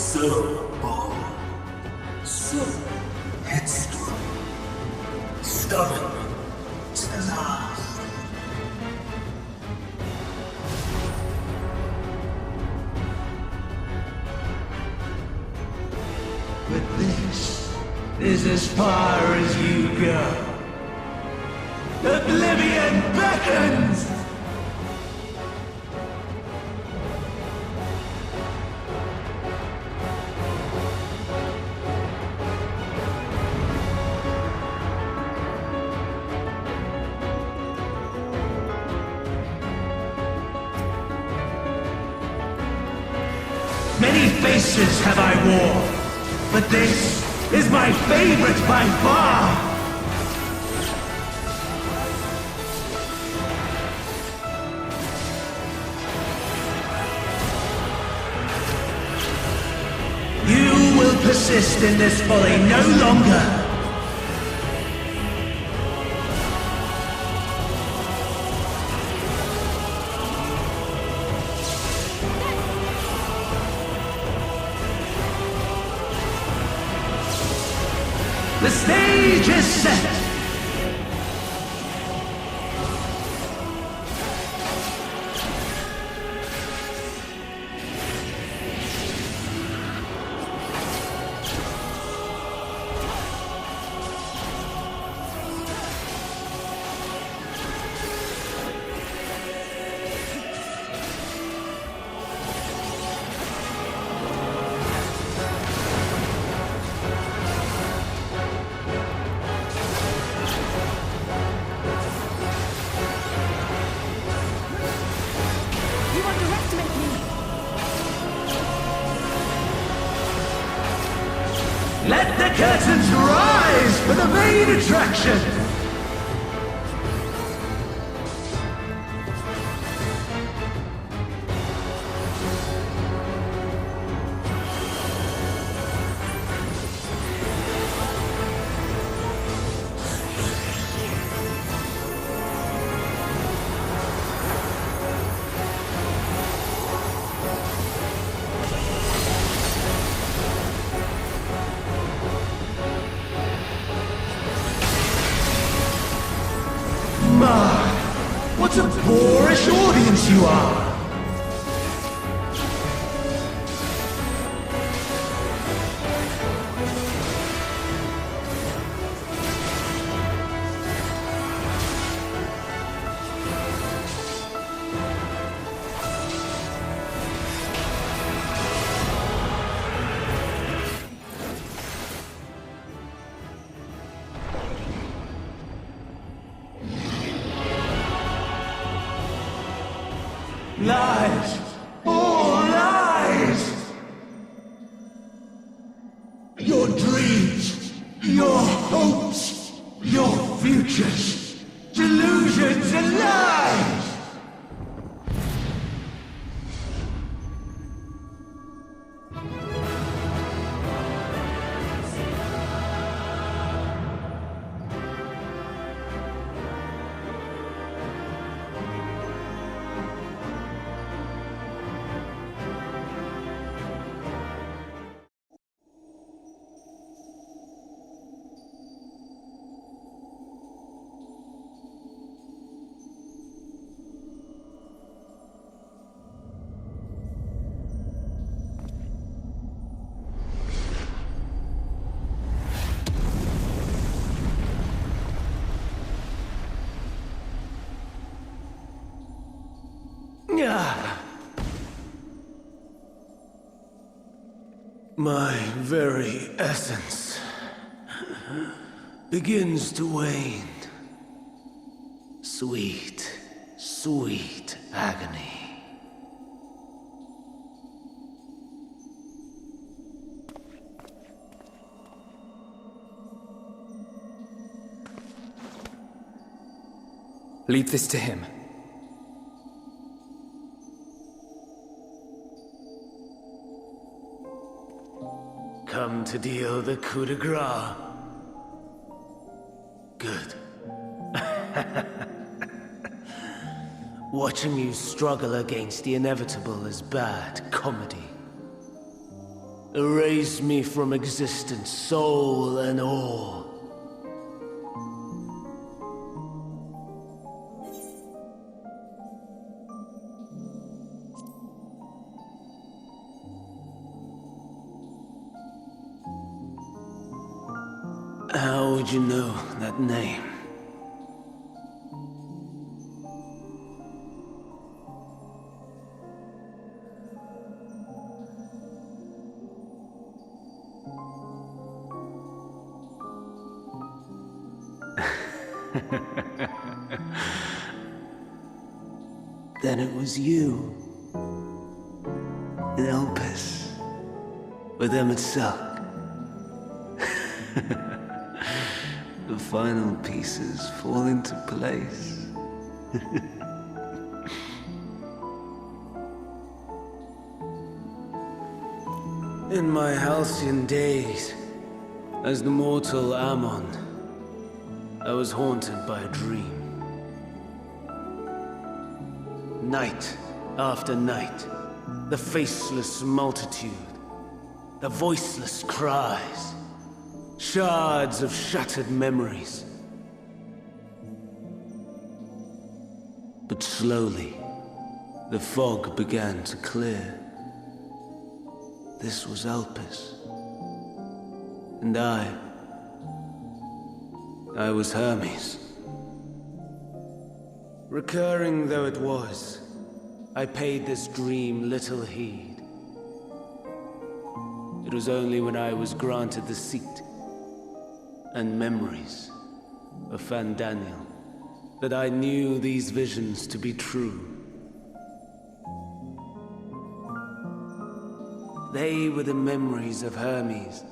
So bold, so headstrong, stubborn to the last. But this is as far as you go. Oblivion beckons! Many faces have I worn, but this is my favorite by far! You will persist in this folly no longer! The stage is set! Let the curtains rise for the main attraction! What a boorish audience you are! Lies! All lies! Your dreams, your hopes, your futures, delusions and lies! My very essence begins to wane. Sweet, sweet agony. Leave this to him. Come to deal the coup de grace. Good. Watching you struggle against the inevitable is bad comedy. Erase me from existence, soul and all. How would you know that name? Then it was you. In Elpis. With emet-selch. The final pieces fall into place. In my halcyon days, as the mortal Amon, I was haunted by a dream. Night after night, the faceless multitude, the voiceless cries, shards of shattered memories. But slowly, the fog began to clear. This was Elpis. And I was Hermes. Recurring though it was, I paid this dream little heed. It was only when I was granted the seat and memories of Fandaniel that I knew these visions to be true. They were the memories of Hermes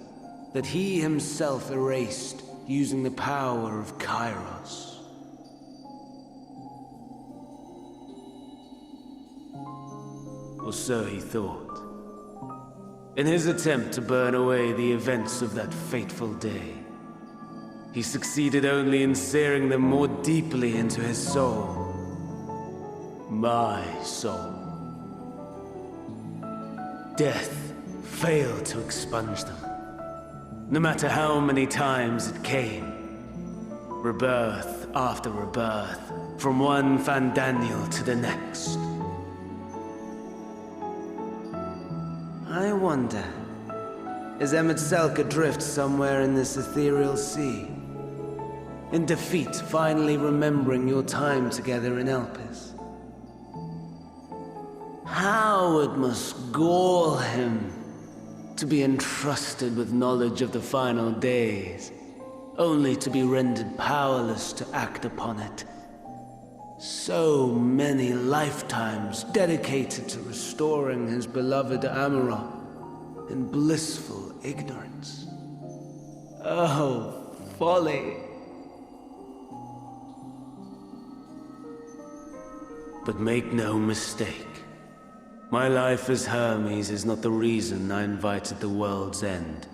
that he himself erased using the power of Kairos. Or so he thought. In his attempt to burn away the events of that fateful day, he succeeded only in searing them more deeply into his soul. My soul. Death failed to expunge them. No matter how many times it came. Rebirth after rebirth, from one Fandaniel to the next. I wonder, is emet-selch adrift somewhere in this ethereal sea? In defeat, finally remembering your time together in Elpis? How it must gall him to be entrusted with knowledge of the final days, only to be rendered powerless to act upon it. So many lifetimes dedicated to restoring his beloved Amarok in blissful ignorance. Oh, folly! But make no mistake. My life as Hermes is not the reason I invited the world's end.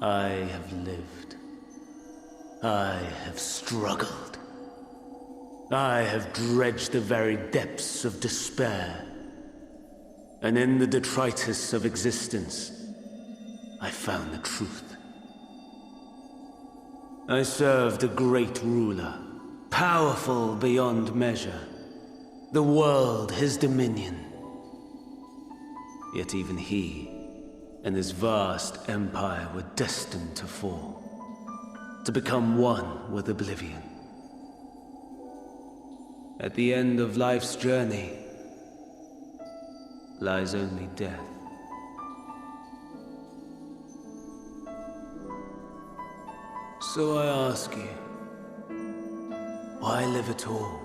I have lived. I have struggled. I have dredged the very depths of despair. And in the detritus of existence, I found the truth. I served a great ruler, powerful beyond measure. The world his dominion. Yet even he and his vast empire were destined to fall, to become one with oblivion. At the end of life's journey lies only death. So I ask you, why live at all?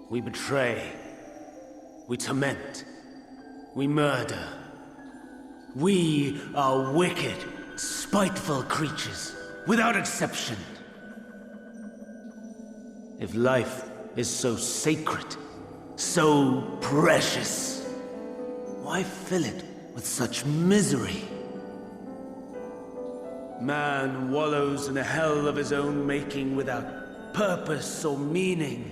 We betray, we torment, we murder. We are wicked, spiteful creatures, without exception. If life is so sacred, so precious, why fill it with such misery? Man wallows in a hell of his own making without purpose or meaning.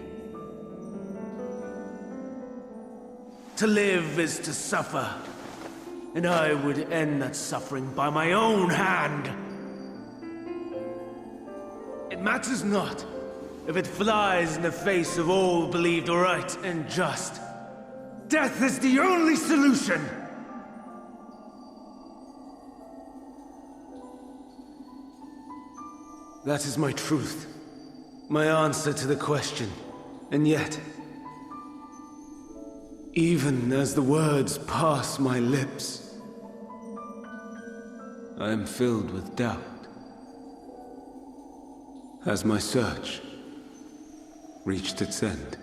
To live is to suffer. And I would end that suffering by my own hand. It matters not if it flies in the face of all believed right and just. Death is the only solution! That is my truth. My answer to the question. And yet, even as the words pass my lips, I am filled with doubt. Has my search reached its end?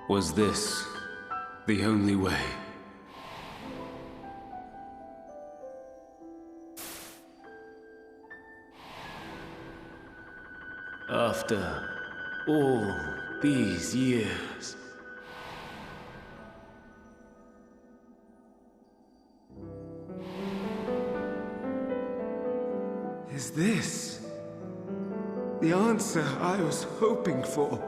Was this the only way? After all these years, is this the answer I was hoping for?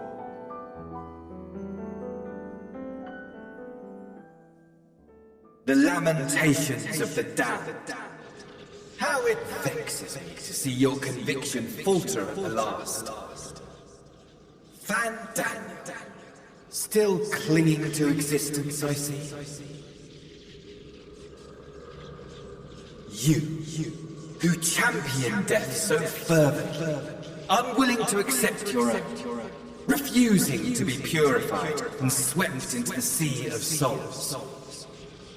The lamentations of the damned. How it vexes me to see your conviction falter at the last. FANTASY, still clinging to existence, I see. You, who champion death so fervently, unwilling to accept your own, refusing to be purified and swept into the sea of souls.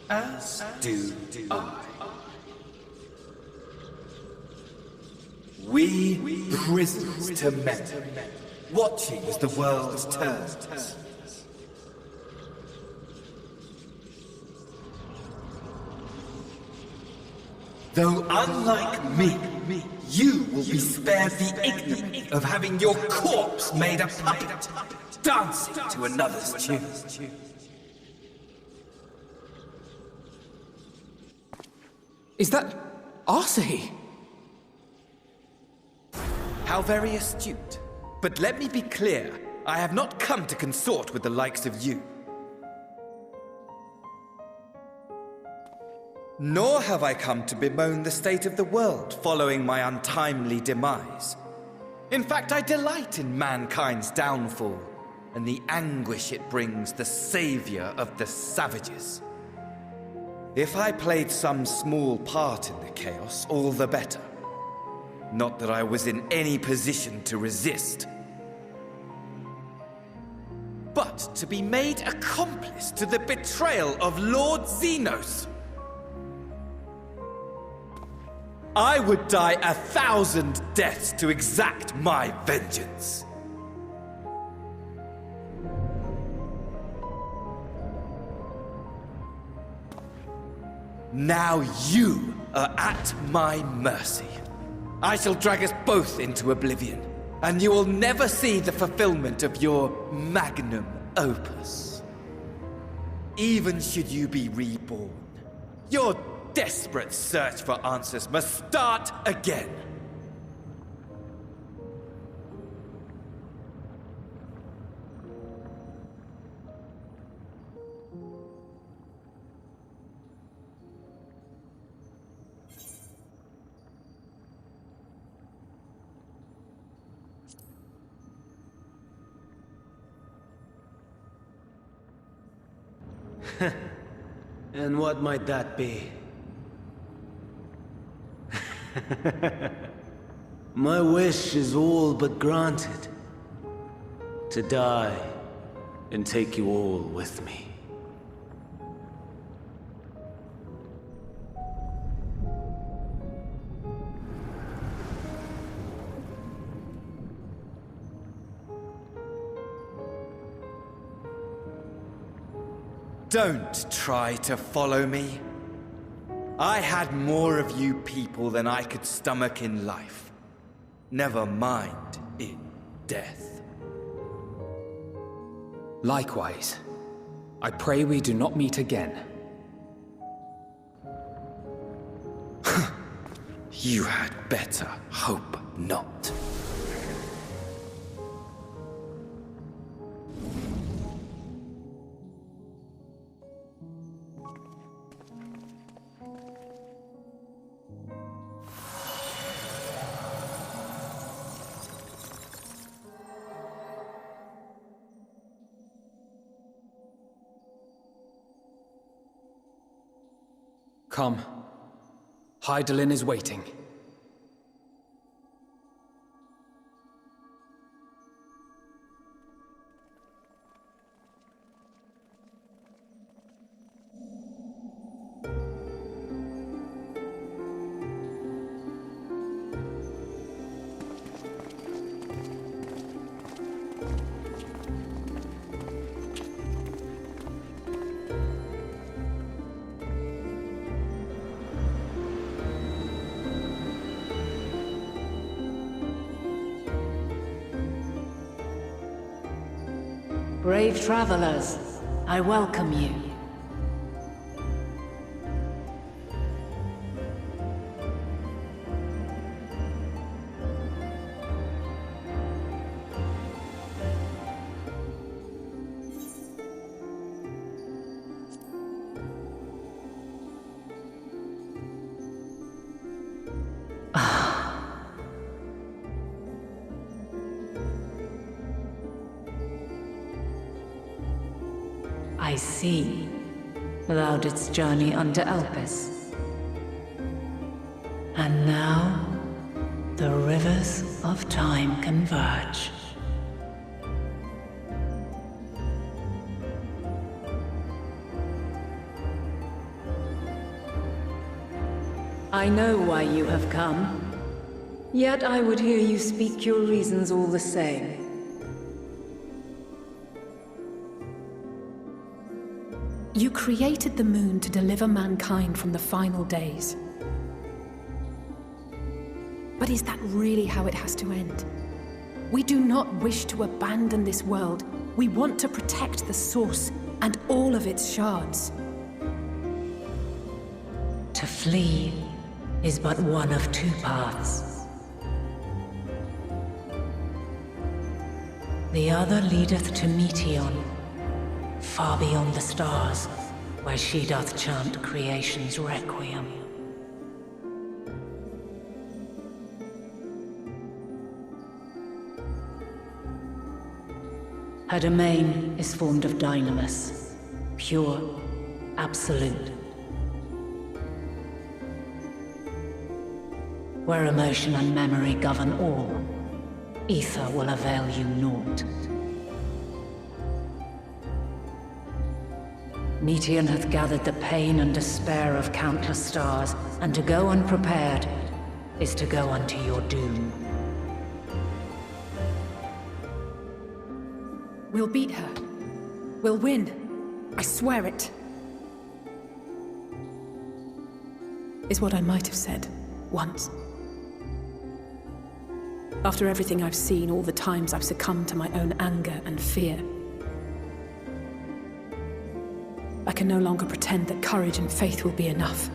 As do I. We prisoners to memory, watching as the world turns. Though unlike me, you will be spared the ignominy of having your corpse made a puppet, dancing to another's tune. Is that Arcee? How very astute. But let me be clear, I have not come to consort with the likes of you. Nor have I come to bemoan the state of the world following my untimely demise. In fact, I delight in mankind's downfall and the anguish it brings the savior of the savages. If I played some small part in the chaos, all the better. Not that I was in any position to resist. But to be made accomplice to the betrayal of Lord Xenos. I would die 1,000 deaths to exact my vengeance. Now you are at my mercy. I shall drag us both into oblivion, and you will never see the fulfillment of your magnum opus. Even should you be reborn, your desperate search for answers must start again. And what might that be? My wish is all but granted. To die and take you all with me. Don't try to follow me. I had more of you people than I could stomach in life. Never mind in death. Likewise, I pray we do not meet again. You had better hope not. Come. Hydaelyn is waiting. Brave travelers, I welcome you. I see. Thou didst journey unto Elpis. And now, the rivers of time converge. I know why you have come. Yet I would hear you speak your reasons all the same. You created the moon to deliver mankind from the final days. But is that really how it has to end? We do not wish to abandon this world. We want to protect the source and all of its shards. To flee is but one of two paths. The other leadeth to Meteion, far beyond the stars, where she doth chant creation's requiem. Her domain is formed of dynamis, pure, absolute. Where emotion and memory govern all, ether will avail you naught. Meteion hath gathered the pain and despair of countless stars, and to go unprepared is to go unto your doom. We'll beat her. We'll win. I swear it. Is what I might have said once. After everything I've seen, all the times I've succumbed to my own anger and fear. I can no longer pretend that courage and faith will be enough.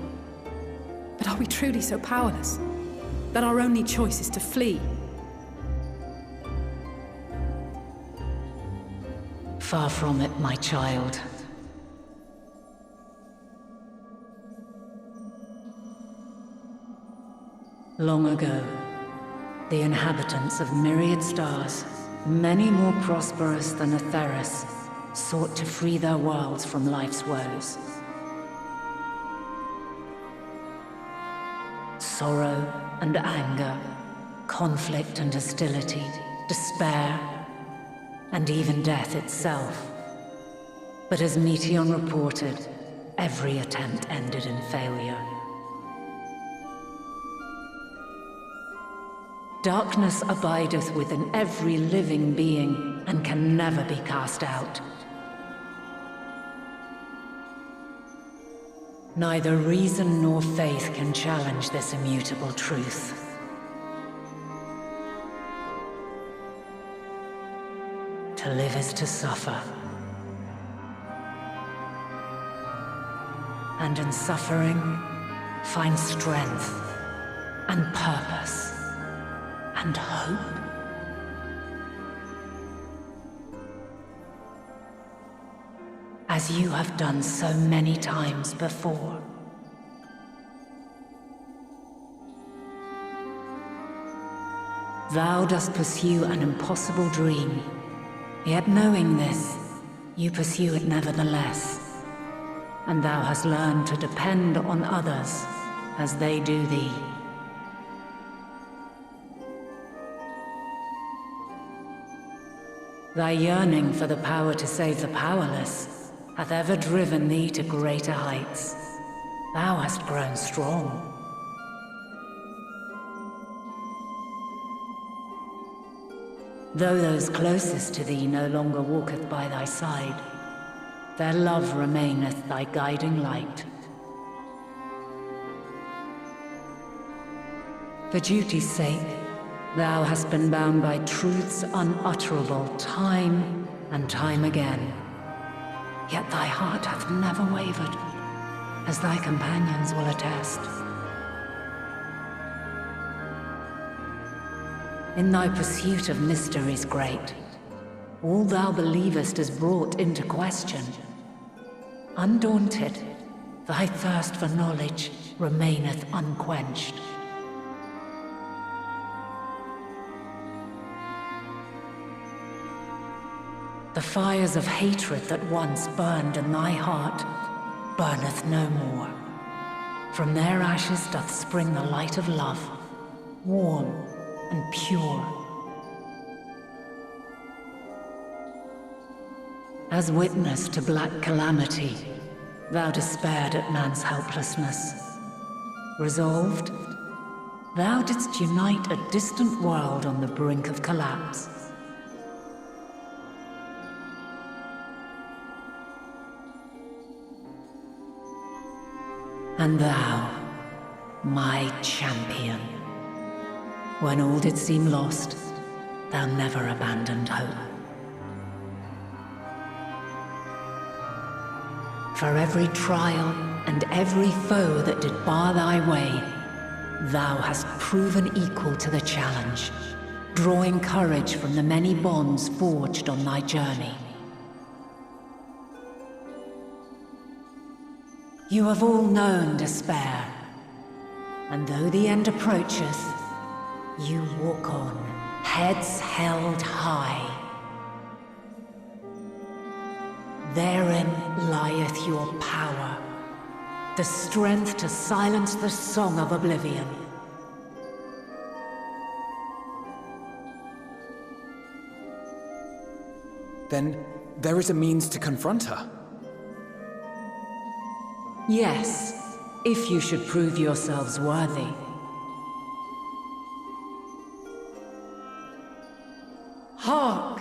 But are we truly so powerless? That our only choice is to flee? Far from it, my child. Long ago, the inhabitants of myriad stars, many more prosperous than Atheris, sought to free their worlds from life's woes. Sorrow and anger, conflict and hostility, despair, and even death itself. But as Meteion reported, every attempt ended in failure. Darkness abideth within every living being and can never be cast out. Neither reason nor faith can challenge this immutable truth. To live is to suffer. And in suffering, find strength and purpose and hope. As you have done so many times before. Thou dost pursue an impossible dream, yet knowing this, you pursue it nevertheless, and thou hast learned to depend on others as they do thee. Thy yearning for the power to save the powerless hath ever driven thee to greater heights. Thou hast grown strong. Though those closest to thee no longer walketh by thy side, their love remaineth thy guiding light. For duty's sake, thou hast been bound by truths unutterable time and time again. Yet thy heart hath never wavered, as thy companions will attest. In thy pursuit of mysteries great, all thou believest is brought into question. Undaunted, thy thirst for knowledge remaineth unquenched. The fires of hatred that once burned in thy heart burneth no more. From their ashes doth spring the light of love, warm and pure. As witness to black calamity, thou despaired at man's helplessness. Resolved, thou didst unite a distant world on the brink of collapse. And thou, my champion, when all did seem lost, thou never abandoned hope. For every trial and every foe that did bar thy way, thou hast proven equal to the challenge, drawing courage from the many bonds forged on thy journey. You have all known despair, and though the end approacheth, you walk on, heads held high. Therein lieth your power, the strength to silence the song of oblivion. Then there is a means to confront her. Yes, if you should prove yourselves worthy. Hark!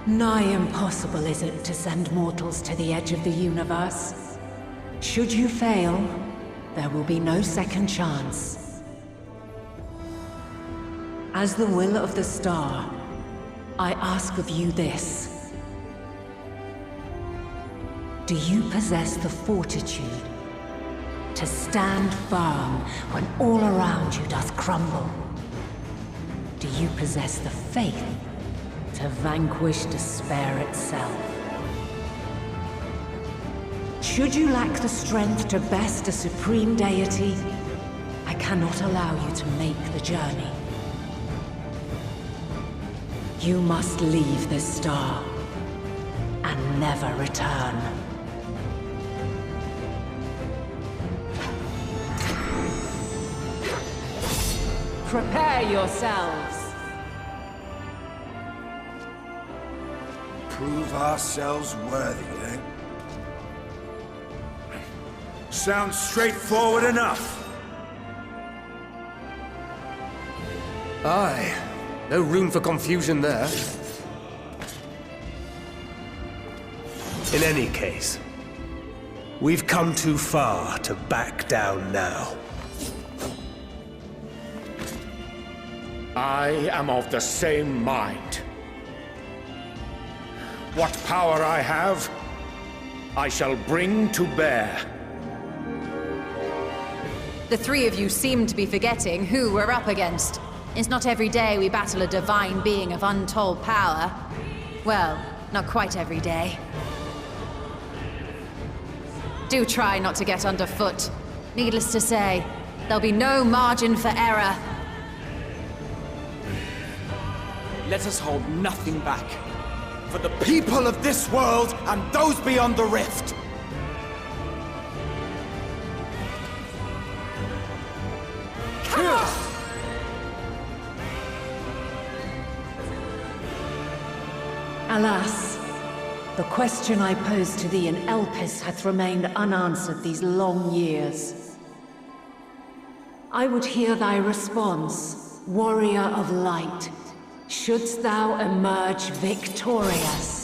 Nigh impossible is it to send mortals to the edge of the universe. Should you fail, there will be no second chance. As the will of the star, I ask of you this. Do you possess the fortitude to stand firm when all around you doth crumble? Do you possess the faith to vanquish despair itself? Should you lack the strength to best a supreme deity, I cannot allow you to make the journey. You must leave this star and never return. Prepare yourselves. Prove ourselves worthy, eh? Sounds straightforward enough. Aye. No room for confusion there. In any case, we've come too far to back down now. I am of the same mind. What power I have, I shall bring to bear. The three of you seem to be forgetting who we're up against. It's not every day we battle a divine being of untold power. Well, not quite every day. Do try not to get underfoot. Needless to say, there'll be no margin for error. Let us hold nothing back. For the people of this world and those beyond the rift. Alas, the question I posed to thee in Elpis hath remained unanswered these long years. I would hear thy response, warrior of light. Shouldst thou emerge victorious?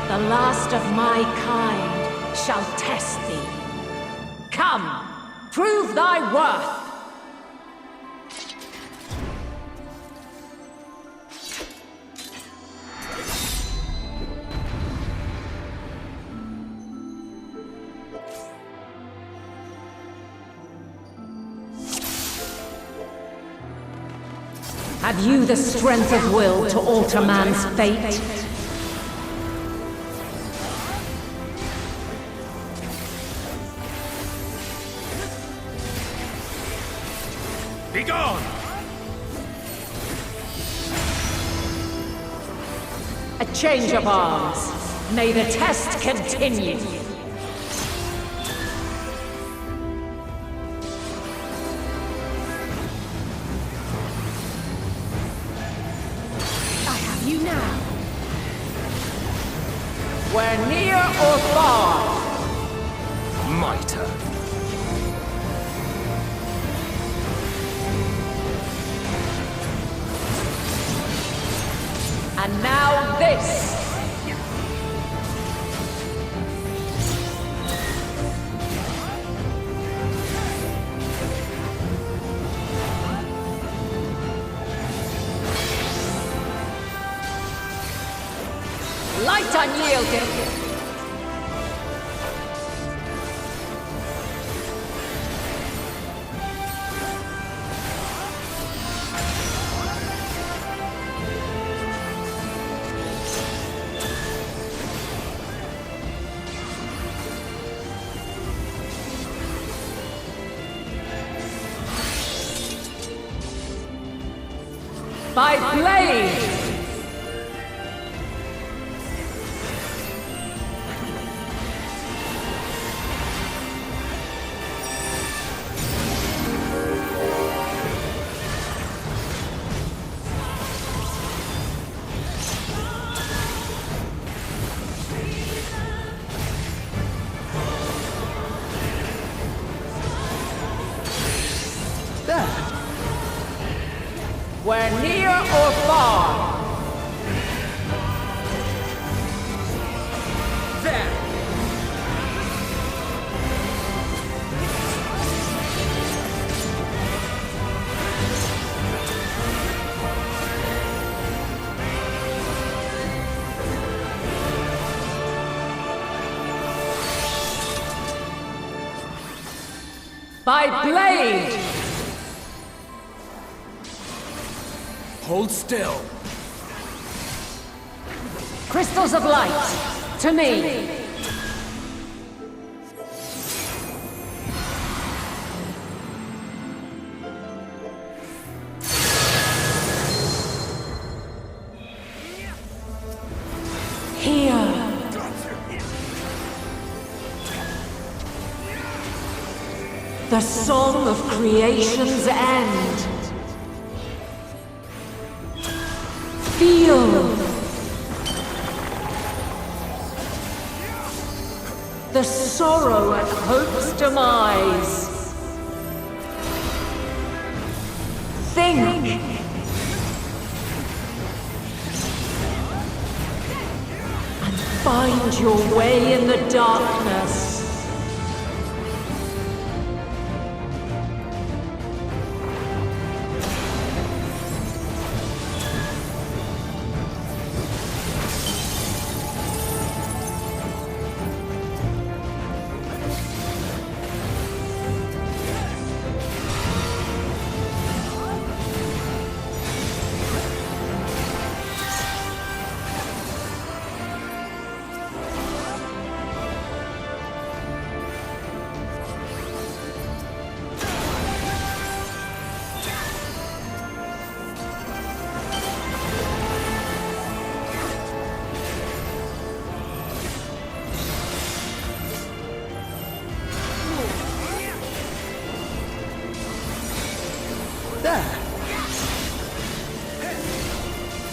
The last of my kind shall test thee. Come, prove thy worth! Have you the strength of will to alter man's fate? Be gone! A change of arms. May the test continue. I have you now. Where near or far. My turn. And now this! Light unyielding! By blade! There. Where near or far. There. By blade! Hold still. Crystals of light, to me! Here! The song of creation's end! Feel! The sorrow at hope's demise! Think! Find your way in the darkness.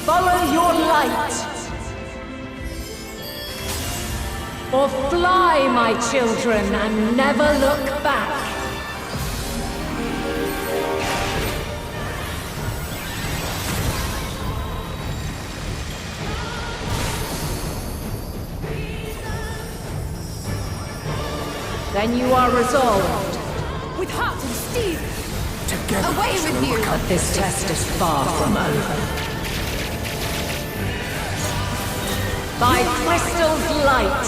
Follow your light. Or fly, my children, and never look back. Then you are resolved. With heart and steel. Together, away with you! But this test is far from over. By Crystal's light.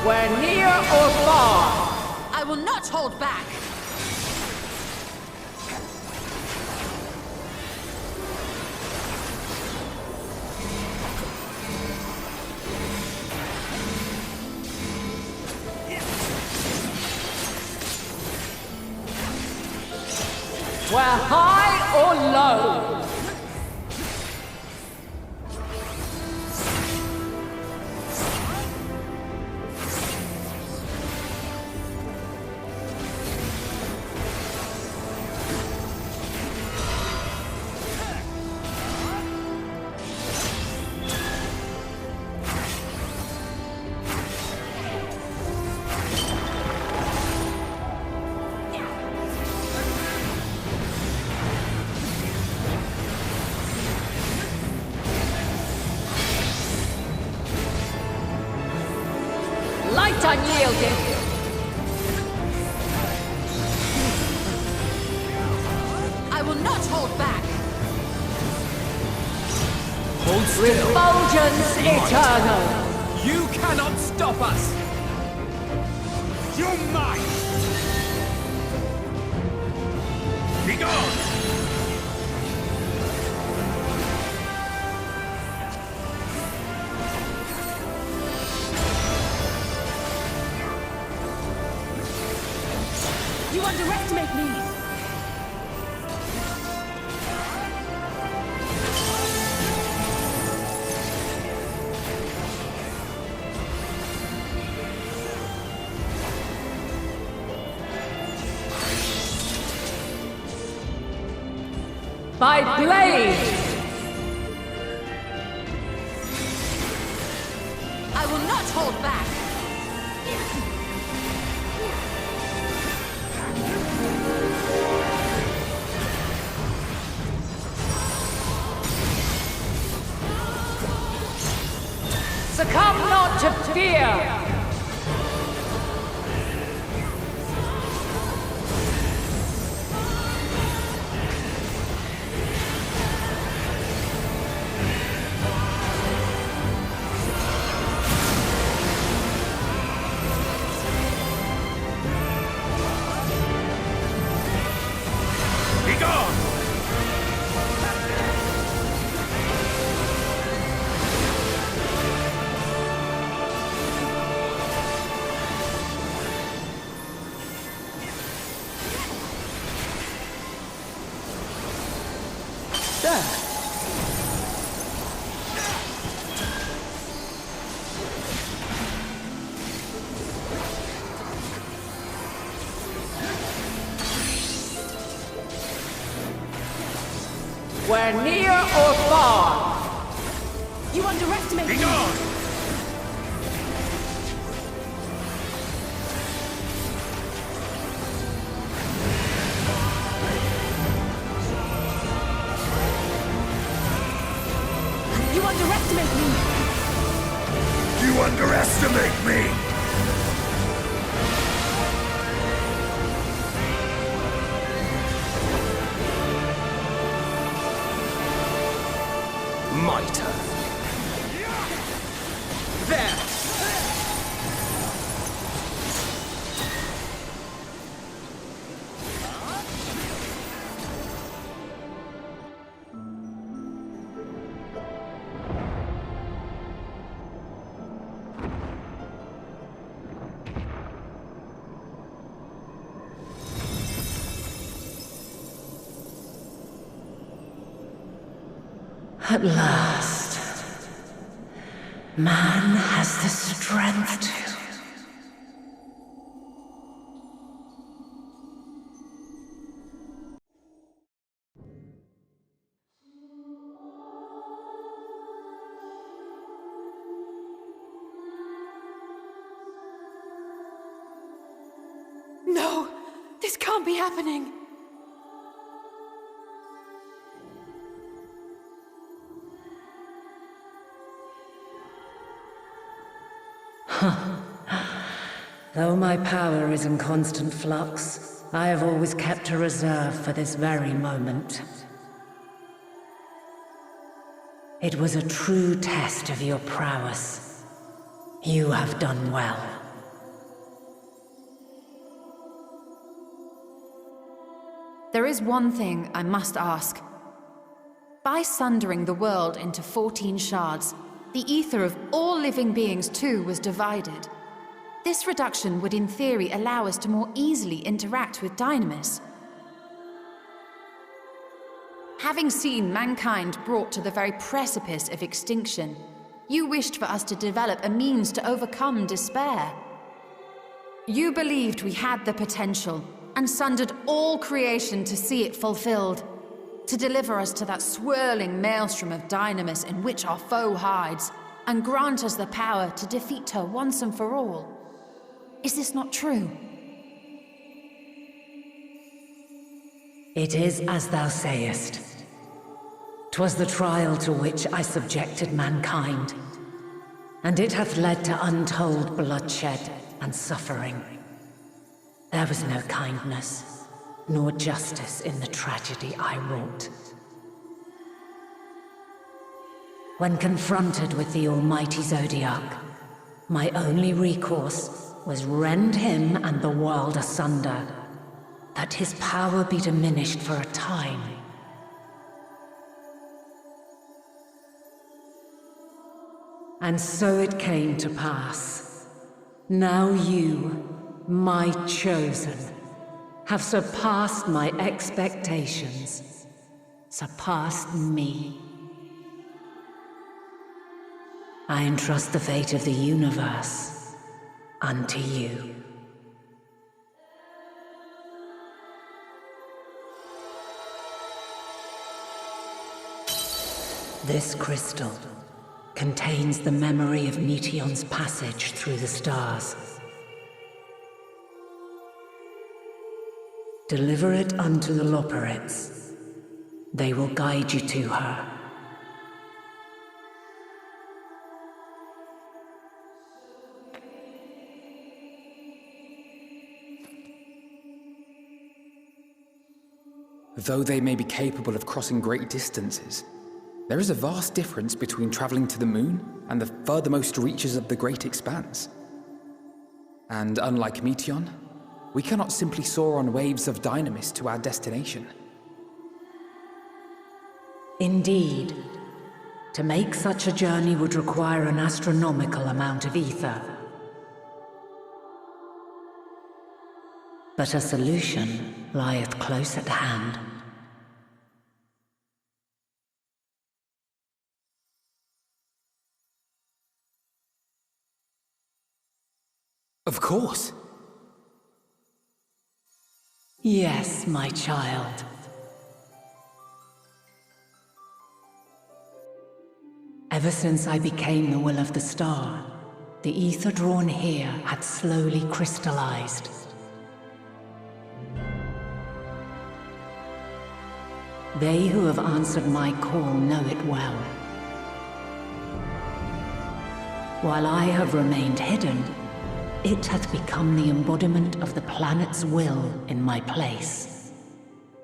We're near or far. I will not hold back. We're high or low. Light unyielding. I will not hold back. Hold still. Refulgence eternal. You cannot stop us. You're mine. Be gone. You underestimate me! By blade! I will not hold back. Succumb not to fear! There. We're near or far. You underestimate me. Begone! You underestimate me. You underestimate me! My turn. There! At last, man has the strength to. No, this can't be happening. Though my power is in constant flux, I have always kept a reserve for this very moment. It was a true test of your prowess. You have done well. There is one thing I must ask. By sundering the world into 14 shards, the ether of all living beings too was divided. This reduction would in theory allow us to more easily interact with Dynamis. Having seen mankind brought to the very precipice of extinction, you wished for us to develop a means to overcome despair. You believed we had the potential, and sundered all creation to see it fulfilled, to deliver us to that swirling maelstrom of Dynamis in which our foe hides, and grant us the power to defeat her once and for all. Is this not true? It is as thou sayest. 'Twas the trial to which I subjected mankind, and it hath led to untold bloodshed and suffering. There was no kindness, nor justice in the tragedy I wrought. When confronted with the almighty Zodiac, my only recourse was rend him and the world asunder, that his power be diminished for a time. And so it came to pass. Now you, my chosen, have surpassed my expectations, surpassed me. I entrust the fate of the universe unto you. This crystal contains the memory of Meteion's passage through the stars. Deliver it unto the Loporrits. They will guide you to her. Though they may be capable of crossing great distances, there is a vast difference between traveling to the moon and the furthermost reaches of the great expanse. And unlike Meteion, we cannot simply soar on waves of Dynamis to our destination. Indeed. To make such a journey would require an astronomical amount of ether. But a solution lieth close at hand. Of course. Yes, my child. Ever since I became the will of the star, the ether drawn here had slowly crystallized. They who have answered my call know it well. While I have remained hidden, it hath become the embodiment of the planet's will in my place.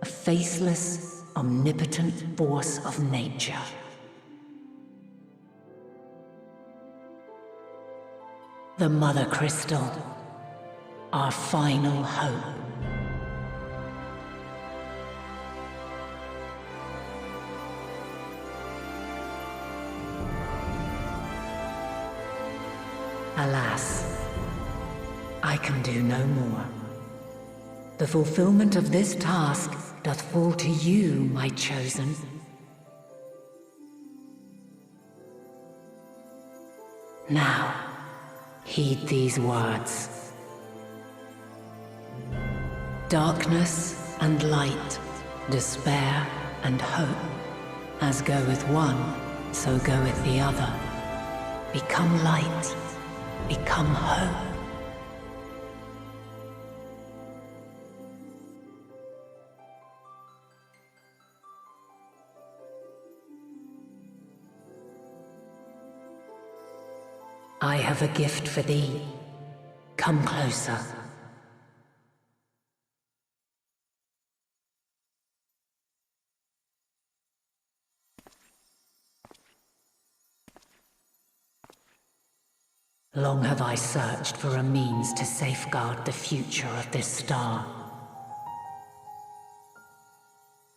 A faceless, omnipotent force of nature. The Mother Crystal, our final hope. Alas, I can do no more. The fulfillment of this task doth fall to you, my chosen. Now, heed these words. Darkness and light, despair and hope. As goeth one, so goeth the other. Become light, become hope. I have a gift for thee. Come closer. Long have I searched for a means to safeguard the future of this star.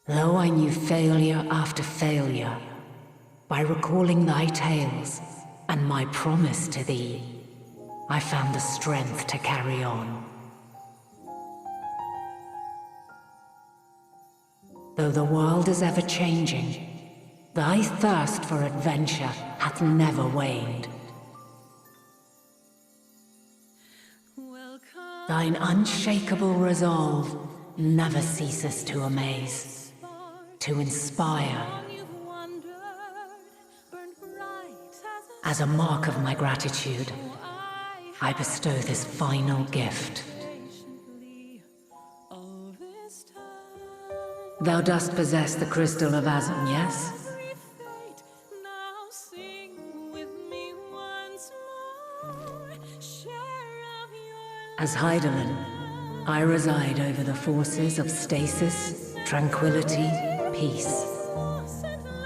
Though I knew failure after failure, by recalling thy tales, and my promise to thee, I found the strength to carry on. Though the world is ever changing, thy thirst for adventure hath never waned. Thine unshakable resolve never ceases to amaze, to inspire. As a mark of my gratitude, I bestow this final gift. Thou dost possess the Crystal of Azum, yes? As Heidelin, I reside over the forces of stasis, tranquility, peace.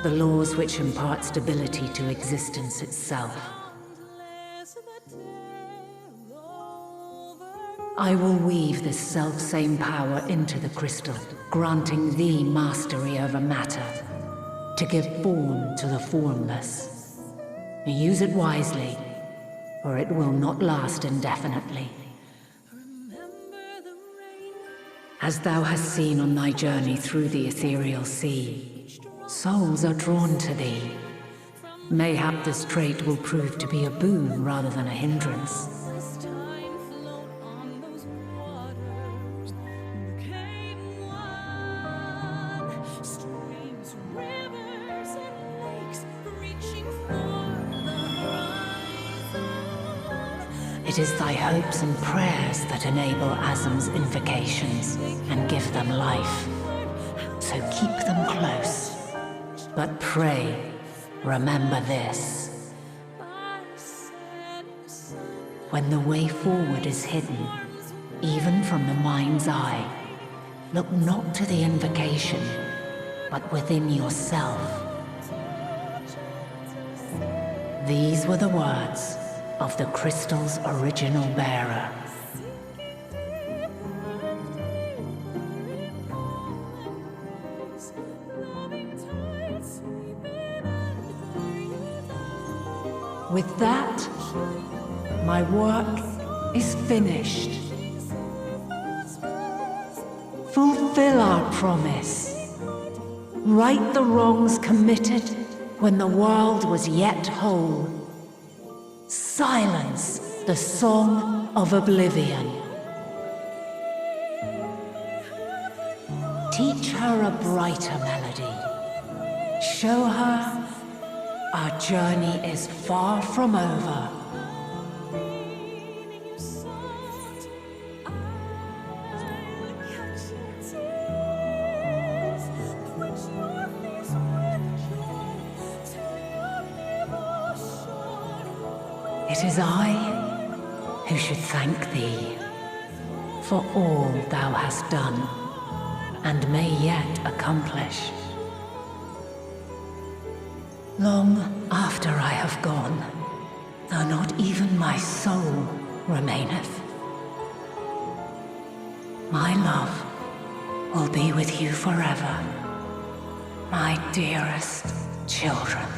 The laws which impart stability to existence itself. I will weave this self-same power into the crystal, granting thee mastery over matter, to give form to the formless. Use it wisely, or it will not last indefinitely. As thou hast seen on thy journey through the ethereal sea, souls are drawn to thee. Mayhap this trait will prove to be a boon rather than a hindrance. It is thy hopes and prayers that enable Azum's invocations and give them life. So keep them close. But pray, remember this. When the way forward is hidden, even from the mind's eye, look not to the invocation, but within yourself. These were the words of the crystal's original bearer. With that, my work is finished. Fulfill our promise. Right the wrongs committed when the world was yet whole. Silence the song of Oblivion. Teach her a brighter melody. Show her our journey is far from over. It is I who should thank thee for all thou hast done and may yet accomplish. Long after I have gone, though not even my soul remaineth, my love will be with you forever, my dearest children.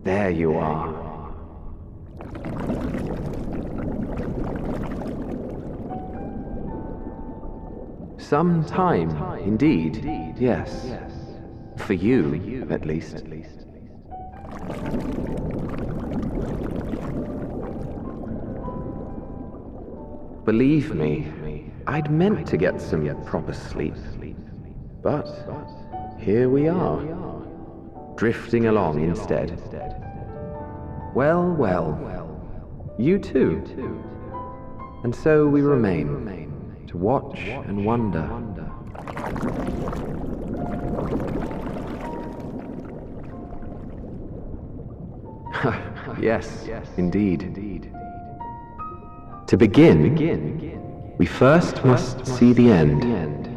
There you are. Some time, indeed, yes. For you, at least. Believe me, I'd meant to get some proper sleep. But here we are, drifting along instead. Well, you too. And so we remain, to watch and wonder. Yes, indeed. To begin, we first must see the end.